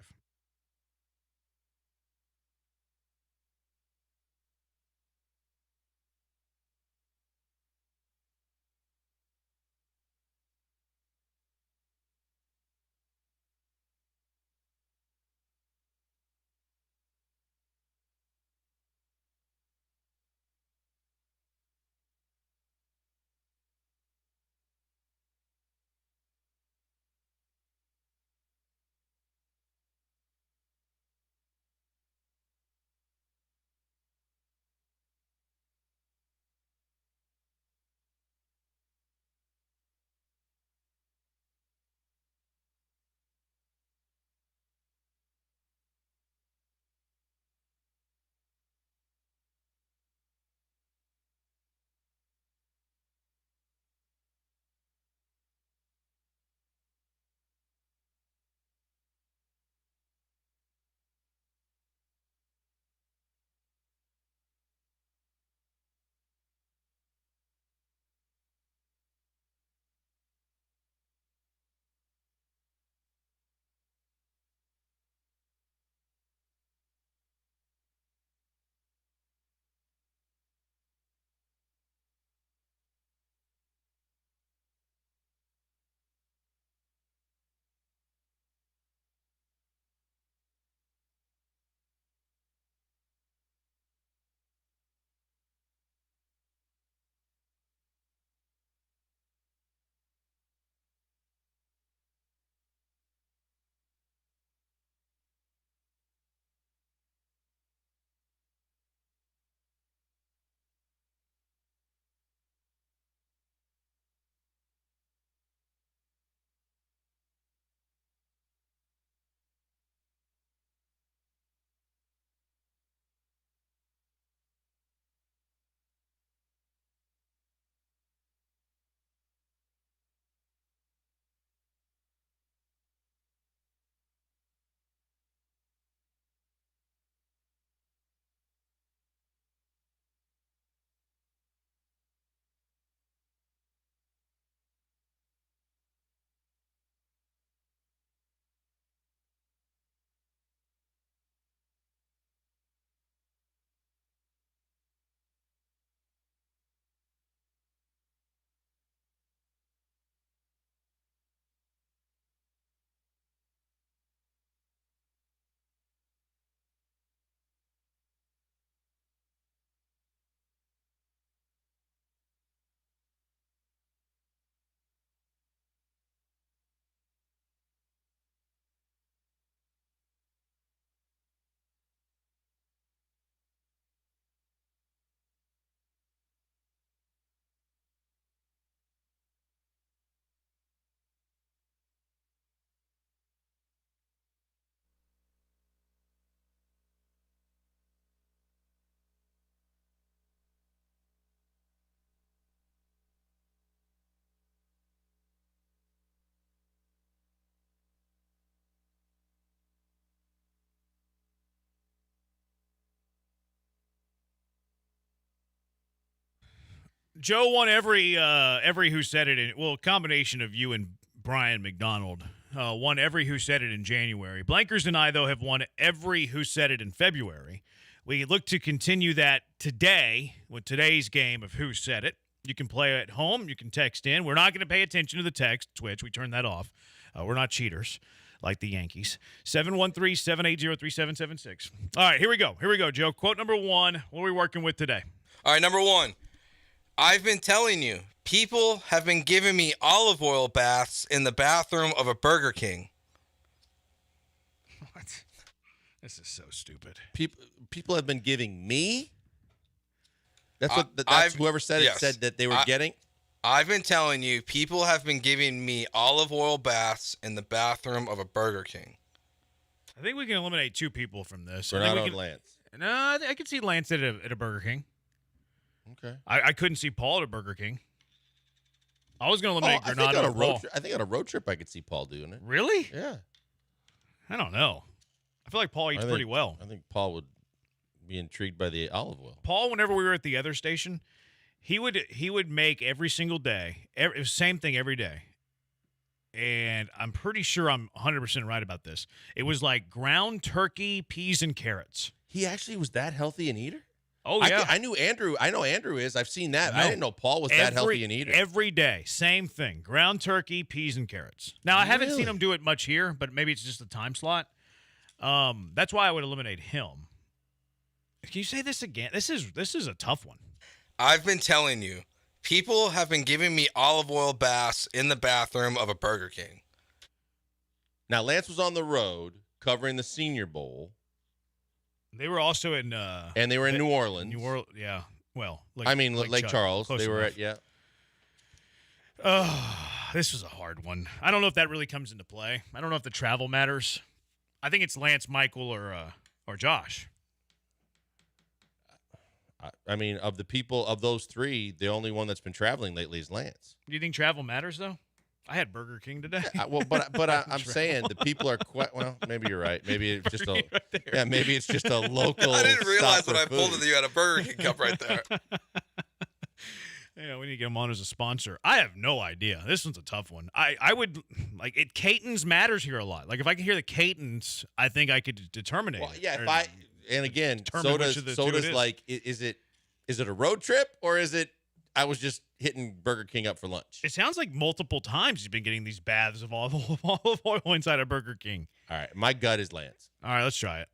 [SPEAKER 8] Joe won every Who Said It a combination of you and Brian McDonald won every Who Said It in January. Blankers and I, though, have won every Who Said It in February. We look to continue that today with today's game of Who Said It. You can play at home. You can text in. We're not going to pay attention to the text, Twitch. We turned that off. We're not cheaters like the Yankees. 713-780-3776. All right, here we go. Here we go, Joe. Quote number 1. What are we working with today?
[SPEAKER 9] All right, number 1. I've been telling you, people have been giving me olive oil baths in the bathroom of a Burger King.
[SPEAKER 8] What? This is so stupid.
[SPEAKER 7] People have been giving me? That's whoever said it said that they were getting?
[SPEAKER 9] I've been telling you, people have been giving me olive oil baths in the bathroom of a Burger King.
[SPEAKER 8] I think we can eliminate 2 people from this.
[SPEAKER 7] Granado and Lance.
[SPEAKER 8] No, I could see Lance at a Burger King.
[SPEAKER 7] Okay.
[SPEAKER 8] I couldn't see Paul at a Burger King. I was going to eliminate Granado and Paul.
[SPEAKER 7] I think on a road trip I could see Paul doing it.
[SPEAKER 8] Really?
[SPEAKER 7] Yeah.
[SPEAKER 8] I don't know. I feel like Paul eats pretty well.
[SPEAKER 7] I think Paul would be intrigued by the olive oil.
[SPEAKER 8] Paul, whenever we were at the other station, he would make every single day, same thing every day. And I'm pretty sure I'm 100% right about this. It was like ground turkey, peas, and carrots.
[SPEAKER 7] He actually was that healthy an eater?
[SPEAKER 8] Oh, yeah.
[SPEAKER 7] I knew Andrew. I know Andrew is. I've seen that. I didn't know Paul was that healthy an eater.
[SPEAKER 8] Every day, same thing. Ground turkey, peas, and carrots. Now, I haven't seen him do it much here, but maybe it's just a time slot. That's why I would eliminate him. Can you say this again? This is a tough one.
[SPEAKER 9] I've been telling you, people have been giving me olive oil baths in the bathroom of a Burger King.
[SPEAKER 7] Now, Lance was on the road covering the Senior Bowl.
[SPEAKER 8] They were also in
[SPEAKER 7] and they were in New Orleans.
[SPEAKER 8] Yeah. Well,
[SPEAKER 7] Lake Charles. They were
[SPEAKER 8] enough. This was a hard one. I don't know if that really comes into play. I don't know if the travel matters. I think it's Lance, Michael, or Josh.
[SPEAKER 7] I mean, of those 3, the only one that's been traveling lately is Lance.
[SPEAKER 8] Do you think travel matters, though? I had Burger King today.
[SPEAKER 7] I'm saying the people are well. Maybe you're right. Maybe it's just maybe it's just a local.
[SPEAKER 9] I didn't realize when I pulled it that you had a Burger King cup right there.
[SPEAKER 8] Yeah, we need to get him on as a sponsor. I have no idea. This one's a tough one. I would like it. Catons matters here a lot. Like if I can hear the Catons, I think I could determine it.
[SPEAKER 7] Well, yeah. And again, so does like is it a road trip or is it? I was just hitting Burger King up for lunch.
[SPEAKER 8] It sounds like multiple times he's been getting these baths of olive oil inside of Burger King.
[SPEAKER 7] All right, my gut is Lance.
[SPEAKER 8] All right, let's try it.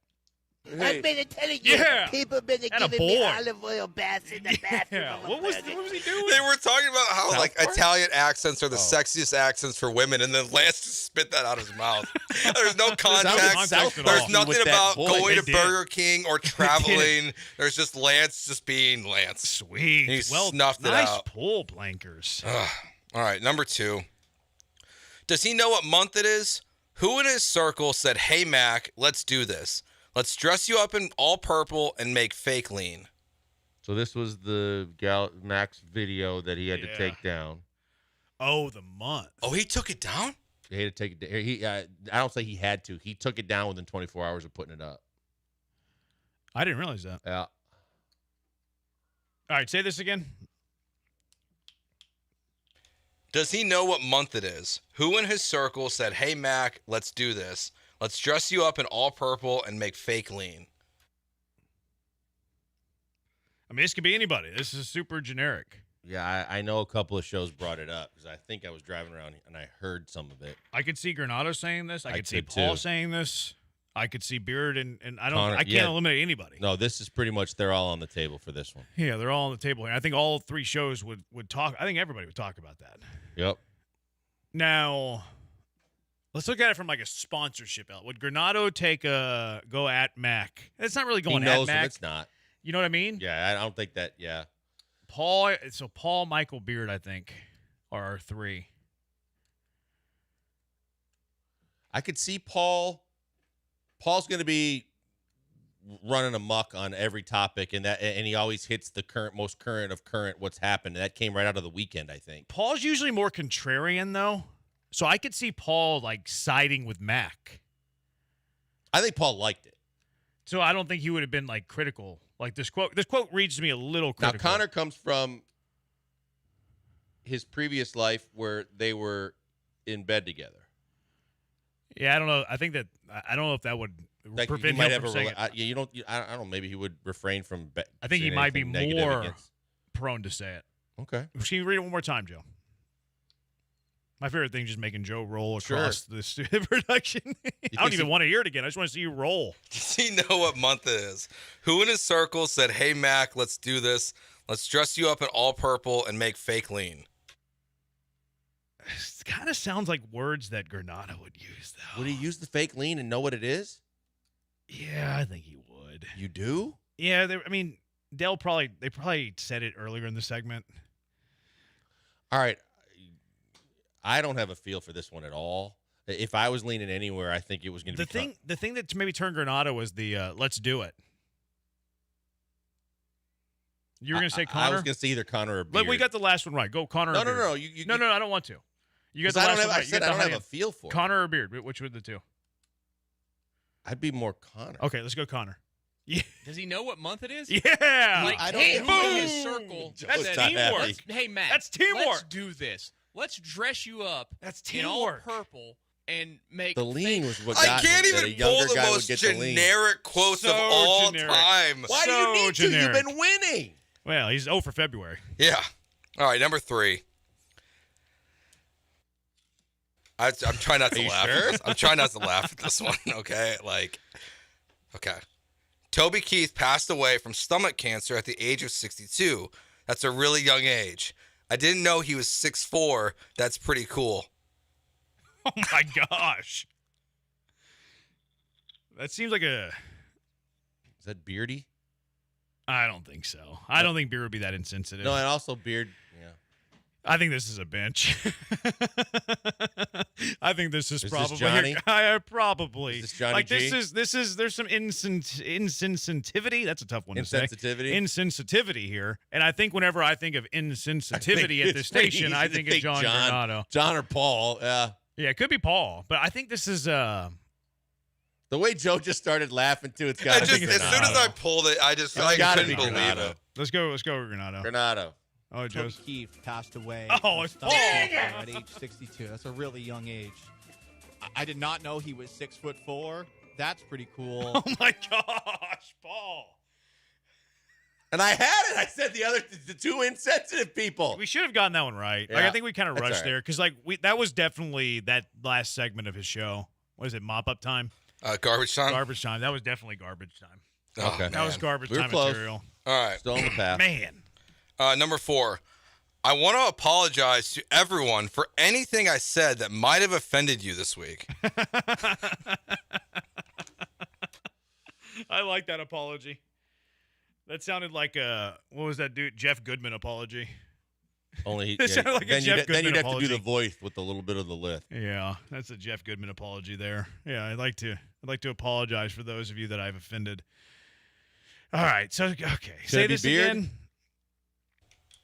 [SPEAKER 6] I've been telling you, people have been giving me olive oil baths in the bathroom.
[SPEAKER 8] What was he doing?
[SPEAKER 9] They were talking about how Italian accents are the sexiest accents for women, and then Lance just spit that out of his mouth. There's no context. There's nothing about going to Burger King or traveling. There's just Lance just being Lance.
[SPEAKER 8] Sweet.
[SPEAKER 9] He snuffed it out.
[SPEAKER 8] Nice pull, Blankers.
[SPEAKER 9] All right, number 2. Does he know what month it is? Who in his circle said, "Hey, Mac, let's do this. Let's dress you up in all purple and make fake lean"?
[SPEAKER 7] So this was the Max video that he had to take down.
[SPEAKER 8] Oh, the month.
[SPEAKER 9] Oh, he took it down?
[SPEAKER 7] He had to take it down. I don't say he had to. He took it down within 24 hours of putting it up.
[SPEAKER 8] I didn't realize that.
[SPEAKER 7] Yeah.
[SPEAKER 8] All right, say this again.
[SPEAKER 9] Does he know what month it is? Who in his circle said, "Hey, Mac, let's do this. Let's dress you up in all purple and make fake lean"?
[SPEAKER 8] I mean, this could be anybody. This is super generic.
[SPEAKER 7] Yeah, I know a couple of shows brought it up because I think I was driving around and I heard some of it.
[SPEAKER 8] I could see Granado saying this. I could see
[SPEAKER 7] too.
[SPEAKER 8] Paul saying this. I could see Beard and I can't eliminate anybody.
[SPEAKER 7] No, this is pretty much they're all on the table for this one.
[SPEAKER 8] Yeah, they're all on the table here. I think all 3 shows would talk. I think everybody would talk about that.
[SPEAKER 7] Yep.
[SPEAKER 8] Now, let's look at it from like a sponsorship out. Would Granado take a go at Mac? It's not really going at Mac.
[SPEAKER 7] It's not.
[SPEAKER 8] You know what I mean?
[SPEAKER 7] Yeah, I don't think that. Yeah.
[SPEAKER 8] Paul, Michael, Beard, I think, are our 3.
[SPEAKER 7] I could see Paul. Paul's going to be running amok on every topic, and he always hits the most current of what's happened. And that came right out of the weekend, I think.
[SPEAKER 8] Paul's usually more contrarian, though, so I could see Paul like siding with Mac.
[SPEAKER 7] I think Paul liked it,
[SPEAKER 8] so I don't think he would have been like critical. Like this quote reads to me a little critical.
[SPEAKER 7] Now Connor comes from his previous life where they were in bed together.
[SPEAKER 8] Yeah, I don't know. I think that I don't know if that would
[SPEAKER 7] Like
[SPEAKER 8] prevent
[SPEAKER 7] he might
[SPEAKER 8] him
[SPEAKER 7] have
[SPEAKER 8] from
[SPEAKER 7] a
[SPEAKER 8] saying it.
[SPEAKER 7] I don't know. Maybe he would refrain from.
[SPEAKER 8] I think he
[SPEAKER 7] saying
[SPEAKER 8] might be
[SPEAKER 7] anything negative
[SPEAKER 8] more
[SPEAKER 7] against-
[SPEAKER 8] prone to say it.
[SPEAKER 7] Okay.
[SPEAKER 8] Can you read it one more time, Joe? My favorite thing is just making Joe roll across this production. I don't even want to hear it again. I just want to see you roll.
[SPEAKER 9] Does he know what month it is? Who in his circle said, "Hey Mac, let's do this. Let's dress you up in all purple and make fake lean"?
[SPEAKER 8] It kind of sounds like words that Granada would use, though.
[SPEAKER 7] Would he use the fake lean and know what it is?
[SPEAKER 8] Yeah, I think he would.
[SPEAKER 7] You do?
[SPEAKER 8] Yeah, they probably said it earlier in the segment.
[SPEAKER 7] All right. I don't have a feel for this one at all. If I was leaning anywhere, I think it was going to be
[SPEAKER 8] the thing that maybe turned Granada was the let's do it. You were going to say Connor?
[SPEAKER 7] I was going to say either Connor or Beard.
[SPEAKER 8] But we got the last one right. Go Connor or Beard.
[SPEAKER 7] No.
[SPEAKER 8] No, I don't want to. You got the last one right.
[SPEAKER 7] I said I don't have a feel for it.
[SPEAKER 8] Connor or Beard? Which were the two?
[SPEAKER 7] I'd be more Connor.
[SPEAKER 8] Okay, let's go Connor. Yeah.
[SPEAKER 1] Does he know what month it is?
[SPEAKER 8] Yeah.
[SPEAKER 1] Like,
[SPEAKER 2] I don't
[SPEAKER 1] hey,
[SPEAKER 2] know.
[SPEAKER 1] who in his circle
[SPEAKER 8] That's
[SPEAKER 1] said,
[SPEAKER 8] teamwork.
[SPEAKER 1] Hey, Matt.
[SPEAKER 8] That's teamwork.
[SPEAKER 1] Let's do this. Let's dress you up
[SPEAKER 8] That's
[SPEAKER 1] in all
[SPEAKER 8] teamwork.
[SPEAKER 1] purple and make
[SPEAKER 7] The lean was what
[SPEAKER 9] I
[SPEAKER 7] got
[SPEAKER 9] can't
[SPEAKER 7] me, that a
[SPEAKER 9] even pull
[SPEAKER 7] younger
[SPEAKER 9] the
[SPEAKER 7] guy would
[SPEAKER 9] most
[SPEAKER 7] get the lean.
[SPEAKER 9] generic quotes
[SPEAKER 8] So
[SPEAKER 9] of all
[SPEAKER 8] generic.
[SPEAKER 9] time.
[SPEAKER 7] Why do
[SPEAKER 8] So
[SPEAKER 7] you need
[SPEAKER 8] generic.
[SPEAKER 7] to? You've been winning.
[SPEAKER 8] Well, he's 0 for February.
[SPEAKER 9] Yeah. All right, number 3. I'm trying not to
[SPEAKER 7] you
[SPEAKER 9] laugh.
[SPEAKER 7] sure?
[SPEAKER 9] I'm trying not to laugh at this one, okay? Okay. Toby Keith passed away from stomach cancer at the age of 62. That's a really young age. I didn't know he was 6'4". That's pretty cool.
[SPEAKER 8] Oh, my gosh. That seems like a...
[SPEAKER 7] Is that Beardy?
[SPEAKER 8] I don't think so. I don't think Beard would be that insensitive.
[SPEAKER 7] No, and also Beard. Yeah.
[SPEAKER 8] I think this is a bench. I think this is
[SPEAKER 7] Is
[SPEAKER 8] probably
[SPEAKER 7] this Johnny?
[SPEAKER 8] Probably.
[SPEAKER 7] Is this Johnny
[SPEAKER 8] like
[SPEAKER 7] G?
[SPEAKER 8] this is there's some insensitivity. That's a tough one to say.
[SPEAKER 7] Insensitivity?
[SPEAKER 8] Insensitivity here. And I think whenever I think of insensitivity at this station, I think of John Granado.
[SPEAKER 7] John or Paul. Yeah.
[SPEAKER 8] Yeah, it could be Paul, but I think this is
[SPEAKER 7] The way Joe just started laughing too, it's
[SPEAKER 9] I
[SPEAKER 7] got to
[SPEAKER 9] just,
[SPEAKER 7] be
[SPEAKER 9] as soon as I pulled it, I
[SPEAKER 7] gotta
[SPEAKER 9] couldn't
[SPEAKER 7] be
[SPEAKER 9] believe
[SPEAKER 7] Granado.
[SPEAKER 9] it.
[SPEAKER 8] Let's go Granado.
[SPEAKER 7] Granado.
[SPEAKER 8] Oh,
[SPEAKER 12] Toby
[SPEAKER 8] Joe's.
[SPEAKER 12] Keith passed away.
[SPEAKER 8] Oh, it's
[SPEAKER 12] from
[SPEAKER 8] Paul.
[SPEAKER 12] stomach cancer at age 62. That's a really young age. I did not know he was 6'4". That's pretty cool.
[SPEAKER 8] Oh my gosh, Paul.
[SPEAKER 7] And I had it. I said the two insensitive people.
[SPEAKER 8] We should have gotten that one right. Like,
[SPEAKER 7] Yeah,
[SPEAKER 8] I think we kind of
[SPEAKER 7] that's
[SPEAKER 8] rushed
[SPEAKER 7] all right.
[SPEAKER 8] there because that was definitely that last segment of his show. What is it? Mop up time?
[SPEAKER 9] Garbage time?
[SPEAKER 8] Garbage time. That was definitely garbage time.
[SPEAKER 9] Oh,
[SPEAKER 7] Okay.
[SPEAKER 8] That was
[SPEAKER 9] man.
[SPEAKER 8] garbage
[SPEAKER 7] We were
[SPEAKER 8] time
[SPEAKER 7] close.
[SPEAKER 8] material.
[SPEAKER 9] All right.
[SPEAKER 7] Still on the path.
[SPEAKER 8] Man.
[SPEAKER 9] Number 4. I want to apologize to everyone for anything I said that might have offended you this week.
[SPEAKER 8] I like that apology. That sounded like what was that dude? Jeff Goodman apology.
[SPEAKER 7] Only
[SPEAKER 8] It sounded like a
[SPEAKER 7] then
[SPEAKER 8] Jeff
[SPEAKER 7] you'd have
[SPEAKER 8] Goodman
[SPEAKER 7] to do the
[SPEAKER 8] apology.
[SPEAKER 7] voice with a little bit of the lift.
[SPEAKER 8] Yeah, that's a Jeff Goodman apology there. Yeah, I'd like to apologize for those of you that I've offended. All right, so okay, say
[SPEAKER 7] it be
[SPEAKER 8] this
[SPEAKER 7] Beard?
[SPEAKER 8] again.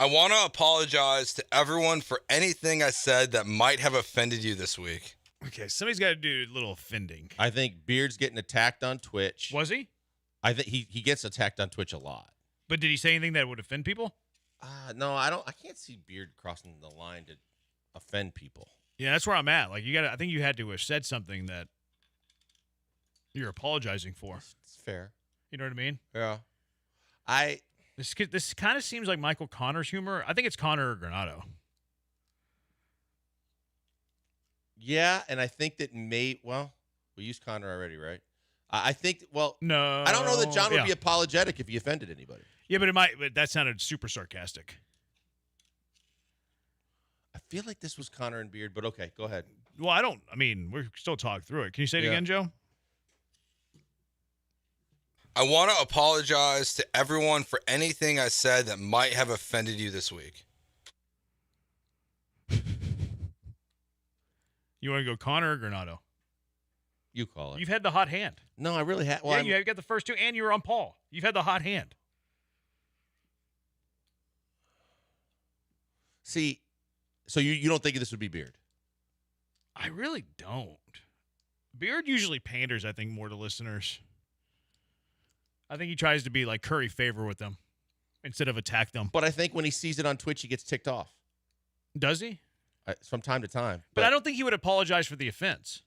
[SPEAKER 9] I want to apologize to everyone for anything I said that might have offended you this week.
[SPEAKER 8] Okay, somebody's got to do a little offending.
[SPEAKER 7] I think Beard's getting attacked on Twitch.
[SPEAKER 8] Was he?
[SPEAKER 7] I think he gets attacked on Twitch a lot.
[SPEAKER 8] But did he say anything that would offend people?
[SPEAKER 7] No, I can't see Beard crossing the line to offend people.
[SPEAKER 8] Yeah, that's where I'm at. Like I think you had to have said something that you're apologizing for.
[SPEAKER 7] It's fair.
[SPEAKER 8] You know what I mean?
[SPEAKER 7] Yeah.
[SPEAKER 8] This kind of seems like Michael Connor's humor. I think it's Connor or Granado.
[SPEAKER 7] Yeah, and I think that we used Connor already, right? I think,
[SPEAKER 8] No.
[SPEAKER 7] I don't know that John would
[SPEAKER 8] Yeah.
[SPEAKER 7] be apologetic if he offended anybody.
[SPEAKER 8] Yeah, but that sounded super sarcastic.
[SPEAKER 7] I feel like this was Connor and Beard, but okay, go ahead.
[SPEAKER 8] Well, we're still talking through it. Can you say it again, Joe?
[SPEAKER 9] I want to apologize to everyone for anything I said that might have offended you this week.
[SPEAKER 8] You want to go Connor or Granado?
[SPEAKER 7] You call it.
[SPEAKER 8] You've had the hot hand.
[SPEAKER 7] No, I really have.
[SPEAKER 8] Yeah, you got the first two, and you were on Paul. You've had the hot hand.
[SPEAKER 7] See, so you don't think this would be Beard?
[SPEAKER 8] I really don't. Beard usually panders, I think, more to listeners. I think he tries to be like curry favor with them instead of attack them.
[SPEAKER 7] But I think when he sees it on Twitch, he gets ticked off.
[SPEAKER 8] Does he?
[SPEAKER 7] From time to time.
[SPEAKER 8] But I don't think he would apologize for the offense.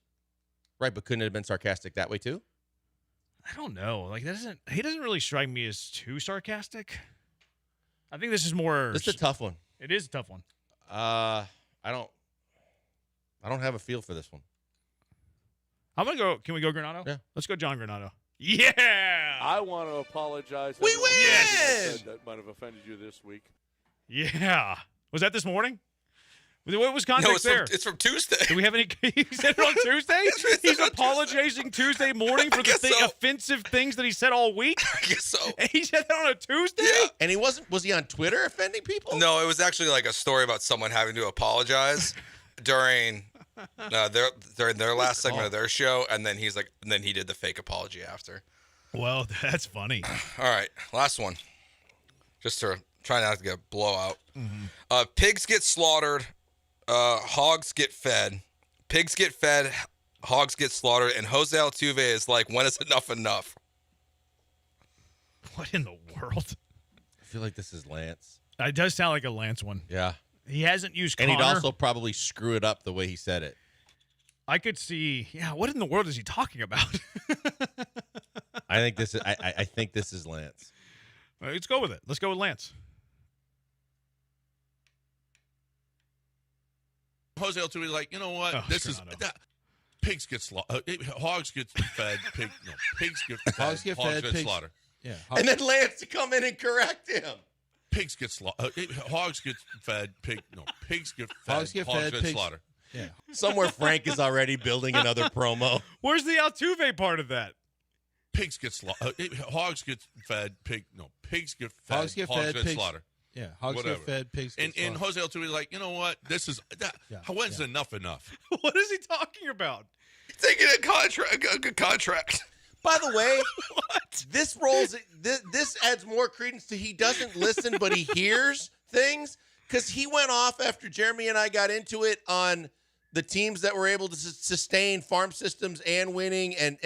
[SPEAKER 7] Right, but couldn't it have been sarcastic that way too?
[SPEAKER 8] I don't know. Like he doesn't really strike me as too sarcastic. I think this is more.
[SPEAKER 7] This is a tough one.
[SPEAKER 8] It is a tough one.
[SPEAKER 7] I don't have a feel for this one.
[SPEAKER 8] I'm gonna go. Can we go Granado?
[SPEAKER 7] Yeah.
[SPEAKER 8] Let's go, John Granado. Yeah.
[SPEAKER 13] I want to apologize.
[SPEAKER 7] We
[SPEAKER 13] to
[SPEAKER 7] win!
[SPEAKER 13] everyone that might have offended you this week.
[SPEAKER 8] Yeah. Was that this morning? What was context there?
[SPEAKER 9] It's from Tuesday.
[SPEAKER 8] Do we have any? He said it on Tuesday. He's apologizing Tuesday morning for the offensive things that he said all week.
[SPEAKER 9] I guess so.
[SPEAKER 8] And he said that on a Tuesday.
[SPEAKER 9] Yeah.
[SPEAKER 7] And he wasn't. Was he on Twitter offending people?
[SPEAKER 9] No, it was actually like a story about someone having to apologize during their last segment of their show, and then he did the fake apology after.
[SPEAKER 8] Well, that's funny.
[SPEAKER 9] All right, last one. Just to try not to get a blowout.
[SPEAKER 8] Mm-hmm.
[SPEAKER 9] Pigs get slaughtered. Hogs get fed. Pigs get fed. Hogs get slaughtered. And Jose Altuve is like, when is enough enough?
[SPEAKER 8] What in the world?
[SPEAKER 7] I feel like this is Lance.
[SPEAKER 8] It does sound like a Lance one.
[SPEAKER 7] Yeah.
[SPEAKER 8] He hasn't used
[SPEAKER 7] And
[SPEAKER 8] Connor.
[SPEAKER 7] he'd also probably screw it up the way he said it.
[SPEAKER 8] I could see. Yeah. What in the world is he talking about?
[SPEAKER 7] I think this is. I think this is Lance.
[SPEAKER 8] Let's go with it. Let's go with Lance.
[SPEAKER 13] Jose Altuve, like, you know what? Pigs get slaughtered. Hogs get fed. Pigs get fed.
[SPEAKER 2] Hogs get fed.
[SPEAKER 13] Get
[SPEAKER 2] Pigs.
[SPEAKER 13] slaughtered.
[SPEAKER 2] Yeah.
[SPEAKER 7] And then Lance to come in and correct him.
[SPEAKER 13] Pigs get slaughtered. Hogs get fed. Pigs get fed.
[SPEAKER 2] Hogs get fed. Pigs.
[SPEAKER 13] Slaughtered.
[SPEAKER 2] Yeah.
[SPEAKER 7] Somewhere Frank is already building another promo.
[SPEAKER 8] Where's the Altuve part of that?
[SPEAKER 13] Pigs get slaughtered. Hogs get fed. Pigs get fed.
[SPEAKER 2] Hogs get fed. Pigs.
[SPEAKER 13] Slaughtered.
[SPEAKER 2] Yeah. Hogs
[SPEAKER 13] Whatever.
[SPEAKER 2] get fed. Pigs get
[SPEAKER 13] And Jose Altuve, like, you know what? This is when's enough?
[SPEAKER 8] What is he talking about?
[SPEAKER 9] Taking a contract.
[SPEAKER 7] By the way, what? This adds more credence to he doesn't listen, but he hears things, because he went off after Jeremy and I got into it on the teams that were able to sustain farm systems and winning and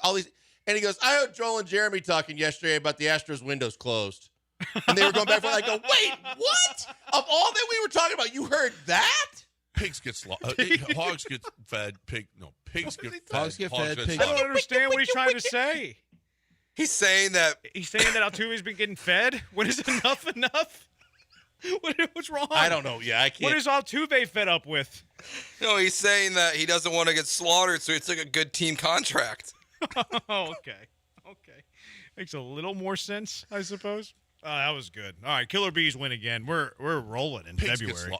[SPEAKER 7] all these. And he goes, I heard Joel and Jeremy talking yesterday about the Astros windows closed. And they were going back and forth. I go, wait, what? Of all that we were talking about, you heard that?
[SPEAKER 13] Pigs get slaughtered. Hogs get fed. Pigs get fed.
[SPEAKER 2] Hogs get fed. Pigs.
[SPEAKER 8] I don't understand what he's trying to say.
[SPEAKER 9] He's saying that
[SPEAKER 8] Altuve's been getting fed. When is enough enough? What's wrong?
[SPEAKER 7] I don't know. Yeah, I can't.
[SPEAKER 8] What is Altuve fed up with?
[SPEAKER 9] No, he's saying that he doesn't want to get slaughtered, so he took a good team contract.
[SPEAKER 8] Oh, okay. Makes a little more sense, I suppose. Oh, that was good. All right, Killer Bees win again. We're rolling in February.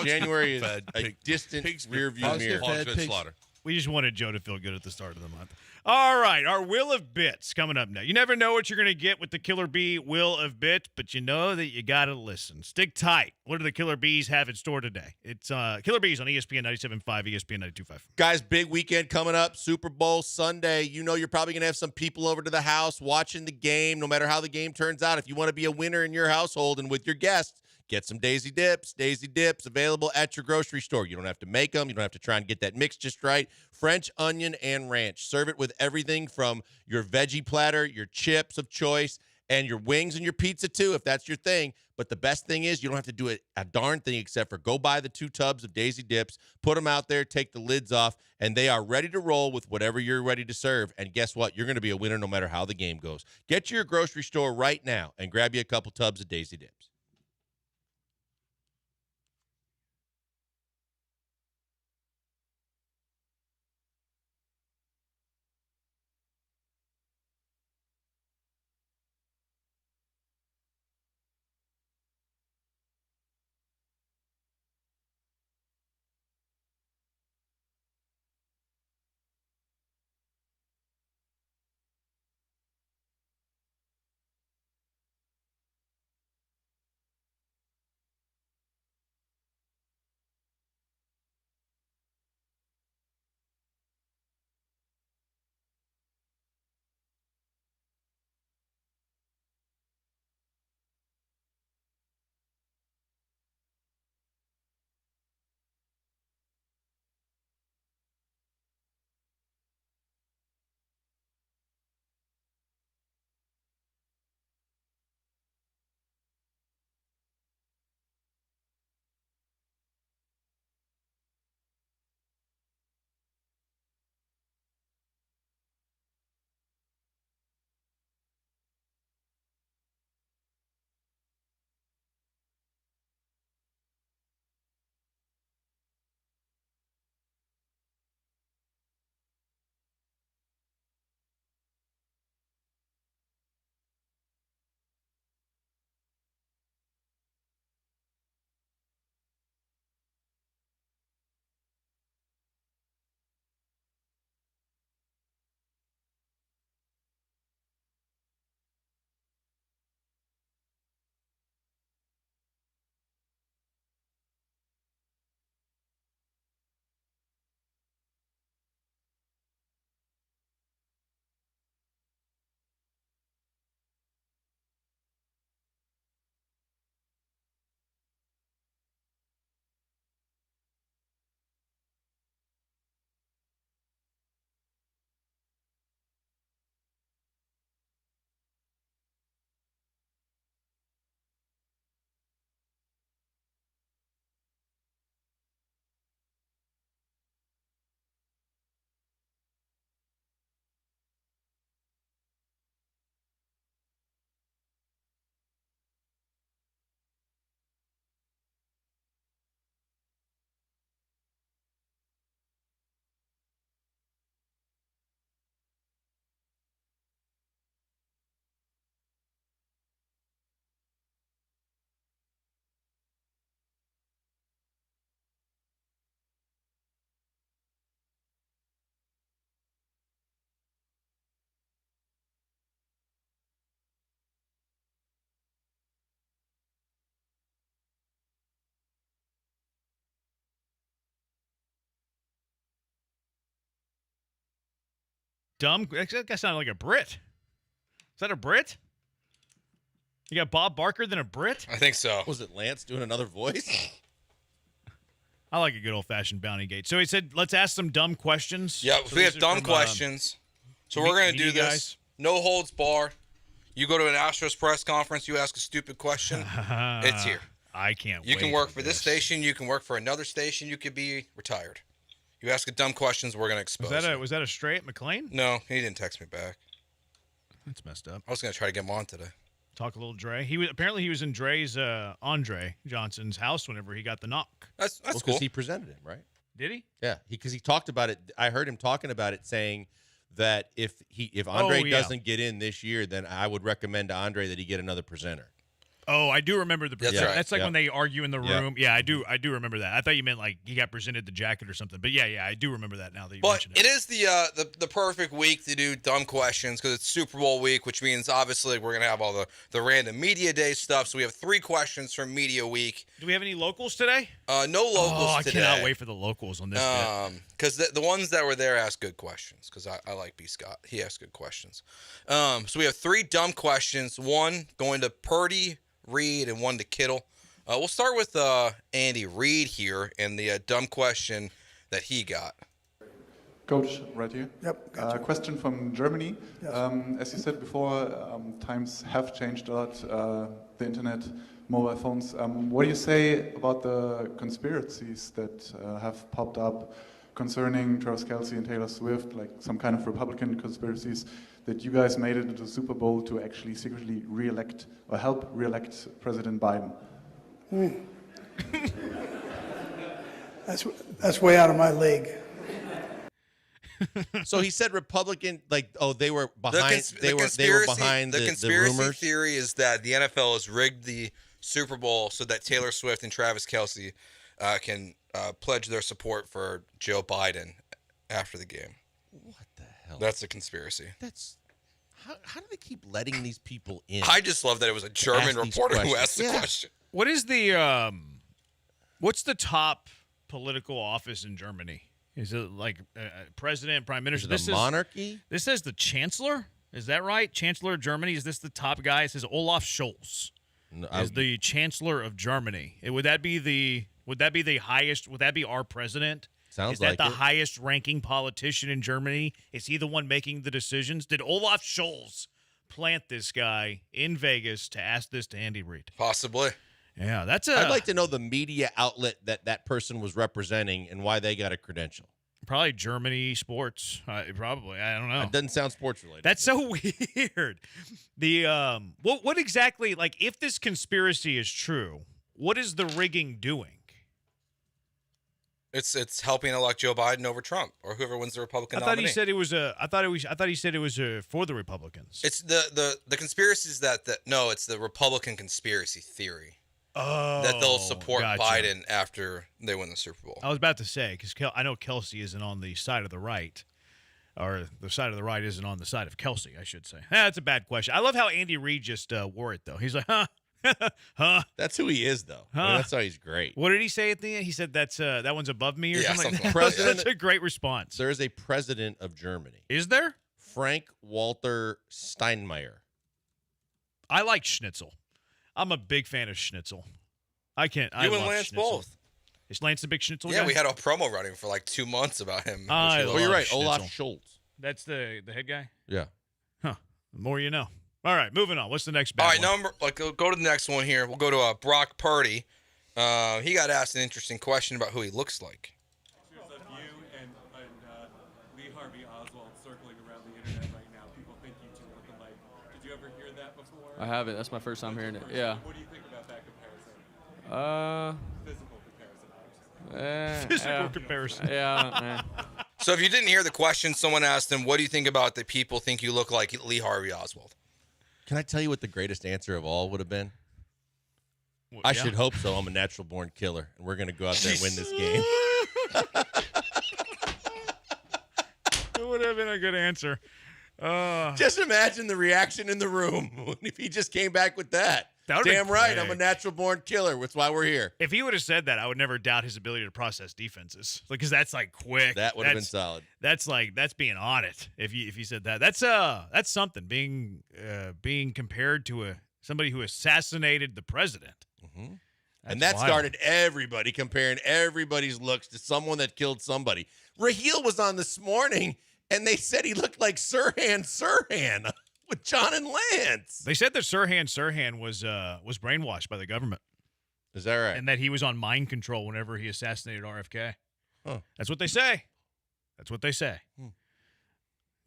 [SPEAKER 7] January is a distant rearview mirror.
[SPEAKER 13] Hogs get slaughtered.
[SPEAKER 8] We just wanted Joe to feel good at the start of the month. All right, our Will of Bits coming up now. You never know what you're going to get with the Killer Bee Will of Bits, but you know that you got to listen. Stick tight. What do the Killer Bees have in store today? It's Killer Bees on ESPN 97.5, ESPN 92.5.
[SPEAKER 7] Guys, big weekend coming up. Super Bowl Sunday. You know you're probably going to have some people over to the house watching the game, no matter how the game turns out. If you want to be a winner in your household and with your guests, get some Daisy Dips. Daisy Dips available at your grocery store. You don't have to make them. You don't have to try and get that mix just right. French, onion, and ranch. Serve it with everything from your veggie platter, your chips of choice, and your wings and your pizza too, if that's your thing. But the best thing is you don't have to do a darn thing except for go buy the 2 tubs of Daisy Dips, put them out there, take the lids off, and they are ready to roll with whatever you're ready to serve. And guess what? You're going to be a winner no matter how the game goes. Get to your grocery store right now and grab you a couple tubs of Daisy Dips.
[SPEAKER 8] Dumb. That guy sounded like a Brit. Is that a Brit? You got Bob Barker than a Brit?
[SPEAKER 9] I think so.
[SPEAKER 7] Was it Lance doing another voice?
[SPEAKER 8] I like a good old-fashioned bounty gate. So he said, let's ask some dumb questions.
[SPEAKER 9] Yeah,
[SPEAKER 8] so
[SPEAKER 9] we have dumb questions. So we're going to do this.
[SPEAKER 8] Guys.
[SPEAKER 9] No holds bar. You go to an Astros press conference, you ask a stupid question, it's here.
[SPEAKER 8] I can't wait.
[SPEAKER 9] You can work for this station. You can work for another station. You could be retired. You ask a dumb questions, we're going to expose you.
[SPEAKER 8] Was that a stray at McLean?
[SPEAKER 9] No, he didn't text me back.
[SPEAKER 8] That's messed up.
[SPEAKER 9] I was going to try to get him on today.
[SPEAKER 8] Talk a little Dre. Apparently he was in Dre's Andre Johnson's house whenever he got the knock.
[SPEAKER 9] That's cool.
[SPEAKER 7] Because he presented him, right?
[SPEAKER 8] Did he?
[SPEAKER 7] Yeah, because he talked about it. I heard him talking about it, saying that if Andre doesn't get in this year, then I would recommend to Andre that he get another presenter.
[SPEAKER 8] Oh, I do remember the presenter.
[SPEAKER 9] right.
[SPEAKER 8] That's like when they argue in the room. Yeah, I do remember that. I thought you meant like he got presented the jacket or something. But yeah, I do remember that now that you mentioned it.
[SPEAKER 9] It is the perfect week to do dumb questions because it's Super Bowl week, which means obviously we're going to have all the random media day stuff. So we have 3 questions from media week.
[SPEAKER 8] Do we have any locals today?
[SPEAKER 9] No locals today.
[SPEAKER 8] I cannot wait for the locals on this bit.
[SPEAKER 9] Because the ones that were there asked good questions because I like B. Scott. He asked good questions. So we have 3 dumb questions. 1 going to Purdy, Reed, and 1 to Kittle. We'll start with Andy Reid here and the dumb question that he got.
[SPEAKER 14] Coach, right here.
[SPEAKER 15] Yep. Gotcha.
[SPEAKER 14] Question from Germany.
[SPEAKER 15] Yes.
[SPEAKER 14] As you said before, times have changed a lot. The internet, mobile phones. What do you say about the conspiracies that have popped up concerning Travis Kelce and Taylor Swift, like some kind of Republican conspiracies, that you guys made it into the Super Bowl to actually secretly re-elect or help re-elect President Biden?
[SPEAKER 15] That's way out of my league.
[SPEAKER 7] So he said Republican, they were behind. They were behind
[SPEAKER 9] the conspiracy
[SPEAKER 7] rumors.
[SPEAKER 9] theory is that the NFL has rigged the Super Bowl so that Taylor Swift and Travis Kelce can pledge their support for Joe Biden after the game.
[SPEAKER 7] What the hell?
[SPEAKER 9] That's a conspiracy.
[SPEAKER 7] That's how do they keep letting these people in?
[SPEAKER 9] I just love that it was a German reporter who asked the question.
[SPEAKER 8] What is the what's the top political office in Germany? Is it like president, prime minister?
[SPEAKER 7] Is it a monarchy?
[SPEAKER 8] This says the chancellor. Is that right? Chancellor of Germany. Is this the top guy? It says Olaf Scholz is the chancellor of Germany. Would that be the highest? Would that be our president?
[SPEAKER 7] Sounds
[SPEAKER 8] like it. Is that the
[SPEAKER 7] it.
[SPEAKER 8] highest ranking politician in Germany? Is he the one making the decisions? Did Olaf Scholz plant this guy in Vegas to ask this to Andy Reid?
[SPEAKER 9] Possibly.
[SPEAKER 8] Yeah, that's
[SPEAKER 7] I'd like to know the media outlet that person was representing and why they got a credential.
[SPEAKER 8] Probably Germany sports. Probably. I don't know.
[SPEAKER 7] It doesn't sound sports related.
[SPEAKER 8] That's so weird. The what exactly, like, if this conspiracy is true, what is the rigging doing?
[SPEAKER 9] It's helping elect Joe Biden over Trump or whoever wins the Republican nominee.
[SPEAKER 8] I thought he said it was for the Republicans.
[SPEAKER 9] It's the conspiracy is it's the Republican conspiracy theory.
[SPEAKER 8] Oh,
[SPEAKER 9] that they'll support
[SPEAKER 8] gotcha.
[SPEAKER 9] Biden after they win the Super Bowl.
[SPEAKER 8] I was about to say, because I know Kelce isn't on the side of the right, or the side of the right isn't on the side of Kelce, I should say. That's a bad question. I love how Andy Reid just wore it, though. He's like, huh?
[SPEAKER 7] That's who he is, though. I mean, that's why he's great.
[SPEAKER 8] What did he say at the end? He said that one's above me or something like that.
[SPEAKER 7] President,
[SPEAKER 8] That's a great response.
[SPEAKER 7] There is a president of Germany.
[SPEAKER 8] Is there?
[SPEAKER 7] Frank-Walter Steinmeier.
[SPEAKER 8] I like Schnitzel. I'm a big fan of Schnitzel. I
[SPEAKER 9] You and Lance
[SPEAKER 8] Schnitzel.
[SPEAKER 9] both.
[SPEAKER 8] Is Lance the big Schnitzel guy?
[SPEAKER 9] Yeah, we had a promo running for like 2 months about him.
[SPEAKER 8] Well,
[SPEAKER 7] you're right.
[SPEAKER 8] Schnitzel.
[SPEAKER 7] Olaf Scholz.
[SPEAKER 8] That's the head guy?
[SPEAKER 7] Yeah.
[SPEAKER 8] Huh. The more you know. All right, moving on. What's the next bad
[SPEAKER 9] All
[SPEAKER 8] one?
[SPEAKER 9] right, go to the next one here. We'll go to Brock Purdy. He got asked an interesting question about who he looks like.
[SPEAKER 16] Pictures of you and Lee Harvey Oswald circling around the internet right now. People think you two look alike. Did you ever hear that before?
[SPEAKER 17] I haven't. That's my first time hearing it. Yeah.
[SPEAKER 16] What do you think about that comparison? Physical comparison.
[SPEAKER 8] Physical comparison.
[SPEAKER 17] Yeah.
[SPEAKER 9] So if you didn't hear the question, someone asked him, what do you think about that people think you look like Lee Harvey Oswald?
[SPEAKER 7] Can I tell you what the greatest answer of all would have been? I should hope so. I'm a natural-born killer, and we're going to go out there and win this game.
[SPEAKER 8] It would have been a good answer.
[SPEAKER 7] Just imagine the reaction in the room if he just came back with that.
[SPEAKER 8] That would've been
[SPEAKER 7] Damn right, I'm a
[SPEAKER 8] quick.
[SPEAKER 7] natural-born killer. That's why we're here.
[SPEAKER 8] If he would have said that, I would never doubt his ability to process defenses. Because that's like quick.
[SPEAKER 7] That would have been solid.
[SPEAKER 8] That's being on it. If you said that, that's something. Being compared to somebody who assassinated the president.
[SPEAKER 7] Mm-hmm. And that started everybody comparing everybody's looks to someone that killed somebody. Raheel was on this morning, and they said he looked like Sirhan with John and Lance.
[SPEAKER 8] They said that Sirhan was brainwashed by the government.
[SPEAKER 7] Is that right?
[SPEAKER 8] And that he was on mind control whenever he assassinated RFK.
[SPEAKER 7] Huh.
[SPEAKER 8] That's what they say. Do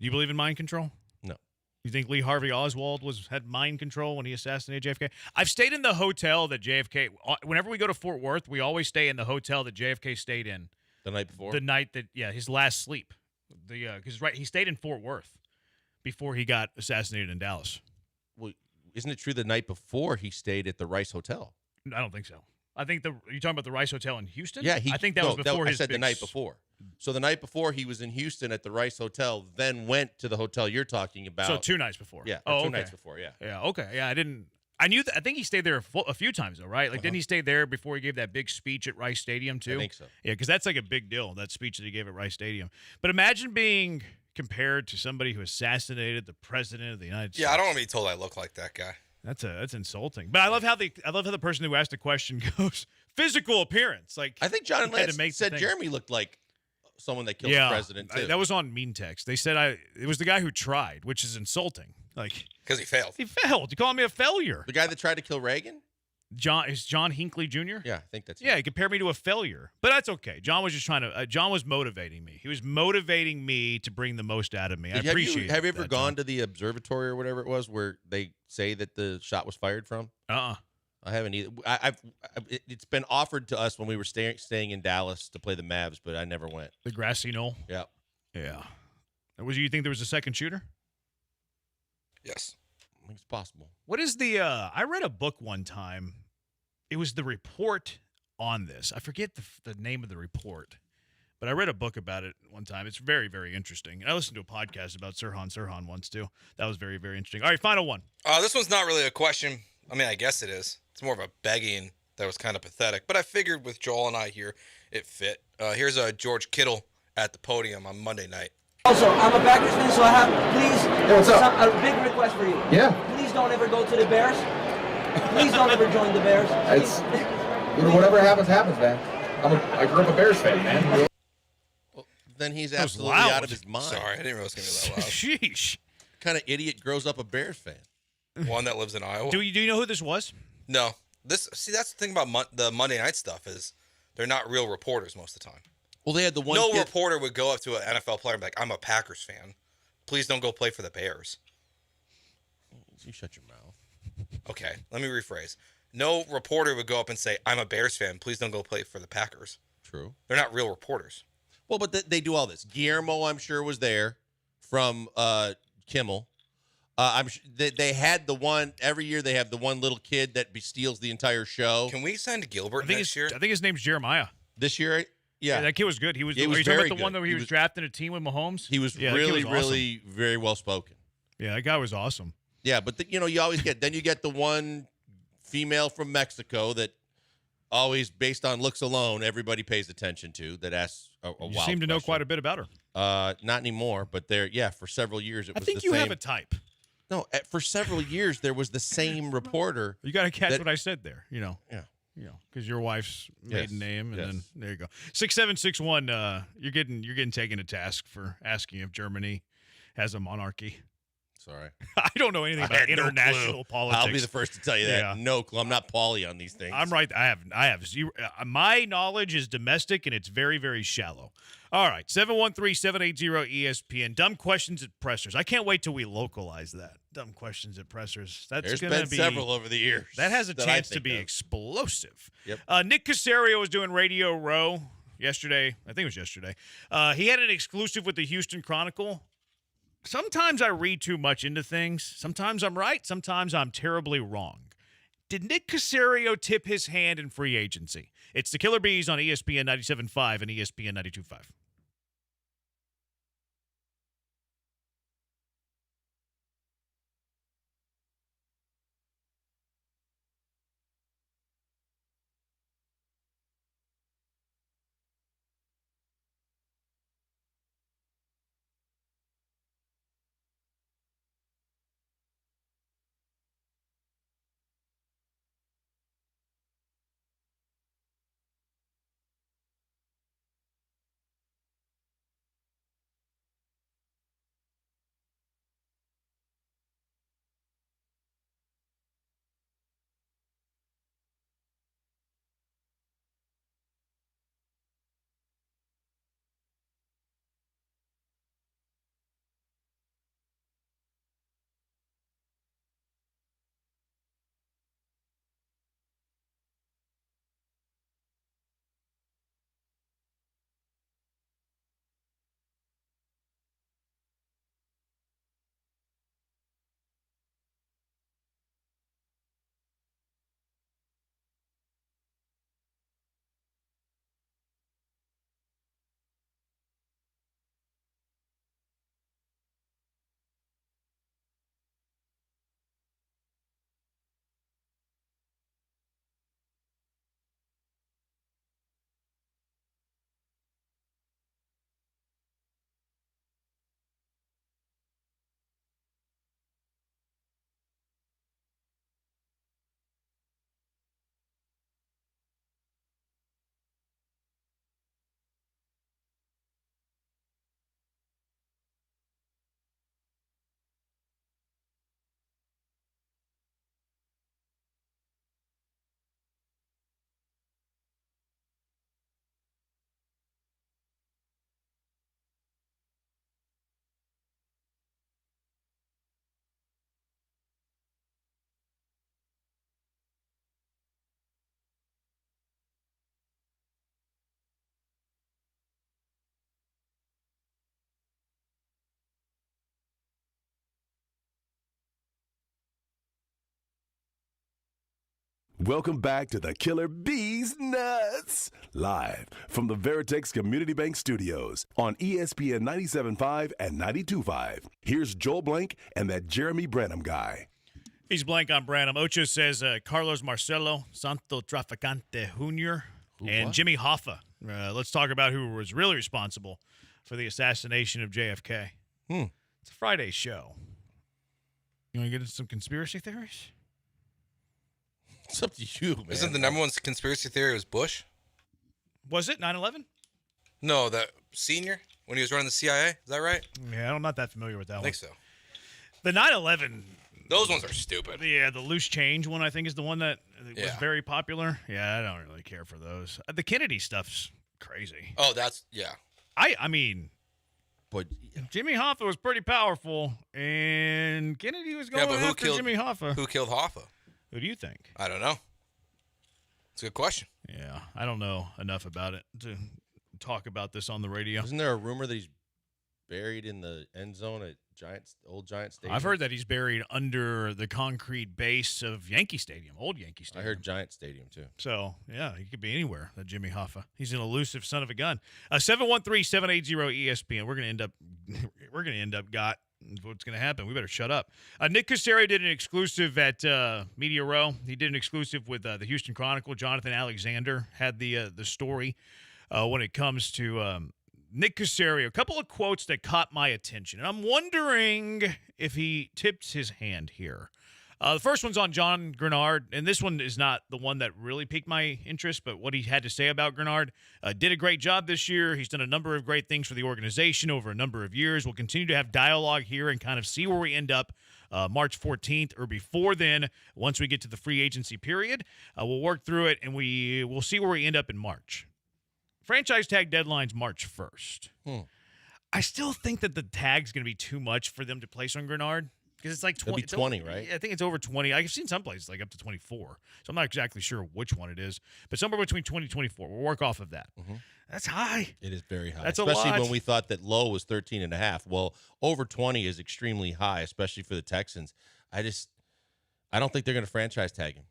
[SPEAKER 8] you believe in mind control?
[SPEAKER 7] No.
[SPEAKER 8] You think Lee Harvey Oswald had mind control when he assassinated JFK? I've stayed in the hotel that JFK. Whenever we go to Fort Worth, we always stay in the hotel that JFK stayed in
[SPEAKER 7] the night before.
[SPEAKER 8] The night that his last sleep. Because he stayed in Fort Worth before he got assassinated in Dallas.
[SPEAKER 7] Well, isn't it true the night before he stayed at the Rice Hotel?
[SPEAKER 8] I don't think so. I think you're talking about the Rice Hotel in Houston?
[SPEAKER 7] Yeah,
[SPEAKER 8] I think that was before his
[SPEAKER 7] I said the night before. So the night before he was in Houston at the Rice Hotel, then went to the hotel you're talking about.
[SPEAKER 8] So 2 nights before.
[SPEAKER 7] Yeah,
[SPEAKER 8] two
[SPEAKER 7] nights before, yeah.
[SPEAKER 8] Yeah, okay. Yeah, I knew that. I think he stayed there a few times, though, right? Like, didn't he stay there before he gave that big speech at Rice Stadium, too?
[SPEAKER 7] I think so.
[SPEAKER 8] Yeah, because that's like a big deal, that speech that he gave at Rice Stadium. But imagine being compared to somebody who assassinated the president of the United States.
[SPEAKER 9] Yeah, I don't want to be told I look like that guy.
[SPEAKER 8] That's insulting. But I love how the person who asked the question goes, physical appearance. Like,
[SPEAKER 7] I think John and
[SPEAKER 8] he had
[SPEAKER 7] Lance
[SPEAKER 8] to make
[SPEAKER 7] said
[SPEAKER 8] the thing.
[SPEAKER 7] Jeremy looked like someone that killed the president, too.
[SPEAKER 8] That was on Mean Text. They said it was the guy who tried, which is insulting. Like,
[SPEAKER 9] because he failed.
[SPEAKER 8] He failed. You calling me a failure?
[SPEAKER 7] The guy that tried to kill Reagan?
[SPEAKER 8] Is John Hinckley Jr.?
[SPEAKER 7] Yeah, I think that's
[SPEAKER 8] he compared me to a failure. But that's okay. John was just John was motivating me. He was motivating me to bring the most out of me. I appreciate it.
[SPEAKER 7] Have you ever gone to the observatory or whatever it was where they say that the shot was fired from?
[SPEAKER 8] Uh-uh.
[SPEAKER 7] I haven't either. It's been offered to us when we were staying in Dallas to play the Mavs, but I never went.
[SPEAKER 8] The grassy knoll?
[SPEAKER 7] Yeah.
[SPEAKER 8] Yeah. You think there was a second shooter?
[SPEAKER 9] Yes.
[SPEAKER 7] I think it's possible.
[SPEAKER 8] What is I read a book one time. It was the report on this. I forget the name of the report, but I read a book about it one time. It's very, very interesting. And I listened to a podcast about Sirhan once, too. That was very, very interesting. All right, final one.
[SPEAKER 9] This one's not really a question. I mean, I guess it is. It's more of a begging that was kind of pathetic. But I figured with Joel and I here, it fit. Here's George Kittle at the podium on Monday night.
[SPEAKER 15] Also, I'm a Packers fan, so I have,
[SPEAKER 18] what's up?
[SPEAKER 15] a big request for you.
[SPEAKER 18] Yeah.
[SPEAKER 15] Please don't ever go to the Bears. Please don't ever join the Bears.
[SPEAKER 18] Whatever happens, man. I grew up a Bears fan, man.
[SPEAKER 7] Well, then he's absolutely
[SPEAKER 8] loud.
[SPEAKER 7] out of his mind.
[SPEAKER 9] Sorry, I didn't realize it was going to be that loud.
[SPEAKER 8] Sheesh.
[SPEAKER 7] What kind of idiot grows up a Bears fan?
[SPEAKER 9] One that lives in Iowa.
[SPEAKER 8] Do you know who this was?
[SPEAKER 9] No. That's the thing about the Monday night stuff is they're not real reporters most of the time.
[SPEAKER 7] Well, they had the one.
[SPEAKER 9] No reporter would go up to an NFL player and be like, "I'm a Packers fan. Please don't go play for the Bears."
[SPEAKER 7] You shut your mouth.
[SPEAKER 9] Okay, let me rephrase. No reporter would go up and say, "I'm a Bears fan. Please don't go play for the Packers."
[SPEAKER 7] True.
[SPEAKER 9] They're not real reporters.
[SPEAKER 7] Well, but they do all this. Guillermo, I'm sure, was there from Kimmel. I'm sure they had the one every year. They have the one little kid that steals the entire show.
[SPEAKER 9] Can we send Gilbert
[SPEAKER 8] next
[SPEAKER 9] year?
[SPEAKER 8] I think his name's Jeremiah.
[SPEAKER 7] This year, yeah,
[SPEAKER 8] that kid was good. He was.
[SPEAKER 7] He was
[SPEAKER 8] are you talking
[SPEAKER 7] very
[SPEAKER 8] about the one
[SPEAKER 7] good.
[SPEAKER 8] that he was drafting a team with Mahomes?
[SPEAKER 7] He was
[SPEAKER 8] that kid
[SPEAKER 7] really,
[SPEAKER 8] was
[SPEAKER 7] really very well spoken.
[SPEAKER 8] Yeah, that guy was awesome.
[SPEAKER 7] Yeah, but you always get then you get the one female from Mexico that always based on looks alone everybody pays attention to that asks a
[SPEAKER 8] You
[SPEAKER 7] wild
[SPEAKER 8] seem to know
[SPEAKER 7] question.
[SPEAKER 8] quite a bit about her.
[SPEAKER 7] Not anymore, but for several years it
[SPEAKER 8] I
[SPEAKER 7] was
[SPEAKER 8] think
[SPEAKER 7] the
[SPEAKER 8] you
[SPEAKER 7] same.
[SPEAKER 8] have a type.
[SPEAKER 7] No, for several years there was the same reporter.
[SPEAKER 8] You got to catch what I said there.
[SPEAKER 7] Yeah.
[SPEAKER 8] Because your wife's maiden
[SPEAKER 7] Yes,
[SPEAKER 8] name, and
[SPEAKER 7] yes.
[SPEAKER 8] then there you go. 6761. You're getting taken to task for asking if Germany has a monarchy.
[SPEAKER 7] Sorry,
[SPEAKER 8] I don't know anything about international politics.
[SPEAKER 7] I'll be the first to tell you that.
[SPEAKER 8] Yeah.
[SPEAKER 7] No clue. I'm not Pauly on these things.
[SPEAKER 8] I'm right. I have zero. My knowledge is domestic, and it's very, very shallow. All right, 713-780-ESPN. Dumb questions at pressers. I can't wait till we localize that. Dumb questions at pressers.
[SPEAKER 7] There's
[SPEAKER 8] going to
[SPEAKER 7] been
[SPEAKER 8] be
[SPEAKER 7] several over the years.
[SPEAKER 8] That has a
[SPEAKER 7] that I
[SPEAKER 8] chance to
[SPEAKER 7] think
[SPEAKER 8] be
[SPEAKER 7] of.
[SPEAKER 8] explosive.
[SPEAKER 7] Yep.
[SPEAKER 8] Nick Caserio was doing Radio Row yesterday. I think it was yesterday. He had an exclusive with the Houston Chronicle. Sometimes I read too much into things. Sometimes I'm right. Sometimes I'm terribly wrong. Did Nick Caserio tip his hand in free agency? It's the Killer Bees on ESPN 97.5 and ESPN 92.5.
[SPEAKER 5] Welcome back to the Killer Bees Nuts. Live from the Veritex Community Bank Studios on ESPN 97.5 and 92.5. Here's Joel Blank and that Jeremy Branham guy.
[SPEAKER 8] He's Blank on Branham. Ocho says Carlos Marcelo, Santo Traficante Jr., and Jimmy Hoffa. Let's talk about who was really responsible for the assassination of JFK. It's a Friday show. You want to get into some conspiracy theories?
[SPEAKER 7] It's up to you, man.
[SPEAKER 9] Isn't the number one conspiracy theory was Bush?
[SPEAKER 8] Was it 9/11?
[SPEAKER 9] No, that senior when he was running the CIA. Is that right?
[SPEAKER 8] Yeah, I'm not that familiar with that one.
[SPEAKER 9] I think so.
[SPEAKER 8] The 9/11.
[SPEAKER 9] Those ones are stupid.
[SPEAKER 8] Yeah, the loose change one I think is the one that was very popular. Yeah, I don't really care for those. The Kennedy stuff's crazy.
[SPEAKER 9] Oh, that's
[SPEAKER 8] I mean,
[SPEAKER 7] but
[SPEAKER 8] Jimmy Hoffa was pretty powerful, and Kennedy was going after Jimmy Hoffa.
[SPEAKER 9] Who killed Hoffa?
[SPEAKER 8] Who do you think?
[SPEAKER 9] I don't know. It's a good question.
[SPEAKER 8] Yeah, I don't know enough about it to talk about this on the radio.
[SPEAKER 7] Isn't there a rumor that he's buried in the end zone at old Giant Stadium?
[SPEAKER 8] I've heard that he's buried under the concrete base of Yankee Stadium, old Yankee Stadium.
[SPEAKER 7] I heard Giant Stadium, too.
[SPEAKER 8] So, yeah, he could be anywhere, that Jimmy Hoffa. He's an elusive son of a gun. 713-780-ESPN. We're going to end up got what's going to happen. We better shut up. Nick Caserio did an exclusive at Media Row. He did an exclusive with the Houston Chronicle. Jonathan Alexander had the story when it comes to Nick Caserio. A couple of quotes that caught my attention, and I'm wondering if he tipped his hand here. The first one's on John Grenard, and this one is not the one that really piqued my interest, but what he had to say about Grenard. Did a great job this year. He's done a number of great things for the organization over a number of years. We'll continue to have dialogue here and kind of see where we end up March 14th or before then. Once we get to the free agency period, we'll work through it, and we'll see where we end up in March. Franchise tag deadline's March 1st. I still think that the tag's going to be too much for them to place on Grenard. Because it's like 20,
[SPEAKER 7] 20, right?
[SPEAKER 8] I think it's over 20. I've seen some places like up to 24. So I'm not exactly sure which one it is. But somewhere between 20 and 24. We'll work off of that. That's high.
[SPEAKER 7] It is very high.
[SPEAKER 8] That's
[SPEAKER 7] especially
[SPEAKER 8] a lot.
[SPEAKER 7] when we thought that low was 13.5. Well, over 20 is extremely high, especially for the Texans. I don't think they're going to franchise tag him.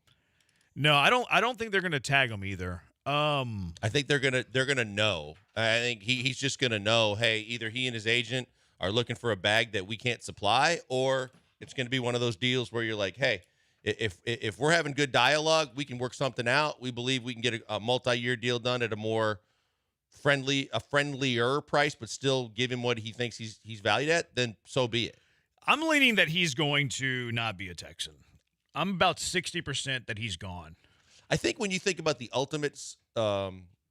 [SPEAKER 8] No, I don't think they're going to tag him either.
[SPEAKER 7] I think they're gonna know. I think he's just gonna know. Hey, either he and his agent are looking for a bag that we can't supply, or it's gonna be one of those deals where you're like, hey, if we're having good dialogue, we can work something out. We believe we can get a multi-year deal done at a more friendlier price, but still give him what he thinks he's valued at. Then so be it.
[SPEAKER 8] I'm leaning that he's going to not be a Texan. I'm about 60% that he's gone.
[SPEAKER 7] I think when you think about the ultimate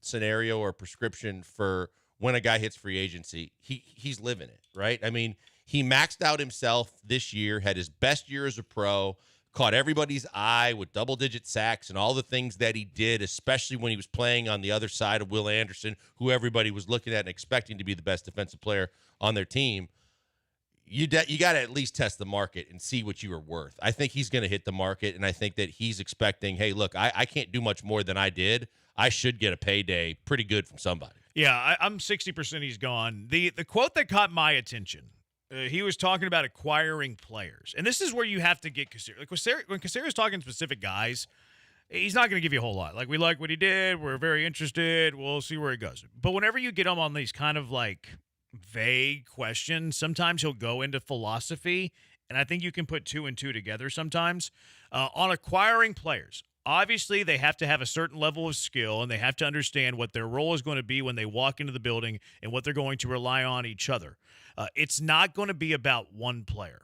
[SPEAKER 7] scenario or prescription for when a guy hits free agency, he's living it, right? I mean, he maxed out himself this year, had his best year as a pro, caught everybody's eye with double-digit sacks and all the things that he did, especially when he was playing on the other side of Will Anderson, who everybody was looking at and expecting to be the best defensive player on their team. You got to at least test the market and see what you are worth. I think he's going to hit the market, and I think that he's expecting, hey, look, I can't do much more than I did. I should get a payday pretty good from somebody.
[SPEAKER 8] Yeah, I'm 60% he's gone. The quote that caught my attention, he was talking about acquiring players. And this is where you have to get Caserio. Like when Caserio's talking specific guys, he's not going to give you a whole lot. Like, we like what he did. We're very interested. We'll see where he goes. But whenever you get him on these kind of like vague questions, sometimes he'll go into philosophy, and I think you can put two and two together sometimes. On acquiring players, obviously they have to have a certain level of skill, and they have to understand what their role is going to be when they walk into the building and what they're going to rely on each other. It's not going to be about one player.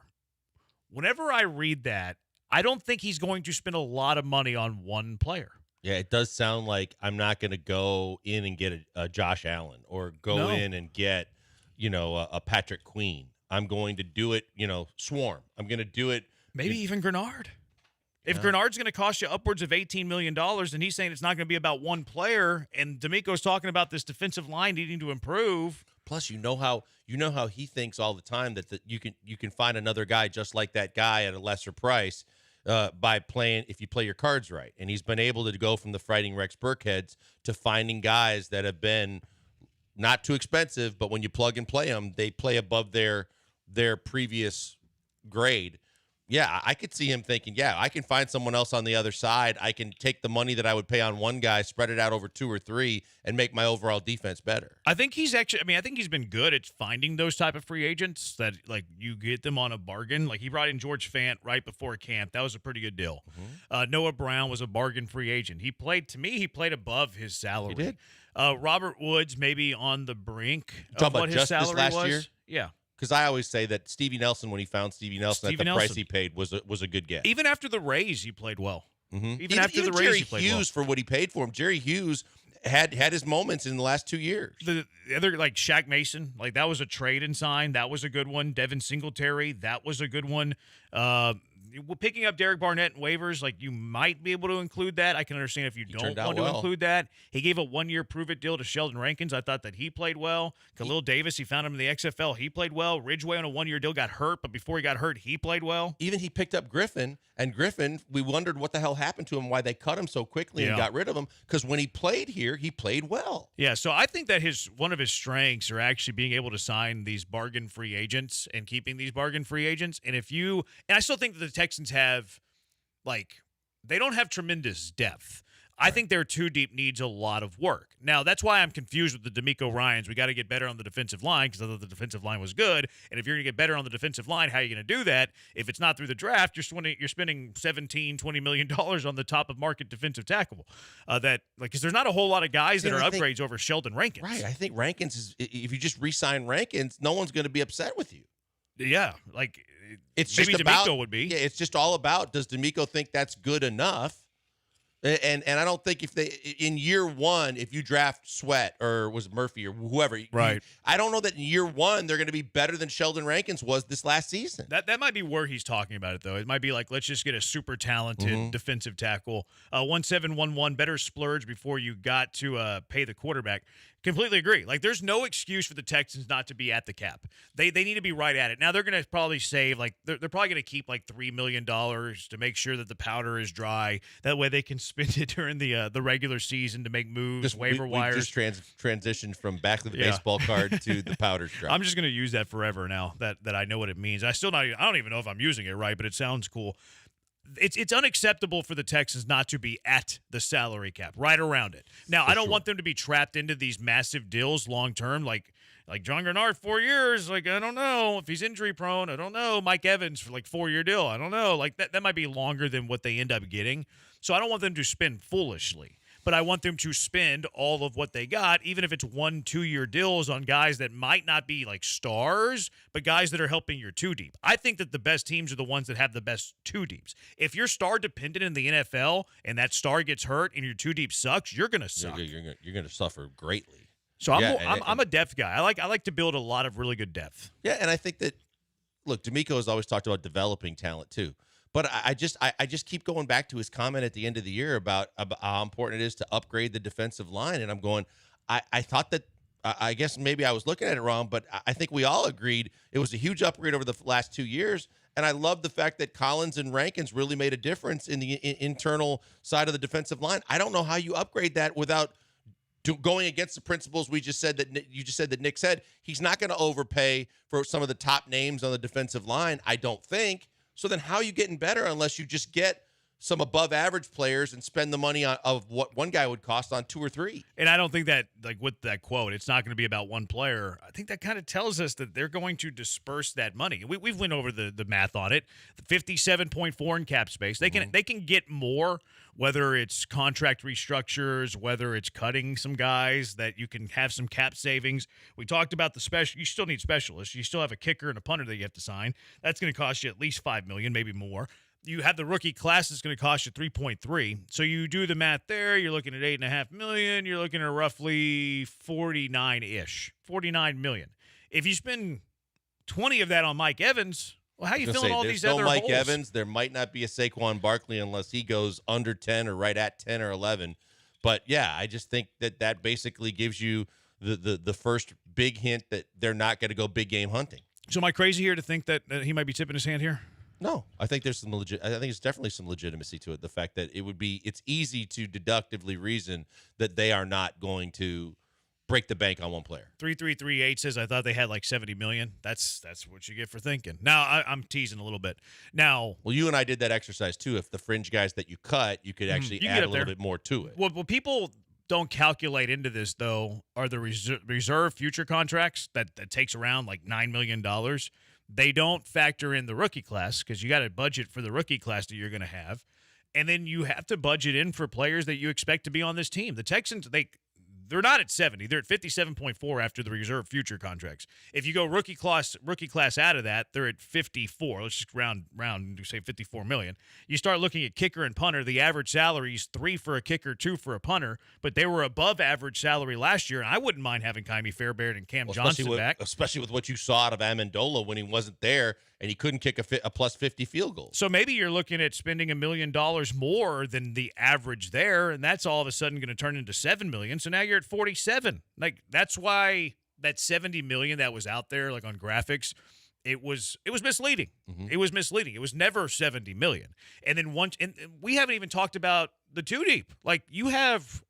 [SPEAKER 8] Whenever I read that, I don't think he's going to spend a lot of money on one player.
[SPEAKER 7] Yeah, it does sound like I'm not going to go in and get a Josh Allen or go in and get a Patrick Queen. I'm going to do it, swarm. I'm going to do it.
[SPEAKER 8] Maybe even Grenard. If Grenard's going to cost you upwards of $18 million, and he's saying it's not going to be about one player, and D'Amico's talking about this defensive line needing to improve.
[SPEAKER 7] Plus, you know how he thinks all the time that you can find another guy just like that guy at a lesser price if you play your cards right. And he's been able to go from the Fighting Rex Burkheads to finding guys that have been not too expensive, but when you plug and play them, they play above their previous grade. Yeah, I could see him thinking, yeah, I can find someone else on the other side. I can take the money that I would pay on one guy, spread it out over 2 or 3, and make my overall defense better.
[SPEAKER 8] I think he's actually. I mean, I think he's been good at finding those type of free agents that like you get them on a bargain. Like he brought in George Fant right before camp. That was a pretty good deal. Noah Brown was a bargain free agent. He played above his salary.
[SPEAKER 7] He did.
[SPEAKER 8] Robert Woods maybe on the brink
[SPEAKER 7] Talking
[SPEAKER 8] of what
[SPEAKER 7] about
[SPEAKER 8] his
[SPEAKER 7] just this
[SPEAKER 8] salary
[SPEAKER 7] last
[SPEAKER 8] was.
[SPEAKER 7] year?
[SPEAKER 8] Yeah.
[SPEAKER 7] Because I always say that Stevie Nelson, when he found Stevie Nelson at the price he paid, was a good get.
[SPEAKER 8] Even after the Rays, he played well.
[SPEAKER 7] Even
[SPEAKER 8] after the Rays,
[SPEAKER 7] Jerry
[SPEAKER 8] he played
[SPEAKER 7] Hughes,
[SPEAKER 8] well.
[SPEAKER 7] for what he paid for him, Jerry Hughes had his moments in the last 2 years.
[SPEAKER 8] The other, like Shaq Mason, like that was a trade and sign. That was a good one. Devin Singletary, that was a good one. Picking up Derek Barnett and waivers, like you might be able to include that. I can understand if you don't want to include that. He gave a 1-year prove-it deal to Sheldon Rankins. I thought that he played well. Khalil Davis, he found him in the XFL. He played well. Ridgeway on a 1-year deal got hurt, but before he got hurt, he played well.
[SPEAKER 7] Even he picked up Griffin, and Griffin, we wondered what the hell happened to him, why they cut him so quickly and got rid of him, because when he played here, he played well.
[SPEAKER 8] Yeah, so I think that one of his strengths are actually being able to sign these bargain free agents and keeping these bargain free agents. And I still think that the Texans have, like, they don't have tremendous depth. I think their 2 deep needs a lot of work. Now, that's why I'm confused with the D'Amico Ryans. We got to get better on the defensive line because I thought the defensive line was good. And if you're going to get better on the defensive line, how are you going to do that? If it's not through the draft, you're spending $17-20 million on the top of market defensive tackle. Because there's not a whole lot of guys that are upgrades over Sheldon Rankins.
[SPEAKER 7] Right. I think Rankins is, if you just re-sign Rankins, no one's going to be upset with you.
[SPEAKER 8] Yeah, like
[SPEAKER 7] it's
[SPEAKER 8] maybe
[SPEAKER 7] just
[SPEAKER 8] D'Amico
[SPEAKER 7] about,
[SPEAKER 8] would be.
[SPEAKER 7] Yeah, it's just all about, does D'Amico think that's good enough? And I don't think in year 1, if you draft Sweat or was Murphy or whoever,
[SPEAKER 8] right?
[SPEAKER 7] I don't know that in year 1 they're going to be better than Sheldon Rankins was this last season.
[SPEAKER 8] That might be where he's talking about it, though. It might be like, let's just get a super talented defensive tackle. 1.711, better splurge before you got to pay the quarterback. Completely agree. Like, there's no excuse for the Texans not to be at the cap. They need to be right at it. Now, they're going to probably save, like, they're probably going to keep, like, $3 million to make sure that the powder is dry. That way they can spend it during the regular season to make moves, waiver wires.
[SPEAKER 7] We just transitioned from back to the baseball card to the powder's dry.
[SPEAKER 8] I'm just going to use that forever now that I know what it means. I don't even know if I'm using it right, but it sounds cool. It's unacceptable for the Texans not to be at the salary cap, right around it. Now, I don't want them to be trapped into these massive deals long term, like John Grenard, 4 years. Like, I don't know if he's injury prone. I don't know. Mike Evans for 4-year deal. I don't know. Like that might be longer than what they end up getting. So I don't want them to spend foolishly. But I want them to spend all of what they got, even if it's 1-2-year deals on guys that might not be like stars, but guys that are helping your 2 deep. I think that the best teams are the ones that have the best 2 deeps. If you're star dependent in the NFL and that star gets hurt and your 2 deep sucks, you're gonna suck.
[SPEAKER 7] You're gonna suffer greatly.
[SPEAKER 8] So I'm a depth guy. I like to build a lot of really good depth.
[SPEAKER 7] Yeah, and I think that D'Amico has always talked about developing talent too. But I just keep going back to his comment at the end of the year about how important it is to upgrade the defensive line. And I'm going, I thought that, I guess maybe I was looking at it wrong, but I think we all agreed it was a huge upgrade over the last 2 years. And I love the fact that Collins and Rankins really made a difference in the internal side of the defensive line. I don't know how you upgrade that without going against the principles you just said that Nick said. He's not going to overpay for some of the top names on the defensive line, I don't think. So then how are you getting better unless you just get some above average players and spend the money of what one guy would cost on 2 or 3?
[SPEAKER 8] And I don't think that, with that quote, it's not going to be about one player. I think that kind of tells us that they're going to disperse that money. We've went over the math on it. 57.4 in cap space. They can get more, whether it's contract restructures, whether it's cutting some guys that you can have some cap savings. We talked about the special. You still need specialists. You still have a kicker and a punter that you have to sign. That's going to cost you at least $5 million, maybe more. You have the rookie class that's going to cost you 3.3. So you do the math there. You're looking at $8.5 million. You're looking at roughly 49-ish, $49 million. If you spend 20 of that on Mike Evans, well, how are you filling all these other holes?
[SPEAKER 7] There's no Mike Evans. There might not be a Saquon Barkley unless he goes under 10 or right at 10 or 11. But yeah, I just think that basically gives you the first big hint that they're not going to go big game hunting.
[SPEAKER 8] So am I crazy here to think that he might be tipping his hand here?
[SPEAKER 7] No, I think there's some I think it's definitely some legitimacy to it. The fact that it's easy to deductively reason that they are not going to break the bank on one player.
[SPEAKER 8] 3338 says I thought they had like $70 million. That's what you get for thinking. Now I'm teasing a little bit. Now,
[SPEAKER 7] well, you and I did that exercise too. If the fringe guys that you cut, you could actually add a little bit more to it.
[SPEAKER 8] What people don't calculate into this though are the reserve future contracts that takes around like $9 million. They don't factor in the rookie class because you got to budget for the rookie class that you're going to have. And then you have to budget in for players that you expect to be on this team. The Texans, they're not at 70. They're at 57.4 after the reserve future contracts. If you go rookie class out of that, they're at 54. Let's just round and say 54 million. You start looking at kicker and punter. The average salary is 3 for a kicker, 2 for a punter, but they were above average salary last year, and I wouldn't mind having Kaimi Fairbairn and Cam Johnson back.
[SPEAKER 7] Especially with what you saw out of Amendola when he wasn't there and he couldn't kick a plus 50 field goal.
[SPEAKER 8] So maybe you're looking at spending $1 million more than the average there, and that's all of a sudden going to turn into $7 million. So now you're at 47. Like, that's why that $70 million that was out there, like on graphics, it was misleading.
[SPEAKER 7] Mm-hmm.
[SPEAKER 8] It was misleading. It was never $70 million. And then and we haven't even talked about the two deep. Like,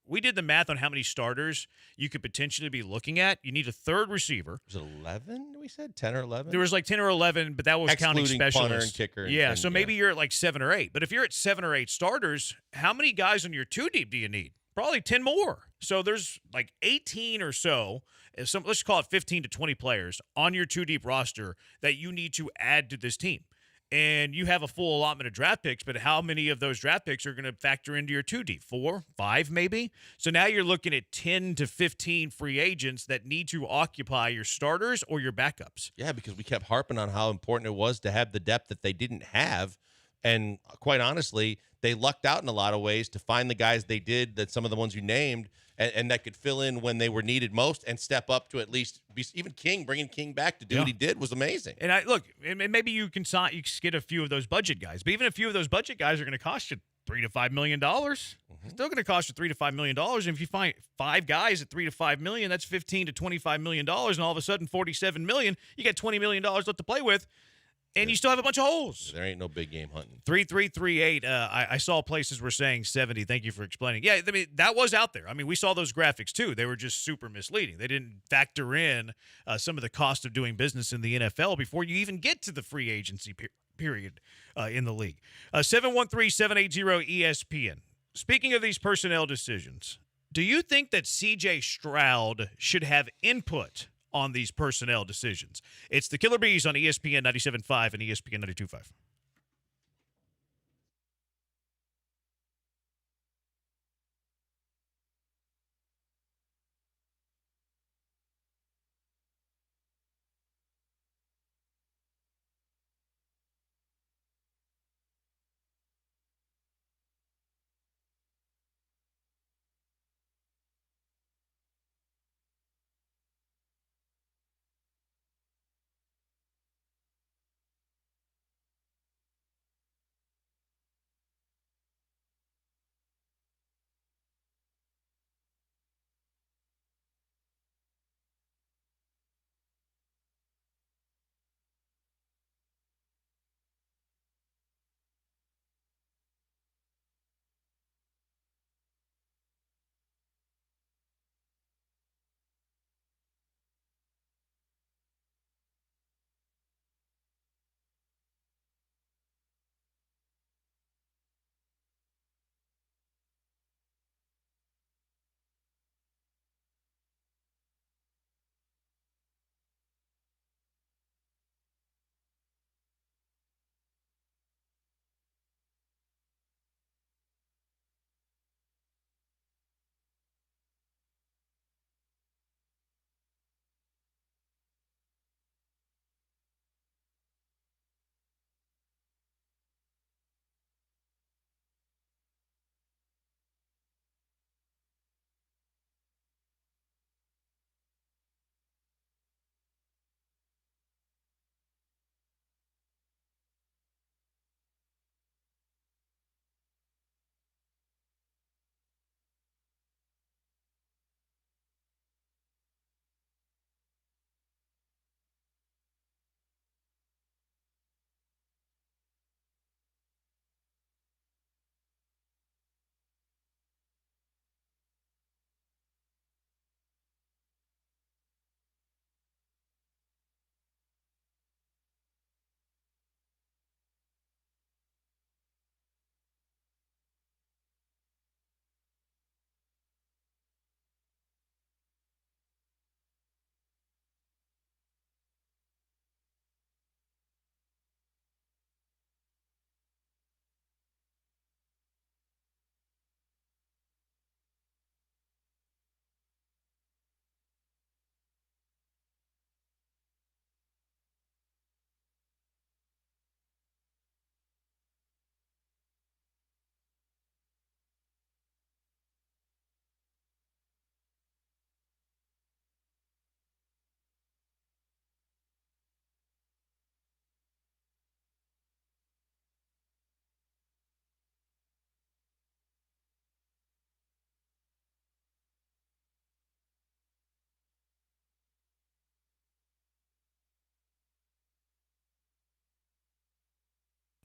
[SPEAKER 8] we did the math on how many starters you could potentially be looking at. You need a third receiver.
[SPEAKER 7] Was it 11? We said 10 or 11.
[SPEAKER 8] There was like 10 or 11, but that was counting specialists.
[SPEAKER 7] Punter and kicker.
[SPEAKER 8] Yeah, so maybe you're at like 7 or 8. But if you're at 7 or 8 starters, how many guys on your two deep do you need? Probably 10 more. So there's like 18 or so, let's call it 15 to 20 players on your two deep roster that you need to add to this team. And you have a full allotment of draft picks, but how many of those draft picks are going to factor into your two deep? 4, 5 maybe? So now you're looking at 10 to 15 free agents that need to occupy your starters or your backups.
[SPEAKER 7] Yeah, because we kept harping on how important it was to have the depth that they didn't have. And quite honestly, they lucked out in a lot of ways to find the guys they did, that some of the ones you named, and that could fill in when they were needed most and step up to at least be, even King, bringing King back to do what he did was amazing.
[SPEAKER 8] And maybe you can get a few of those budget guys, but even a few of those budget guys are going to cost you $3 to $5 million. It's still going to cost you $3 to $5 million. And if you find 5 guys at $3 to $5 million, that's $15 to $25 million. And all of a sudden, $47 million, you got $20 million left to play with. And you still have a bunch of holes.
[SPEAKER 7] There ain't no big game hunting.
[SPEAKER 8] 3338. I saw places were saying 70. Thank you for explaining. Yeah, I mean, that was out there. I mean, we saw those graphics too. They were just super misleading. They didn't factor in some of the cost of doing business in the NFL before you even get to the free agency period in the league. 713-780-ESPN. Speaking of these personnel decisions, do you think that C.J. Stroud should have input on these personnel decisions? It's the Killer Bees on ESPN 97.5 and ESPN 92.5.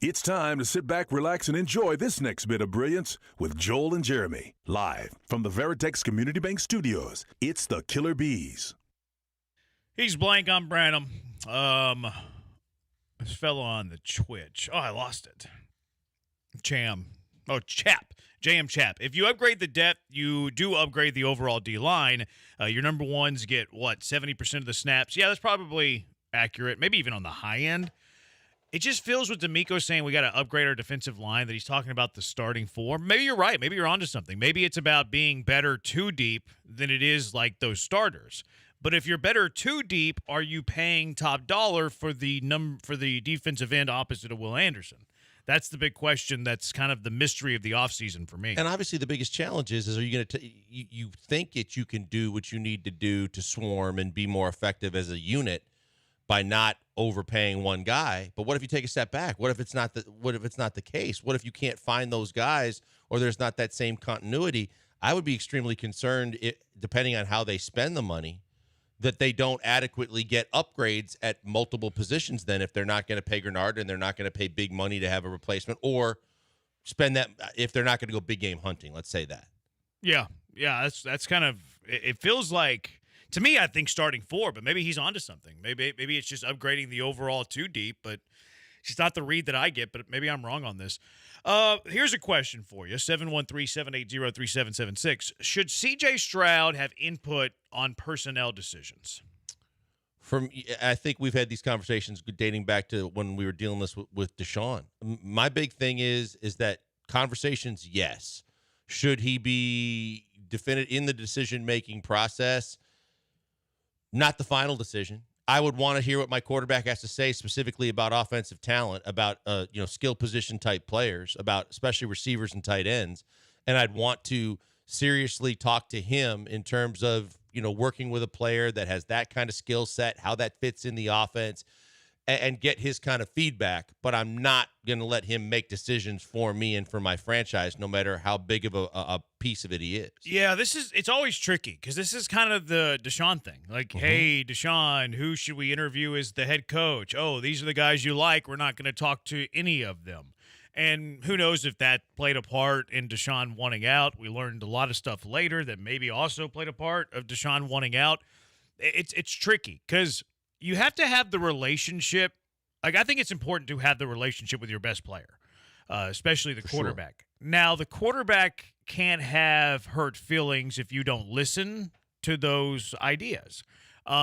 [SPEAKER 5] It's time to sit back, relax, and enjoy this next bit of brilliance with Joel and Jeremy. Live from the Veritex Community Bank Studios, it's the Killer Bees.
[SPEAKER 8] He's blank. I'm Branham. This fellow on the Twitch. Oh, I lost it. Chap. JM Chap. If you upgrade the depth, you do upgrade the overall D-line. Your number ones get, 70% of the snaps? Yeah, that's probably accurate. Maybe even on the high end. It just feels with D'Amico saying we got to upgrade our defensive line that he's talking about the starting four. Maybe you're right. Maybe you're onto something. Maybe it's about being better too deep than it is like those starters. But if you're better too deep, are you paying top dollar for the defensive end opposite of Will Anderson? That's the big question. That's kind of the mystery of the offseason for me.
[SPEAKER 7] And obviously the biggest challenge is are you going to you think that you can do what you need to do to swarm and be more effective as a unit by not overpaying one guy. But what if you take a step back? What if it's not the case? What if you can't find those guys or there's not that same continuity? I would be extremely concerned, depending on how they spend the money, that they don't adequately get upgrades at multiple positions then if they're not going to pay Grenard and they're not going to pay big money to have a replacement, or spend that if they're not going to go big game hunting. Let's say that.
[SPEAKER 8] Yeah, that's kind of – it feels like – to me, I think starting four, but maybe he's onto something. Maybe it's just upgrading the overall too deep, but it's just not the read that I get, but maybe I'm wrong on this. Here's a question for you, 713-780-3776. Should C.J. Stroud have input on personnel decisions?
[SPEAKER 7] I think we've had these conversations dating back to when we were dealing this with Deshaun. My big thing is that conversations, yes. Should he be definitive in the decision-making process? Not the final decision. I would want to hear what my quarterback has to say specifically about offensive talent, about skill position type players, about especially receivers and tight ends. And I'd want to seriously talk to him in terms of, working with a player that has that kind of skill set, how that fits in the offense, and get his kind of feedback. But I'm not going to let him make decisions for me and for my franchise, no matter how big of a piece of it he is.
[SPEAKER 8] Yeah, it's always tricky because this is kind of the Deshaun thing. Like, hey, Deshaun, who should we interview as the head coach? Oh, these are the guys you like. We're not going to talk to any of them. And who knows if that played a part in Deshaun wanting out. We learned a lot of stuff later that maybe also played a part of Deshaun wanting out. It's tricky because you have to have the relationship. Like, I think it's important to have the relationship with your best player, especially the quarterback. Sure. Now, the quarterback can't have hurt feelings if you don't listen to those ideas.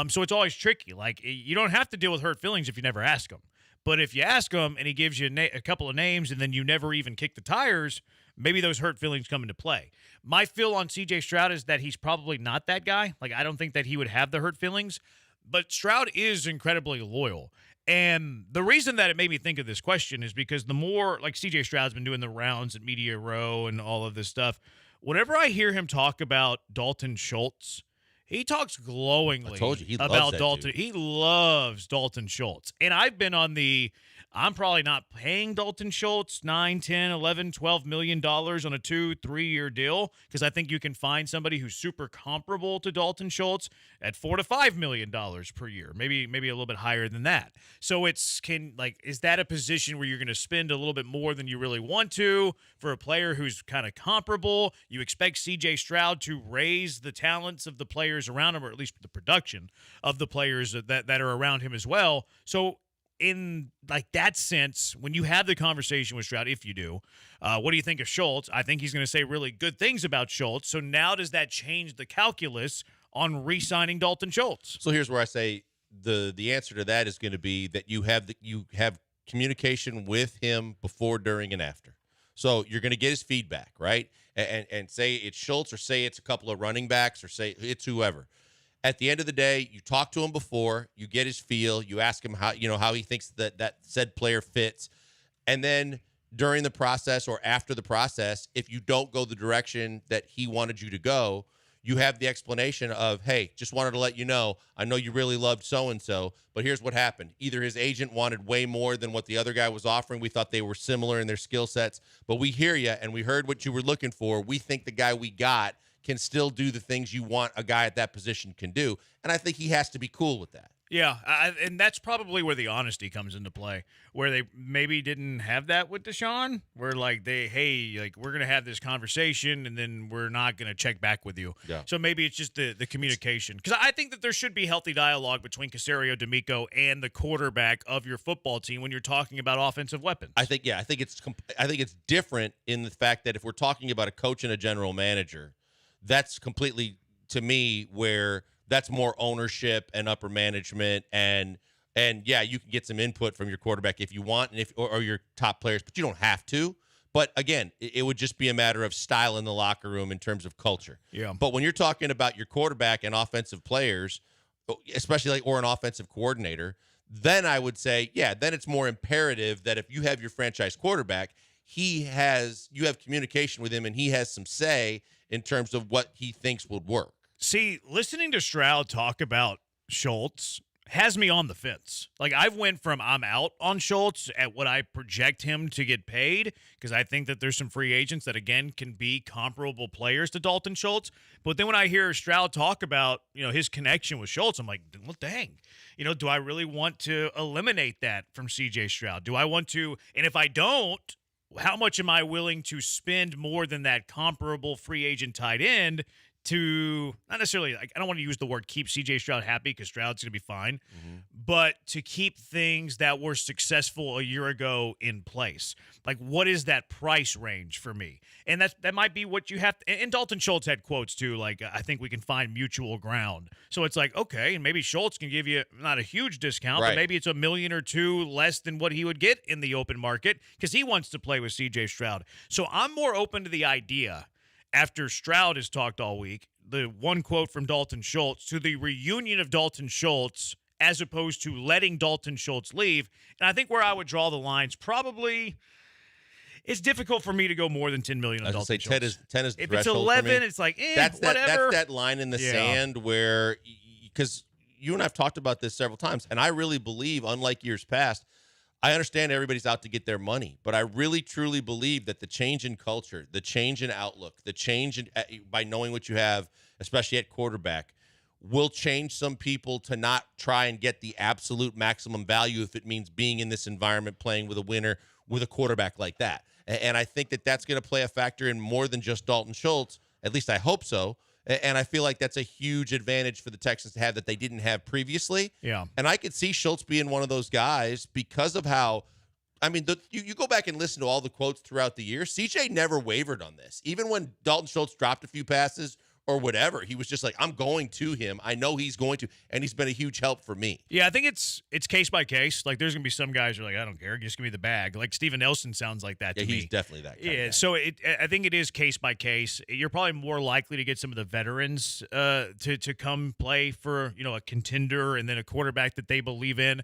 [SPEAKER 8] So it's always tricky. Like, you don't have to deal with hurt feelings if you never ask him. But if you ask him and he gives you a couple of names and then you never even kick the tires, maybe those hurt feelings come into play. My feel on C.J. Stroud is that he's probably not that guy. Like, I don't think that he would have the hurt feelings. But Stroud is incredibly loyal. And the reason that it made me think of this question is because the more, like, C.J. Stroud's been doing the rounds at Media Row and all of this stuff, whenever I hear him talk about Dalton Schultz, he talks glowingly about Dalton. He loves Dalton Schultz. And I've been on I'm probably not paying Dalton Schultz $9, $10, $11, $12 million on a 2-3 year deal because I think you can find somebody who's super comparable to Dalton Schultz at $4 to $5 million per year, maybe a little bit higher than that. So is that a position where you're going to spend a little bit more than you really want to for a player who's kind of comparable? You expect C.J. Stroud to raise the talents of the players around him, or at least the production of the players that are around him as well. So in like that sense, when you have the conversation with Stroud, if you do, what do you think of Schultz? I think he's going to say really good things about Schultz. So now does that change the calculus on re-signing Dalton Schultz?
[SPEAKER 7] So here's where I say the answer to that is going to be that you have communication with him before, during, and after. So you're going to get his feedback, right? And say it's Schultz or say it's a couple of running backs or say it's whoever. At the end of the day, you talk to him before, you get his feel, you ask him how he thinks that said player fits. And then during the process or after the process, if you don't go the direction that he wanted you to go, you have the explanation of, hey, just wanted to let you know, I know you really loved so-and-so, but here's what happened. Either his agent wanted way more than what the other guy was offering. We thought they were similar in their skill sets, but we hear you and we heard what you were looking for. We think the guy we got can still do the things you want a guy at that position can do. And I think he has to be cool with that.
[SPEAKER 8] Yeah, and that's probably where the honesty comes into play, where they maybe didn't have that with Deshaun, where like we're going to have this conversation and then we're not going to check back with you.
[SPEAKER 7] Yeah.
[SPEAKER 8] So maybe it's just the communication. Because I think that there should be healthy dialogue between Caserio, D'Amico, and the quarterback of your football team when you're talking about offensive weapons.
[SPEAKER 7] I think it's different in the fact that if we're talking about a coach and a general manager, that's completely, to me, where that's more ownership and upper management, and yeah, you can get some input from your quarterback if you want, and or your top players, but you don't have to. But again, it would just be a matter of style in the locker room in terms of culture.
[SPEAKER 8] Yeah.
[SPEAKER 7] But when you're talking about your quarterback and offensive players, especially or an offensive coordinator, then I would say, yeah, then it's more imperative that if you have your franchise quarterback, you have communication with him and he has some say in terms of what he thinks would work.
[SPEAKER 8] See, listening to Stroud talk about Schultz has me on the fence. Like, I've went from I'm out on Schultz at what I project him to get paid, because I think that there's some free agents that, again, can be comparable players to Dalton Schultz. But then when I hear Stroud talk about, his connection with Schultz, I'm like, well, dang. Do I really want to eliminate that from C.J. Stroud? Do I want to? And if I don't, how much am I willing to spend more than that comparable free agent tight end to not necessarily, I don't want to use the word keep C.J. Stroud happy, because Stroud's going to be fine, but to keep things that were successful a year ago in place? Like, what is that price range for me? And that might be what you have to, and Dalton Schultz had quotes too, like, I think we can find mutual ground. So it's like, okay, and maybe Schultz can give you not a huge discount, but maybe it's $1 million or $2 million less than what he would get in the open market, because he wants to play with C.J. Stroud. So I'm more open to the idea, after Stroud has talked all week, the one quote from Dalton Schultz, to the reunion of Dalton Schultz as opposed to letting Dalton Schultz leave. And I think where I would draw the lines, probably, it's difficult for me to go more than $10 million on Dalton Schultz.
[SPEAKER 7] 10 is the
[SPEAKER 8] if it's
[SPEAKER 7] threshold
[SPEAKER 8] 11,
[SPEAKER 7] for me.
[SPEAKER 8] it's like,
[SPEAKER 7] that's
[SPEAKER 8] whatever.
[SPEAKER 7] That's that line in the sand where, because you and I have talked about this several times, and I really believe, unlike years past, I understand everybody's out to get their money, but I really, truly believe that the change in culture, the change in outlook, the change in, by knowing what you have, especially at quarterback, will change some people to not try and get the absolute maximum value if it means being in this environment, playing with a winner, with a quarterback like that. And I think that that's going to play a factor in more than just Dalton Schultz. At least I hope so. And I feel like that's a huge advantage for the Texans to have that they didn't have previously.
[SPEAKER 8] Yeah.
[SPEAKER 7] And I could see Schultz being one of those guys because of how, I mean, you go back and listen to all the quotes throughout the year. CJ never wavered on this. Even when Dalton Schultz dropped a few passes or whatever, he was just like, I'm going to him. I know he's going to. And he's been a huge help for me.
[SPEAKER 8] Yeah, I think it's case by case. Like, there's going to be some guys who are like, I don't care. Just give me the bag. Like, Steven Nelson sounds like that to me.
[SPEAKER 7] Yeah, he's definitely that kind of guy.
[SPEAKER 8] So I think it is case by case. You're probably more likely to get some of the veterans to come play for, a contender and then a quarterback that they believe in.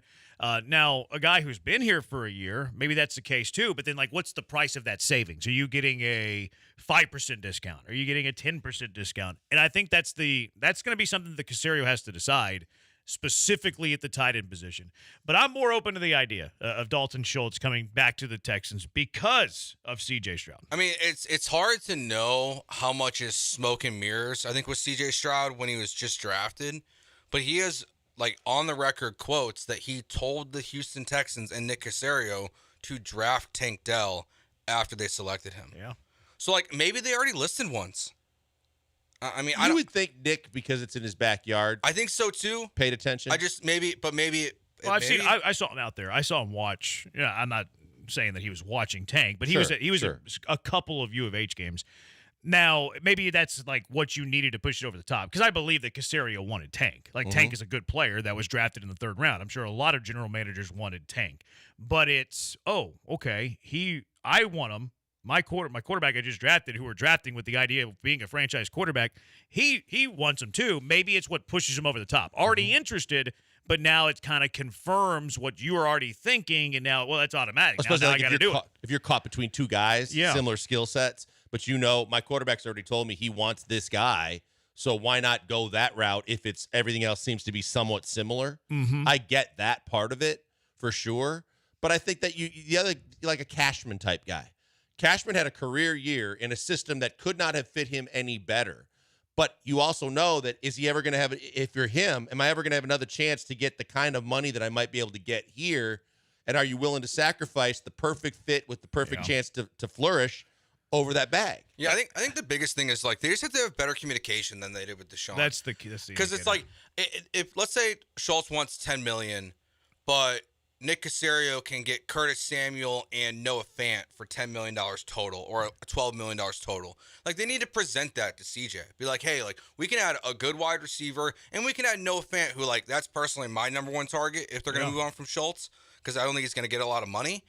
[SPEAKER 8] Now, a guy who's been here for a year, maybe that's the case too, but then, like, what's the price of that savings? Are you getting a 5% discount? Are you getting a 10% discount? And I think that's going to be something that Caserio has to decide, specifically at the tight end position. But I'm more open to the idea of Dalton Schultz coming back to the Texans because of C.J. Stroud.
[SPEAKER 9] I mean, it's hard to know how much is smoke and mirrors, I think, with C.J. Stroud when he was just drafted. But he has, like, on the record quotes that he told the Houston Texans and Nick Caserio to draft Tank Dell after they selected him.
[SPEAKER 8] Yeah.
[SPEAKER 9] So, like, maybe they already listed once. I mean,
[SPEAKER 7] you would think Nick, because it's in his backyard.
[SPEAKER 9] I think so too.
[SPEAKER 7] Paid attention.
[SPEAKER 8] Well, I saw him out there. I saw him watch. Yeah, I'm not saying that he was watching Tank, but he was a couple of U of H games. Now, maybe that's like what you needed to push it over the top, because I believe that Caserio wanted Tank. Like, Tank is a good player that was drafted in the 3rd round. I'm sure a lot of general managers wanted Tank, but it's okay. I want him. My quarterback I just drafted, who we're drafting with the idea of being a franchise quarterback, he wants him too. Maybe it's what pushes him over the top. Already interested, but now it kind of confirms what you were already thinking, and now, well, that's automatic. Now I got to do it.
[SPEAKER 7] If you're caught between two guys, similar skill sets, but my quarterback's already told me he wants this guy, so why not go that route if it's everything else seems to be somewhat similar? I get that part of it for sure, but I think that the other, like a Cashman type guy. Cashman had a career year in a system that could not have fit him any better. But you also know that is he ever going to have, if you're him, am I ever going to have another chance to get the kind of money that I might be able to get here? And are you willing to sacrifice the perfect fit with the perfect chance to flourish over that bag?
[SPEAKER 9] Yeah, I think the biggest thing is like they just have to have better communication than they did with Deshaun.
[SPEAKER 8] That's the key.
[SPEAKER 9] Because it's like if let's say Schultz wants $10 million, but Nick Caserio can get Curtis Samuel and Noah Fant for $10 million total or $12 million total. Like, they need to present that to CJ. Be like, hey, like, we can add a good wide receiver, and we can add Noah Fant, who, like, that's personally my number one target if they're going to move on from Schultz, because I don't think he's going to get a lot of money,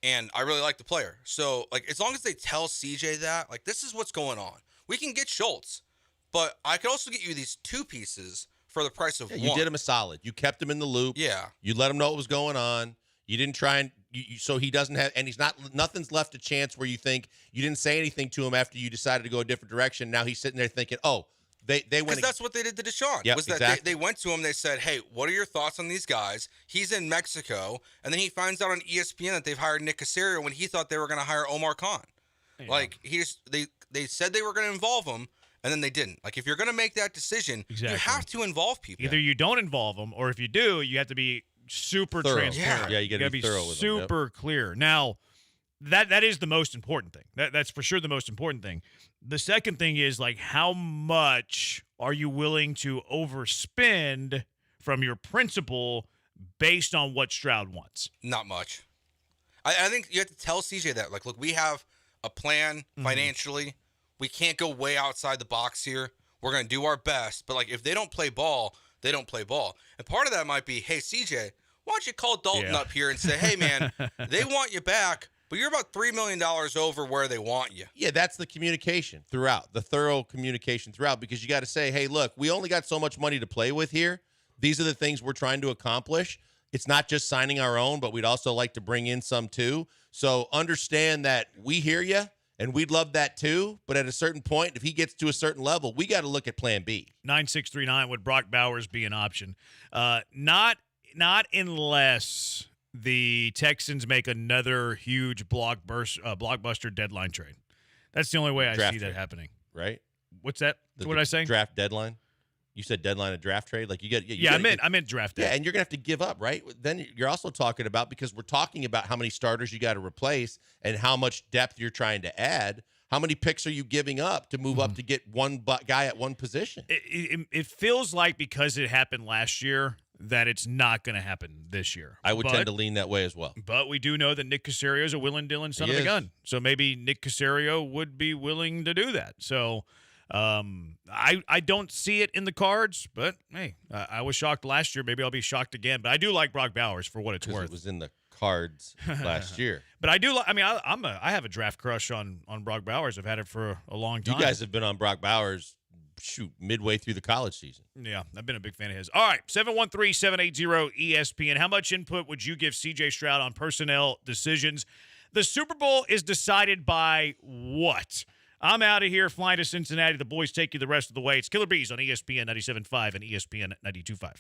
[SPEAKER 9] and I really like the player. So, like, as long as they tell CJ that, like, this is what's going on. We can get Schultz, but I could also get you these two pieces for the price of one.
[SPEAKER 7] You did him a solid. You kept him in the loop.
[SPEAKER 9] Yeah.
[SPEAKER 7] You let him know what was going on. You didn't try and so he doesn't have, and he's not, nothing's left a chance where you think you didn't say anything to him after you decided to go a different direction. Now he's sitting there thinking, oh, they went.
[SPEAKER 9] Because that's what they did to Deshaun.
[SPEAKER 7] Yep,
[SPEAKER 9] was that
[SPEAKER 7] exactly.
[SPEAKER 9] they went to him, they said, hey, what are your thoughts on these guys? He's in Mexico. And then he finds out on ESPN that they've hired Nick Caserio when he thought they were going to hire Omar Khan. Yeah. Like, they said they were going to involve him. And then they didn't. Like, if you're going to make that decision, you have to involve people.
[SPEAKER 8] Either you don't involve them, or if you do, you have to be super transparent.
[SPEAKER 7] Yeah, you got to be thorough with them.
[SPEAKER 8] Super clear. Now, that is the most important thing. That's for sure the most important thing. The second thing is, like, how much are you willing to overspend from your principal based on what Stroud wants?
[SPEAKER 9] Not much. I think you have to tell CJ that. Like, look, we have a plan financially. We can't go way outside the box here. We're going to do our best. But, like, if they don't play ball, they don't play ball. And part of that might be, hey, CJ, why don't you call Dalton up here and say, hey, man, they want you back, but you're about $3 million over where they want you.
[SPEAKER 7] Yeah, that's the communication throughout, the thorough communication throughout, because you got to say, hey, look, we only got so much money to play with here. These are the things we're trying to accomplish. It's not just signing our own, but we'd also like to bring in some too. So understand that we hear you. And we'd love that too, but at a certain point, if he gets to a certain level, we got to look at plan B.
[SPEAKER 8] 9639, would Brock Bowers be an option? Not unless the Texans make another huge blockbuster deadline trade. That's the only way I see that happening.
[SPEAKER 7] Right?
[SPEAKER 8] What's that? What did I say?
[SPEAKER 7] Draft deadline. You said deadline of draft trade. Like you get.
[SPEAKER 8] I meant draft day.
[SPEAKER 7] Yeah, and you're gonna have to give up, right? Then you're also talking about, because we're talking about how many starters you got to replace and how much depth you're trying to add. How many picks are you giving up to move up to get one guy at one position?
[SPEAKER 8] It feels like, because it happened last year, that it's not going to happen this year.
[SPEAKER 7] I would tend to lean that way as well.
[SPEAKER 8] But we do know that Nick Caserio is a willing Dylan son of a gun. So maybe Nick Caserio would be willing to do that. So I don't see it in the cards, but hey, I was shocked last year. Maybe I'll be shocked again. But I do like Brock Bowers for what it's worth.
[SPEAKER 7] It was in the cards last year.
[SPEAKER 8] But I do. I mean, I have a draft crush on Brock Bowers. I've had it for a long time.
[SPEAKER 7] You guys have been on Brock Bowers, midway through the college season.
[SPEAKER 8] Yeah, I've been a big fan of his. All right, 713-780-ESPN. How much input would you give C.J. Stroud on personnel decisions? The Super Bowl is decided by what? I'm out of here, flying to Cincinnati. The boys take you the rest of the way. It's Killer Bees on ESPN 97.5 and ESPN 92.5.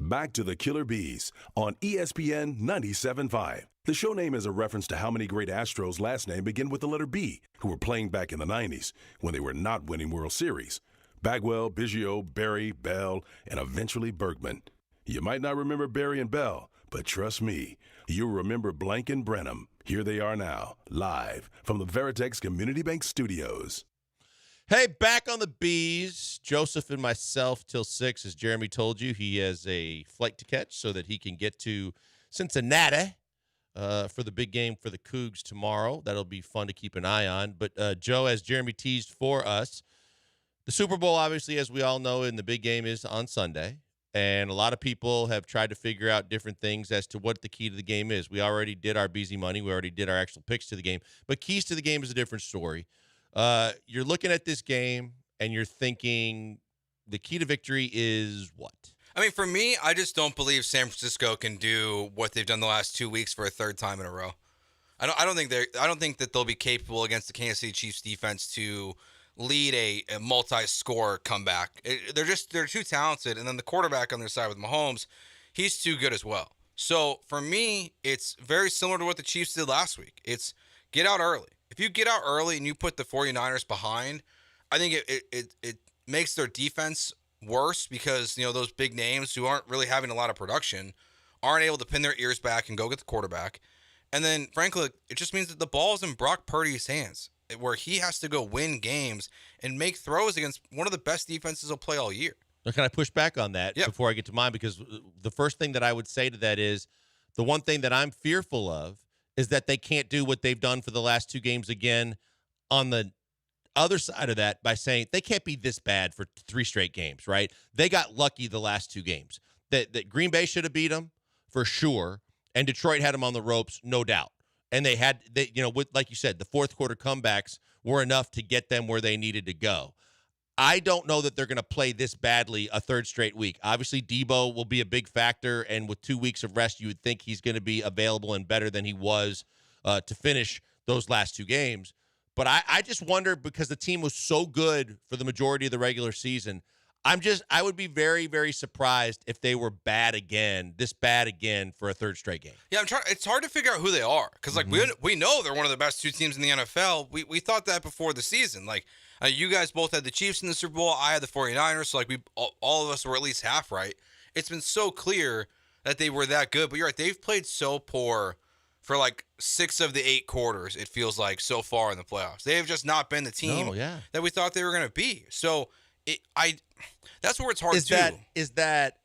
[SPEAKER 5] Back to the Killer Bees on ESPN 97.5. The show name is a reference to how many great Astros' last name begin with the letter B who were playing back in the 90s when they were not winning World Series. Bagwell, Biggio, Barry, Bell, and eventually Bergman. You might not remember Barry and Bell, but trust me, you'll remember Blank and Brenham. Here they are now, live from the Veritex Community Bank Studios.
[SPEAKER 7] Hey, back on the Bees. Joseph and myself till 6. As Jeremy told you, he has a flight to catch so that he can get to Cincinnati for the big game for the Cougs tomorrow. That'll be fun to keep an eye on. But, Joe, as Jeremy teased for us, the Super Bowl, obviously, as we all know, and the big game is on Sunday. And a lot of people have tried to figure out different things as to what the key to the game is. We already did our Beezy money. We already did our actual picks to the game. But keys to the game is a different story. You're looking at this game, and you're thinking the key to victory is what?
[SPEAKER 9] I mean, for me, I just don't believe San Francisco can do what they've done the last 2 weeks for a third time in a row. I don't think that they'll be capable against the Kansas City Chiefs defense to lead a multi-score comeback. They're too talented, and then the quarterback on their side with Mahomes, he's too good as well. So for me, it's very similar to what the Chiefs did last week. It's get out early. If you get out early and you put the 49ers behind, I think it makes their defense worse because, you know, those big names who aren't really having a lot of production aren't able to pin their ears back and go get the quarterback. And then, frankly, it just means that the ball's in Brock Purdy's hands, where he has to go win games and make throws against one of the best defenses he'll play all year.
[SPEAKER 7] Now, can I push back on that before I get to mine? Because the first thing that I would say to that is the one thing that I'm fearful of is that they can't do what they've done for the last 2 games again on the other side of that by saying they can't be this bad for 3 straight games, right? They got lucky the last 2 games. That Green Bay should have beat them for sure, and Detroit had them on the ropes, no doubt. And they with, like you said, the fourth quarter comebacks were enough to get them where they needed to go. I don't know that they're going to play this badly a third straight week. Obviously, Debo will be a big factor, and with 2 weeks of rest, you would think he's going to be available and better than he was to finish those last 2 games. But I just wonder, because the team was so good for the majority of the regular season, I would be very, very surprised if they were this bad again for a third straight game.
[SPEAKER 9] Yeah, it's hard to figure out who they are because, like, we know they're one of the best 2 teams in the NFL. We thought that before the season. Like, you guys both had the Chiefs in the Super Bowl. I had the 49ers, so, like, all of us were at least half right. It's been so clear that they were that good. But you're right, they've played so poor for, like, 6 of the 8 quarters, it feels like, so far in the playoffs. They have just not been the team that we thought they were going to be. So, that's where it's hard to.
[SPEAKER 7] Is that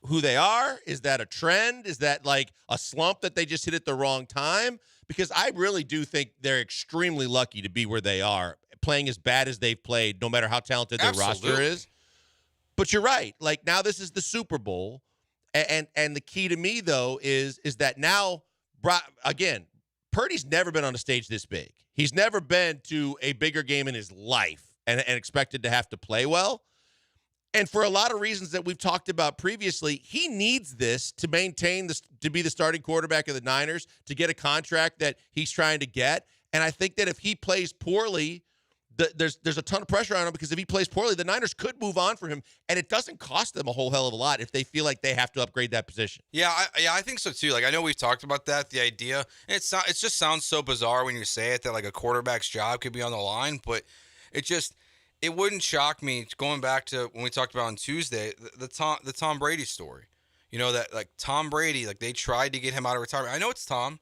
[SPEAKER 7] who they are? Is that a trend? Is that like a slump that they just hit at the wrong time? Because I really do think they're extremely lucky to be where they are, playing as bad as they've played, no matter how talented their roster is. But you're right. Like, now this is the Super Bowl, and the key to me, though, is that now, again, Purdy's never been on a stage this big. He's never been to a bigger game in his life and expected to have to play well. And for a lot of reasons that we've talked about previously, he needs this to maintain this, to be the starting quarterback of the Niners, to get a contract that he's trying to get. And I think that if he plays poorly, there's a ton of pressure on him, because if he plays poorly, the Niners could move on for him, and it doesn't cost them a whole hell of a lot if they feel like they have to upgrade that position.
[SPEAKER 9] Yeah, I think so too. Like, I know we've talked about that, the idea. And it just sounds so bizarre when you say it, that like a quarterback's job could be on the line, but it wouldn't shock me, going back to when we talked about on Tuesday, the Tom Brady story. You know, that like Tom Brady, like they tried to get him out of retirement. I know it's Tom,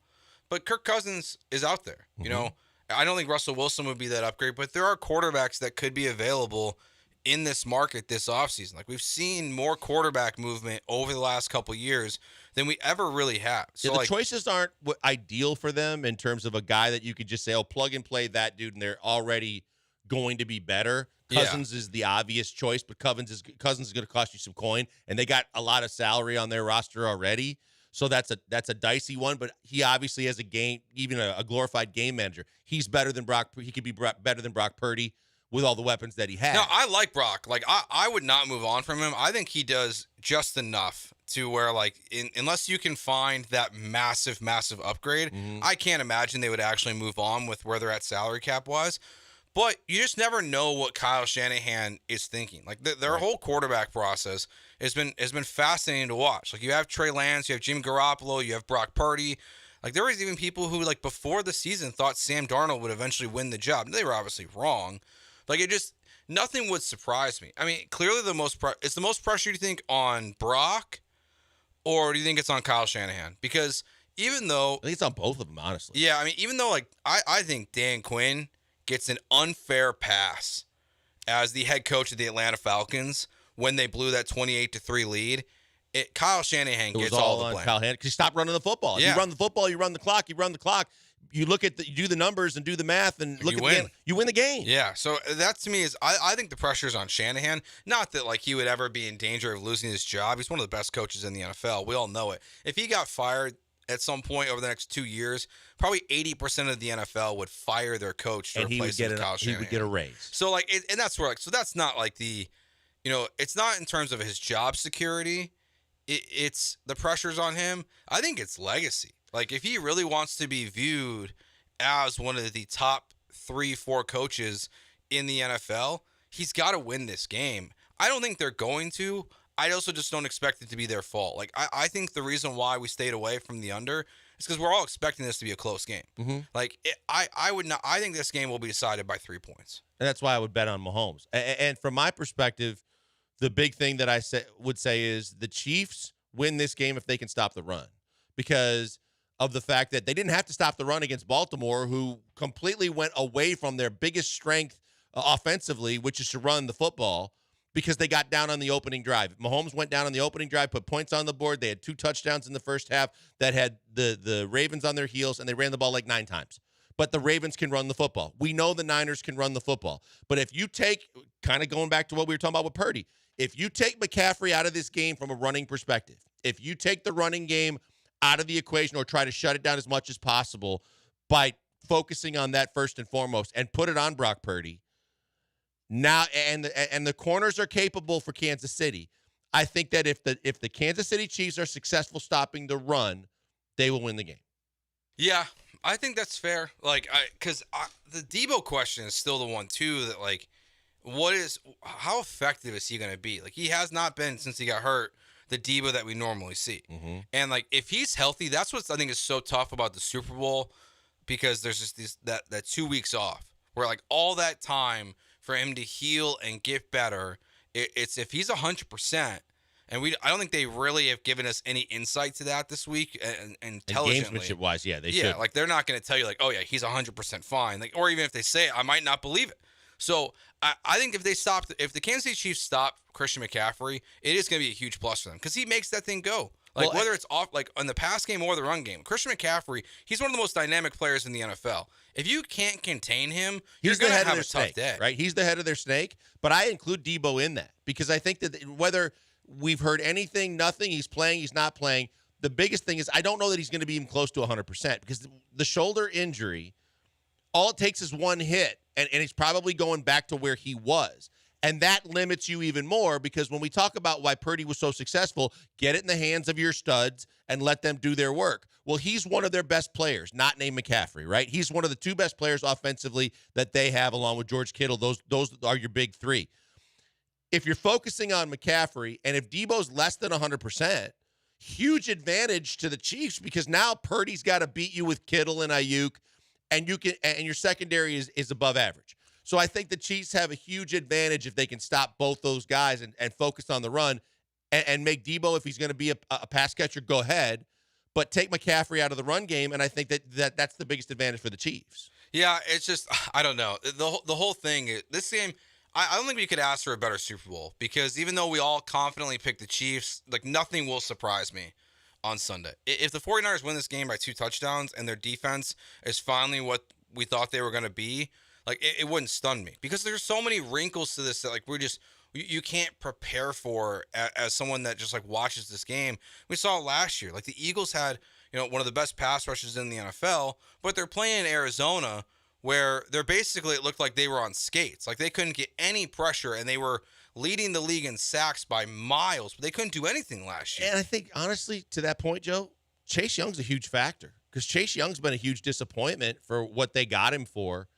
[SPEAKER 9] but Kirk Cousins is out there. You know, I don't think Russell Wilson would be that upgrade, but there are quarterbacks that could be available in this market this offseason. Like, we've seen more quarterback movement over the last couple of years than we ever really have. So
[SPEAKER 7] the choices aren't ideal for them in terms of a guy that you could just say, oh, plug and play that dude, and they're already going to be better. Cousins is the obvious choice, but Cousins is going to cost you some coin, and they got a lot of salary on their roster already. So that's a dicey one, but he obviously has even a glorified game manager. He's better than Brock. He could be better than Brock Purdy with all the weapons that he has.
[SPEAKER 9] No, I like Brock. Like, I would not move on from him. I think he does just enough to where, like, unless you can find that massive, massive upgrade, I can't imagine they would actually move on with where they're at salary cap wise. But you just never know what Kyle Shanahan is thinking. Like their whole quarterback process has been fascinating to watch. Like you have Trey Lance, you have Jimmy Garoppolo, you have Brock Purdy. Like there was even people who like before the season thought Sam Darnold would eventually win the job. They were obviously wrong. Like nothing would surprise me. I mean, clearly it's the most pressure you think on Brock, or do you think it's on Kyle Shanahan? Because even though
[SPEAKER 7] I think it's on both of them, honestly.
[SPEAKER 9] Yeah, I mean, even though like I think Dan Quinn gets an unfair pass as the head coach of the Atlanta Falcons when they blew that 28-3 lead. Kyle Shanahan gets all the blame.
[SPEAKER 7] Kyle Shanahan because he stopped running the football.
[SPEAKER 9] Yeah.
[SPEAKER 7] You run the football, you run the clock, you run the clock. You look at you do the numbers and do the math and look at the game. You win the game.
[SPEAKER 9] Yeah, so that to me is I think the pressure is on Shanahan. Not that like he would ever be in danger of losing his job. He's one of the best coaches in the NFL. We all know it. If he got fired at some point over the next 2 years, probably 80% of the NFL would fire their coach to replace him with Kyle Shanahan.
[SPEAKER 7] He would get a raise.
[SPEAKER 9] So like, and that's where so that's not like it's not in terms of his job security. It's the pressure's on him. I think it's legacy. Like if he really wants to be viewed as one of the top 3-4 coaches in the NFL, he's got to win this game. I don't think they're going to. I also just don't expect it to be their fault. Like I think the reason why we stayed away from the under is because we're all expecting this to be a close game.
[SPEAKER 7] Mm-hmm.
[SPEAKER 9] Like I would not. I think this game will be decided by 3 points.
[SPEAKER 7] And that's why I would bet on Mahomes. And from my perspective, the big thing that I would say is the Chiefs win this game if they can stop the run, because of the fact that they didn't have to stop the run against Baltimore, who completely went away from their biggest strength offensively, which is to run the football, because they got down on the opening drive. Mahomes went down on the opening drive, put points on the board. They had 2 touchdowns in the first half that had the Ravens on their heels, and they ran the ball like 9 times. But the Ravens can run the football. We know the Niners can run the football. But if you take, kind of going back to what we were talking about with Purdy, if you take McCaffrey out of this game from a running perspective, if you take the running game out of the equation or try to shut it down as much as possible by focusing on that first and foremost and put it on Brock Purdy, now and the corners are capable for Kansas City. I think that if the Kansas City Chiefs are successful stopping the run, they will win the game.
[SPEAKER 9] Yeah, I think that's fair. Like, because the Debo question is still the one too. That like, how effective is he going to be? Like, he has not been since he got hurt the Debo that we normally see.
[SPEAKER 7] Mm-hmm.
[SPEAKER 9] And like, if he's healthy, that's what I think is so tough about the Super Bowl, because there's just that 2 weeks off where like all that time for him to heal and get better. It's if he's 100%. And I don't think they really have given us any insight to that this week, and intelligently.
[SPEAKER 7] And gamesmanship-wise, yeah, they should.
[SPEAKER 9] Yeah, like they're not going to tell you like, oh yeah, he's 100% fine. Like, or even if they say it, I might not believe it. So I think if the Kansas City Chiefs stop Christian McCaffrey, it is going to be a huge plus for them because he makes that thing go. Like whether it's off, like on the pass game or the run game, Christian McCaffrey, he's one of the most dynamic players in the NFL. If you can't contain him, you're going to have a tough day.
[SPEAKER 7] Right? He's the head of their snake, but I include Debo in that because I think that whether we've heard anything, nothing, he's playing, he's not playing, the biggest thing is I don't know that he's going to be even close to 100% because the shoulder injury, all it takes is one hit, and he's probably going back to where he was. And that limits you even more because when we talk about why Purdy was so successful, get it in the hands of your studs and let them do their work. Well, he's one of their best players, not named McCaffrey, right? He's one of the 2 best players offensively that they have along with George Kittle. Those are your big 3. If you're focusing on McCaffrey and if Debo's less than 100%, huge advantage to the Chiefs because now Purdy's got to beat you with Kittle and Ayuk, and your secondary is above average. So I think the Chiefs have a huge advantage if they can stop both those guys and focus on the run and make Debo, if he's going to be a pass catcher, go ahead, but take McCaffrey out of the run game, and I think that's the biggest advantage for the Chiefs.
[SPEAKER 9] Yeah, it's just, I don't know. The whole thing, this game, I don't think we could ask for a better Super Bowl because even though we all confidently pick the Chiefs, like nothing will surprise me on Sunday. If the 49ers win this game by 2 touchdowns and their defense is finally what we thought they were going to be, like it wouldn't stun me because there's so many wrinkles to this that like you can't prepare for as someone that just like watches this game. We saw it last year. Like the Eagles had, one of the best pass rushes in the NFL, but they're playing in Arizona where they're basically, it looked like they were on skates. Like they couldn't get any pressure and they were leading the league in sacks by miles, but they couldn't do anything last year.
[SPEAKER 7] And I think, honestly, to that point, Joe, Chase Young's a huge factor because Chase Young's been a huge disappointment for what they got him for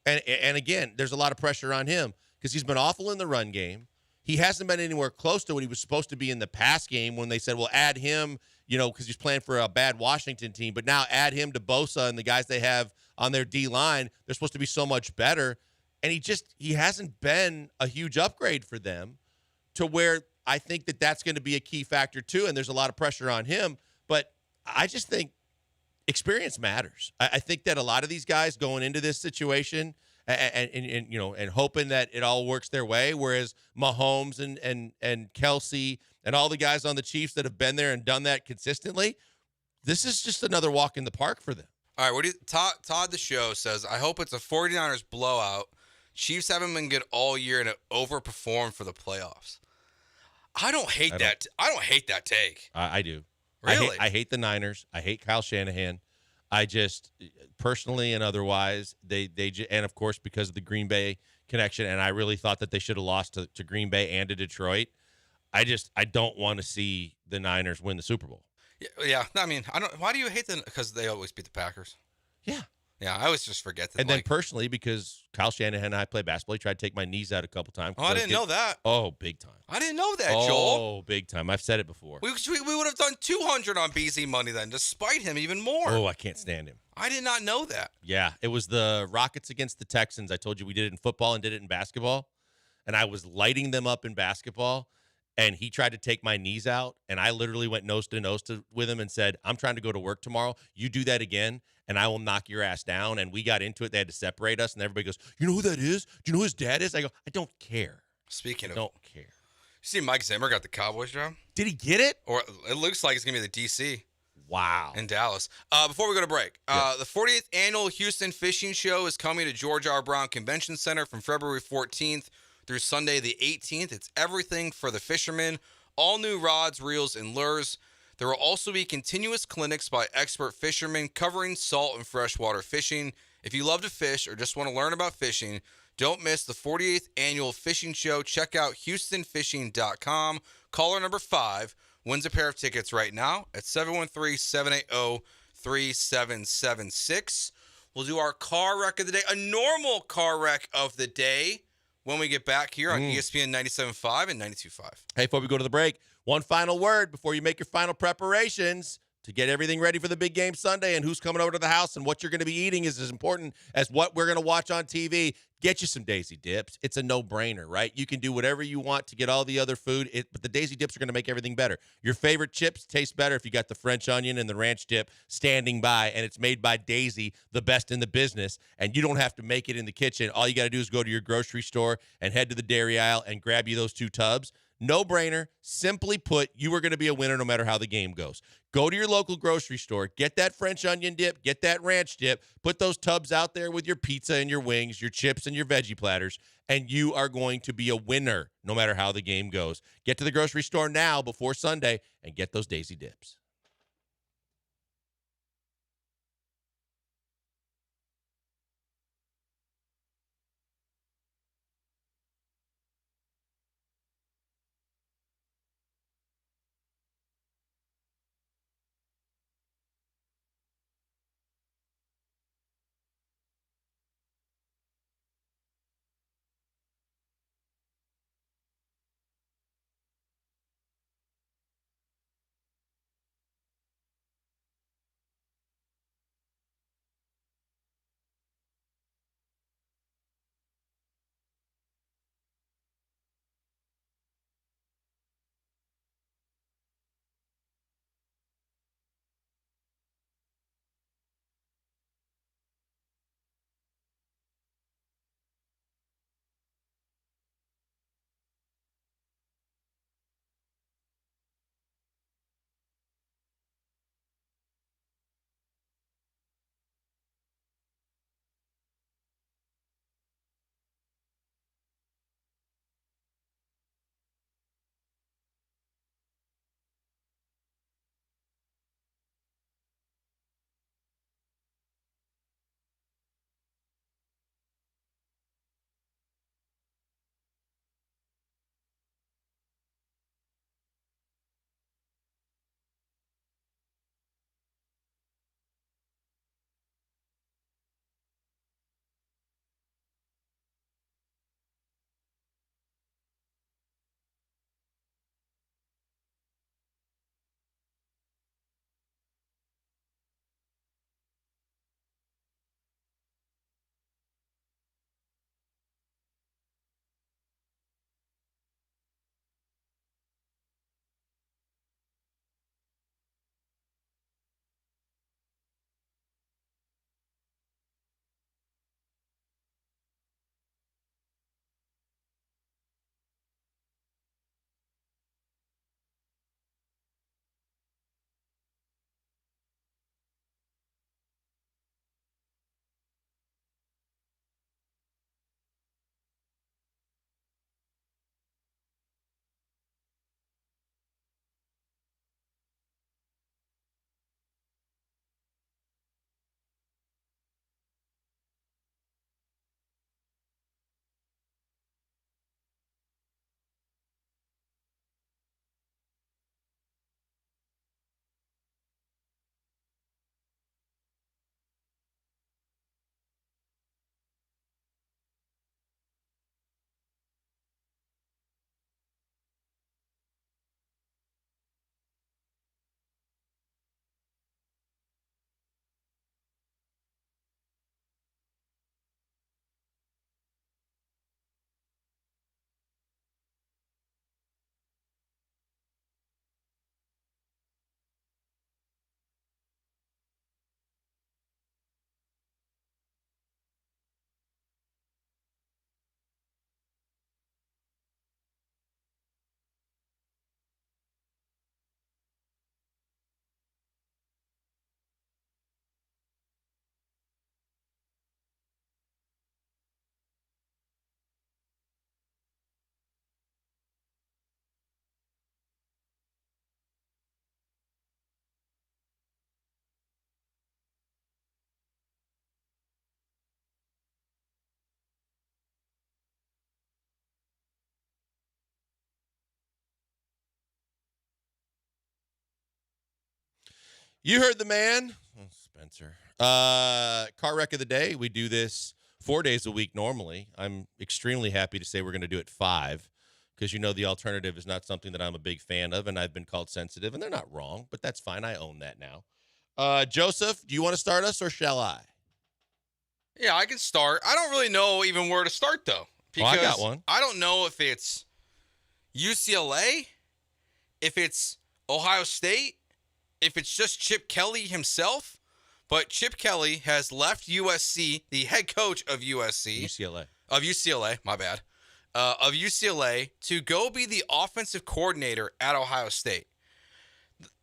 [SPEAKER 7] And again, there's a lot of pressure on him because he's been awful in the run game. He hasn't been anywhere close to what he was supposed to be in the pass game when they said, well, add him, because he's playing for a bad Washington team, but now add him to Bosa and the guys they have on their D-line. They're supposed to be so much better. And he hasn't been a huge upgrade for them to where I think that's going to be a key factor too. And there's a lot of pressure on him, but I just think experience matters. I think that a lot of these guys going into this situation and hoping that it all works their way, whereas Mahomes and Kelsey and all the guys on the Chiefs that have been there and done that consistently, this is just another walk in the park for them.
[SPEAKER 9] All right, Todd the show says, I hope it's a 49ers blowout. Chiefs haven't been good all year and it overperformed for the playoffs. I don't hate that. I don't hate that take.
[SPEAKER 7] I do.
[SPEAKER 9] Really?
[SPEAKER 7] I hate the Niners. I hate Kyle Shanahan. I just personally and otherwise, and of course because of the Green Bay connection, and I really thought that they should have lost to Green Bay and to Detroit. I don't want to see the Niners win the Super Bowl.
[SPEAKER 9] Yeah. I mean, I don't. Why do you hate them? Because they always beat the Packers.
[SPEAKER 7] Yeah.
[SPEAKER 9] Yeah, I always just forget that.
[SPEAKER 7] And then personally, because Kyle Shanahan and I play basketball, he tried to take my knees out a couple times.
[SPEAKER 9] Oh, I didn't know that.
[SPEAKER 7] Oh, big time.
[SPEAKER 9] I didn't know that, Joel.
[SPEAKER 7] Oh, big time. I've said it before.
[SPEAKER 9] We would have done 200 on BZ money then, despite him even more.
[SPEAKER 7] Oh, I can't stand him.
[SPEAKER 9] I did not know that.
[SPEAKER 7] Yeah, it was the Rockets against the Texans. I told you we did it in football and did it in basketball. And I was lighting them up in basketball, and he tried to take my knees out, and I literally went nose to nose with him and said, I'm trying to go to work tomorrow. You do that again, and I will knock your ass down. And we got into it. They had to separate us, and everybody goes, you know who that is? Do you know who his dad is? I go, I don't care.
[SPEAKER 9] Speaking of,
[SPEAKER 7] don't care.
[SPEAKER 9] You see Mike Zimmer got the Cowboys job?
[SPEAKER 7] Did he get it?
[SPEAKER 9] Or it looks like it's going to be the DC.
[SPEAKER 7] Wow.
[SPEAKER 9] In Dallas. Before we go to break, the 40th Annual Houston Fishing Show is coming to George R. Brown Convention Center from February 14th through Sunday the 18th. It's everything for the fishermen. All new rods, reels, and lures. There will also be continuous clinics by expert fishermen covering salt and freshwater fishing. If you love to fish or just want to learn about fishing, don't miss the 48th Annual Fishing Show. Check out HoustonFishing.com. Caller number 5 wins a pair of tickets right now at 713-780-3776. We'll do our car wreck of the day, a normal car wreck of the day, when we get back here on ESPN 97.5 and 92.5.
[SPEAKER 7] Hey, before we go to the break, one final word before you make your final preparations to get everything ready for the big game Sunday, and who's coming over to the house and what you're going to be eating is as important as what we're going to watch on TV. Get you some Daisy Dips. It's a no-brainer, right? You can do whatever you want to get all the other food, but the Daisy Dips are going to make everything better. Your favorite chips taste better if you got the French onion and the ranch dip standing by, and it's made by Daisy, the best in the business, and you don't have to make it in the kitchen. All you got to do is go to your grocery store and head to the dairy aisle and grab you those 2 tubs. No brainer. Simply put, you are going to be a winner no matter how the game goes. Go to your local grocery store, get that French onion dip, get that ranch dip, put those tubs out there with your pizza and your wings, your chips and your veggie platters, and you are going to be a winner no matter how the game goes. Get to the grocery store now before Sunday and get those Daisy Dips. You heard the man. Oh, Spencer. Car wreck of the day. We do this 4 days a week normally. I'm extremely happy to say we're going to do it 5 because the alternative is not something that I'm a big fan of, and I've been called sensitive, and they're not wrong, but that's fine. I own that now. Joseph, do you want to start us or shall I?
[SPEAKER 9] Yeah, I can start. I don't really know even where to start, though. Because
[SPEAKER 7] I got one.
[SPEAKER 9] I don't know if it's UCLA, if it's Ohio State, if it's just Chip Kelly himself. But Chip Kelly has left USC, the head coach of
[SPEAKER 7] UCLA,
[SPEAKER 9] my bad, of UCLA to go be the offensive coordinator at Ohio State.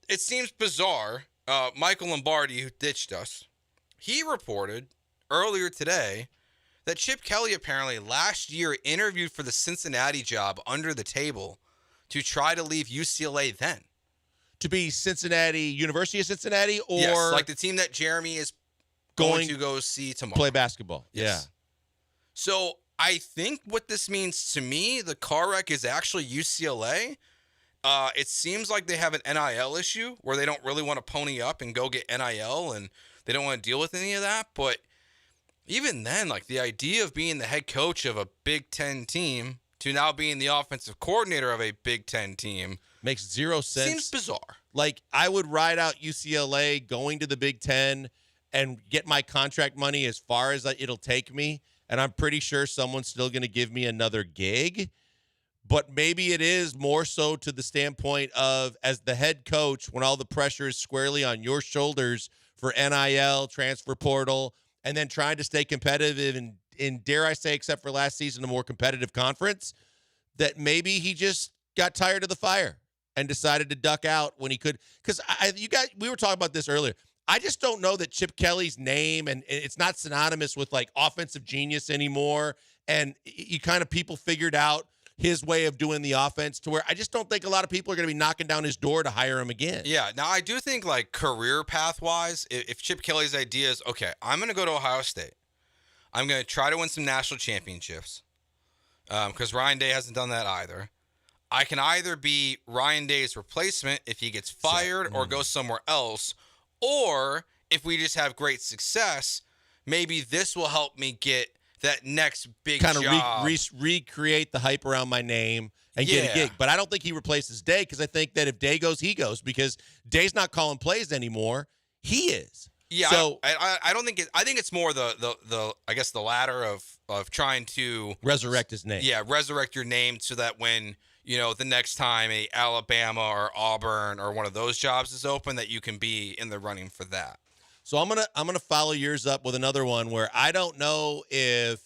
[SPEAKER 9] It seems bizarre. Michael Lombardi, who ditched us, he reported earlier today that Chip Kelly apparently last year interviewed for the Cincinnati job under the table to try to leave UCLA then.
[SPEAKER 7] To be University of Cincinnati, or
[SPEAKER 9] yes, like the team that Jeremy is going to go see tomorrow.
[SPEAKER 7] Play basketball.
[SPEAKER 9] Yes.
[SPEAKER 7] Yeah.
[SPEAKER 9] So I think what this means to me, the car wreck is actually UCLA. It seems like they have an NIL issue where they don't really want to pony up and go get NIL, and they don't want to deal with any of that. But even then, like the idea of being the head coach of a Big Ten team to now being the offensive coordinator of a Big Ten team
[SPEAKER 7] makes zero sense.
[SPEAKER 9] Seems bizarre.
[SPEAKER 7] Like, I would ride out UCLA going to the Big Ten and get my contract money as far as it'll take me, and I'm pretty sure someone's still going to give me another gig. But maybe it is more so to the standpoint of, as the head coach, when all the pressure is squarely on your shoulders for NIL, transfer portal, and then trying to stay competitive in, dare I say, except for last season, a more competitive conference, that maybe he just got tired of the fire and decided to duck out when he could. Because we were talking about this earlier. I just don't know that Chip Kelly's name, and it's not synonymous with like offensive genius anymore. And you kind of people figured out his way of doing the offense to where I just don't think a lot of people are going to be knocking down his door to hire him again.
[SPEAKER 9] Yeah. Now, I do think like career path wise, if Chip Kelly's idea is, okay, I'm going to go to Ohio State. I'm going to try to win some national championships because Ryan Day hasn't done that either. I can either be Ryan Day's replacement if he gets fired or goes somewhere else, or if we just have great success, maybe this will help me get that next big
[SPEAKER 7] kind
[SPEAKER 9] job.
[SPEAKER 7] of recreate the hype around my name and get a gig. But I don't think he replaces Day because I think that if Day goes, he goes, because Day's not calling plays anymore. He is.
[SPEAKER 9] Yeah,
[SPEAKER 7] so
[SPEAKER 9] I don't think I think it's more the I guess the latter of trying to
[SPEAKER 7] resurrect his name.
[SPEAKER 9] Yeah, resurrect your name so that when the next time a Alabama or Auburn or one of those jobs is open, that you can be in the running for that.
[SPEAKER 7] So I'm gonna follow yours up with another one where I don't know if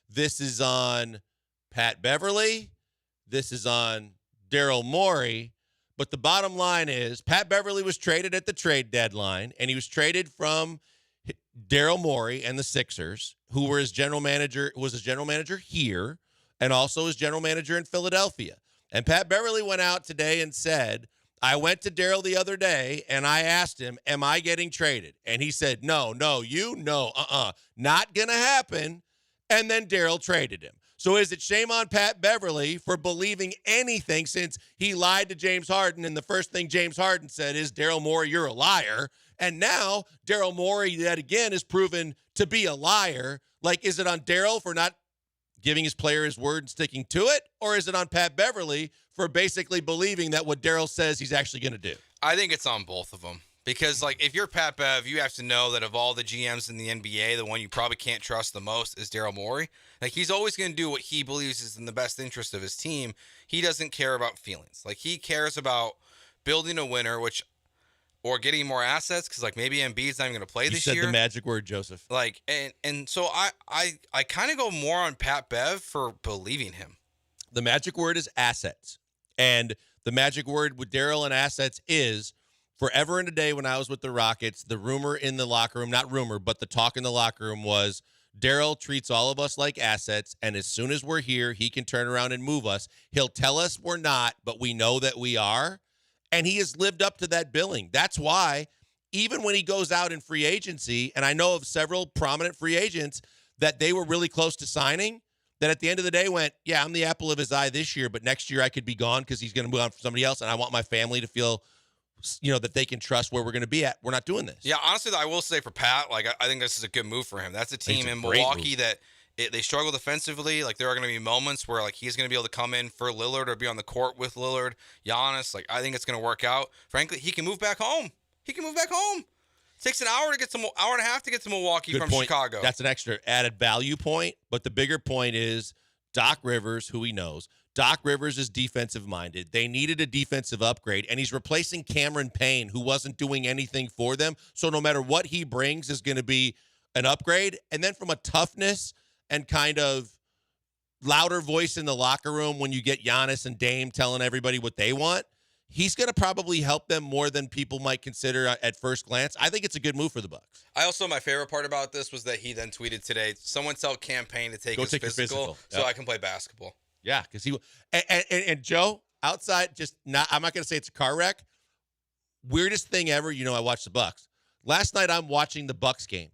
[SPEAKER 7] this is on Pat Beverly, this is on Daryl Morey. But the bottom line is Pat Beverly was traded at the trade deadline, and he was traded from Daryl Morey and the Sixers, who were his general manager, was his general manager here, and also his general manager in Philadelphia. And Pat Beverly went out today and said, I went to Daryl the other day, and I asked him, am I getting traded? And he said, no, not going to happen. And then Daryl traded him. So is it shame on Pat Beverly for believing anything since he lied to James Harden, and the first thing James Harden said is, Daryl Morey, you're a liar. And now Daryl Morey, yet again, is proven to be a liar. Like, is it on Daryl for not giving his player his word and sticking to it? Or is it on Pat Beverly for basically believing that what Daryl says he's actually going to do?
[SPEAKER 9] I think it's on both of them. Because, like, if you're Pat Bev, you have to know that of all the GMs in the NBA, the one you probably can't trust the most is Daryl Morey. Like, he's always going to do what he believes is in the best interest of his team. He doesn't care about feelings. Like, he cares about building a winner, or getting more assets, because, like, maybe Embiid's not even going to play this year.
[SPEAKER 7] You said the magic word, Joseph.
[SPEAKER 9] Like, and so I kind of go more on Pat Bev for believing him.
[SPEAKER 7] The magic word is assets. And the magic word with Daryl and assets is, forever and a day when I was with the Rockets, the rumor in the locker room, not rumor, but the talk in the locker room was Daryl treats all of us like assets, and as soon as we're here, he can turn around and move us. He'll tell us we're not, but we know that we are, and he has lived up to that billing. That's why even when he goes out in free agency, and I know of several prominent free agents that they were really close to signing, that at the end of the day went, yeah, I'm the apple of his eye this year, but next year I could be gone because he's going to move on for somebody else, and I want my family to feel that they can trust where we're going to be at. We're not doing this.
[SPEAKER 9] Yeah, honestly, though, I will say for Pat, like I think this is a good move for him. That's a team in Milwaukee that they struggle defensively. Like there are going to be moments where like he's going to be able to come in for Lillard or be on the court with Lillard, Giannis. Like I think it's going to work out. Frankly, he can move back home. It takes an hour and a half to get to Milwaukee
[SPEAKER 7] Good
[SPEAKER 9] from
[SPEAKER 7] point.
[SPEAKER 9] Chicago.
[SPEAKER 7] That's an extra added value point. But the bigger point is Doc Rivers, who he knows. Doc Rivers is defensive-minded. They needed a defensive upgrade, and he's replacing Cameron Payne, who wasn't doing anything for them. So no matter what he brings is going to be an upgrade. And then from a toughness and kind of louder voice in the locker room when you get Giannis and Dame telling everybody what they want, he's going to probably help them more than people might consider at first glance. I think it's a good move for the Bucks.
[SPEAKER 9] My favorite part about this was that he then tweeted today, someone tell Cam Payne to take his physical so I can play basketball.
[SPEAKER 7] Yeah, because he and Joe outside I'm not going to say it's a car wreck. Weirdest thing ever. I watched the Bucks last night. I'm watching the Bucks game.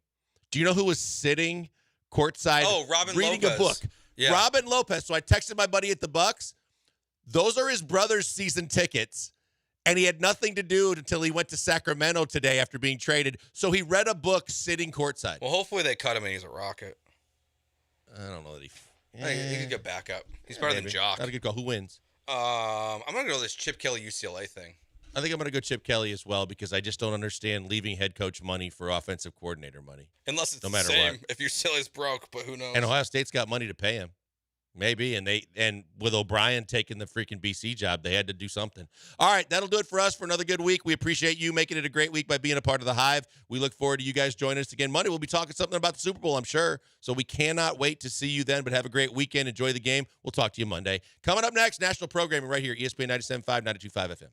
[SPEAKER 7] Do you know who was sitting courtside?
[SPEAKER 9] Oh, Robin
[SPEAKER 7] reading
[SPEAKER 9] Lopez.
[SPEAKER 7] a book.
[SPEAKER 9] Yeah.
[SPEAKER 7] Robin Lopez. So I texted my buddy at the Bucks. Those are his brother's season tickets, and he had nothing to do until he went to Sacramento today after being traded. So he read a book sitting courtside.
[SPEAKER 9] Well, hopefully they cut him and he's a Rocket.
[SPEAKER 7] I don't know that
[SPEAKER 9] I think he could get back up. He's better than Jock.
[SPEAKER 7] Not a good call. Who wins?
[SPEAKER 9] I'm going to go with this Chip Kelly UCLA thing.
[SPEAKER 7] I think I'm going to go Chip Kelly as well because I just don't understand leaving head coach money for offensive coordinator money.
[SPEAKER 9] Unless it's
[SPEAKER 7] no
[SPEAKER 9] the
[SPEAKER 7] matter
[SPEAKER 9] same.
[SPEAKER 7] What.
[SPEAKER 9] If UCLA's broke, but who knows?
[SPEAKER 7] And Ohio State's got money to pay him. Maybe, and with O'Brien taking the freaking BC job, they had to do something. All right, that'll do it for us for another good week. We appreciate you making it a great week by being a part of the Hive. We look forward to you guys joining us again Monday. We'll be talking something about the Super Bowl, I'm sure. So we cannot wait to see you then, but have a great weekend. Enjoy the game. We'll talk to you Monday. Coming up next, national programming right here, ESPN 97.5, 92.5 FM.